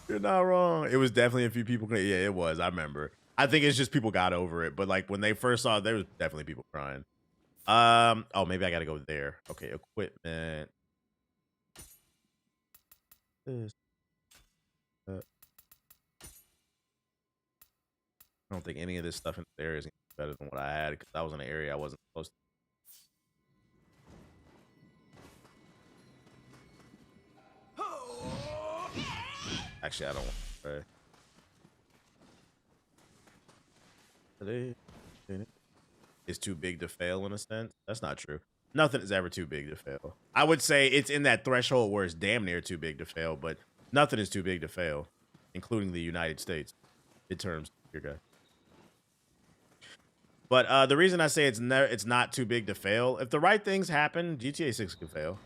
You're not wrong. It was definitely a few people. Yeah, it was. I remember. I think it's just people got over it. But like when they first saw it, there was definitely people crying. Oh, maybe I gotta go there. Okay, equipment. This. I don't think any of this stuff in this area is better than what I had because I was in an area I wasn't supposed to. Actually, I don't want to try. It's too big to fail in a sense. That's not true. Nothing is ever too big to fail. I would say it's in that threshold where it's damn near too big to fail, but nothing is too big to fail, including the United States in terms of your guy. But the reason I say it's not too big to fail, if the right things happen, GTA 6 can fail.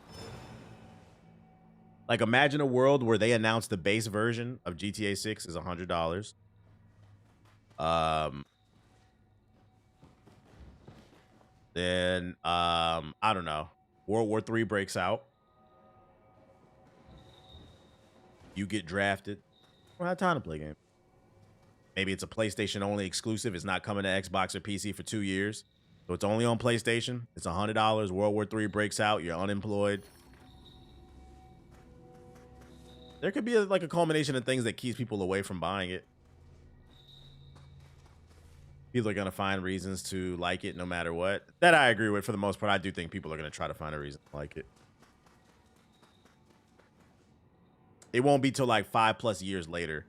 Like, imagine a world where they announce the base version of GTA 6 is $100. Then, I don't know. World War III breaks out. You get drafted. I don't have time to play games. Maybe it's a PlayStation only exclusive. It's not coming to Xbox or PC for 2 years. So it's only on PlayStation. It's $100. World War III breaks out. You're unemployed. There could be like a culmination of things that keeps people away from buying it. People are going to find reasons to like it no matter what. That I agree with for the most part. I do think people are going to try to find a reason to like it. It won't be till like 5+ years later.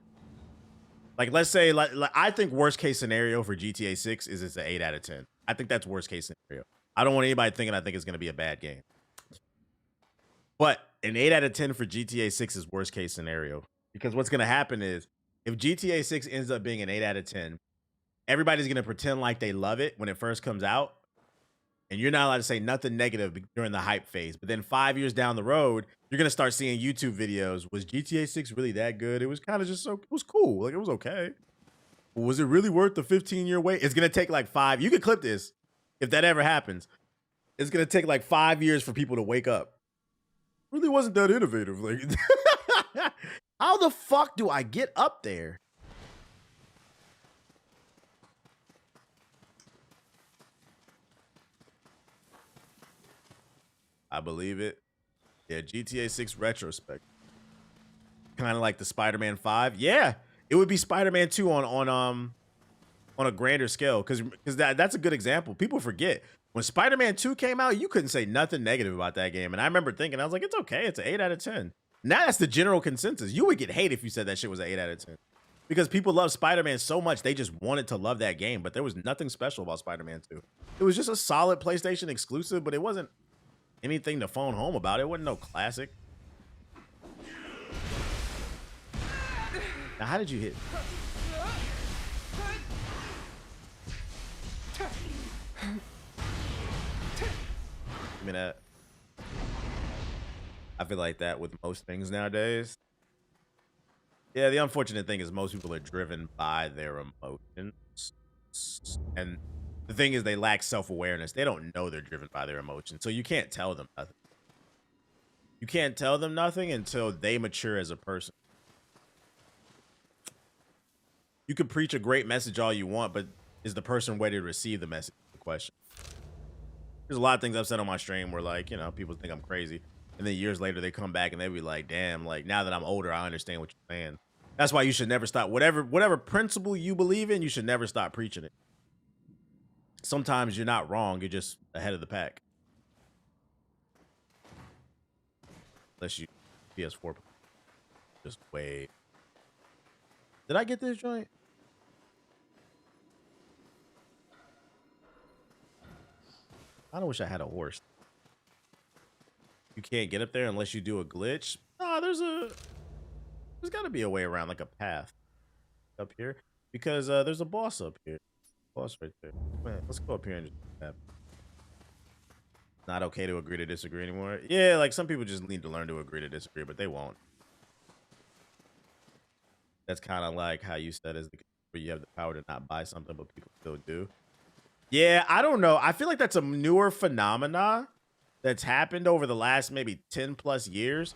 Like, let's say, like I think worst case scenario for GTA 6 is it's an 8 out of 10. I think that's worst case scenario. I don't want anybody thinking I think it's going to be a bad game. But an 8 out of 10 for GTA 6 is worst case scenario. Because what's going to happen is if GTA 6 ends up being an 8 out of 10, everybody's going to pretend like they love it when it first comes out. And you're not allowed to say nothing negative during the hype phase. But then 5 years down the road, you're going to start seeing YouTube videos. Was GTA 6 really that good? It was kind of just so, it was cool. Like, it was okay. Was it really worth the 15-year wait? It's going to take like 5. You can clip this if that ever happens. It's going to take like 5 years for people to wake up. Really wasn't that innovative. Like, how the fuck do I get up there? I believe it. Yeah, GTA 6 retrospect. Kind of like the Spider-Man 5. Yeah, it would be Spider-Man 2 on a grander scale because that's a good example. People forget when Spider-Man 2 came out, you couldn't say nothing negative about that game, and I remember thinking, I was like, it's okay, it's an 8 out of 10. Now that's the general consensus. You would get hate if you said that shit was an 8 out of 10 because people love Spider-Man so much they just wanted to love that game, but there was nothing special about Spider-Man 2. It was just a solid PlayStation exclusive, but it wasn't anything to phone home about. It wasn't no classic. Now, how did you hit? I mean, I feel like that with most things nowadays. Yeah, the unfortunate thing is most people are driven by their emotions. And the thing is they lack self-awareness. They don't know they're driven by their emotions. So you can't tell them nothing. You can't tell them nothing until they mature as a person. You could preach a great message all you want, but is the person ready to receive the message? The question. There's a lot of things I've said on my stream where, like, you know, people think I'm crazy. And then years later, they come back and they be like, damn, like, now that I'm older, I understand what you're saying. That's why you should never stop. Whatever principle you believe in, you should never stop preaching it. Sometimes you're not wrong. You're just ahead of the pack. Unless you PS4. Just wait. Did I get this joint? I don't wish I had a horse. You can't get up there unless you do a glitch. Nah, there's got to be a way around, like a path up here, because there's a boss up here. Boss right there. Man, let's go up here and just tap. Not okay to agree to disagree anymore. Yeah, like some people just need to learn to agree to disagree, but they won't. That's kind of like how you said, is where you have the power to not buy something, but people still do. Yeah, I don't know. I feel like that's a newer phenomena that's happened over the last maybe 10 plus years.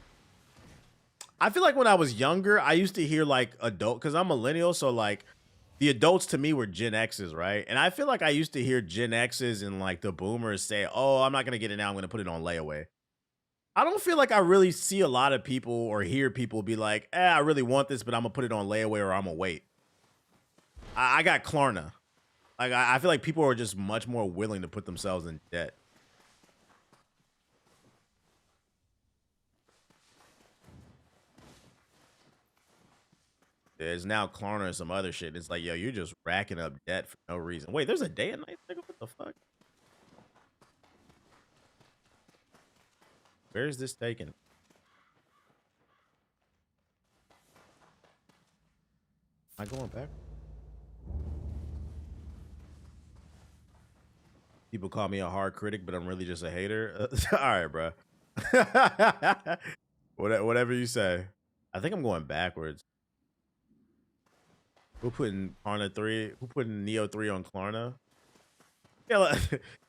I feel like when I was younger, I used to hear like adult, because I'm millennial, so like the adults to me were Gen X's, right? And I feel like I used to hear Gen X's and like the boomers say, oh, I'm not going to get it now. I'm going to put it on layaway. I don't feel like I really see a lot of people or hear people be like, I really want this, but I'm going to put it on layaway or I'm going to wait. I got Klarna. Like, I feel like people are just much more willing to put themselves in debt. There's now Klarna and some other shit. It's like, yo, you're just racking up debt for no reason. Wait, there's a day and night? What the fuck? Where is this taken? Am I going back? People call me a hard critic, but I'm really just a hater. All right, bro. Whatever you say. I think I'm going backwards. Who putting Klarna 3? Who putting Neo 3 on Klarna? Yeah,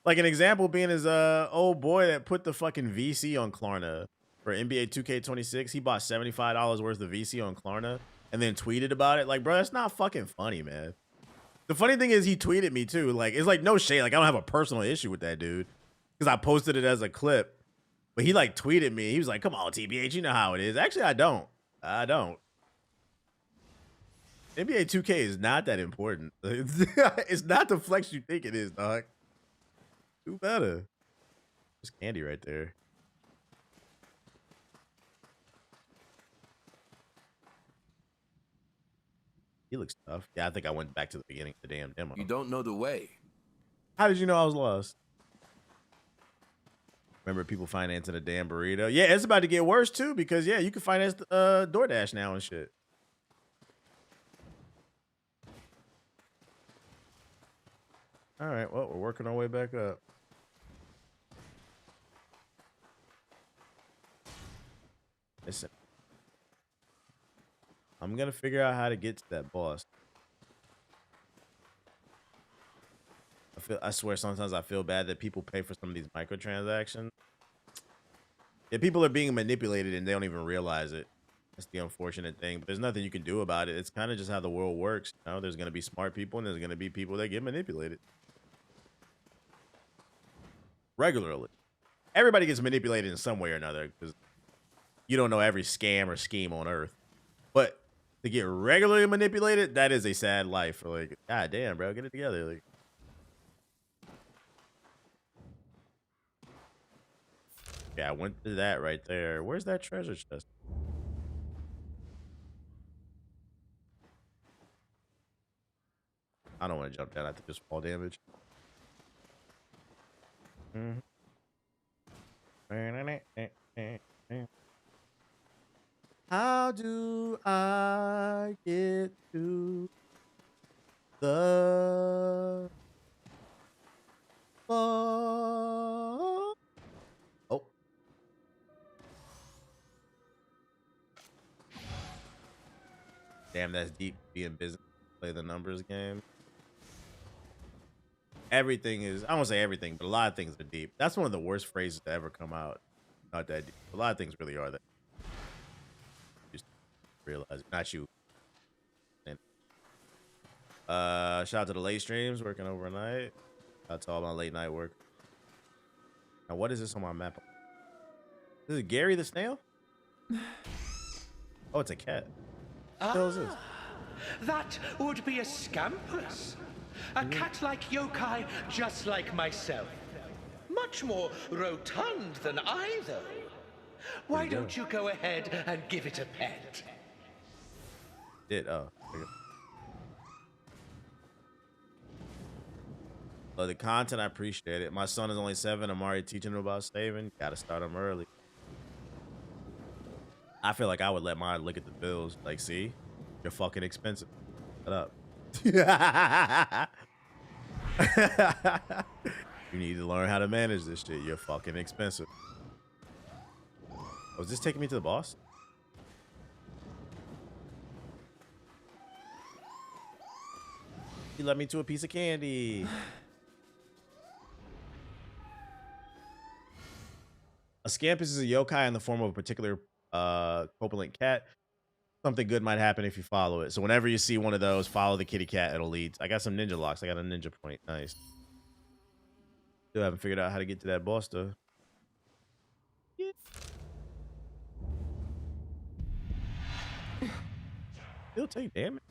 like an example being his old boy that put the fucking VC on Klarna for NBA 2K26. He bought $75 worth of VC on Klarna and then tweeted about it. Like, bro, that's not fucking funny, man. The funny thing is he tweeted me too. Like, it's like no shade. Like, I don't have a personal issue with that dude because I posted it as a clip. But he like tweeted me. He was like, come on, TBH, you know how it is. Actually, I don't. NBA 2K is not that important. It's not the flex you think it is, dog. Do better. There's candy right there. He looks tough. Yeah, I think I went back to the beginning of the damn demo.
You don't know the way.
How did you know I was lost? Remember people financing a damn burrito? Yeah, it's about to get worse too because, yeah, you can finance DoorDash now and shit. All right, well, we're working our way back up. Listen. I'm going to figure out how to get to that boss. I swear sometimes I feel bad that people pay for some of these microtransactions. Yeah, people are being manipulated and they don't even realize it. That's the unfortunate thing. But there's nothing you can do about it. It's kind of just how the world works. You know, there's going to be smart people and there's going to be people that get manipulated. Regularly. Everybody gets manipulated in some way or another because you don't know every scam or scheme on earth. But to get regularly manipulated, that is a sad life. Like, god damn, bro, get it together. Like, yeah, I went to that right there. Where's that treasure chest? I don't want to jump down. I think just fall damage. How do I get to the ball? Oh. Damn, that's deep. Be in business, play the numbers game. Everything is, I won't say everything, but a lot of things are deep. That's one of the worst phrases to ever come out. Not that deep. A lot of things really are that. Just realize it. Not you. Shout out to the late streams, working overnight. Shout out to all my late night work. Now, what is this on my map? This is Gary the snail? Oh, it's a cat. What the hell is this?
That would be a scampus. A cat-like yokai just like myself. Much more rotund than I, though. Why don't you go ahead and give it a pet?
Well, the content, I appreciate it. My son is only 7. I'm already teaching him about saving. Gotta start him early. I feel like I would let mine look at the bills. Like, see? You're fucking expensive. Shut up. You need to learn how to manage this shit. You're fucking expensive. Oh, is this taking me to the boss? He led me to a piece of candy. A scampus is a yokai in the form of a particular corpulent cat. Something good might happen if you follow it. So whenever you see one of those, follow the kitty cat. It'll lead. I got some ninja locks. I got a ninja point. Nice. Still haven't figured out how to get to that boss though. Yeah. Still take damage.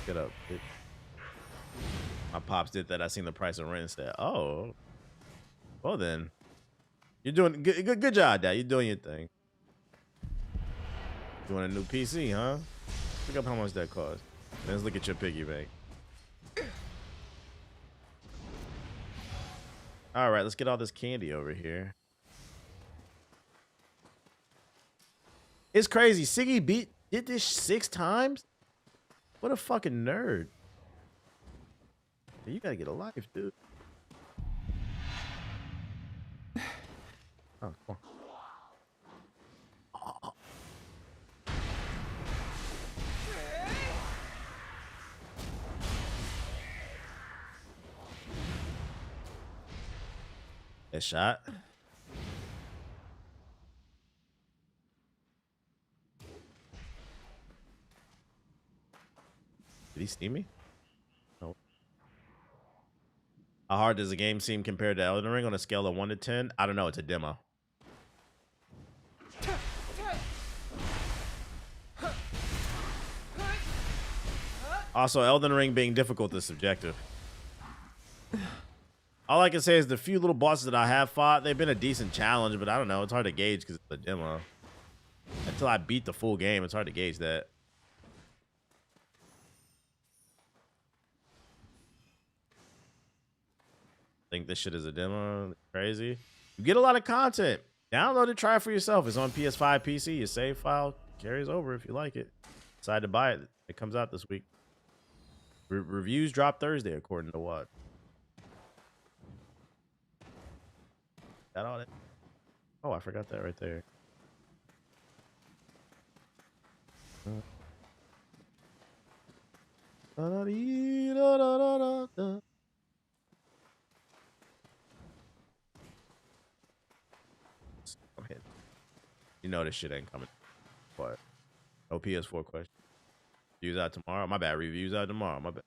Get up, bitch. My pops did that. I seen the price of rent and said, "Oh, well then, you're doing good job, Dad. You're doing your thing. Doing a new PC, huh? Look up how much that costs. Let's look at your piggy bank. All right, let's get all this candy over here. It's crazy. Siggy did this 6 times. What a fucking nerd. You gotta get a life, dude. Oh, come on. Oh. A shot. Did he steam me? No. How hard does the game seem compared to Elden Ring on a scale of 1 to 10? I don't know. It's a demo. Also, Elden Ring being difficult is subjective. All I can say is the few little bosses that I have fought, they've been a decent challenge, but I don't know. It's hard to gauge because it's a demo. Until I beat the full game, it's hard to gauge that. Think this shit is a demo? Crazy. You get a lot of content. Download it, try it for yourself. It's on PS5, PC. Your save file carries over if you like it. Decide to buy it. It comes out this week. Reviews drop Thursday, according to what? That all it? Oh, I forgot that right there. You know this shit ain't coming. What? No PS4 question. Reviews out tomorrow. My bad. Reviews out tomorrow. My bad.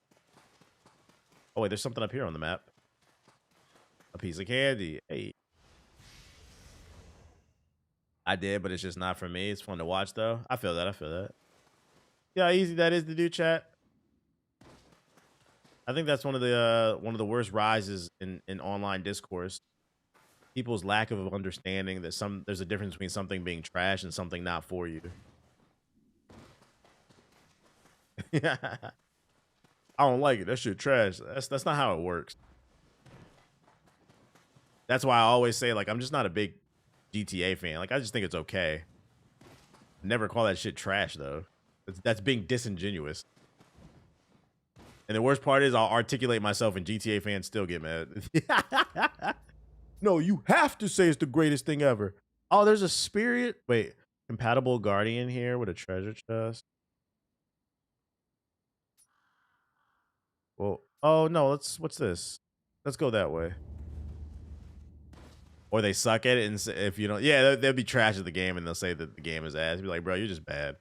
Oh wait, there's something up here on the map. A piece of candy. Hey. I did, but it's just not for me. It's fun to watch though. I feel that. I feel that. Yeah, how easy that is to do, chat. I think that's one of the worst rises in online discourse. People's lack of understanding that there's a difference between something being trash and something not for you. I don't like it. That shit trash. That's not how it works. That's why I always say, like, I'm just not a big GTA fan. Like, I just think it's okay. Never call that shit trash though. That's being disingenuous. And the worst part is I'll articulate myself and GTA fans still get mad. No, you have to say it's the greatest thing ever. Oh, there's a spirit. Wait, compatible guardian here with a treasure chest. Well, oh no, what's this? Let's go that way. Or they suck at it, and if you don't, yeah, they'll be trash at the game, and they'll say that the game is ass. Be like, bro, you're just bad.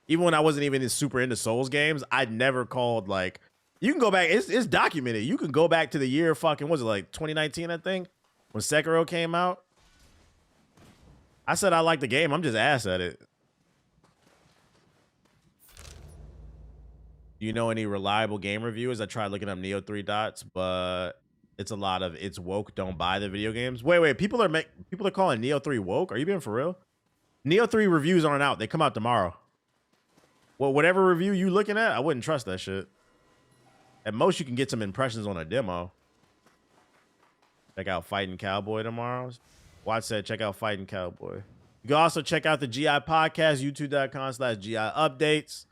Even when I wasn't even super into Souls games, I'd never called like. You can go back. It's documented. You can go back to the year fucking was it like 2019? I think when Sekiro came out. I said I like the game. I'm just ass at it. Do you know any reliable game reviewers? I tried looking up Neo 3 Dots, but it's a lot of it's woke. Don't buy the video games. Wait. People are calling Neo 3 woke. Are you being for real? Neo 3 reviews aren't out. They come out tomorrow. Well, whatever review you looking at, I wouldn't trust that shit. At most, you can get some impressions on a demo. Check out Fighting Cowboy tomorrow. Watch said, check out Fighting Cowboy. You can also check out the GI podcast, youtube.com/GI updates.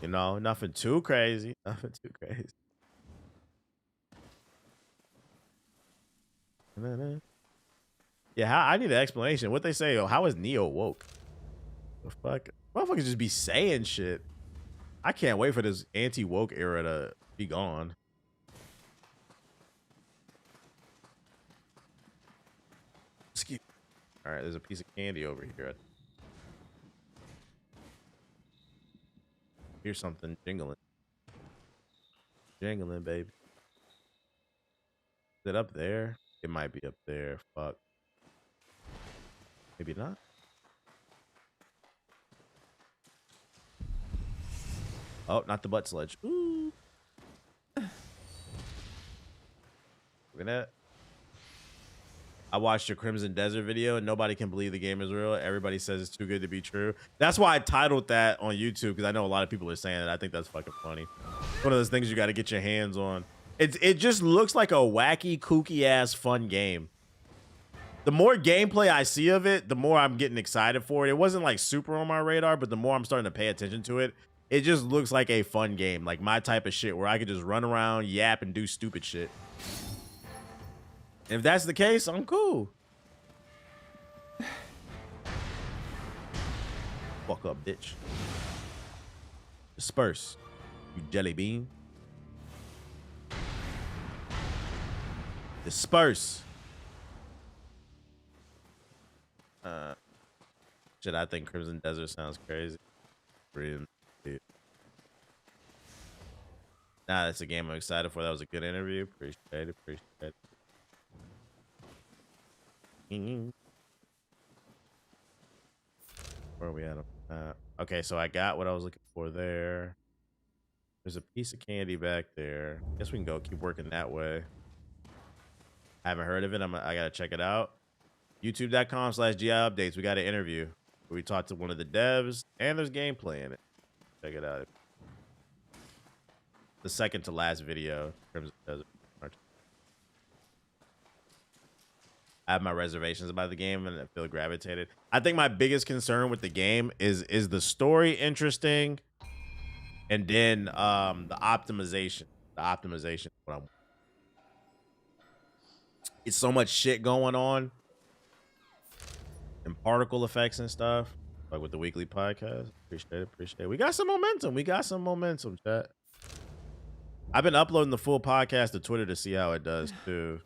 You know, nothing too crazy. Nothing too crazy. Yeah, I need an explanation. What they say, how is Neo woke? The fuck? Motherfuckers just be saying shit. I can't wait for this anti-woke era to be gone. Excuse me. All right, there's a piece of candy over here. Here's something jingling. Jingling, baby. Is it up there? It might be up there. Fuck. Maybe not. Oh, not the butt sledge. Ooh. Look at that. I watched your Crimson Desert video and nobody can believe the game is real. Everybody says it's too good to be true. That's why I titled that on YouTube, because I know a lot of people are saying it. I think that's fucking funny. One of those things you got to get your hands on. It just looks like a wacky, kooky ass fun game. The more gameplay I see of it, the more I'm getting excited for it. It wasn't like super on my radar, but the more I'm starting to pay attention to it, it just looks like a fun game, like my type of shit where I could just run around, yap, and do stupid shit. If that's the case, I'm cool. Fuck up, bitch. Disperse, you jelly bean. Disperse. Shit, I think Crimson Desert sounds crazy. Nah, that's a game I'm excited for. That was a good interview. Appreciate it. Where are we at? Okay, so I got what I was looking for there. There's a piece of candy back there. Guess we can go keep working that way. I haven't heard of it. I gotta check it out. YouTube.com/GI updates. We got an interview where we talked to one of the devs, and there's gameplay in it. Check it out. The second to last video. I have my reservations about the game and I feel gravitated. I think my biggest concern with the game is the story interesting, and then the optimization. The optimization. It's so much shit going on, and particle effects and stuff. Like with the weekly podcast. Appreciate it. We got some momentum, chat. I've been uploading the full podcast to Twitter to see how it does too.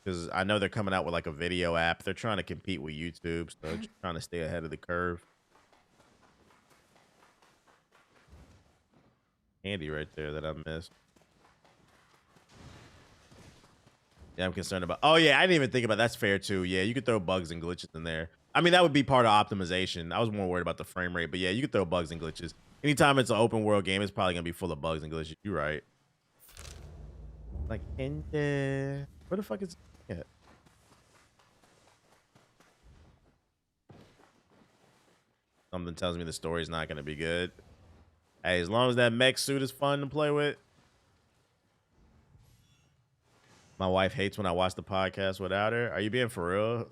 Because I know they're coming out with like a video app. They're trying to compete with YouTube, so just trying to stay ahead of the curve. Candy right there that I missed. Yeah, I'm concerned about. Oh yeah, I didn't even think about. That's fair too. Yeah, you could throw bugs and glitches in there. I mean, that would be part of optimization. I was more worried about the frame rate, but yeah, you could throw bugs and glitches. Anytime it's an open world game, it's probably gonna be full of bugs and glitches. You're right. Like, where the fuck is it? Something tells me the story's not gonna be good. Hey, as long as that mech suit is fun to play with. My wife hates when I watch the podcast without her. Are you being for real?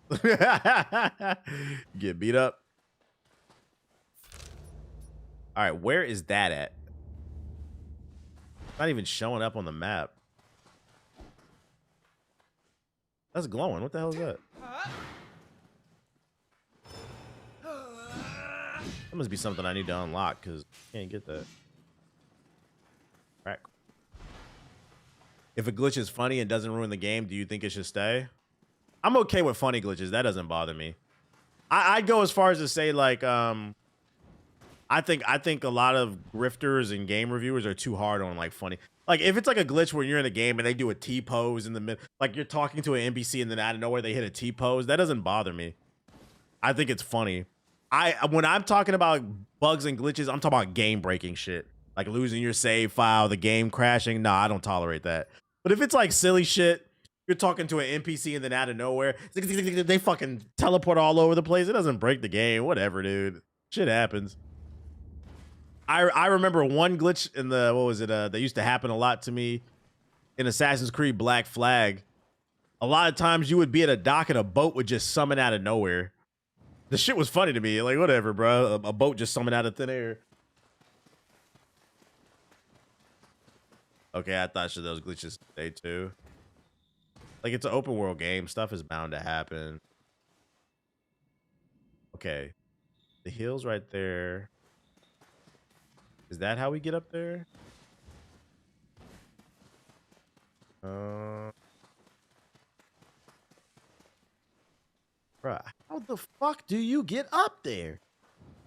Get beat up. All right, where is that at? Not even showing up on the map. That's glowing. What the hell is that? That must be something I need to unlock because I can't get that. Crack. If a glitch is funny and doesn't ruin the game, do you think it should stay? I'm okay with funny glitches. That doesn't bother me. I'd go as far as to say like I think a lot of grifters and game reviewers are too hard on like funny. Like if it's like a glitch where you're in a game and they do a T-pose in the middle, like you're talking to an NPC and then out of nowhere they hit a T-pose, that doesn't bother me. I think it's funny. When I'm talking about bugs and glitches, I'm talking about game breaking shit. Like losing your save file, the game crashing. Nah, I don't tolerate that. But if it's like silly shit, you're talking to an NPC and then out of nowhere, they fucking teleport all over the place. It doesn't break the game. Whatever, dude. Shit happens. I remember one glitch in the, what was it? That used to happen a lot to me in Assassin's Creed Black Flag. A lot of times you would be at a dock and a boat would just summon out of nowhere. The shit was funny to me. Like, whatever, bro. A boat just summoned out of thin air. Okay, I thought should those glitches stay too. Like, it's an open world game. Stuff is bound to happen. Okay. The hill's right there. Is that how we get up there? Bruh, how the fuck do you get up there?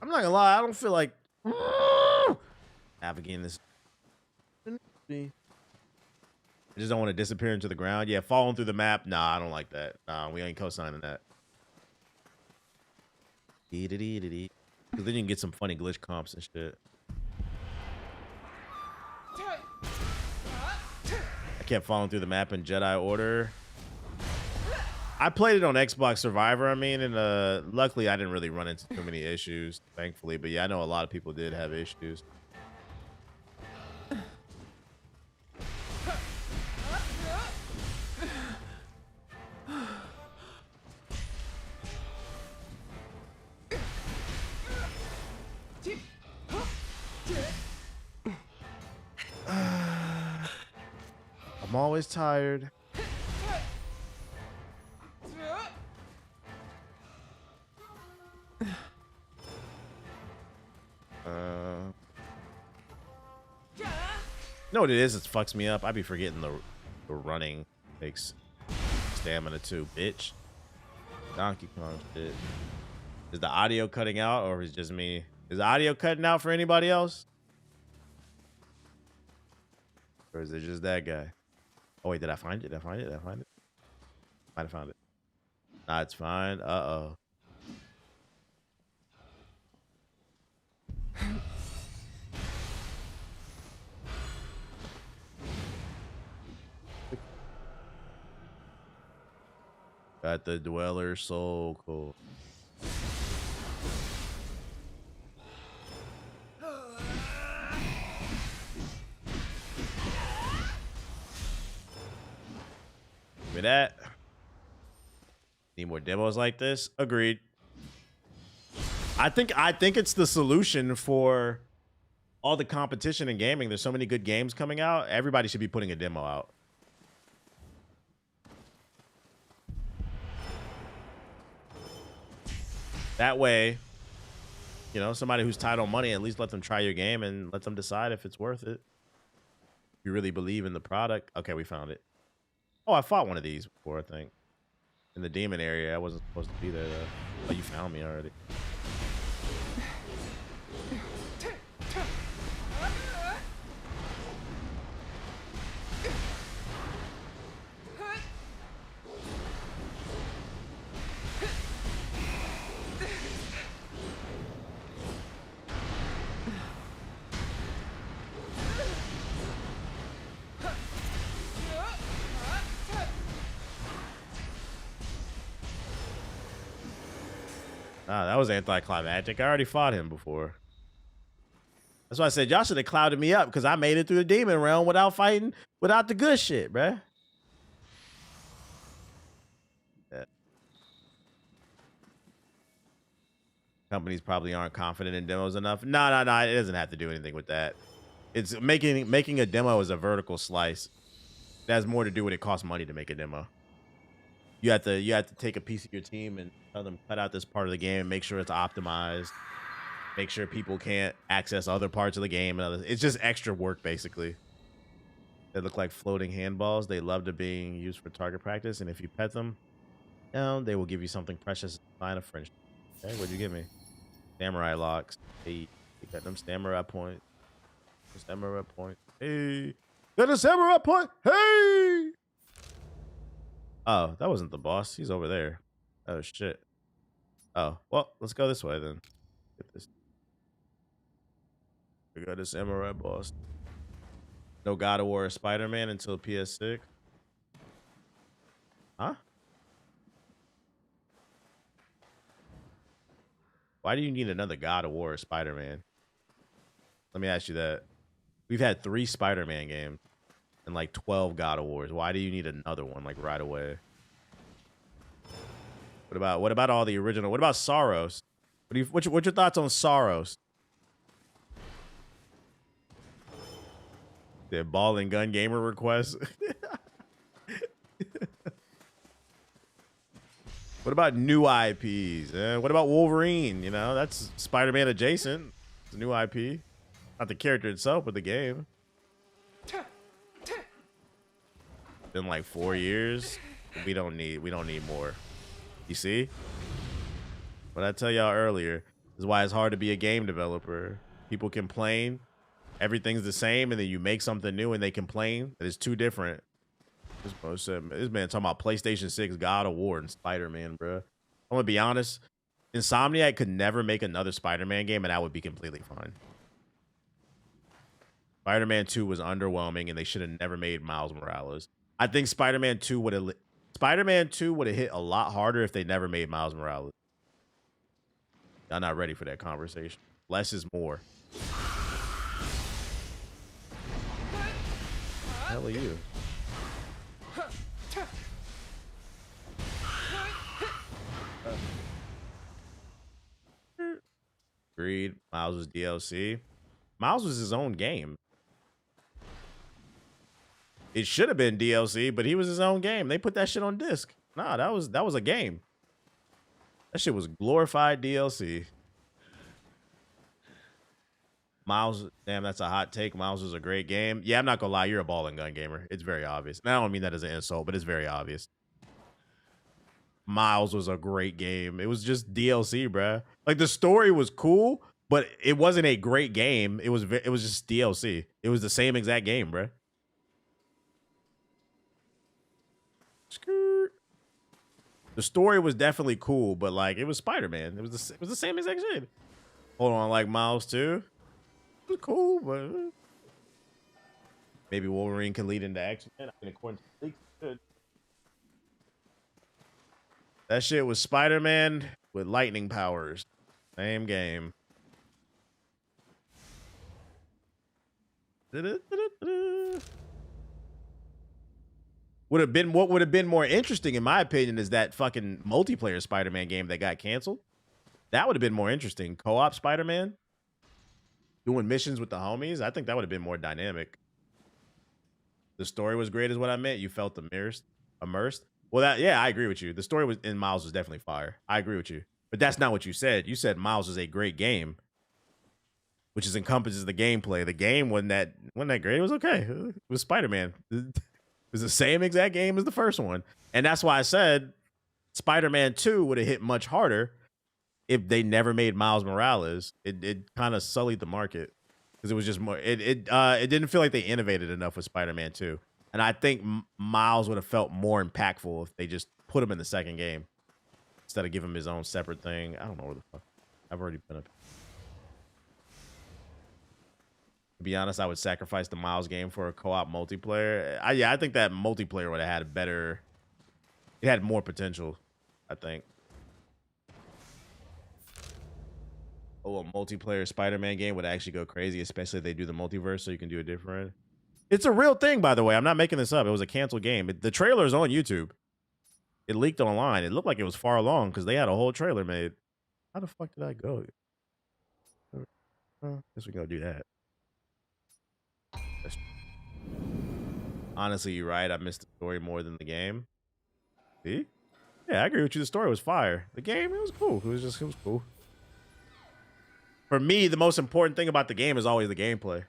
I'm not gonna lie, I don't feel like navigating this. I just don't want to disappear into the ground. Yeah, falling through the map. Nah, I don't like that. Nah, we ain't co-signing that. Because then you can get some funny glitch comps and shit. I kept falling through the map in Jedi Order. I played it on Xbox Survivor, and luckily I didn't really run into too many issues, thankfully. But yeah, I know a lot of people did have issues. I'm always tired. You know what it is? It fucks me up. I be forgetting the running takes stamina too, bitch. Donkey Kong shit. Is the audio cutting out or is it just me? Is the audio cutting out for anybody else? Or is it just that guy? Oh wait, did I find it? Did I find it? Did I find it? Might have found it. Nah, it's fine. Uh-oh. Got the Dweller Soul. Cool. Give me that. Need more demos like this? Agreed. I think it's the solution for all the competition in gaming. There's so many good games coming out. Everybody should be putting a demo out. That way, you know, somebody who's tight on money, at least let them try your game and let them decide if it's worth it. If you really believe in the product. Okay, we found it. Oh, I fought one of these before, I think. In the demon area. I wasn't supposed to be there, though. Oh, you found me already. Ah, that was anticlimactic. I already fought him before. That's why I said y'all should have clouded me up because I made it through the demon realm without fighting, without the good shit, bruh. Yeah. Companies probably aren't confident in demos enough. No. It doesn't have to do anything with that. It's making a demo is a vertical slice. It has more to do with it costs money to make a demo. You have to take a piece of your team and tell them cut out this part of the game, make sure it's optimized, make sure people can't access other parts of the game. And it's just extra work, basically. They look like floating handballs. They love to being used for target practice, and if you pet them down, they will give you something precious, a sign of friendship. Okay, what'd you give me? Samurai locks. Hey, you got them samurai points. Samurai point. Hey, got a samurai point. Hey. Oh, that wasn't the boss. He's over there. Oh shit. Oh well, let's go this way then. Get this. We got a samurai boss. No God of War or Spider-Man until PS6. Huh? Why do you need another God of War or Spider-Man? Let me ask you that. We've had 3 Spider-Man games and like 12 God of Wars. Why do you need another one like right away? What about all the original? What about Soros? What's your thoughts on Soros? The ball and gun gamer request. What about new IPs? What about Wolverine? You know, that's Spider-Man adjacent. It's a new IP. Not the character itself, but the game. Been like 4 years. We don't need more. You see? What I tell y'all earlier, this is why it's hard to be a game developer. People complain. Everything's the same, and then you make something new and they complain that it's too different. This man talking about PlayStation 6, God of War, and Spider-Man, bro. I'm gonna be honest. Insomniac could never make another Spider-Man game, and I would be completely fine. Spider-Man 2 was underwhelming, and they should have never made Miles Morales. I think Spider-Man 2 would have hit a lot harder if they never made Miles Morales. Y'all not ready for that conversation. Less is more. Hell are you? Agreed. Miles was DLC. Miles was his own game. It should have been DLC, but he was his own game. They put that shit on disc. Nah, that was a game. That shit was glorified DLC. Miles, damn, that's a hot take. Miles was a great game. Yeah, I'm not gonna lie, you're a ball and gun gamer. It's very obvious. And I don't mean that as an insult, but it's very obvious. Miles was a great game. It was just DLC, bruh. Like the story was cool, but it wasn't a great game. It was just DLC. It was the same exact game, bruh. Skirt. The story was definitely cool, but like it was Spider-Man. It was the same exact shit. Hold on, like Miles too. It was cool, but maybe Wolverine can lead into X-Men. I mean, according to the leaks, it could. That shit was Spider-Man with lightning powers. Same game. What would have been more interesting, in my opinion, is that fucking multiplayer Spider-Man game that got canceled. That would have been more interesting. Co-op Spider-Man, doing missions with the homies. I think that would have been more dynamic. The story was great, is what I meant. You felt immersed. Well, yeah, I agree with you. The story in Miles was definitely fire. I agree with you, but that's not what you said. You said Miles was a great game, which encompasses the gameplay. The game wasn't that great. It was okay. It was Spider-Man. It was the same exact game as the first one, and that's why I said Spider-Man 2 would have hit much harder if they never made Miles Morales. It kind of sullied the market because it was just more. It didn't feel like they innovated enough with Spider-Man 2. And I think Miles would have felt more impactful if they just put him in the second game instead of giving him his own separate thing. I don't know where the fuck. I've already been up. To be honest, I would sacrifice the Miles game for a co-op multiplayer. I think that multiplayer would have had it had more potential, I think. Oh, a multiplayer Spider-Man game would actually go crazy, especially if they do the multiverse so you can do it different. It's a real thing, by the way. I'm not making this up. It was a canceled game. The trailer is on YouTube. It leaked online. It looked like it was far along because they had a whole trailer made. How the fuck did I go? Guess we can go do that. Honestly, you're right. I missed the story more than the game. See? Yeah, I agree with you. The story was fire. The game, it was cool. It was cool. For me, the most important thing about the game is always the gameplay.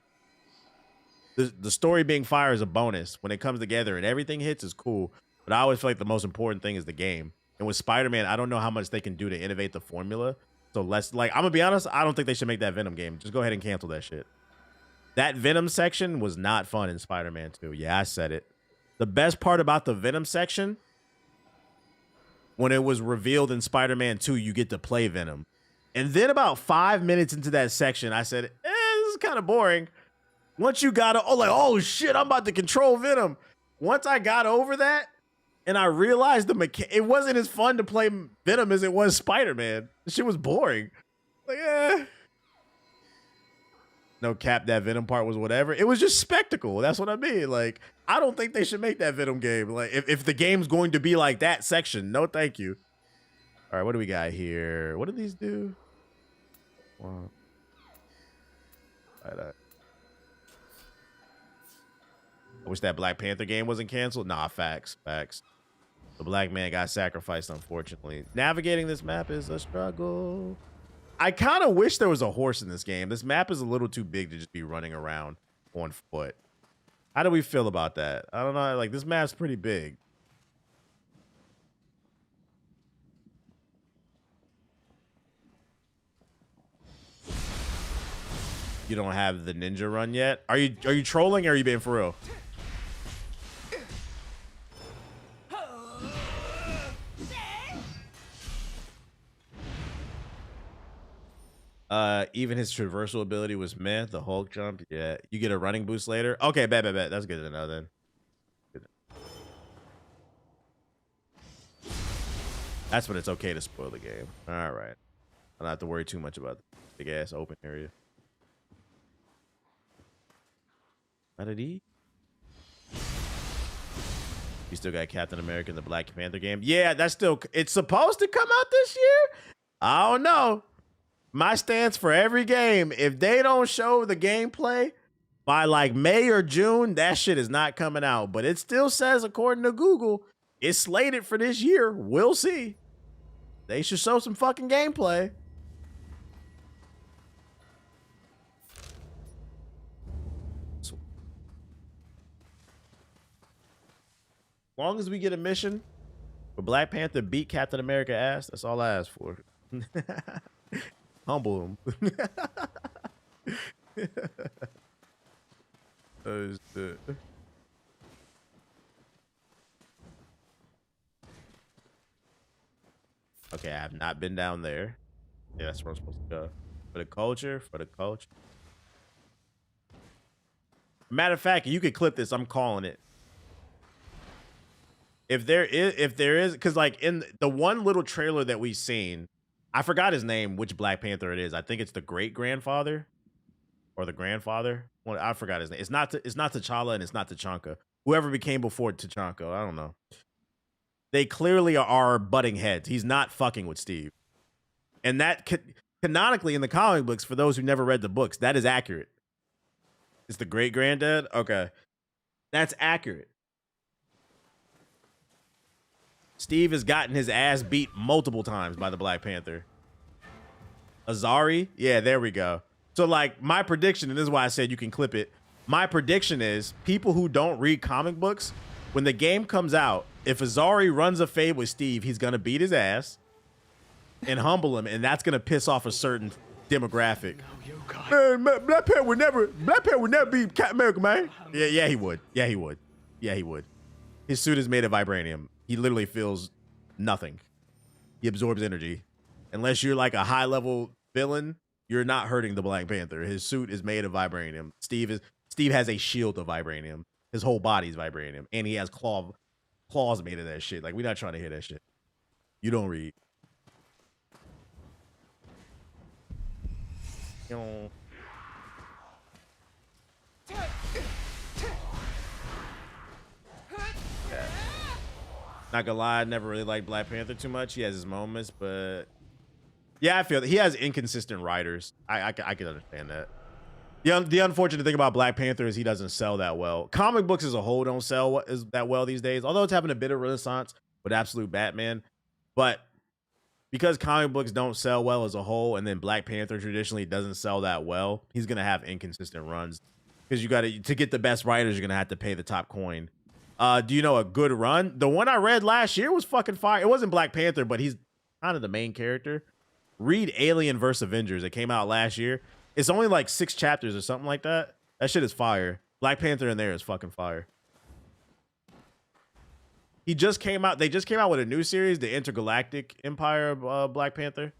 The story being fire is a bonus. When it comes together and everything hits is cool. But I always feel like the most important thing is the game. And with Spider-Man, I don't know how much they can do to innovate the formula. So let's, like, I'm gonna be honest, I don't think they should make that Venom game. Just go ahead and cancel that shit. That Venom section was not fun in Spider-Man 2. Yeah, I said it. The best part about the Venom section, when it was revealed in Spider-Man 2, you get to play Venom. And then about 5 minutes into that section, I said, this is kind of boring. Once you got to, oh shit, I'm about to control Venom. Once I got over that, and I realized it wasn't as fun to play Venom as it was Spider-Man. The shit was boring. Like, no cap, that Venom part was whatever. It was just spectacle. That's what I mean. Like, I don't think they should make that Venom game. Like, if the game's going to be like that section, no thank you. All right, what do we got here? What do these do? Wow. I wish that Black Panther game wasn't canceled. Nah, facts. The black man got sacrificed, unfortunately. Navigating this map is a struggle. I kind of wish there was a horse in this game. This map is a little too big to just be running around on foot. How do we feel about that? I don't know. Like, this map's pretty big. You don't have the ninja run yet? Are you trolling or are you being for real? Even his traversal ability was meh. The Hulk jump, yeah. You get a running boost later. Okay, bet. That's good to know then. Good. That's when it's okay to spoil the game. All right. I don't have to worry too much about the big ass open area. How did he? You still got Captain America in the Black Panther game? Yeah, that's still. It's supposed to come out this year. I don't know. My stance for every game, if they don't show the gameplay by like May or June, that shit is not coming out. But it still says, according to Google, it's slated for this year. We'll see. They should show some fucking gameplay. As long as we get a mission where Black Panther beat Captain America ass, that's all I ask for. Humble him. Oh, shit. Okay, I have not been down there. Yeah, that's where I'm supposed to go. For the culture. Matter of fact, you could clip this. I'm calling it. If there is, because like in the one little trailer that we've seen, I forgot his name, which Black Panther it is. I think it's the great grandfather or the grandfather. Well, I forgot his name. It's not T'Challa and it's not T'Chaka. Whoever became before T'Chaka, I don't know. They clearly are butting heads. He's not fucking with Steve, and that canonically in the comic books, for those who never read the books, that is accurate. It's the great granddad. Okay, that's accurate. Steve has gotten his ass beat multiple times by the Black Panther. Azari? Yeah, there we go. So, like, my prediction, and this is why I said you can clip it. My prediction is people who don't read comic books, when the game comes out, if Azari runs a fade with Steve, he's going to beat his ass and humble him, and that's going to piss off a certain demographic. Man, Black Panther would never beat Captain America, man. Yeah, he would. His suit is made of vibranium. He literally feels nothing. He absorbs energy. Unless you're like a high-level villain, you're not hurting the Black Panther. His suit is made of vibranium. Steve has a shield of vibranium. His whole body's vibranium. And he has claws made of that shit. Like, we're not trying to hear that shit. You don't read. You know. Not gonna lie, I never really liked Black Panther too much. He has his moments, but yeah, I feel that he has inconsistent writers. I can understand that. The unfortunate thing about Black Panther is he doesn't sell that well. Comic books as a whole don't sell that well these days, although it's having a bit of renaissance with Absolute Batman. But because comic books don't sell well as a whole, and then Black Panther traditionally doesn't sell that well, he's gonna have inconsistent runs. Because you to get the best writers, you're gonna have to pay the top coin. Do you know a good run? The one I read last year was fucking fire. It wasn't Black Panther, but he's kind of the main character. Read Alien vs. Avengers. It came out last year. It's only like 6 chapters or something like that. That shit is fire. Black Panther in there is fucking fire. He just came out. They just came out with a new series, the Intergalactic Empire of Black Panther.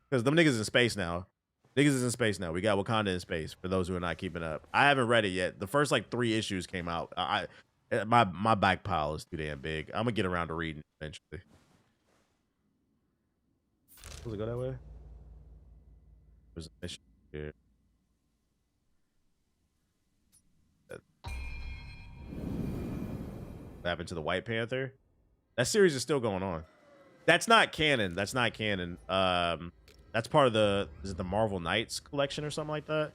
Because them niggas in space now. Niggas is in space now. We got Wakanda in space, for those who are not keeping up. I haven't read it yet. The first like 3 issues came out. My back pile is too damn big. I'm gonna get around to reading eventually. Does it go that way? There's a mission here. What happened to the White Panther? That series is still going on. That's not canon. That's not canon. That's part of the the Marvel Knights collection or something like that.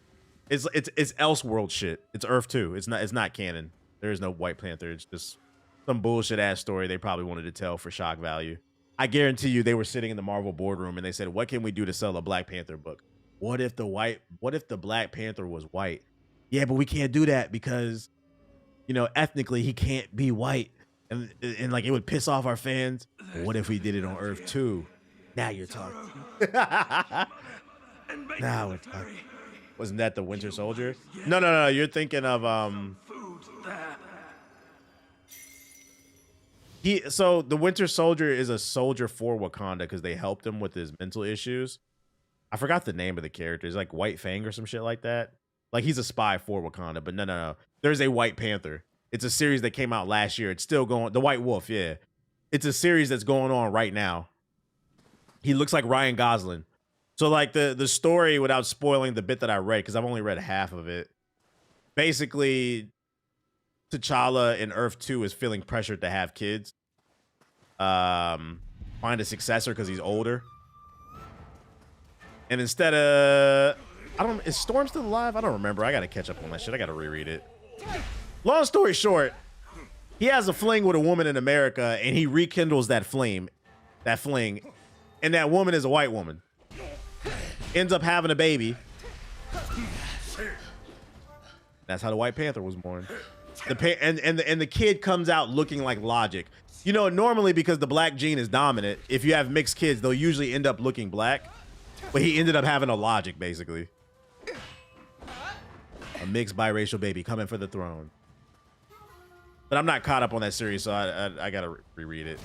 It's Elseworld shit. It's Earth 2. It's not canon. There is no White Panther. It's just some bullshit ass story they probably wanted to tell for shock value. I guarantee you they were sitting in the Marvel boardroom and they said, "What can we do to sell a Black Panther book? What if the Black Panther was white? Yeah, but we can't do that because, you know, ethnically he can't be white, and like it would piss off our fans. But what if we did it on Earth 2? Now you're talking." Now we're talking. Wasn't that the Winter Soldier? No. You're thinking of So the Winter Soldier is a soldier for Wakanda because they helped him with his mental issues. I forgot the name of the character. It's like White Fang or some shit like that. Like he's a spy for Wakanda, but no. There's a White Panther. It's a series that came out last year. It's still going. The White Wolf, yeah. It's a series that's going on right now. He looks like Ryan Gosling. So like the story, without spoiling the bit that I read, because I've only read half of it. Basically, T'Challa in Earth 2 is feeling pressured to have kids. Find a successor because he's older. And instead of, is Storm still alive? I don't remember. I gotta catch up on that shit. I gotta reread it. Long story short, he has a fling with a woman in America and he rekindles that fling. And that woman is a white woman. Ends up having a baby. That's how the White Panther was born. And the kid comes out looking like Logic. You know, normally because the black gene is dominant, if you have mixed kids, they'll usually end up looking black. But he ended up having a Logic, basically. A mixed biracial baby coming for the throne. But I'm not caught up on that series, so I gotta reread it.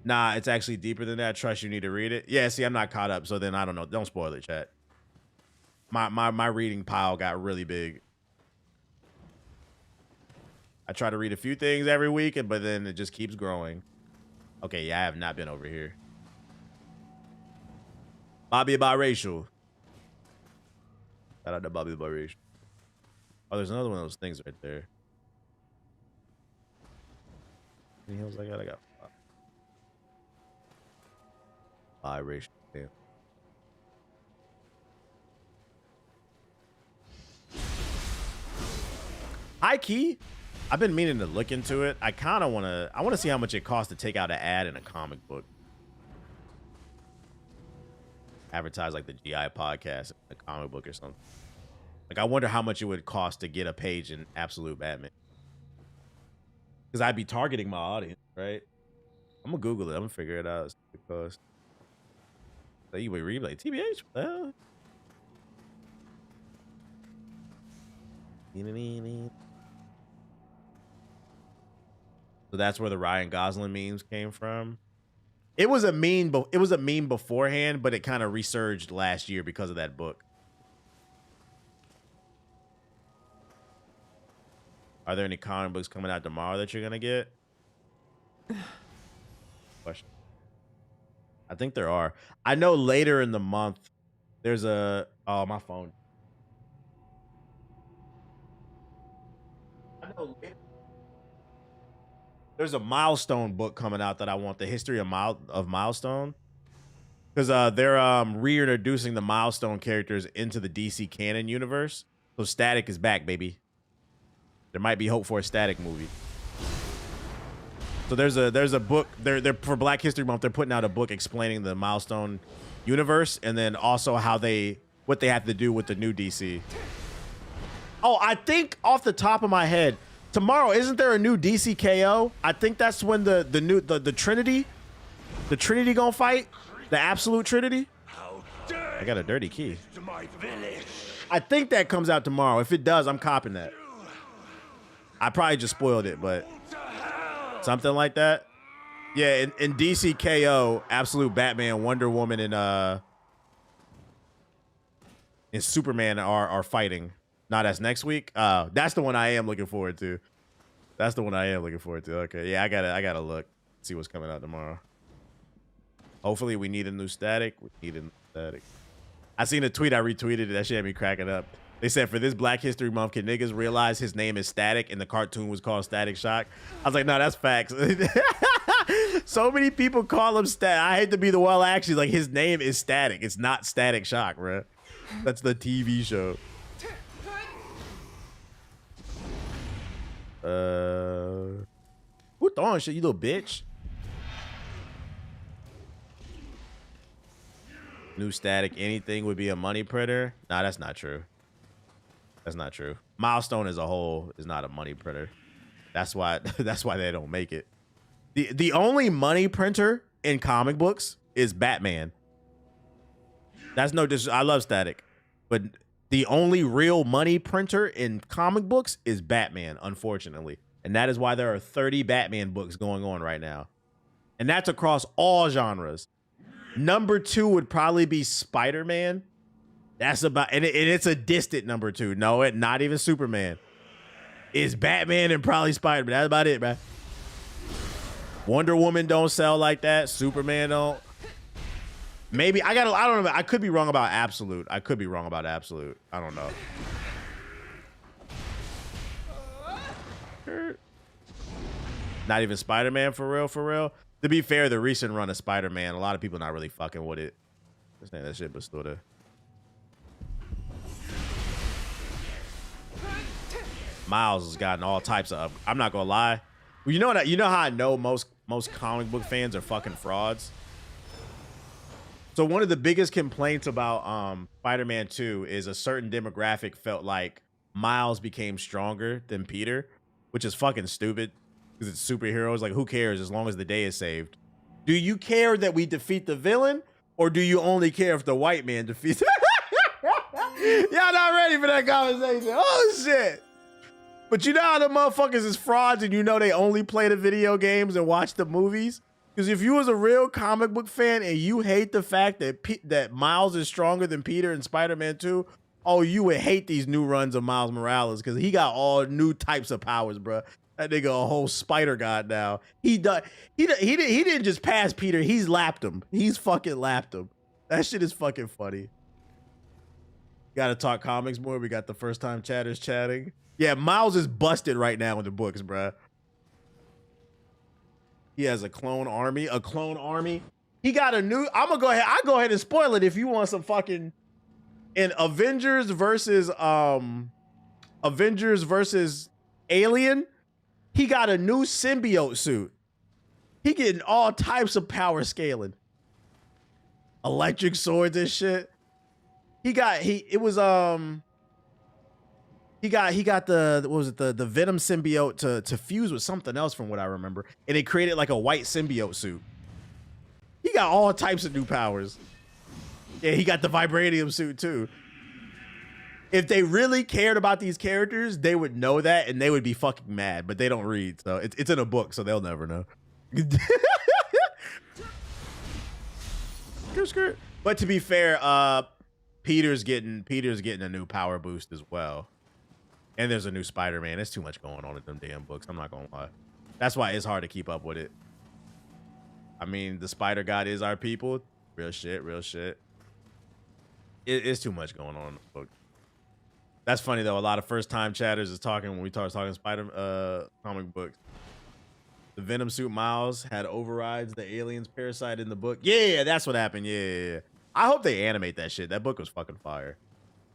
Nah, it's actually deeper than that. Trust you need to read it. Yeah, see, I'm not caught up, so then I don't know. Don't spoil it, chat. My reading pile got really big. I try to read a few things every week, but then it just keeps growing. Okay, yeah, I have not been over here. Bobby Biracial. Shout out to Bobby Biracial. Oh, there's another one of those things right there. How many hills I got? Biracial. Damn. High key, I've been meaning to look into it. I kind of want to see how much it costs to take out an ad in a comic book. Advertise like the GI podcast, a comic book or something. Like I wonder how much it would cost to get a page in Absolute Batman. Because I'd be targeting my audience, right? I'm gonna Google it. I'm gonna figure it out. Because you would read like TBH. What the hell? So that's where the Ryan Gosling memes came from. It was a meme. It was a meme beforehand, but it kind of resurged last year because of that book. Are there any comic books coming out tomorrow that you're gonna get? Question. I think there are. I know later in the month there's a my phone. I know there's a Milestone book coming out that I want, the history of Milestone. Because they're reintroducing the Milestone characters into the DC canon universe. So Static is back, baby. There might be hope for a Static movie. So there's a book. They're for Black History Month. They're putting out a book explaining the Milestone universe and then also what they have to do with the new DC. Oh, I think off the top of my head, tomorrow isn't there a new DC KO? I think that's when the Trinity gonna fight, the Absolute Trinity. I got a dirty key. I think that comes out tomorrow. If it does, I'm copping that. I probably just spoiled it, but something like that. Yeah, in DC KO, Absolute Batman, Wonder Woman, and Superman are fighting. Not as next week. That's the one I am looking forward to. That's the one I am looking forward to. Okay, yeah, I gotta look, see what's coming out tomorrow. Hopefully, we need a new Static. We need a new Static. I seen a tweet, I retweeted it. That shit had me cracking up. They said, for this Black History Month, can niggas realize his name is Static and the cartoon was called Static Shock? I was like, no, that's facts. So many people call him Static. I hate to be the one, actually, like, his name is Static. It's not Static Shock, bro. That's the TV show. Who throwing shit, you little bitch? New Static, anything would be a money printer? Nah, that's not true. That's not true. Milestone as a whole is not a money printer. That's why they don't make it. The only money printer in comic books is Batman. That's no I love Static, but the only real money printer in comic books is Batman, unfortunately. And that is why there are 30 Batman books going on right now. And that's across all genres. Number 2 would probably be Spider-Man. That's about, and it's a distant number 2. No, not even Superman. It's Batman and probably Spider-Man. That's about it, man. Wonder Woman don't sell like that. Superman don't. Maybe I don't know. I could be wrong about Absolute. I don't know. Not even Spider-Man for real. To be fair, the recent run of Spider-Man, a lot of people not really fucking with it. That shit was still there. Miles has gotten all types of I'm not gonna lie. You know how I know most comic book fans are fucking frauds? So one of the biggest complaints about Spider-Man 2 is a certain demographic felt like Miles became stronger than Peter, which is fucking stupid because it's superheroes. Like, who cares as long as the day is saved? Do you care that we defeat the villain, or do you only care if the white man defeats? Y'all not ready for that conversation. Oh shit. But you know how the motherfuckers is frauds and you know they only play the video games and watch the movies? Because if you was a real comic book fan and you hate the fact that Miles is stronger than Peter in Spider-Man 2, oh, you would hate these new runs of Miles Morales because he got all new types of powers, bro. That nigga a whole spider god now. He didn't just pass Peter, he's lapped him. He's fucking lapped him. That shit is fucking funny. Gotta talk comics more. We got the first time chatters chatting. Yeah, Miles is busted right now in the books, bruh. He has a clone army. He got a new. I'll go ahead and spoil it if you want some fucking. In Avengers versus Alien, he got a new symbiote suit. He getting all types of power scaling. Electric swords and shit. He got the what was it, the Venom symbiote to fuse with something else from what I remember, and it created like a white symbiote suit. He got all types of new powers. Yeah, he got the vibranium suit too. If they really cared about these characters, they would know that and they would be fucking mad, but they don't read, so it's in a book, so they'll never know. But to be fair, Peter's getting a new power boost as well. And there's a new Spider-Man. There's too much going on in them damn books. I'm not gonna lie. That's why it's hard to keep up with it. I mean, the Spider God is our people. Real shit. It's too much going on in the book. That's funny though. A lot of first time chatters is talking when we talking Spider comic books. The Venom suit Miles had overrides the aliens parasite in the book. Yeah, that's what happened. Yeah. I hope they animate that shit. That book was fucking fire.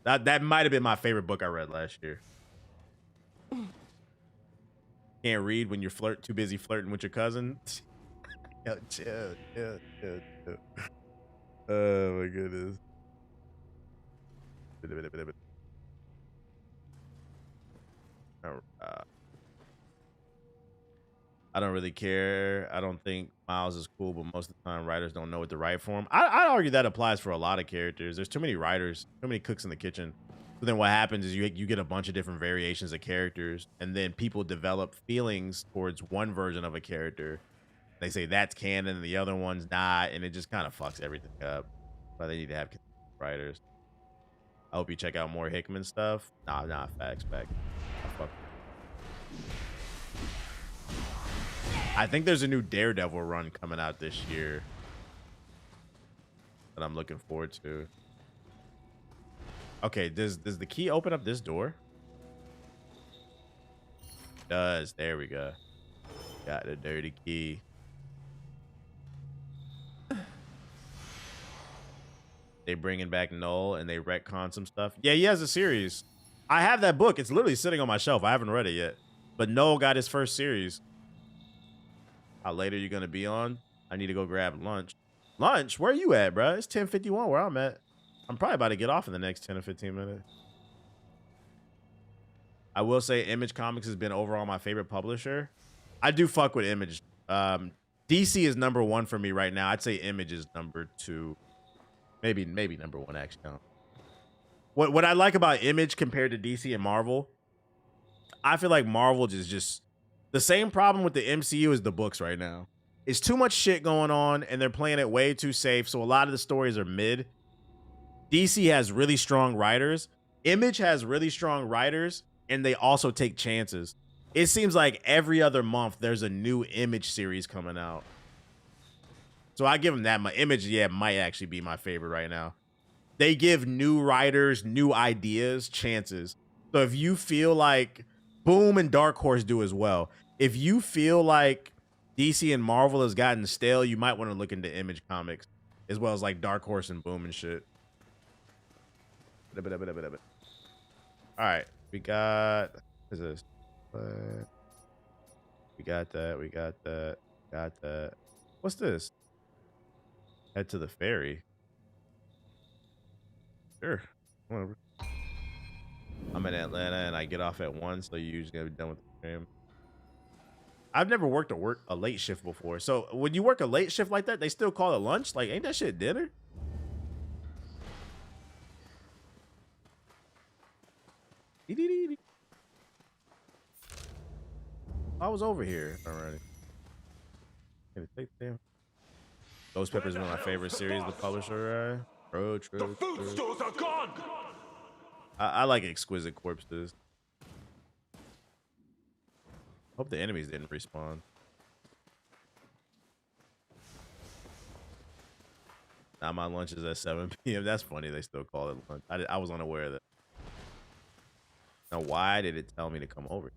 That might have been my favorite book I read last year. Can't read when you're too busy flirting with your cousin. Yo, chill. Oh my goodness. I don't really care. I don't think Miles is cool, but most of the time writers don't know what to write for him. I'd argue that applies for a lot of characters. There's too many writers, too many cooks in the kitchen. So then what happens is you get a bunch of different variations of characters, and then people develop feelings towards one version of a character. They say that's canon and the other one's not, and it just kind of fucks everything up. But they need to have writers. I hope you check out more Hickman stuff. Nah, facts. Fuck. I think there's a new Daredevil run coming out this year that I'm looking forward to. Okay, does the key open up this door? It does. There we go. Got the dirty key. They bringing back Null and they retcon some stuff. Yeah, he has a series. I have that book. It's literally sitting on my shelf. I haven't read it yet. But Null got his first series. How late are you going to be on? I need to go grab lunch. Lunch? Where are you at, bro? It's 10:51 where I'm at. I'm probably about to get off in the next 10 or 15 minutes. I will say Image Comics has been overall my favorite publisher. I do fuck with Image. DC is #1 for me right now. I'd say Image is #2. Maybe #1 actually. What I like about Image compared to DC and Marvel, I feel like Marvel is just the same problem with the MCU as the books right now. It's too much shit going on and they're playing it way too safe. So a lot of the stories are mid. DC has really strong writers. Image has really strong writers and they also take chances. It seems like every other month there's a new Image series coming out. So I give them that. My Image, yeah, might actually be my favorite right now. They give new writers, new ideas, chances. So if you feel like Boom and Dark Horse do as well. If you feel like DC and Marvel has gotten stale, you might want to look into Image Comics as well as like Dark Horse and Boom and shit. All right, we got. What is this? We got that. What's this? Head to the ferry. Sure. Whatever. I'm in Atlanta and I get off at 1, so you usually gotta be done with the stream. I've never worked a late shift before. So when you work a late shift like that, they still call it lunch? Like, ain't that shit dinner? I was over here already. Ghost Pepper is one of my favorite series, the publisher, right? True.
The food stores are gone!
I like Exquisite Corpses. Hope the enemies didn't respawn. Now my lunch is at 7 p.m. That's funny. They still call it lunch. I was unaware of that. Now, why did it tell me to come over?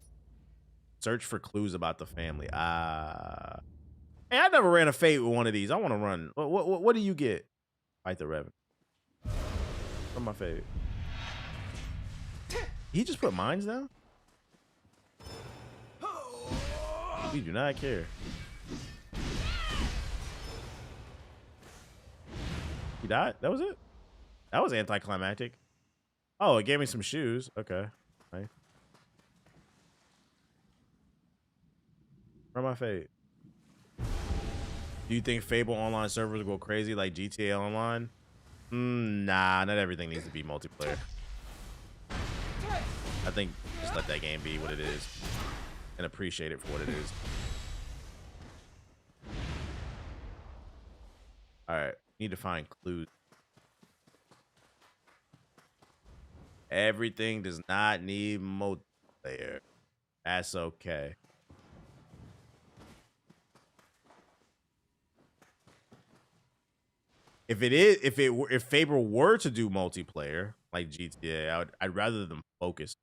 Search for clues about the family. Hey, I never ran a fate with one of these. I want to run. What do you get? Fight the Revenant. From my favorite. He just put mines down? We do not care. He died? That was it? That was anticlimactic. Oh, it gave me some shoes. Okay. Nice. Where my fate? Do you think Fable online servers go crazy like GTA Online? Nah, not everything needs to be multiplayer. I think just let that game be what it is and appreciate it for what it is. All right, need to find clues. Everything does not need multiplayer. That's okay. If Fable were to do multiplayer like GTA, I'd rather them focus.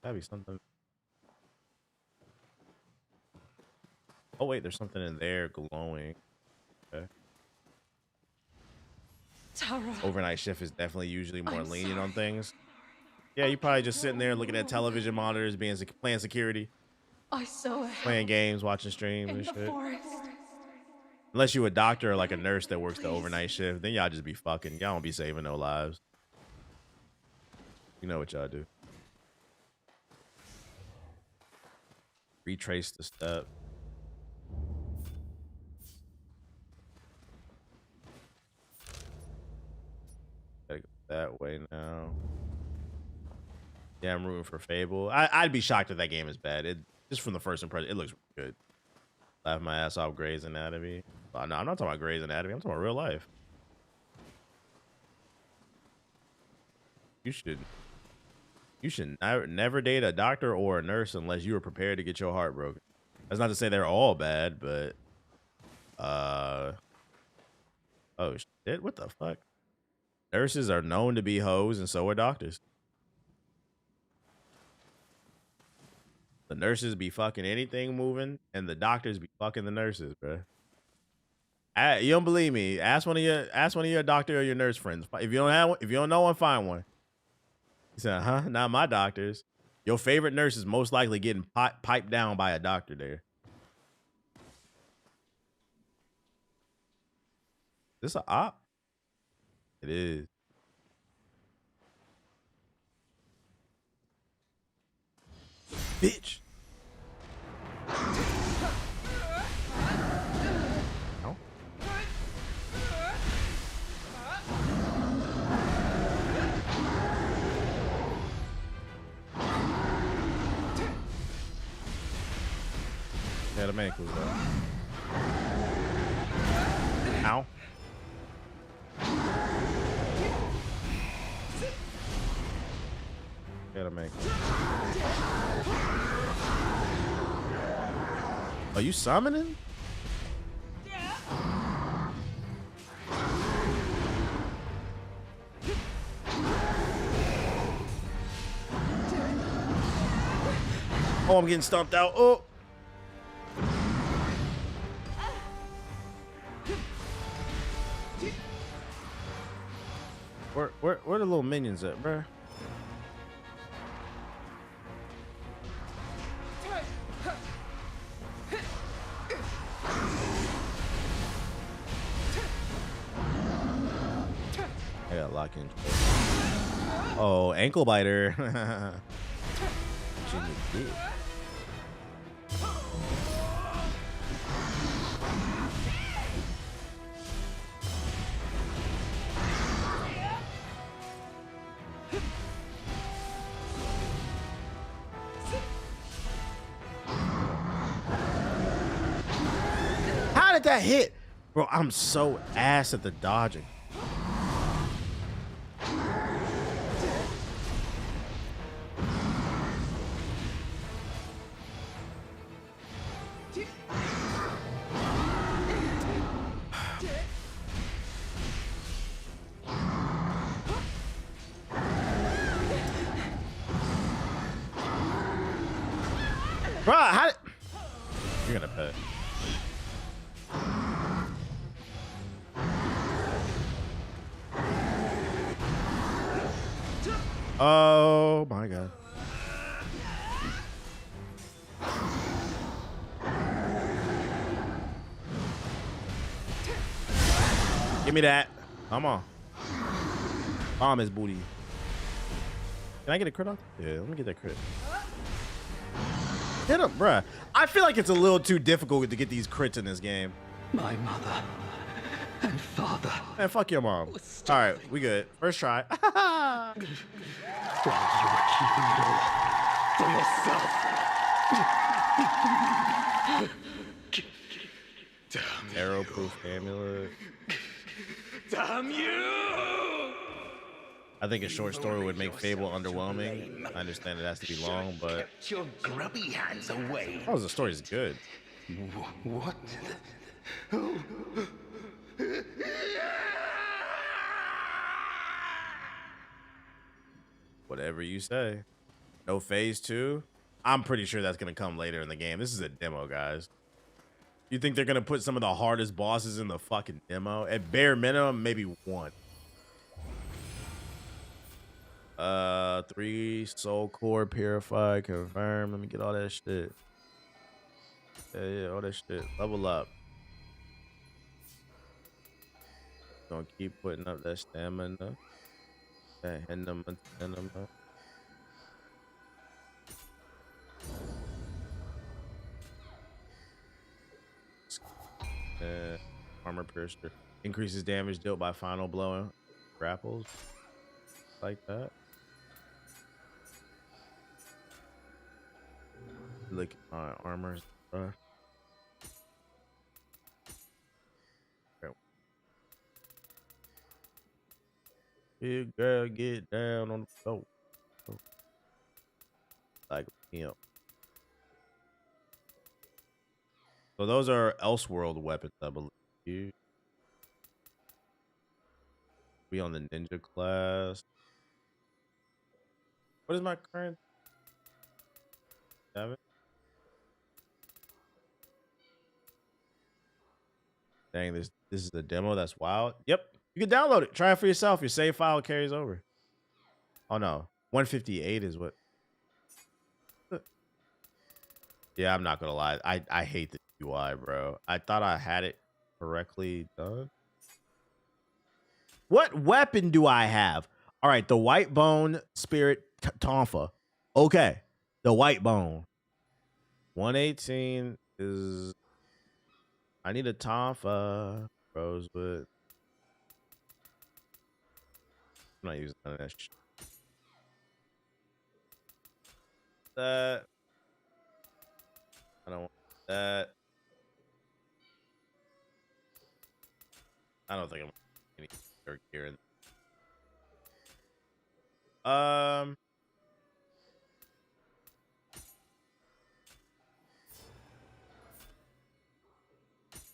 That'd be something. Oh wait, there's something in there glowing. Okay.
Tara.
Overnight shift is definitely usually more
I'm
lenient on
sorry.
things. Yeah, you probably just sitting there looking at television monitors, playing security,
I saw a
playing
help
games, watching streams
in
and
the
shit.
forest.
Unless you a doctor or like a nurse that works the overnight shift, then y'all just be fucking. Y'all don't be saving no lives. You know what y'all do. Retrace the step. Gotta go that way now. Yeah, I'm rooting for Fable. I'd be shocked if that game is bad. It just from the first impression, it looks good. Laugh my ass off Grey's Anatomy. Oh, no, I'm not talking about Grey's Anatomy. I'm talking about real life. You should never date a doctor or a nurse unless you are prepared to get your heart broken. That's not to say they're all bad, but oh shit, what the fuck? Nurses are known to be hoes, and so are doctors. The nurses be fucking anything moving, and the doctors be fucking the nurses, bro. You don't believe me? Ask one of your doctor or your nurse friends. If you don't know one, find one. He said, "Huh? Not my doctors." Your favorite nurse is most likely getting piped down by a doctor there. This a op? It is. Bitch. No. Yeah, the ankles though. Ow. Yeah, the ankles. Are you summoning? Oh, I'm getting stomped out. Oh. Where the little minions at, bruh? I got lock in. Oh, ankle biter. Jimmy did. How did that hit? Bro, I'm so ass at the dodging. Bro, how did... You're gonna pay. Oh my god. Give me that. Come on. Bomb his booty. Can I get a crit off? Yeah, let me get that crit. Hit him, bruh. I feel like it's a little too difficult to get these crits in this game.
My mother and father.
Man, fuck your mom. All right, we good. First try.
While you were keeping it all for yourself. Damn you.
Arrow-proof amulet.
Damn you!
I think a short story would make Fable underwhelming. I understand it has to be long, but
Get your grubby hands away.
oh, the story's good.
What?
Whatever you say. No phase 2. I'm pretty sure that's gonna come later in the game. This is a demo, guys. You think they're gonna put some of the hardest bosses in the fucking demo? At bare minimum, maybe one. 3 soul core purified, confirm. Let me get all that shit. Yeah, all that shit. Level up. Gonna keep putting up that stamina. That enema. Armor piercer. Increases damage dealt by final blow. Grapples. Like that. Look at my armors. Big girl, get down on the floor. Like him. So those are Elseworld weapons, I believe. We on the ninja class. What is my current? 7? Dang, this is a demo. That's wild. Yep, you can download it. Try it for yourself. Your save file carries over. Oh no, 158 is what. Yeah, I'm not gonna lie. I hate the UI, bro. I thought I had it correctly done. What weapon do I have? All right, the white bone spirit tonfa. Okay, the white bone. 118 is. I need a tonfa. Rosewood. I'm not using none of that shit. That. I don't want that. I don't think I'm any dark gear.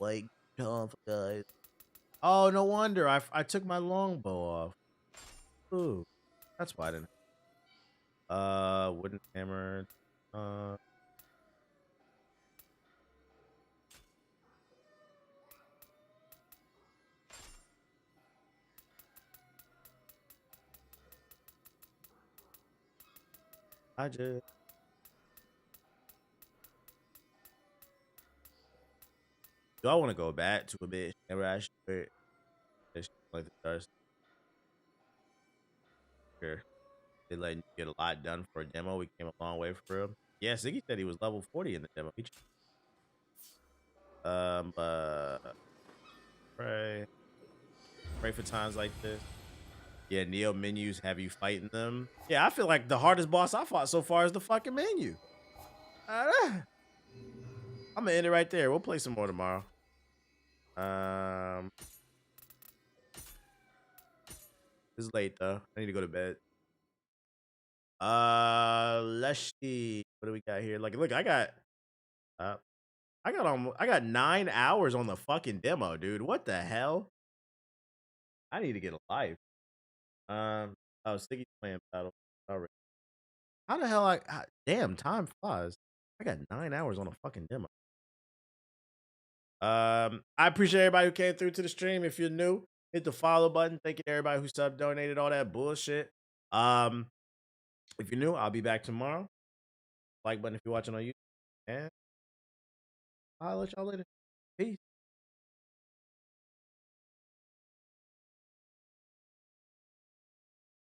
Like tough guys. Oh, no wonder I took my longbow off. Ooh, that's why I didn't. Wooden hammer. I just. Do I want to go back to a bitch? Never actually like the stars. Here, they letting you get a lot done for a demo. We came a long way for him. Yeah, Ziggy said he was level 40 in the demo. Pray for times like this. Yeah, Neo menus have you fighting them. Yeah, I feel like the hardest boss I fought so far is the fucking menu. I'm gonna end it right there. We'll play some more tomorrow. It's late though. I need to go to bed. Let's see. What do we got here? Like, look, I got 9 hours on the fucking demo, dude. What the hell? I need to get a life. Oh, Sticky's playing battle. All right. How the hell damn, time flies. I got 9 hours on a fucking demo. I appreciate everybody who came through to the stream. If you're new, hit the follow button. Thank you to everybody who sub donated, all that bullshit. If you're new, I'll be back tomorrow. Like button if you're watching on YouTube. And I'll let y'all later. Peace.